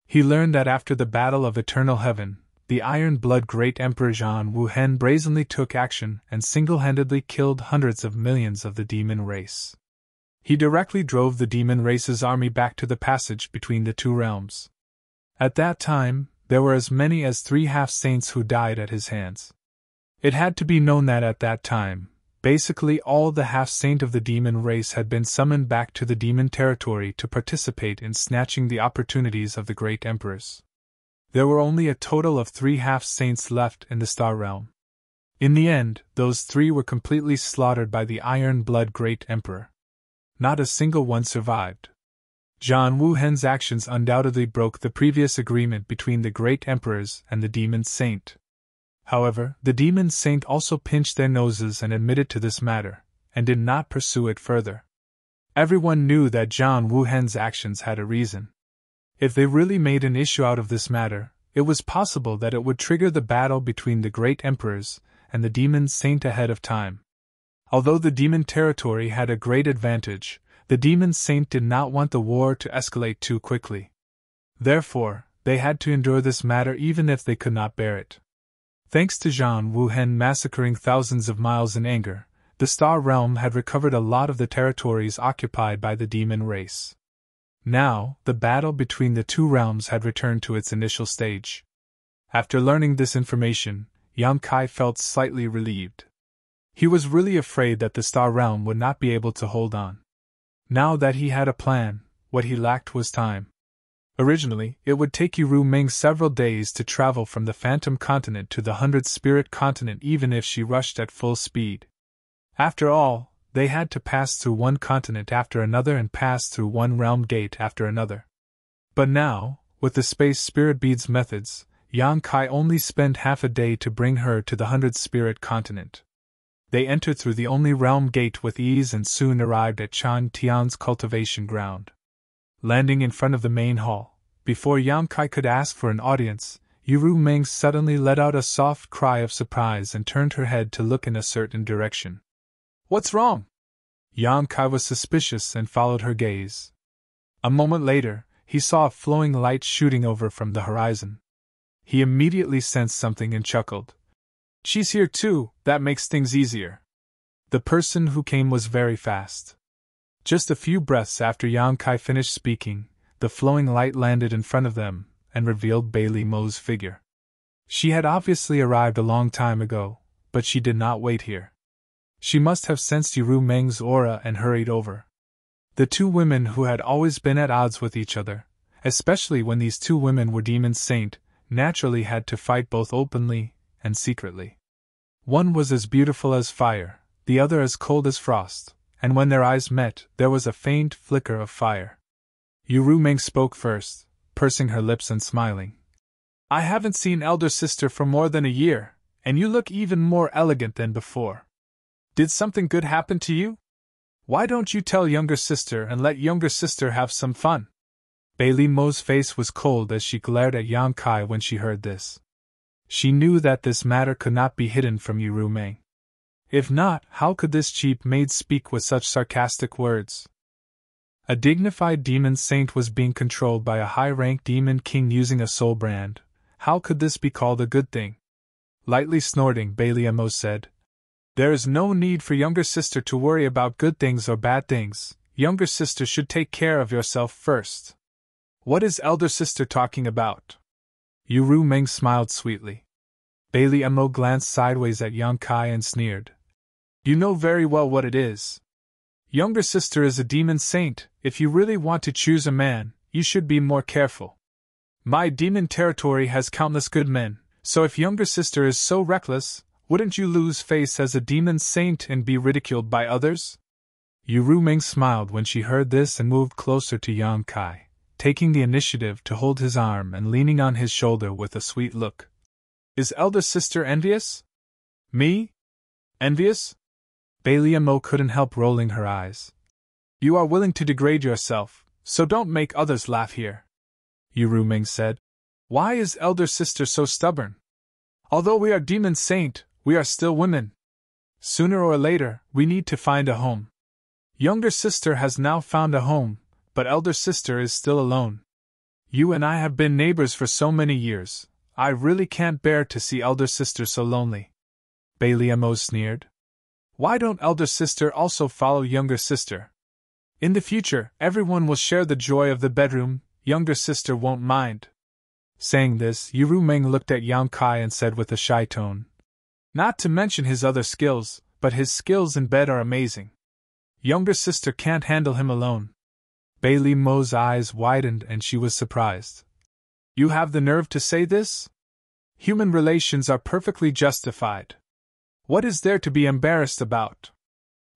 He learned that after the Battle of Eternal Heaven, the Iron Blood Great Emperor Zhan Wuhen brazenly took action and single-handedly killed hundreds of millions of the demon race. He directly drove the demon race's army back to the passage between the two realms. At that time, there were as many as 3 half-saints who died at his hands. It had to be known that at that time, basically all the half-saint of the demon race had been summoned back to the demon territory to participate in snatching the opportunities of the great emperors. There were only a total of 3 half-saints left in the Star Realm. In the end, those 3 were completely slaughtered by the Iron Blood Great Emperor. Not a single one survived. Zhan Wuhen's actions undoubtedly broke the previous agreement between the great emperors and the demon saint. However, the demon saint also pinched their noses and admitted to this matter, and did not pursue it further. Everyone knew that Zhan Wuhen's actions had a reason. If they really made an issue out of this matter, it was possible that it would trigger the battle between the great emperors and the demon saint ahead of time. Although the demon territory had a great advantage, the demon saint did not want the war to escalate too quickly. Therefore, they had to endure this matter even if they could not bear it. Thanks to Zhan Wuhen massacring thousands of miles in anger, the Star Realm had recovered a lot of the territories occupied by the demon race. Now, the battle between the two realms had returned to its initial stage. After learning this information, Yang Kai felt slightly relieved. He was really afraid that the Star Realm would not be able to hold on. Now that he had a plan, what he lacked was time. Originally, it would take Yu Meng several days to travel from the Phantom Continent to the 100-Spirit Continent even if she rushed at full speed. After all, they had to pass through one continent after another and pass through one realm gate after another. But now, with the space spirit beads methods, Yang Kai only spent half a day to bring her to the 100th spirit continent. They entered through the only realm gate with ease and soon arrived at Chan Tian's cultivation ground. Landing in front of the main hall, before Yang Kai could ask for an audience, Yuru Meng suddenly let out a soft cry of surprise and turned her head to look in a certain direction. "What's wrong?" Yang Kai was suspicious and followed her gaze. A moment later, he saw a flowing light shooting over from the horizon. He immediately sensed something and chuckled. "She's here too, that makes things easier." The person who came was very fast. Just a few breaths after Yang Kai finished speaking, the flowing light landed in front of them and revealed Bailey Mo's figure. She had obviously arrived a long time ago, but she did not wait here. She must have sensed Yuru Meng's aura and hurried over. The two women who had always been at odds with each other, especially when these two women were demon saint, naturally had to fight both openly and secretly. One was as beautiful as fire, the other as cold as frost, and when their eyes met, there was a faint flicker of fire. Yuru Meng spoke first, pursing her lips and smiling. "I haven't seen elder sister for more than a year, and you look even more elegant than before. Did something good happen to you? Why don't you tell younger sister and let younger sister have some fun?" Bailey Mo's face was cold as she glared at Yang Kai when she heard this. She knew that this matter could not be hidden from Yuru Meng. If not, how could this cheap maid speak with such sarcastic words? A dignified demon saint was being controlled by a high-ranked demon king using a soul brand. How could this be called a good thing? Lightly snorting, Bailey Mo said, "There is no need for younger sister to worry about good things or bad things. Younger sister should take care of yourself first." "What is elder sister talking about?" Yuru Meng smiled sweetly. Bailey Mo glanced sideways at Yang Kai and sneered. "You know very well what it is. Younger sister is a demon saint. If you really want to choose a man, you should be more careful. My demon territory has countless good men, so if younger sister is so reckless, wouldn't you lose face as a demon saint and be ridiculed by others?" Yuru Meng smiled when she heard this and moved closer to Yang Kai, taking the initiative to hold his arm and leaning on his shoulder with a sweet look. "Is elder sister envious?" "Me? Envious?" Bailey Mo couldn't help rolling her eyes. "You are willing to degrade yourself, so don't make others laugh here," Yuru Meng said. "Why is elder sister so stubborn? Although we are demon saint, we are still women. Sooner or later, we need to find a home. Younger sister has now found a home, but elder sister is still alone. You and I have been neighbors for so many years, I really can't bear to see elder sister so lonely." Bailey Mo sneered. "Why don't elder sister also follow younger sister? In the future, everyone will share the joy of the bedroom, younger sister won't mind." Saying this, Yuru Meng looked at Yang Kai and said with a shy tone, "Not to mention his other skills, but his skills in bed are amazing. Younger sister can't handle him alone." Bailey Mo's eyes widened and she was surprised. "You have the nerve to say this? Human relations are perfectly justified. What is there to be embarrassed about?"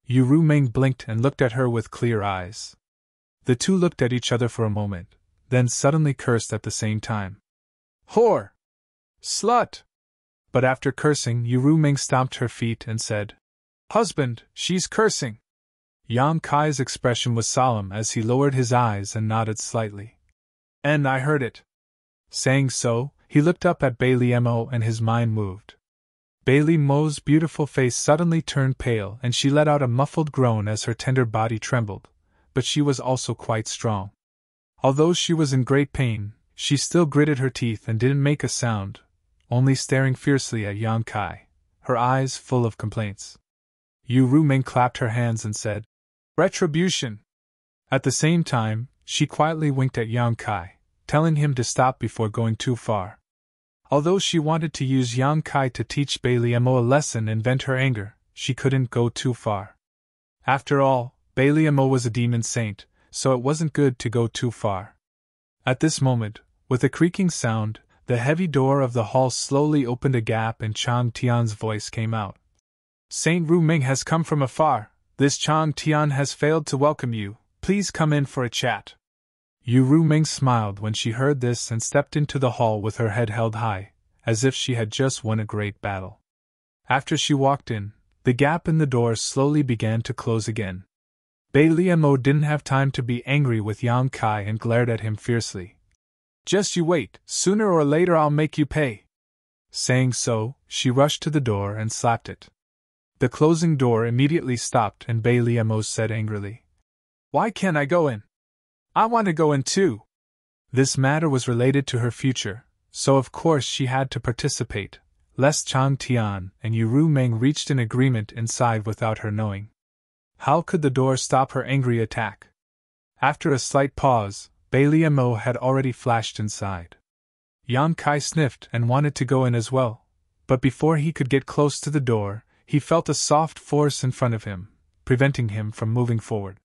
Yuru Meng blinked and looked at her with clear eyes. The two looked at each other for a moment, then suddenly cursed at the same time. "Whore! Slut!" But after cursing, Yuru Meng stomped her feet and said, "Husband, she's cursing." Yang Kai's expression was solemn as he lowered his eyes and nodded slightly. "And I heard it." Saying so, he looked up at Bailey Mo and his mind moved. Bailey Mo's beautiful face suddenly turned pale and she let out a muffled groan as her tender body trembled, but she was also quite strong. Although she was in great pain, she still gritted her teeth and didn't make a sound, only staring fiercely at Yang Kai, her eyes full of complaints. Yuru Meng clapped her hands and said, "Retribution!" At the same time, she quietly winked at Yang Kai, telling him to stop before going too far. Although she wanted to use Yang Kai to teach Bailey Mo a lesson and vent her anger, she couldn't go too far. After all, Bailey Mo was a demon saint, so it wasn't good to go too far. At this moment, with a creaking sound, the heavy door of the hall slowly opened a gap and Chang Tian's voice came out. "Saint Ru Ming has come from afar. This Chang Tian has failed to welcome you, please come in for a chat. Yu Ruming smiled when she heard this and stepped into the hall with her head held high, as if she had just won a great battle. After she walked in, the gap in the door slowly began to close again. Bai Liemo didn't have time to be angry with Yang Kai and glared at him fiercely. Just you wait, sooner or later I'll make you pay. Saying so, she rushed to the door and slapped it. The closing door immediately stopped and Bai Liemo said angrily, Why can't I go in? I want to go in too. This matter was related to her future, so of course she had to participate, lest Chang Tian and Yu Ruming reached an agreement inside without her knowing. How could the door stop her angry attack? After a slight pause, Bai Liemo had already flashed inside. Yang Kai sniffed and wanted to go in as well, but before he could get close to the door, he felt a soft force in front of him, preventing him from moving forward.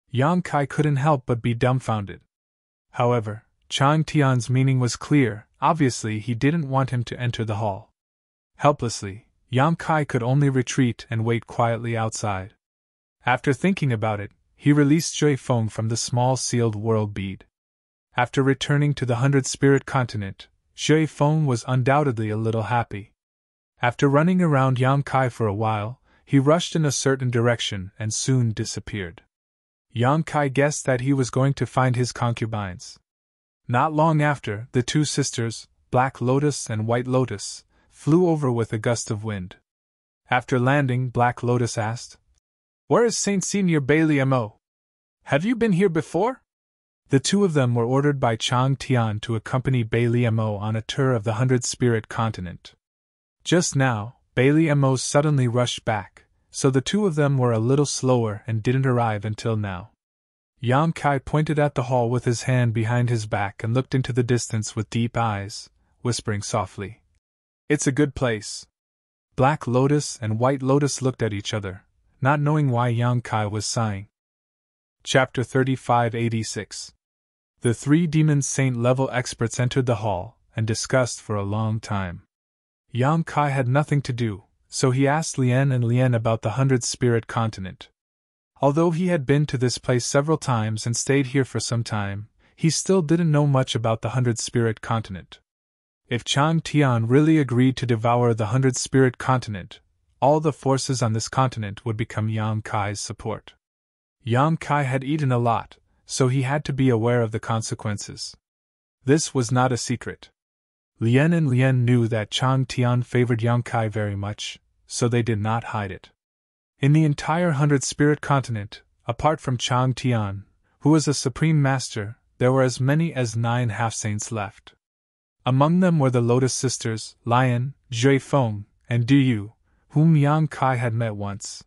Yang Kai couldn't help but be dumbfounded. However, Chang Tian's meaning was clear. Obviously he didn't want him to enter the hall. Helplessly, Yang Kai could only retreat and wait quietly outside. After thinking about it, he released Shui Feng from the small sealed world bead. After returning to the 100-spirit continent, Shui Feng was undoubtedly a little happy. After running around Yang Kai for a while, he rushed in a certain direction and soon disappeared. Yang Kai guessed that he was going to find his concubines. Not long after, the two sisters, Black Lotus and White Lotus, flew over with a gust of wind. After landing, Black Lotus asked, Where is Saint Senior Bai Liemo? Have you been here before? The two of them were ordered by Chang Tian to accompany Bai Liemo on a tour of the 100-spirit continent. Just now, Bai Liemo suddenly rushed back, so the two of them were a little slower and didn't arrive until now. Yang Kai pointed at the hall with his hand behind his back and looked into the distance with deep eyes, whispering softly, It's a good place. Black Lotus and White Lotus looked at each other, not knowing why Yang Kai was sighing. Chapter 3586. The three demon saint-level experts entered the hall and discussed for a long time. Yang Kai had nothing to do, so he asked Lien and Lien about the 100-spirit continent. Although he had been to this place several times and stayed here for some time, he still didn't know much about the 100-spirit continent. If Chang Tian really agreed to devour the 100-spirit continent, all the forces on this continent would become Yang Kai's support. Yang Kai had eaten a lot, so he had to be aware of the consequences. This was not a secret. Lien and Lien knew that Chang Tian favored Yang Kai very much, so they did not hide it. In the entire 100-spirit continent, apart from Chang Tian, who was a supreme master, there were as many as 9 half-saints left. Among them were the Lotus Sisters, Lion, Shui Feng, and Du Yu, whom Yang Kai had met once.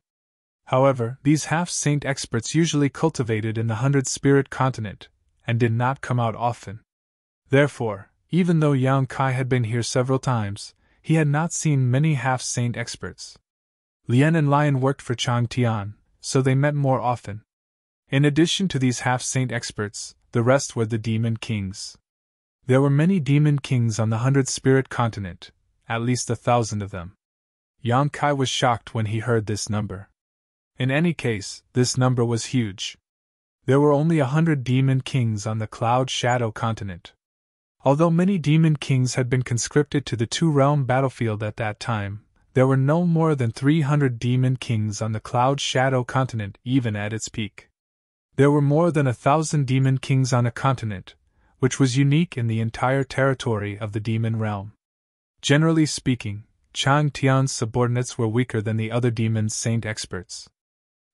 However, these half-saint experts usually cultivated in the 100-spirit continent, and did not come out often. Therefore, even though Yang Kai had been here several times, he had not seen many half-saint experts. Lien and Lion worked for Chang Tian, so they met more often. In addition to these half-saint experts, the rest were the demon kings. There were many demon kings on the 100-spirit continent, at least 1,000 of them. Yang Kai was shocked when he heard this number. In any case, this number was huge. There were only 100 demon kings on the Cloud Shadow continent. Although many demon kings had been conscripted to the two-realm battlefield at that time, there were no more than 300 demon kings on the Cloud Shadow continent even at its peak. There were more than 1,000 demon kings on a continent, which was unique in the entire territory of the demon realm. Generally speaking, Chang Tian's subordinates were weaker than the other demon saint experts.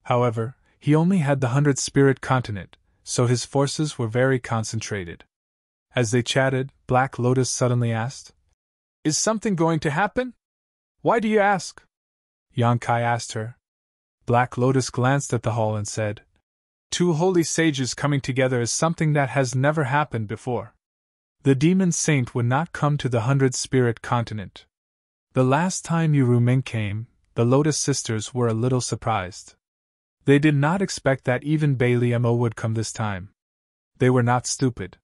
However, he only had the 100-spirit continent, so his forces were very concentrated. As they chatted, Black Lotus suddenly asked, Is something going to happen? Why do you ask? Yang Kai asked her. Black Lotus glanced at the hall and said, 2 holy sages coming together is something that has never happened before. The demon saint would not come to the 100-spirit continent. The last time Yu Ruming came, the Lotus sisters were a little surprised. They did not expect that even Bai Liemo would come this time. They were not stupid.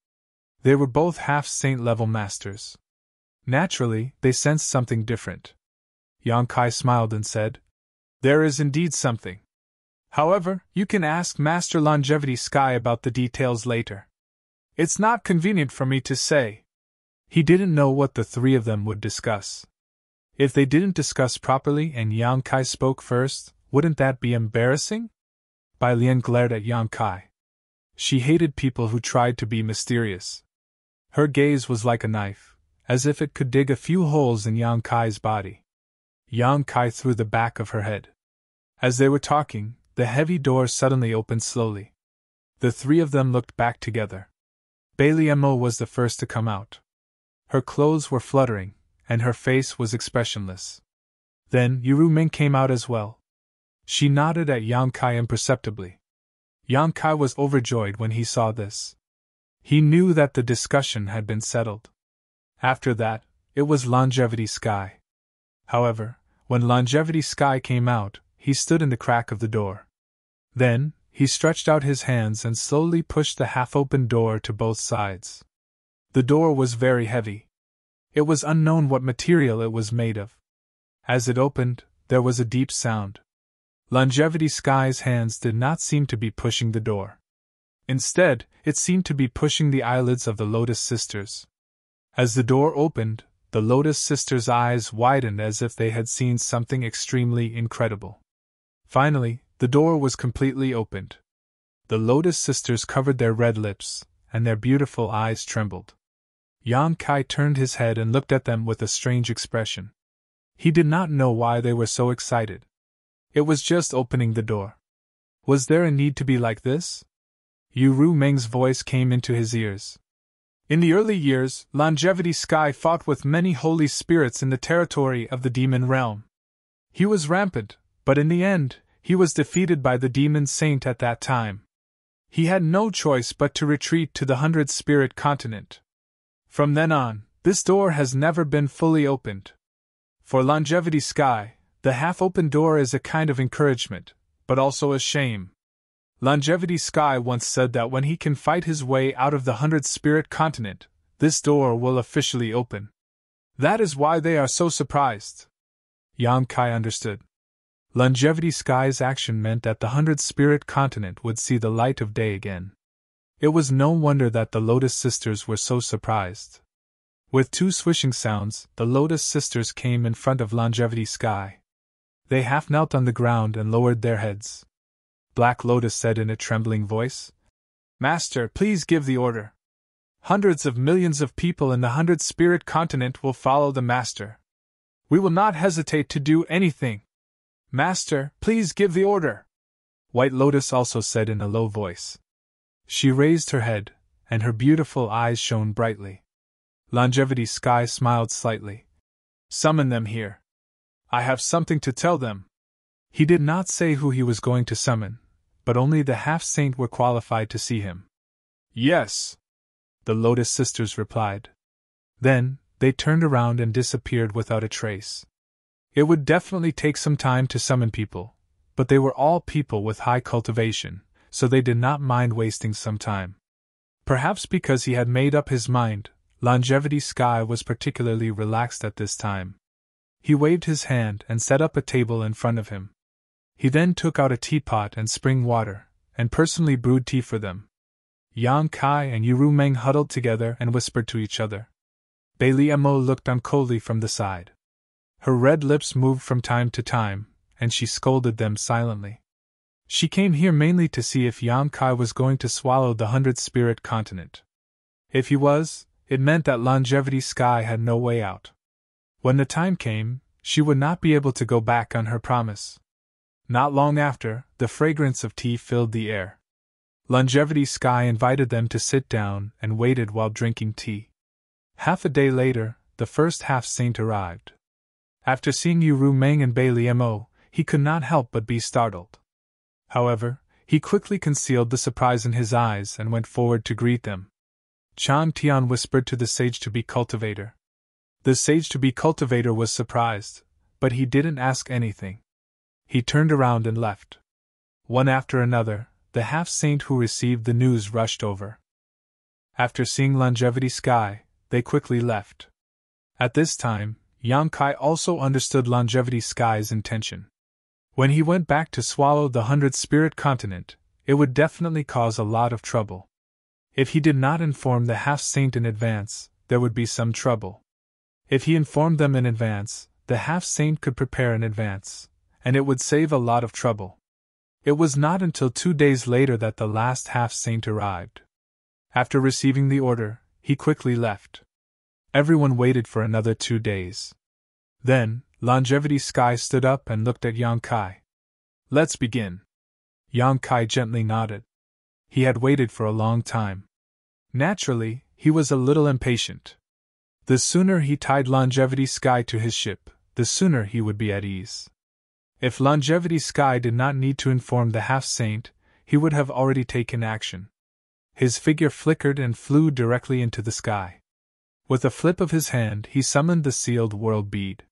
They were both half-saint level masters. Naturally, they sensed something different. Yang Kai smiled and said, There is indeed something. However, you can ask Master Longevity Sky about the details later. It's not convenient for me to say. He didn't know what the three of them would discuss. If they didn't discuss properly and Yang Kai spoke first, wouldn't that be embarrassing? Bai Lian glared at Yang Kai. She hated people who tried to be mysterious. Her gaze was like a knife, as if it could dig a few holes in Yang Kai's body. Yang Kai threw the back of her head. As they were talking, the heavy door suddenly opened slowly. The three of them looked back together. Bai Lian was the first to come out. Her clothes were fluttering, and her face was expressionless. Then Yu Ming came out as well. She nodded at Yang Kai imperceptibly. Yang Kai was overjoyed when he saw this. He knew that the discussion had been settled. After that, it was Longevity Sky. However, when Longevity Sky came out, he stood in the crack of the door. Then, he stretched out his hands and slowly pushed the half-open door to both sides. The door was very heavy. It was unknown what material it was made of. As it opened, there was a deep sound. Longevity Sky's hands did not seem to be pushing the door. Instead, it seemed to be pushing the eyelids of the Lotus Sisters. As the door opened, the Lotus Sisters' eyes widened as if they had seen something extremely incredible. Finally, the door was completely opened. The Lotus Sisters covered their red lips, and their beautiful eyes trembled. Yang Kai turned his head and looked at them with a strange expression. He did not know why they were so excited. It was just opening the door. Was there a need to be like this? Yu Meng's voice came into his ears. In the early years, Longevity Sky fought with many holy spirits in the territory of the demon realm. He was rampant, but in the end, he was defeated by the demon saint at that time. He had no choice but to retreat to the 100-spirit continent. From then on, this door has never been fully opened. For Longevity Sky, the half-open door is a kind of encouragement, but also a shame. Longevity Sky once said that when he can fight his way out of the 100-spirit continent, this door will officially open. That is why they are so surprised. Yang Kai understood. Longevity Sky's action meant that the 100-spirit continent would see the light of day again. It was no wonder that the Lotus Sisters were so surprised. With two swishing sounds, the Lotus Sisters came in front of Longevity Sky. They half knelt on the ground and lowered their heads. Black Lotus said in a trembling voice, "Master, please give the order. Hundreds of millions of people in the 100-spirit continent will follow the Master. We will not hesitate to do anything. Master, please give the order." White Lotus also said in a low voice. She raised her head, and her beautiful eyes shone brightly. Longevity Sky smiled slightly. "Summon them here. I have something to tell them." He did not say who he was going to summon, but only the half-saint were qualified to see him. "Yes," the Lotus Sisters replied. Then, they turned around and disappeared without a trace. It would definitely take some time to summon people, but they were all people with high cultivation, so they did not mind wasting some time. Perhaps because he had made up his mind, Longevity Sky was particularly relaxed at this time. He waved his hand and set up a table in front of him. He then took out a teapot and spring water, and personally brewed tea for them. Yang Kai and Yu Meng huddled together and whispered to each other. Bai Lian looked on coldly from the side. Her red lips moved from time to time, and she scolded them silently. She came here mainly to see if Yang Kai was going to swallow the 100-spirit continent. If he was, it meant that Longevity Sky had no way out. When the time came, she would not be able to go back on her promise. Not long after, the fragrance of tea filled the air. Longevity Sky invited them to sit down and waited while drinking tea. Half a day later, the first half-saint arrived. After seeing Yu Meng and Bai Lian, he could not help but be startled. However, he quickly concealed the surprise in his eyes and went forward to greet them. Chan Tian whispered to the sage-to-be cultivator. The sage-to-be cultivator was surprised, but he didn't ask anything. He turned around and left. One after another, the half-saint who received the news rushed over. After seeing Longevity Sky, they quickly left. At this time, Yang Kai also understood Longevity Sky's intention. When he went back to swallow the 100-spirit continent, it would definitely cause a lot of trouble. If he did not inform the half-saint in advance, there would be some trouble. If he informed them in advance, the half-saint could prepare in advance, and it would save a lot of trouble. It was not until 2 days later that the last half-saint arrived. After receiving the order, he quickly left. Everyone waited for another 2 days. Then, Longevity Sky stood up and looked at Yang Kai. "Let's begin." Yang Kai gently nodded. He had waited for a long time. Naturally, he was a little impatient. The sooner he tied Longevity Sky to his ship, the sooner he would be at ease. If Longevity Sky did not need to inform the half-saint, he would have already taken action. His figure flickered and flew directly into the sky. With a flip of his hand, he summoned the sealed world bead.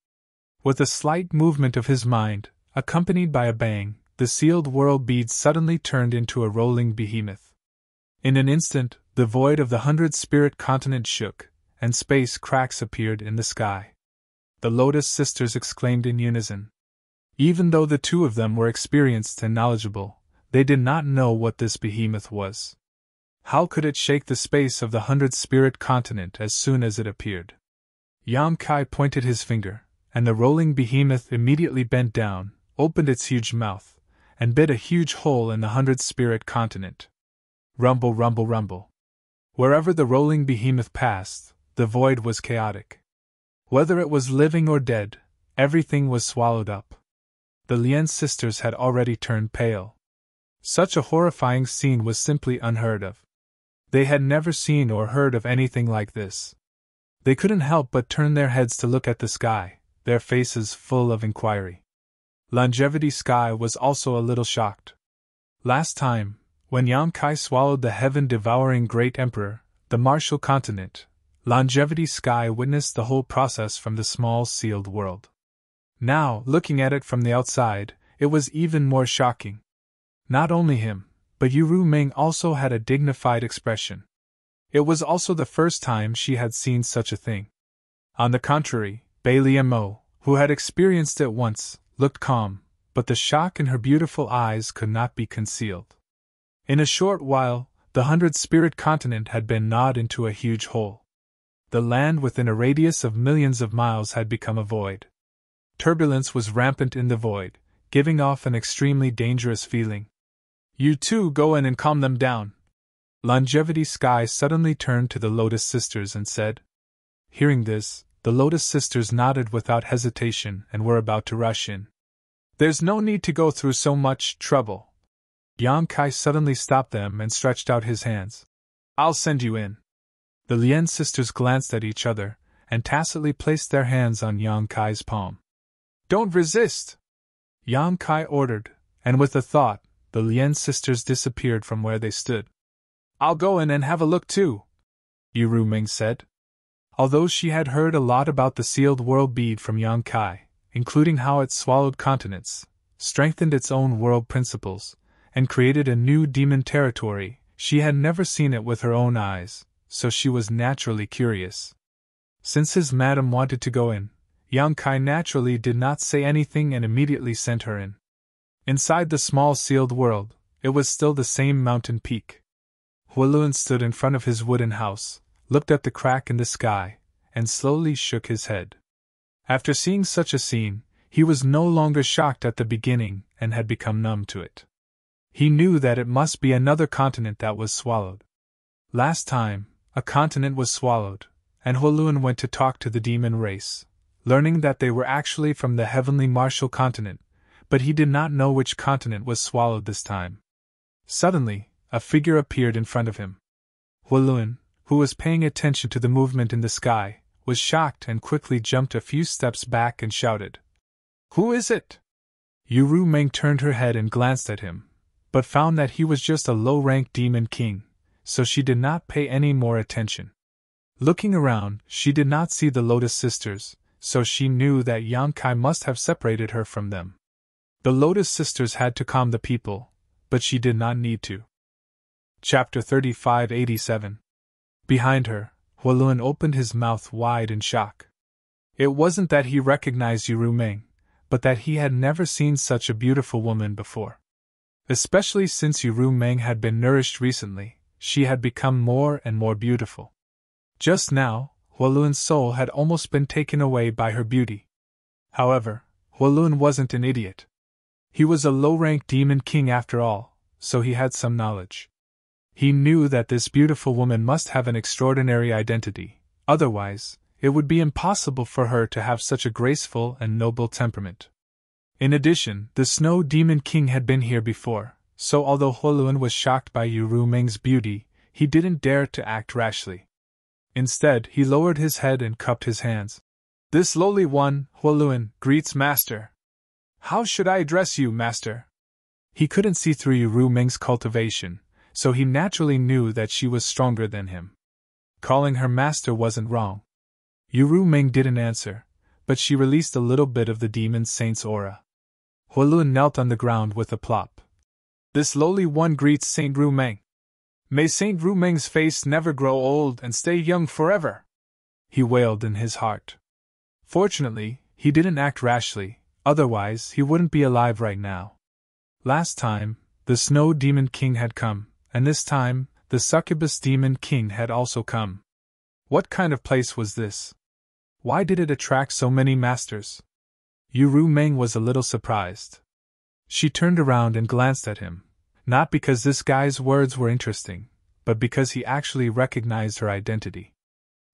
With a slight movement of his mind, accompanied by a bang, the sealed world bead suddenly turned into a rolling behemoth. In an instant, the void of the 100-spirit continent shook, and space cracks appeared in the sky. The Lotus Sisters exclaimed in unison. Even though the two of them were experienced and knowledgeable, they did not know what this behemoth was. How could it shake the space of the 100-spirit continent as soon as it appeared? Yang Kai pointed his finger, and the rolling behemoth immediately bent down, opened its huge mouth, and bit a huge hole in the 100-spirit continent. Rumble, rumble, rumble. Wherever the rolling behemoth passed, the void was chaotic. Whether it was living or dead, everything was swallowed up. The Lien sisters had already turned pale. Such a horrifying scene was simply unheard of. They had never seen or heard of anything like this. They couldn't help but turn their heads to look at the sky, their faces full of inquiry. Longevity Sky was also a little shocked. Last time, when Yang Kai swallowed the heaven-devouring Great Emperor, the Martial Continent, Longevity Sky witnessed the whole process from the small sealed world. Now, looking at it from the outside, it was even more shocking. Not only him, but Yuru Ming also had a dignified expression. It was also the first time she had seen such a thing. On the contrary, Bai Liemo, who had experienced it once, looked calm, but the shock in her beautiful eyes could not be concealed. In a short while, the 100-spirit continent had been gnawed into a huge hole. The land within a radius of millions of miles had become a void. Turbulence was rampant in the void, giving off an extremely dangerous feeling. "You two go in and calm them down." Longevity Sky suddenly turned to the Lotus Sisters and said. Hearing this, the Lotus Sisters nodded without hesitation and were about to rush in. "There's no need to go through so much trouble." Yang Kai suddenly stopped them and stretched out his hands. "I'll send you in." The Lien sisters glanced at each other, and tacitly placed their hands on Yang Kai's palm. "Don't resist!" Yang Kai ordered, and with a thought, the Lien sisters disappeared from where they stood. "I'll go in and have a look too," Yuru Ming said. Although she had heard a lot about the sealed world bead from Yang Kai, including how it swallowed continents, strengthened its own world principles, and created a new demon territory, she had never seen it with her own eyes, so she was naturally curious. Since his madam wanted to go in, Yang Kai naturally did not say anything and immediately sent her in. Inside the small sealed world, it was still the same mountain peak. Hualun stood in front of his wooden house, looked at the crack in the sky, and slowly shook his head. After seeing such a scene, he was no longer shocked at the beginning and had become numb to it. He knew that it must be another continent that was swallowed. Last time, a continent was swallowed, and Hualun went to talk to the demon race, learning that they were actually from the heavenly Martial Continent, but he did not know which continent was swallowed this time. Suddenly, a figure appeared in front of him. Hualun, who was paying attention to the movement in the sky, was shocked and quickly jumped a few steps back and shouted, "Who is it?" Yuru Meng turned her head and glanced at him, but found that he was just a low-ranked demon king, so she did not pay any more attention. Looking around, she did not see the Lotus Sisters, so she knew that Yang Kai must have separated her from them. The Lotus Sisters had to calm the people, but she did not need to. Chapter 3587. Behind her, Hualun opened his mouth wide in shock. It wasn't that he recognized Yuru Meng, but that he had never seen such a beautiful woman before. Especially since Uru Meng had been nourished recently, she had become more and more beautiful. Just now, Hualun's soul had almost been taken away by her beauty. However, Hualun wasn't an idiot. He was a low-ranked demon king after all, so he had some knowledge. He knew that this beautiful woman must have an extraordinary identity, otherwise, it would be impossible for her to have such a graceful and noble temperament. In addition, the Snow Demon King had been here before, so although Hualun was shocked by Uru Meng's beauty, he didn't dare to act rashly. Instead, he lowered his head and cupped his hands. "This lowly one, Hualun, greets Master. How should I address you, Master?" He couldn't see through Uru Meng's cultivation, so he naturally knew that she was stronger than him. Calling her Master wasn't wrong. Uru Meng didn't answer, but she released a little bit of the demon saint's aura. Hualun knelt on the ground with a plop. "This lowly one greets Saint Ru Meng. May Saint Ru Meng's face never grow old and stay young forever," he wailed in his heart. Fortunately, he didn't act rashly, otherwise he wouldn't be alive right now. Last time, the Snow Demon King had come, and this time, the Succubus Demon King had also come. What kind of place was this? Why did it attract so many masters? Uru Meng was a little surprised. She turned around and glanced at him, not because this guy's words were interesting, but because he actually recognized her identity.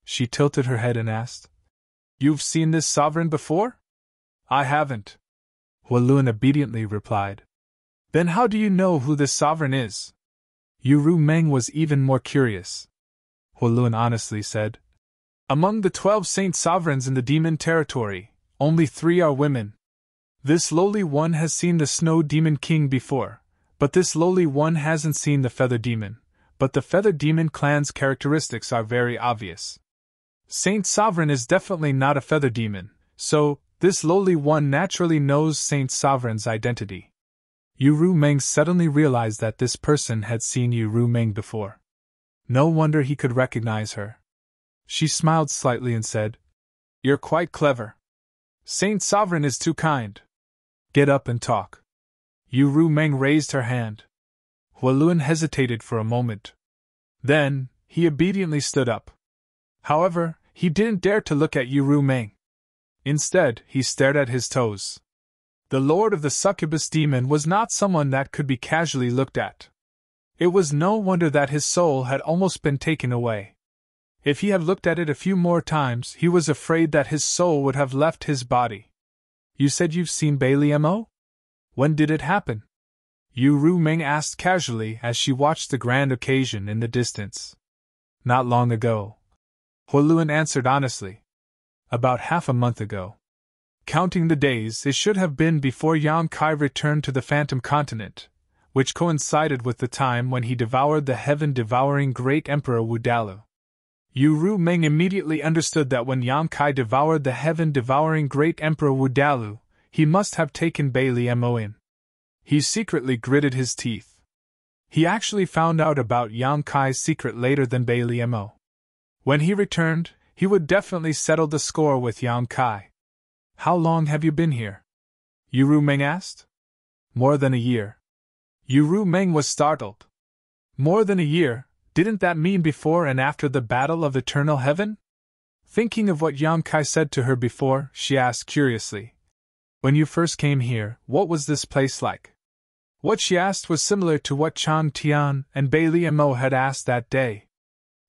She tilted her head and asked, "You've seen this sovereign before?" "I haven't," Hualun obediently replied. "Then how do you know who this sovereign is?" Uru Meng was even more curious. Hualun honestly said, "Among the 12 saint sovereigns in the demon territory, only 3 are women. This lowly one has seen the Snow Demon King before, but this lowly one hasn't seen the Feather Demon, but the Feather Demon clan's characteristics are very obvious. Saint Sovereign is definitely not a Feather Demon, so this lowly one naturally knows Saint Sovereign's identity." Uru Meng suddenly realized that this person had seen Uru Meng before. No wonder he could recognize her. She smiled slightly and said, "You're quite clever. Saint Sovereign is too kind. Get up and talk." Uru Meng raised her hand. Hualun hesitated for a moment. Then, he obediently stood up. However, he didn't dare to look at Uru Meng. Instead, he stared at his toes. The Lord of the Succubus Demon was not someone that could be casually looked at. It was no wonder that his soul had almost been taken away. If he had looked at it a few more times, he was afraid that his soul would have left his body. "You said you've seen Bailey Mo? When did it happen?" Uru Meng asked casually as she watched the grand occasion in the distance. "Not long ago," Hualun answered honestly. "About half a month ago. Counting the days, it should have been before Yang Kai returned to the Phantom Continent, which coincided with the time when he devoured the heaven-devouring Great Emperor Wu Dalu." Uru Meng immediately understood that when Yang Kai devoured the heaven-devouring Great Emperor Wu Dalu, he must have taken Bailey Mo in. He secretly gritted his teeth. He actually found out about Yang Kai's secret later than Bailey Mo. When he returned, he would definitely settle the score with Yang Kai. "How long have you been here?" Uru Meng asked. "More than a year." Uru Meng was startled. More than a year? Didn't that mean before and after the Battle of Eternal Heaven? Thinking of what Yang Kai said to her before, she asked curiously, "When you first came here, what was this place like?" What she asked was similar to what Chan Tian and Bailey Mo had asked that day.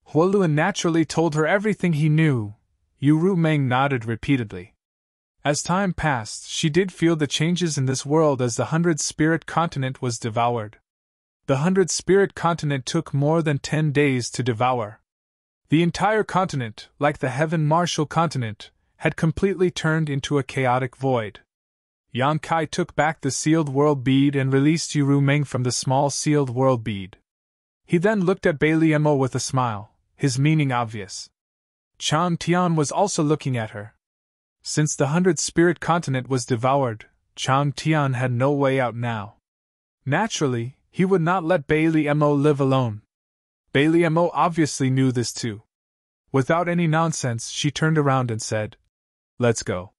Hualun naturally told her everything he knew. Uru Meng nodded repeatedly. As time passed, she did feel the changes in this world as the 100 Spirit Continent was devoured. The 100 Spirit Continent took more than 10 days to devour. The entire continent, like the Heaven Martial Continent, had completely turned into a chaotic void. Yang Kai took back the sealed world bead and released Uru Meng from the small sealed world bead. He then looked at Bailey Mo with a smile, his meaning obvious. Chan Tian was also looking at her. Since the 100 Spirit Continent was devoured, Chan Tian had no way out now. Naturally, he would not let Bailey Mo live alone. Bailey Mo obviously knew this too. Without any nonsense, she turned around and said, "Let's go."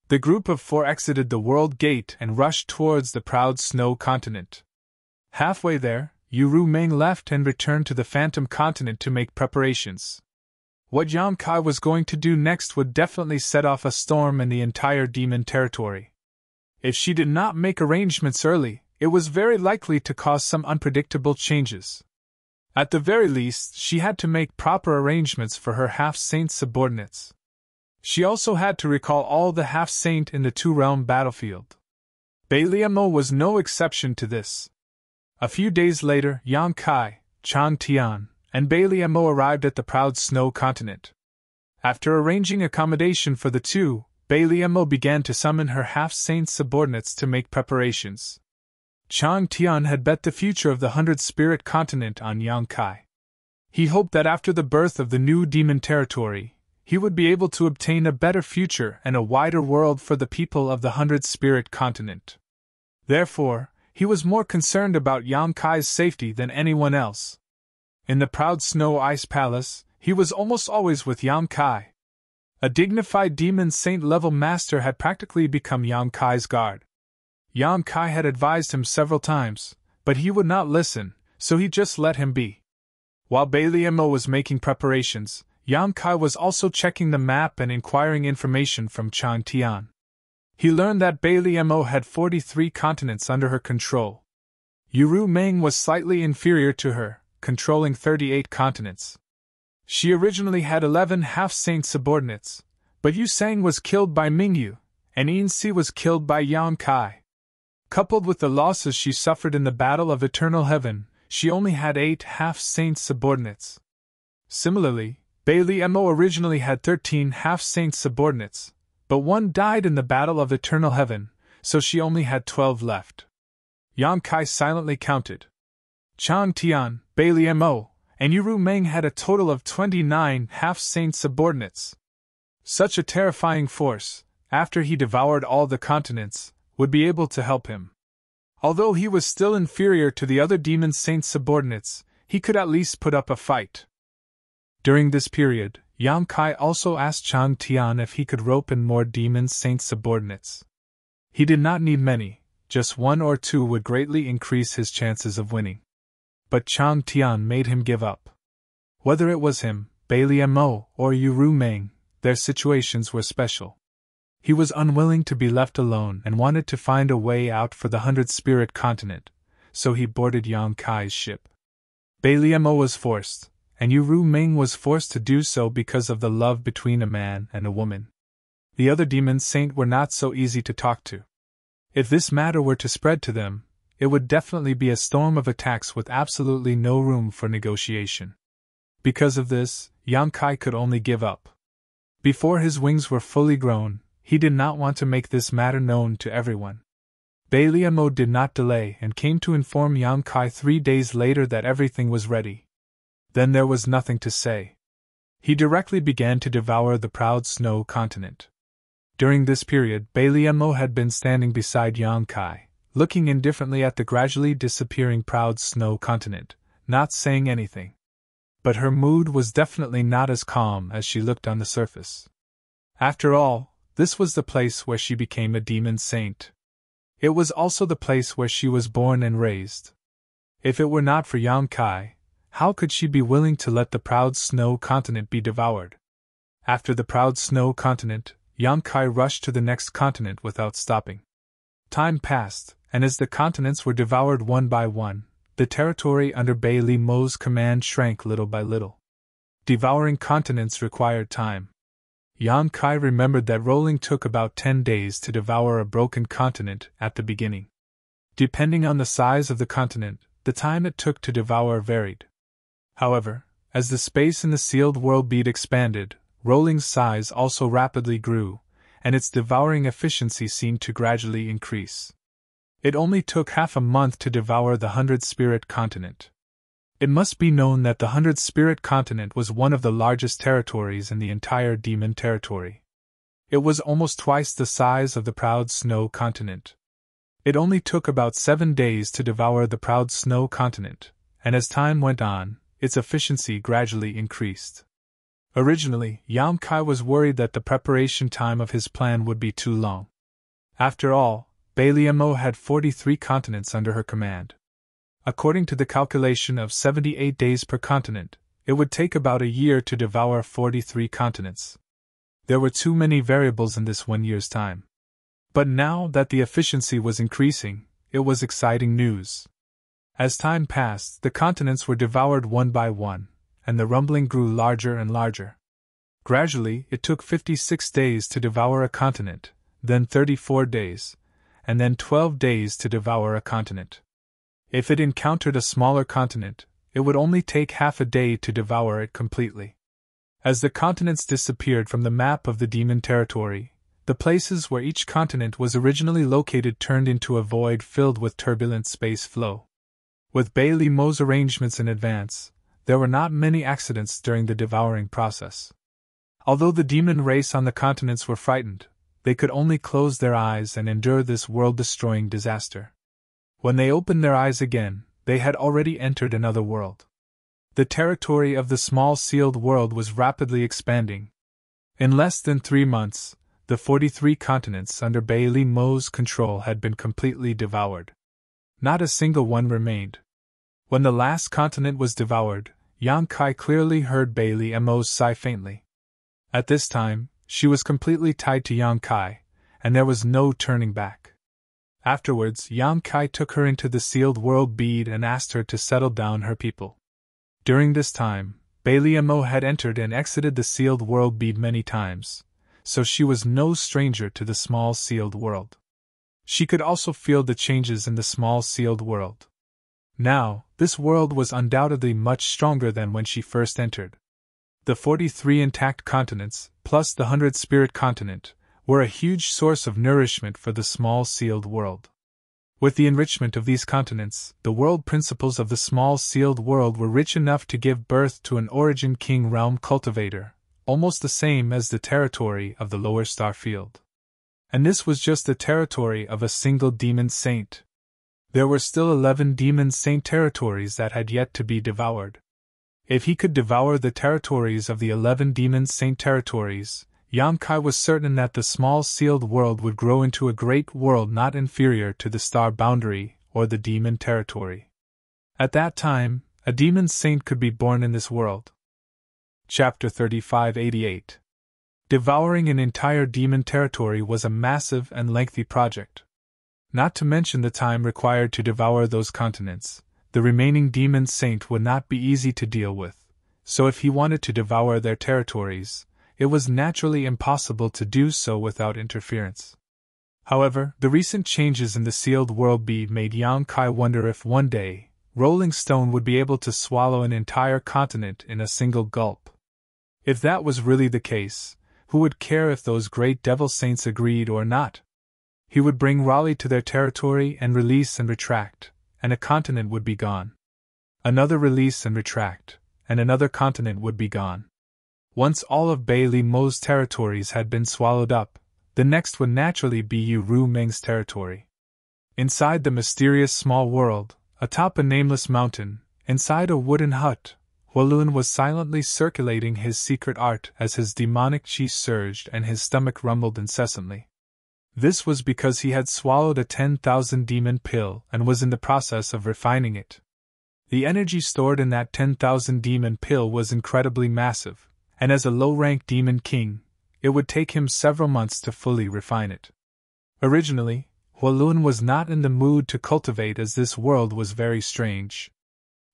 The group of 4 exited the world gate and rushed towards the proud snow continent. Halfway there, Uru Meng left and returned to the Phantom Continent to make preparations. What Yang Kai was going to do next would definitely set off a storm in the entire demon territory. If she did not make arrangements early, it was very likely to cause some unpredictable changes. At the very least, she had to make proper arrangements for her half-saint subordinates. She also had to recall all the half-saint in the two-realm battlefield. Beiliamo was no exception to this. A few days later, Yang Kai, Chan Tian, and Beiliamo arrived at the proud snow continent. After arranging accommodation for the two, Beiliamo began to summon her half-saint subordinates to make preparations. Chan Tian had bet the future of the 100-spirit continent on Yang Kai. He hoped that after the birth of the new demon territory, he would be able to obtain a better future and a wider world for the people of the 100-spirit continent. Therefore, he was more concerned about Yang Kai's safety than anyone else. In the proud snow ice palace, he was almost always with Yang Kai. A dignified demon saint-level master had practically become Yang Kai's guard. Yang Kai had advised him several times, but he would not listen, so he just let him be. While Beiliamo was making preparations, Yang Kai was also checking the map and inquiring information from Chan Tian. He learned that Beiliamo had 43 continents under her control. Uru Meng was slightly inferior to her, controlling 38 continents. She originally had 11 half-saint subordinates, but Yu Sang was killed by Mingyu, and Yin Si was killed by Yang Kai. Coupled with the losses she suffered in the Battle of Eternal Heaven, she only had 8 half-saint subordinates. Similarly, Beiliamo originally had 13 half-saint subordinates, but one died in the Battle of Eternal Heaven, so she only had 12 left. Yang Kai silently counted. Chan Tian, Beiliamo, and Uru Meng had a total of 29 half-saint subordinates. Such a terrifying force, after he devoured all the continents, would be able to help him. Although he was still inferior to the other demon saint subordinates, he could at least put up a fight. During this period, Yang Kai also asked Chan Tian if he could rope in more demon saint subordinates. He did not need many, just 1 or 2 would greatly increase his chances of winning. But Chan Tian made him give up. Whether it was him, Beiliamo, or Uru Meng, their situations were special. He was unwilling to be left alone and wanted to find a way out for the 100-spirit continent, so he boarded Yang Kai's ship. Beiliamo was forced, and Uru Meng was forced to do so because of the love between a man and a woman. The other demon saint were not so easy to talk to. If this matter were to spread to them, it would definitely be a storm of attacks with absolutely no room for negotiation. Because of this, Yang Kai could only give up. Before his wings were fully grown, he did not want to make this matter known to everyone. Beiliamo did not delay and came to inform Yang Kai 3 days later that everything was ready. Then there was nothing to say. He directly began to devour the proud snow continent. During this period, Beiliamo had been standing beside Yang Kai, looking indifferently at the gradually disappearing proud snow continent, not saying anything. But her mood was definitely not as calm as she looked on the surface. After all, this was the place where she became a demon saint. It was also the place where she was born and raised. If it were not for Yang Kai, how could she be willing to let the proud snow continent be devoured? After the proud snow continent, Yang Kai rushed to the next continent without stopping. Time passed, and as the continents were devoured one by one, the territory under Beiliamo's command shrank little by little. Devouring continents required time. Yang Kai remembered that rolling took about 10 days to devour a broken continent at the beginning. Depending on the size of the continent, the time it took to devour varied. However, as the space in the sealed world bead expanded, rolling's size also rapidly grew, and its devouring efficiency seemed to gradually increase. It only took half a month to devour the 100-spirit continent. It must be known that the 100-spirit continent was one of the largest territories in the entire demon territory. It was almost twice the size of the proud snow continent. It only took about 7 days to devour the proud snow continent, and as time went on, its efficiency gradually increased. Originally, Yang Kai was worried that the preparation time of his plan would be too long. After all, Bailey Mo had 43 continents under her command. According to the calculation of 78 days per continent, it would take about a year to devour 43 continents. There were too many variables in this 1 year's time. But now that the efficiency was increasing, it was exciting news. As time passed, the continents were devoured one by one, and the rumbling grew larger and larger. Gradually, it took 56 days to devour a continent, then 34 days, and then 12 days to devour a continent. If it encountered a smaller continent, it would only take half a day to devour it completely. As the continents disappeared from the map of the demon territory, the places where each continent was originally located turned into a void filled with turbulent space flow. With Bailey Mo's arrangements in advance, there were not many accidents during the devouring process. Although the demon race on the continents were frightened, they could only close their eyes and endure this world-destroying disaster. When they opened their eyes again, they had already entered another world. The territory of the small sealed world was rapidly expanding. In less than 3 months, the 43 continents under Bailey Mo's control had been completely devoured. Not a single one remained. When the last continent was devoured, Yang Kai clearly heard Bailey Mo's sigh faintly. At this time, she was completely tied to Yang Kai, and there was no turning back. Afterwards, Yang Kai took her into the sealed world bead and asked her to settle down her people. During this time, Bailey Mo had entered and exited the sealed world bead many times, so she was no stranger to the small sealed world. She could also feel the changes in the small sealed world. Now, this world was undoubtedly much stronger than when she first entered. The 43 intact continents, plus the 100 spirit continent, were a huge source of nourishment for the small sealed world. With the enrichment of these continents, the world principles of the small sealed world were rich enough to give birth to an origin king realm cultivator, almost the same as the territory of the lower star field. And this was just the territory of a single demon saint. There were still 11 demon saint territories that had yet to be devoured. If he could devour the territories of the 11 demon saint territories, Yang Kai was certain that the small sealed world would grow into a great world not inferior to the star boundary or the demon territory. At that time, a demon saint could be born in this world. Chapter 3588. Devouring an entire demon territory was a massive and lengthy project. Not to mention the time required to devour those continents, the remaining demon saint would not be easy to deal with, so if he wanted to devour their territories, it was naturally impossible to do so without interference. However, the recent changes in the sealed world bead made Yang Kai wonder if one day, Rolling Stone would be able to swallow an entire continent in a single gulp. If that was really the case, who would care if those great devil saints agreed or not? He would bring Raleigh to their territory and release and retract, and a continent would be gone. Another release and retract, and another continent would be gone. Once all of Bailey Mo's territories had been swallowed up, the next would naturally be Yu Ru Meng's territory. Inside the mysterious small world, atop a nameless mountain, inside a wooden hut, Hualun was silently circulating his secret art as his demonic qi surged and his stomach rumbled incessantly. This was because he had swallowed a 10,000 demon pill and was in the process of refining it. The energy stored in that 10,000 demon pill was incredibly massive, and as a low-rank demon king, it would take him several months to fully refine it. Originally, Hualun was not in the mood to cultivate as this world was very strange.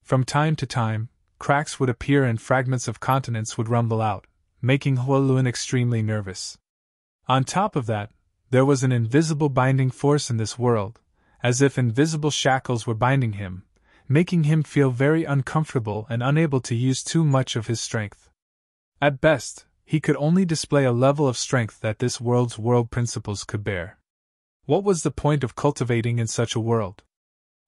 From time to time, cracks would appear and fragments of continents would rumble out, making Hualun extremely nervous. On top of that, there was an invisible binding force in this world, as if invisible shackles were binding him, making him feel very uncomfortable and unable to use too much of his strength. At best, he could only display a level of strength that this world's world principles could bear. What was the point of cultivating in such a world?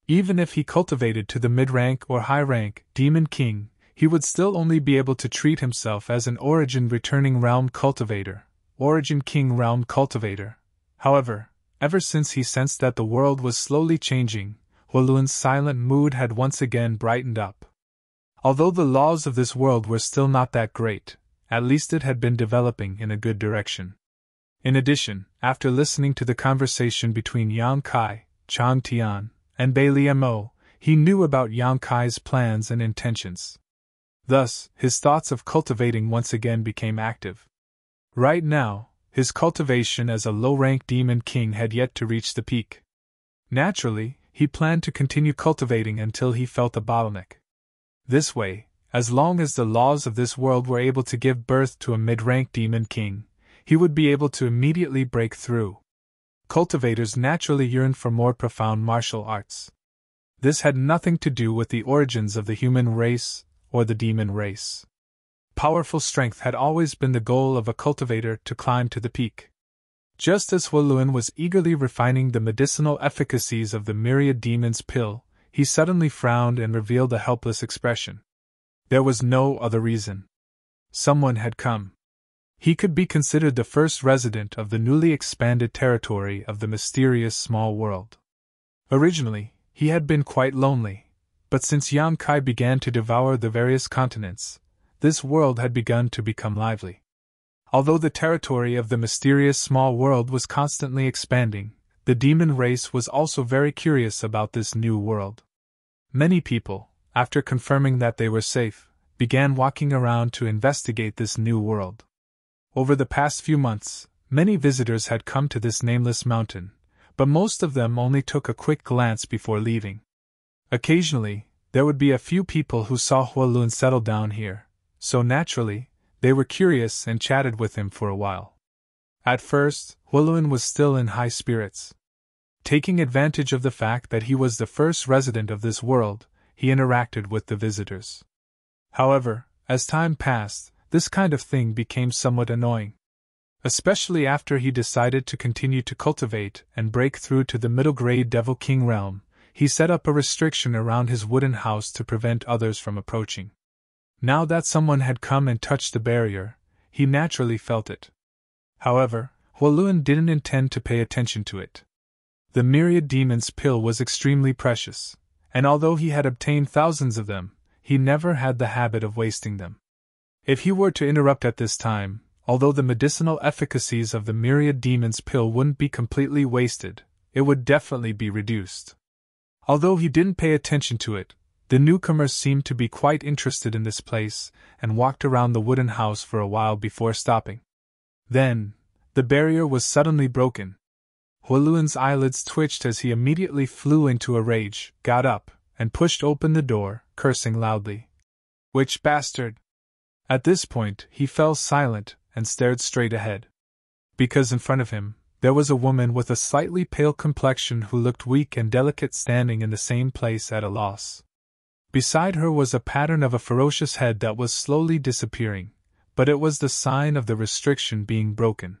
Even if he cultivated to the mid-rank or high-rank demon king, he would still only be able to treat himself as an origin returning realm cultivator, origin king realm cultivator. However, ever since he sensed that the world was slowly changing, Hualun's silent mood had once again brightened up. Although the laws of this world were still not that great, at least it had been developing in a good direction. In addition, after listening to the conversation between Yang Kai, Chang Tian, and Bai Liemo, he knew about Yang Kai's plans and intentions. Thus, his thoughts of cultivating once again became active. Right now, his cultivation as a low-rank demon king had yet to reach the peak. Naturally, he planned to continue cultivating until he felt a bottleneck. This way, as long as the laws of this world were able to give birth to a mid-rank demon king, he would be able to immediately break through. Cultivators naturally yearn for more profound martial arts. This had nothing to do with the origins of the human race or the demon race. Powerful strength had always been the goal of a cultivator to climb to the peak. Just as Huoluan was eagerly refining the medicinal efficacies of the myriad demon's pill, he suddenly frowned and revealed a helpless expression. There was no other reason. Someone had come. He could be considered the first resident of the newly expanded territory of the mysterious small world. Originally, he had been quite lonely, but since Yang Kai began to devour the various continents, this world had begun to become lively. Although the territory of the mysterious small world was constantly expanding, the demon race was also very curious about this new world. Many people, after confirming that they were safe, began walking around to investigate this new world. Over the past few months, many visitors had come to this nameless mountain, but most of them only took a quick glance before leaving. Occasionally, there would be a few people who saw Huoluan settle down here, so naturally, they were curious and chatted with him for a while. At first, Huoluan was still in high spirits. Taking advantage of the fact that he was the first resident of this world, he interacted with the visitors. However, as time passed, this kind of thing became somewhat annoying. Especially after he decided to continue to cultivate and break through to the middle-grade Devil King realm, he set up a restriction around his wooden house to prevent others from approaching. Now that someone had come and touched the barrier, he naturally felt it. However, Huoluan didn't intend to pay attention to it. The myriad demon's pill was extremely precious, and although he had obtained thousands of them, he never had the habit of wasting them. If he were to interrupt at this time, although the medicinal efficacies of the myriad demon's pill wouldn't be completely wasted, it would definitely be reduced. Although he didn't pay attention to it, the newcomers seemed to be quite interested in this place and walked around the wooden house for a while before stopping. Then, the barrier was suddenly broken. Huoluan's eyelids twitched as he immediately flew into a rage, got up, and pushed open the door, cursing loudly. "Witch bastard!" At this point, he fell silent and stared straight ahead. Because in front of him, there was a woman with a slightly pale complexion who looked weak and delicate standing in the same place at a loss. Beside her was a pattern of a ferocious head that was slowly disappearing, but it was the sign of the restriction being broken.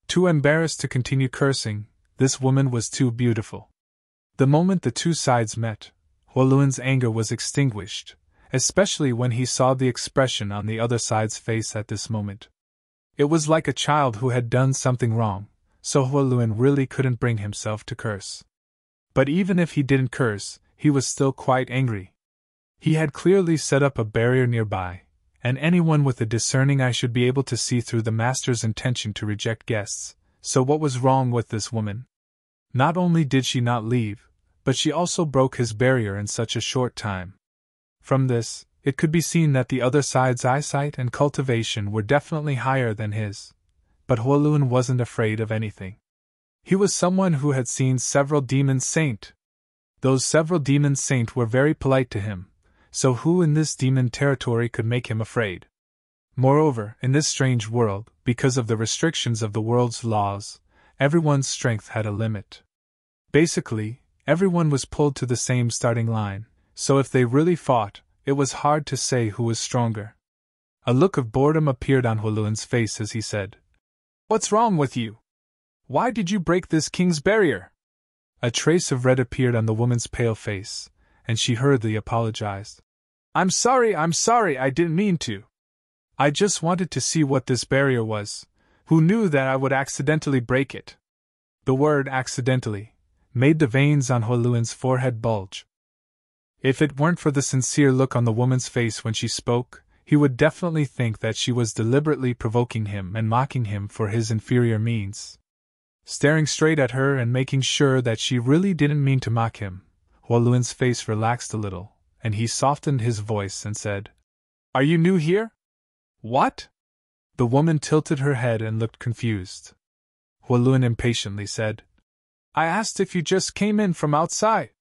Too embarrassed to continue cursing, this woman was too beautiful. The moment the two sides met, Huoluan's anger was extinguished, especially when he saw the expression on the other side's face at this moment. It was like a child who had done something wrong, so Huoluan really couldn't bring himself to curse. But even if he didn't curse, he was still quite angry. He had clearly set up a barrier nearby, and anyone with a discerning eye should be able to see through the master's intention to reject guests, so what was wrong with this woman? Not only did she not leave, but she also broke his barrier in such a short time. From this, it could be seen that the other side's eyesight and cultivation were definitely higher than his. But Huoluan wasn't afraid of anything. He was someone who had seen several demon saint. Those several demon saint were very polite to him, so who in this demon territory could make him afraid? Moreover, in this strange world, because of the restrictions of the world's laws, everyone's strength had a limit. Basically, everyone was pulled to the same starting line, so if they really fought, it was hard to say who was stronger. A look of boredom appeared on Huoluan's face as he said, "What's wrong with you? Why did you break this king's barrier?" A trace of red appeared on the woman's pale face, and she hurriedly apologized. I'm sorry, I didn't mean to. I just wanted to see what this barrier was. Who knew that I would accidentally break it?" The word accidentally made the veins on Huoluan's forehead bulge. If it weren't for the sincere look on the woman's face when she spoke, he would definitely think that she was deliberately provoking him and mocking him for his inferior means. Staring straight at her and making sure that she really didn't mean to mock him, Huoluan's face relaxed a little, and he softened his voice and said, "Are you new here?" "What?" The woman tilted her head and looked confused. Huoluan impatiently said, "I asked if you just came in from outside."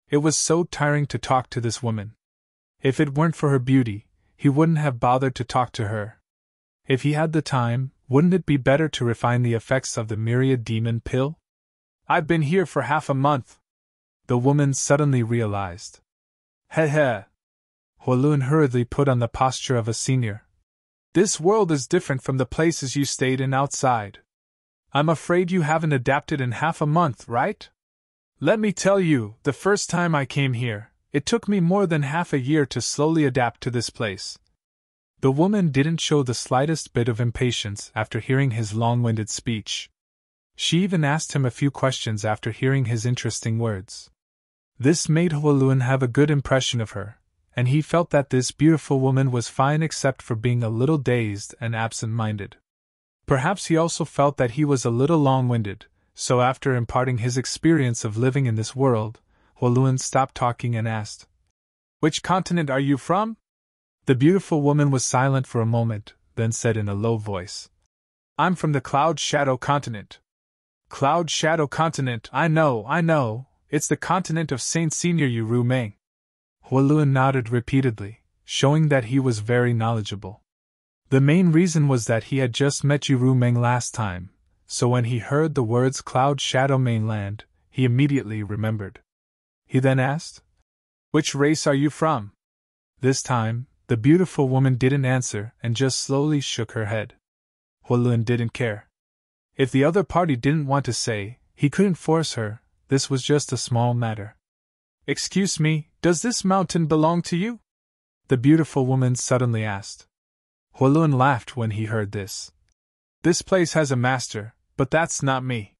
It was so tiring to talk to this woman. If it weren't for her beauty, he wouldn't have bothered to talk to her. If he had the time, wouldn't it be better to refine the effects of the myriad demon pill? "I've been here for half a month," the woman suddenly realized. "Heh heh." Huoluan hurriedly put on the posture of a senior. "This world is different from the places you stayed in outside. I'm afraid you haven't adapted in half a month, right? Let me tell you, the first time I came here, it took me more than half a year to slowly adapt to this place." The woman didn't show the slightest bit of impatience after hearing his long-winded speech. She even asked him a few questions after hearing his interesting words. This made Huoluan have a good impression of her, and he felt that this beautiful woman was fine except for being a little dazed and absent-minded. Perhaps he also felt that he was a little long-winded, so after imparting his experience of living in this world, Huoluan stopped talking and asked, "Which continent are you from?" The beautiful woman was silent for a moment, then said in a low voice, "I'm from the Cloud Shadow continent." "Cloud Shadow continent, I know, it's the continent of Saint Senior Yu Meng." Huoluan nodded repeatedly, showing that he was very knowledgeable. The main reason was that he had just met Yu Meng last time, so when he heard the words Cloud Shadow Mainland, he immediately remembered. He then asked, "Which race are you from?" This time, the beautiful woman didn't answer and just slowly shook her head. Huoluan didn't care. If the other party didn't want to say, he couldn't force her, this was just a small matter. "Excuse me, does this mountain belong to you?" the beautiful woman suddenly asked. Huoluan laughed when he heard this. "This place has a master, but that's not me.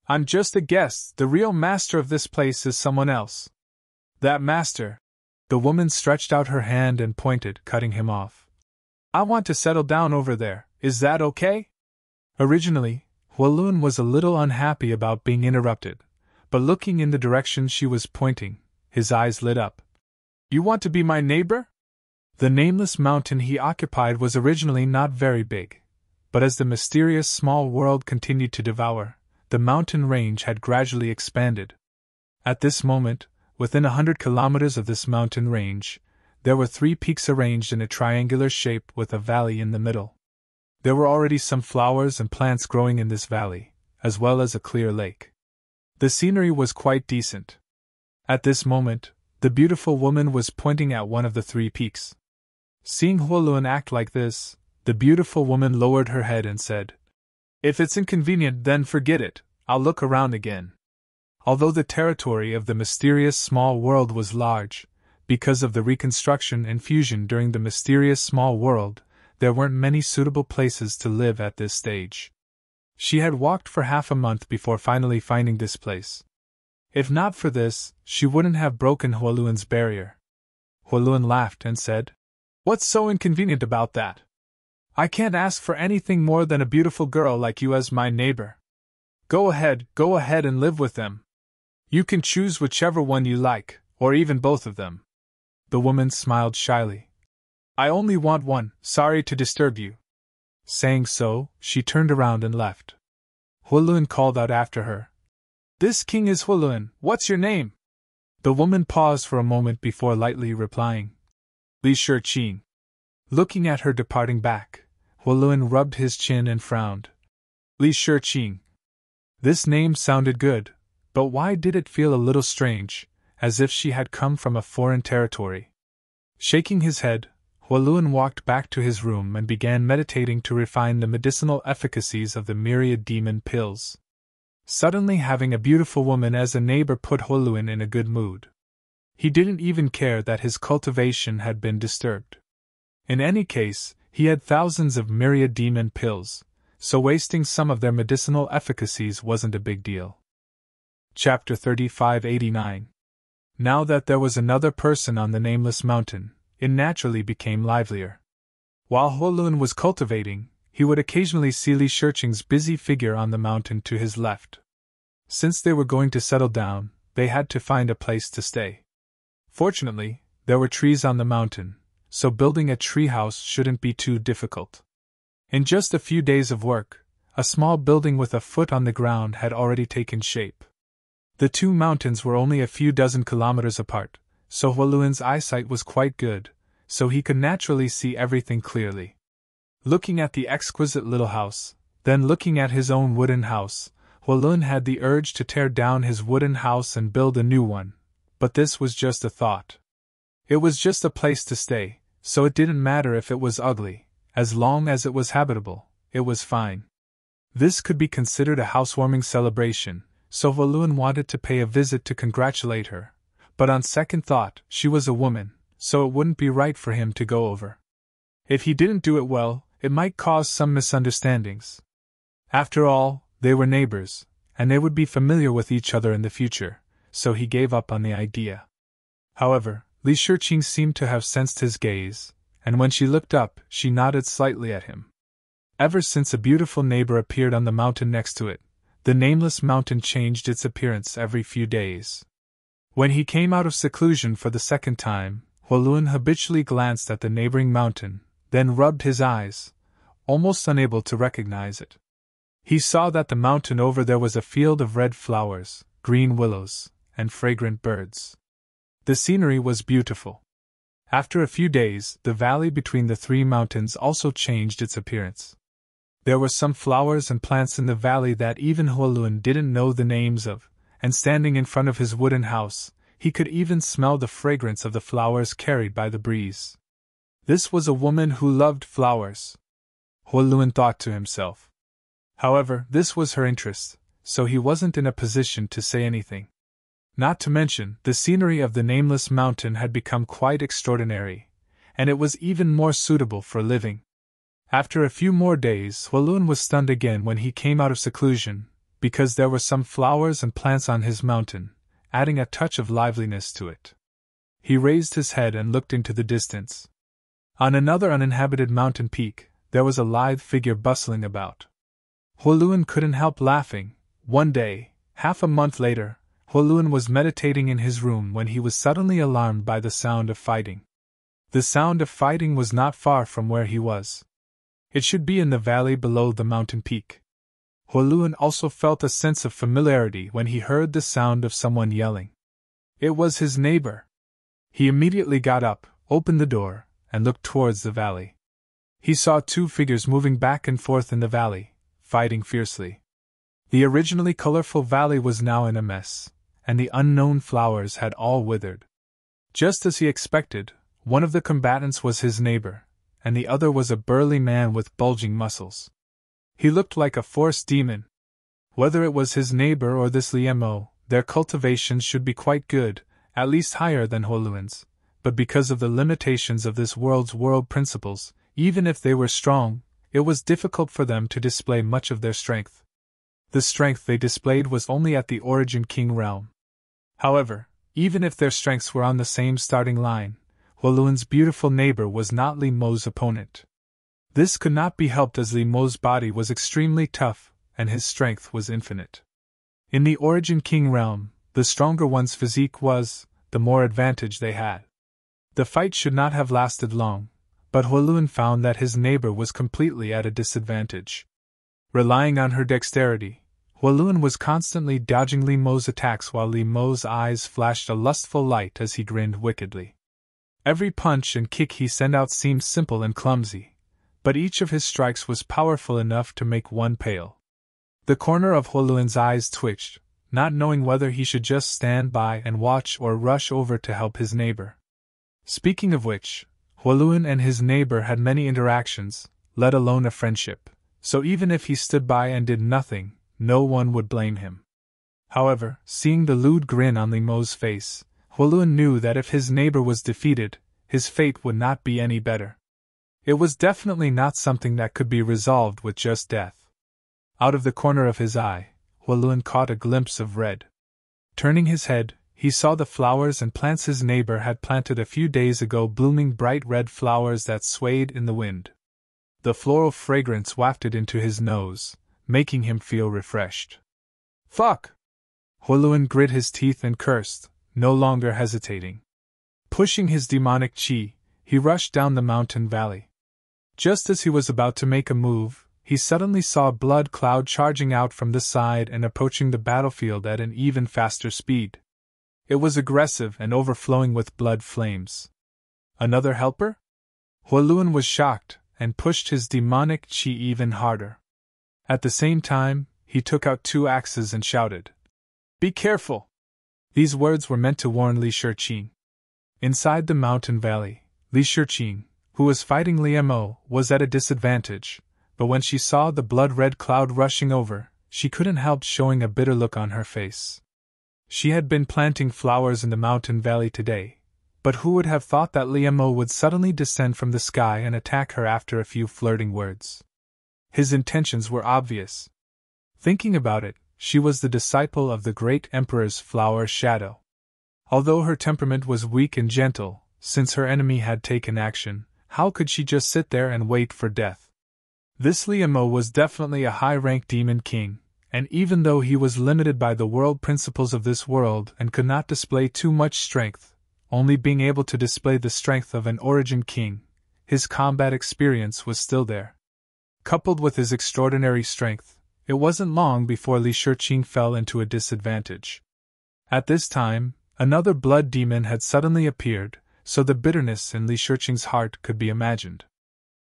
I'm just a guest, the real master of this place is someone else." "That master?" The woman stretched out her hand and pointed, cutting him off. "I want to settle down over there, is that okay?" Originally, Huoluan was a little unhappy about being interrupted, but looking in the direction she was pointing, his eyes lit up. "You want to be my neighbor?" The nameless mountain he occupied was originally not very big, but as the mysterious small world continued to devour, the mountain range had gradually expanded. At this moment, within 100 kilometers of this mountain range, there were 3 peaks arranged in a triangular shape with a valley in the middle. There were already some flowers and plants growing in this valley, as well as a clear lake. The scenery was quite decent. At this moment, the beautiful woman was pointing at one of the 3 peaks. Seeing Huoluan act like this, the beautiful woman lowered her head and said, "If it's inconvenient, then forget it, I'll look around again." Although the territory of the mysterious small world was large, because of the reconstruction and fusion during the mysterious small world, there weren't many suitable places to live at this stage. She had walked for half a month before finally finding this place. If not for this, she wouldn't have broken Huoluan's barrier. Huoluan laughed and said, "What's so inconvenient about that? I can't ask for anything more than a beautiful girl like you as my neighbor. Go ahead and live with them. You can choose whichever one you like, or even both of them." The woman smiled shyly. "I only want one, sorry to disturb you." Saying so, she turned around and left. Huoluan called out after her, "This king is Huoluan, what's your name?" The woman paused for a moment before lightly replying, "Li Shiqing." Looking at her departing back, Huoluan rubbed his chin and frowned. Li Shiqing. This name sounded good, but why did it feel a little strange, as if she had come from a foreign territory? Shaking his head, Huoluan walked back to his room and began meditating to refine the medicinal efficacies of the myriad demon pills. Suddenly having a beautiful woman as a neighbor put Huoluan in a good mood. He didn't even care that his cultivation had been disturbed. In any case, he had thousands of myriad demon pills, so wasting some of their medicinal efficacies wasn't a big deal. Chapter 3589. Now that there was another person on the nameless mountain, it naturally became livelier. While Huolun was cultivating, he would occasionally see Li Shiqing's busy figure on the mountain to his left. Since they were going to settle down, they had to find a place to stay. Fortunately, there were trees on the mountain, so building a treehouse shouldn't be too difficult. In just a few days of work, a small building with a foot on the ground had already taken shape. The two mountains were only a few dozen kilometers apart, so Huolun's eyesight was quite good, so he could naturally see everything clearly. Looking at the exquisite little house, then looking at his own wooden house, Huolun had the urge to tear down his wooden house and build a new one, but this was just a thought. It was just a place to stay, so it didn't matter if it was ugly, as long as it was habitable, it was fine. This could be considered a housewarming celebration, so Huolun wanted to pay a visit to congratulate her, but on second thought, she was a woman, so it wouldn't be right for him to go over. If he didn't do it well, it might cause some misunderstandings. After all, they were neighbors, and they would be familiar with each other in the future, so he gave up on the idea. However, Li Shiqing seemed to have sensed his gaze, and when she looked up, she nodded slightly at him. Ever since a beautiful neighbor appeared on the mountain next to it, the nameless mountain changed its appearance every few days. When he came out of seclusion for the second time, Huolun habitually glanced at the neighboring mountain, then rubbed his eyes, almost unable to recognize it. He saw that the mountain over there was a field of red flowers, green willows, and fragrant birds. The scenery was beautiful. After a few days, the valley between the three mountains also changed its appearance. There were some flowers and plants in the valley that even Huolun didn't know the names of, and standing in front of his wooden house, he could even smell the fragrance of the flowers carried by the breeze. This was a woman who loved flowers, Huolun thought to himself. However, this was her interest, so he wasn't in a position to say anything. Not to mention, the scenery of the nameless mountain had become quite extraordinary, and it was even more suitable for living. After a few more days, Huolun was stunned again when he came out of seclusion, because there were some flowers and plants on his mountain, adding a touch of liveliness to it. He raised his head and looked into the distance. On another uninhabited mountain peak, there was a lithe figure bustling about. Huolun couldn't help laughing. One day, half a month later, Huolun was meditating in his room when he was suddenly alarmed by the sound of fighting. The sound of fighting was not far from where he was. It should be in the valley below the mountain peak. Huolun also felt a sense of familiarity when he heard the sound of someone yelling. It was his neighbor. He immediately got up, opened the door, and looked towards the valley. He saw two figures moving back and forth in the valley, fighting fiercely. The originally colorful valley was now in a mess, and the unknown flowers had all withered. Just as he expected, one of the combatants was his neighbor, and the other was a burly man with bulging muscles. He looked like a forest demon. Whether it was his neighbor or this Liemo, their cultivations should be quite good, at least higher than Huolun's, but because of the limitations of this world's world principles, even if they were strong, it was difficult for them to display much of their strength. The strength they displayed was only at the Origin King realm. However, even if their strengths were on the same starting line, Huolun's beautiful neighbor was not Li Mo's opponent. This could not be helped as Li Mo's body was extremely tough, and his strength was infinite. In the Origin King realm, the stronger one's physique was, the more advantage they had. The fight should not have lasted long, but Huolun found that his neighbor was completely at a disadvantage. Relying on her dexterity, Huolun was constantly dodging Li Mo's attacks while Li Mo's eyes flashed a lustful light as he grinned wickedly. Every punch and kick he sent out seemed simple and clumsy, but each of his strikes was powerful enough to make one pale. The corner of Huolun's eyes twitched, not knowing whether he should just stand by and watch or rush over to help his neighbor. Speaking of which, Huolun and his neighbor had many interactions, let alone a friendship, so even if he stood by and did nothing, no one would blame him. However, seeing the lewd grin on Li Mo's face, Huolun knew that if his neighbor was defeated, his fate would not be any better. It was definitely not something that could be resolved with just death. Out of the corner of his eye, Huolun caught a glimpse of red. Turning his head, he saw the flowers and plants his neighbor had planted a few days ago blooming bright red flowers that swayed in the wind. The floral fragrance wafted into his nose, making him feel refreshed. Fuck! Huoluan grit his teeth and cursed, no longer hesitating. Pushing his demonic chi, he rushed down the mountain valley. Just as he was about to make a move, he suddenly saw a blood cloud charging out from the side and approaching the battlefield at an even faster speed. It was aggressive and overflowing with blood flames. Another helper? Huoluan was shocked and pushed his demonic chi even harder. At the same time, he took out 2 axes and shouted, "Be careful!" These words were meant to warn Li Shiqing. Inside the mountain valley, Li Shiqing, who was fighting Liemo, was at a disadvantage, but when she saw the blood-red cloud rushing over, she couldn't help showing a bitter look on her face. She had been planting flowers in the mountain valley today, but who would have thought that Liemo would suddenly descend from the sky and attack her after a few flirting words? His intentions were obvious. Thinking about it, she was the disciple of the great emperor's flower shadow. Although her temperament was weak and gentle, since her enemy had taken action, how could she just sit there and wait for death? This Liemo was definitely a high-ranked demon king, and even though he was limited by the world principles of this world and could not display too much strength, only being able to display the strength of an origin king, his combat experience was still there. Coupled with his extraordinary strength, it wasn't long before Li Shiqing fell into a disadvantage. At this time, another blood demon had suddenly appeared, so the bitterness in Li Shiqing's heart could be imagined.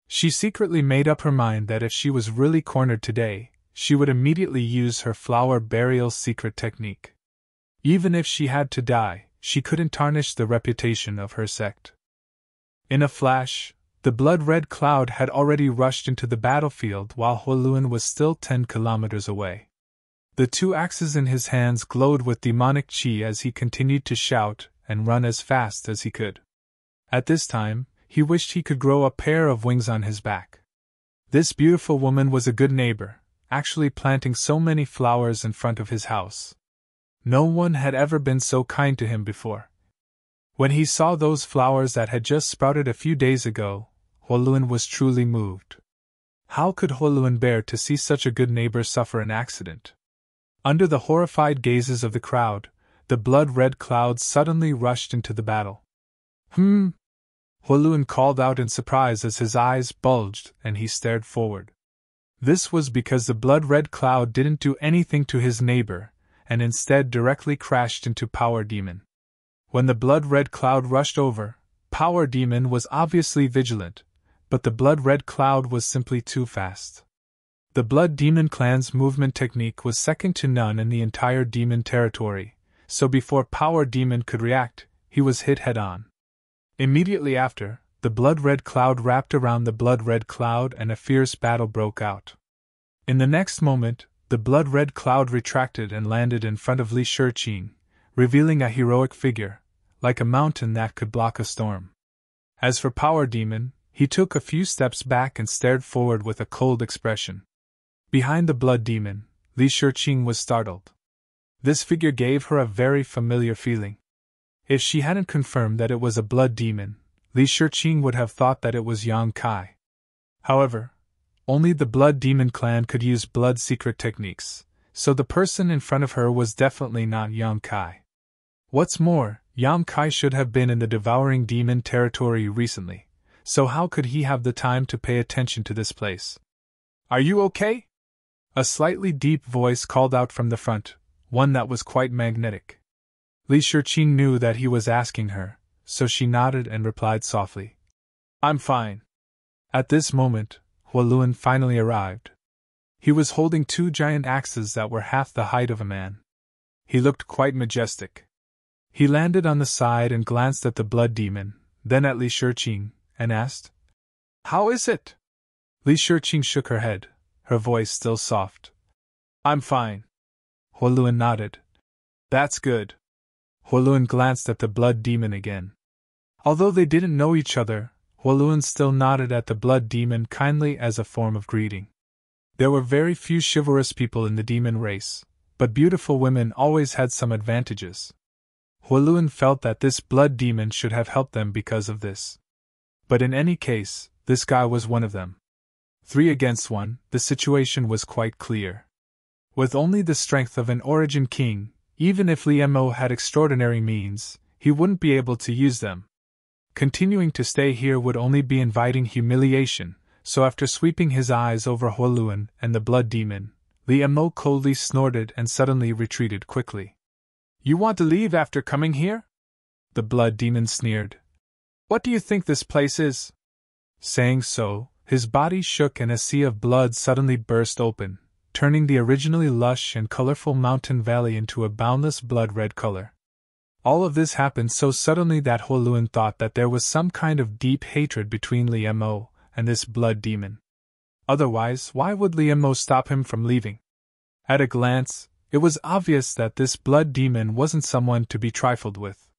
She secretly made up her mind that if she was really cornered today, she would immediately use her flower burial secret technique. Even if she had to die, she couldn't tarnish the reputation of her sect. In a flash, the blood-red cloud had already rushed into the battlefield while Huoluan was still 10 kilometers away. The 2 axes in his hands glowed with demonic chi as he continued to shout and run as fast as he could. At this time, he wished he could grow a pair of wings on his back. This beautiful woman was a good neighbor, actually planting so many flowers in front of his house. No one had ever been so kind to him before. When he saw those flowers that had just sprouted a few days ago, Huoluan was truly moved. How could Huoluan bear to see such a good neighbor suffer an accident? Under the horrified gazes of the crowd, the blood-red cloud suddenly rushed into the battle. Huoluan called out in surprise as his eyes bulged and he stared forward. This was because the blood-red cloud didn't do anything to his neighbor, and instead directly crashed into Power Demon. When the blood-red cloud rushed over, Power Demon was obviously vigilant, but the blood-red cloud was simply too fast. The Blood Demon clan's movement technique was second to none in the entire demon territory, so before Power Demon could react, he was hit head-on. Immediately after, the blood-red cloud wrapped around the blood-red cloud and a fierce battle broke out. In the next moment, the blood-red cloud retracted and landed in front of Li Shiqing, revealing a heroic figure, like a mountain that could block a storm. As for Power Demon, he took a few steps back and stared forward with a cold expression. Behind the Blood Demon, Li Shiqing was startled. This figure gave her a very familiar feeling. If she hadn't confirmed that it was a blood demon, Li Shiqing would have thought that it was Yang Kai. However, only the Blood Demon clan could use blood secret techniques, so the person in front of her was definitely not Yang Kai. What's more, Yang Kai should have been in the devouring demon territory recently, so how could he have the time to pay attention to this place? "Are you okay?" A slightly deep voice called out from the front, one that was quite magnetic. Li Shiqing knew that he was asking her, so she nodded and replied softly, "I'm fine." At this moment, Huoluan finally arrived. He was holding 2 giant axes that were half the height of a man. He looked quite majestic. He landed on the side and glanced at the Blood Demon, then at Li Shiqing, and asked, "How is it?" Li Shiqing shook her head, her voice still soft. "I'm fine." Huoluan nodded. "That's good." Huoluan glanced at the Blood Demon again. Although they didn't know each other, Huoluan still nodded at the Blood Demon kindly as a form of greeting. There were very few chivalrous people in the demon race, but beautiful women always had some advantages. Huoluan felt that this Blood Demon should have helped them because of this. But in any case, this guy was one of them. 3 against 1, the situation was quite clear. With only the strength of an Origin King, even if Liemo had extraordinary means, he wouldn't be able to use them. Continuing to stay here would only be inviting humiliation, so after sweeping his eyes over Huoluan and the Blood Demon, Liemo coldly snorted and suddenly retreated quickly. You want to leave after coming here? The Blood Demon sneered. What do you think this place is? Saying so, his body shook and a sea of blood suddenly burst open, turning the originally lush and colorful mountain valley into a boundless blood-red color. All of this happened so suddenly that Huoluan thought that there was some kind of deep hatred between Liemo and this Blood Demon. Otherwise, why would Liemo stop him from leaving? At a glance, it was obvious that this Blood Demon wasn't someone to be trifled with.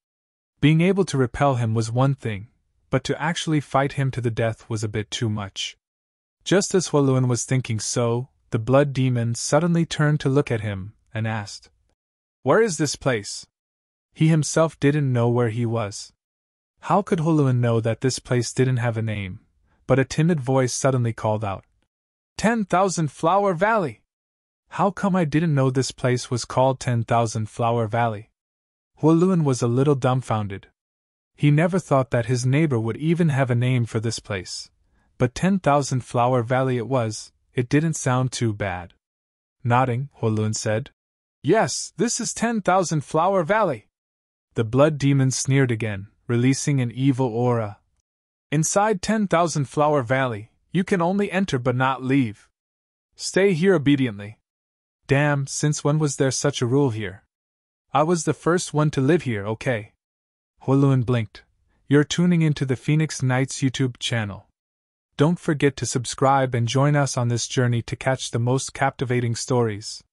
Being able to repel him was one thing, but to actually fight him to the death was a bit too much. Just as Huoluan was thinking so, the Blood Demon suddenly turned to look at him and asked, Where is this place? He himself didn't know where he was. How could Huoluan know that this place didn't have a name? But a timid voice suddenly called out, 10,000 Flower Valley! How come I didn't know this place was called 10,000 Flower Valley? Huoluan was a little dumbfounded. He never thought that his neighbor would even have a name for this place. But 10,000 Flower Valley it was. It didn't sound too bad. Nodding, Huoluan said, Yes, this is 10,000 Flower Valley. The Blood Demon sneered again, releasing an evil aura. Inside 10,000 Flower Valley, you can only enter but not leave. Stay here obediently. Damn, since when was there such a rule here? I was the first one to live here, okay? Huoluan blinked. You're tuning into the Phoenix Knights YouTube channel. Don't forget to subscribe and join us on this journey to catch the most captivating stories.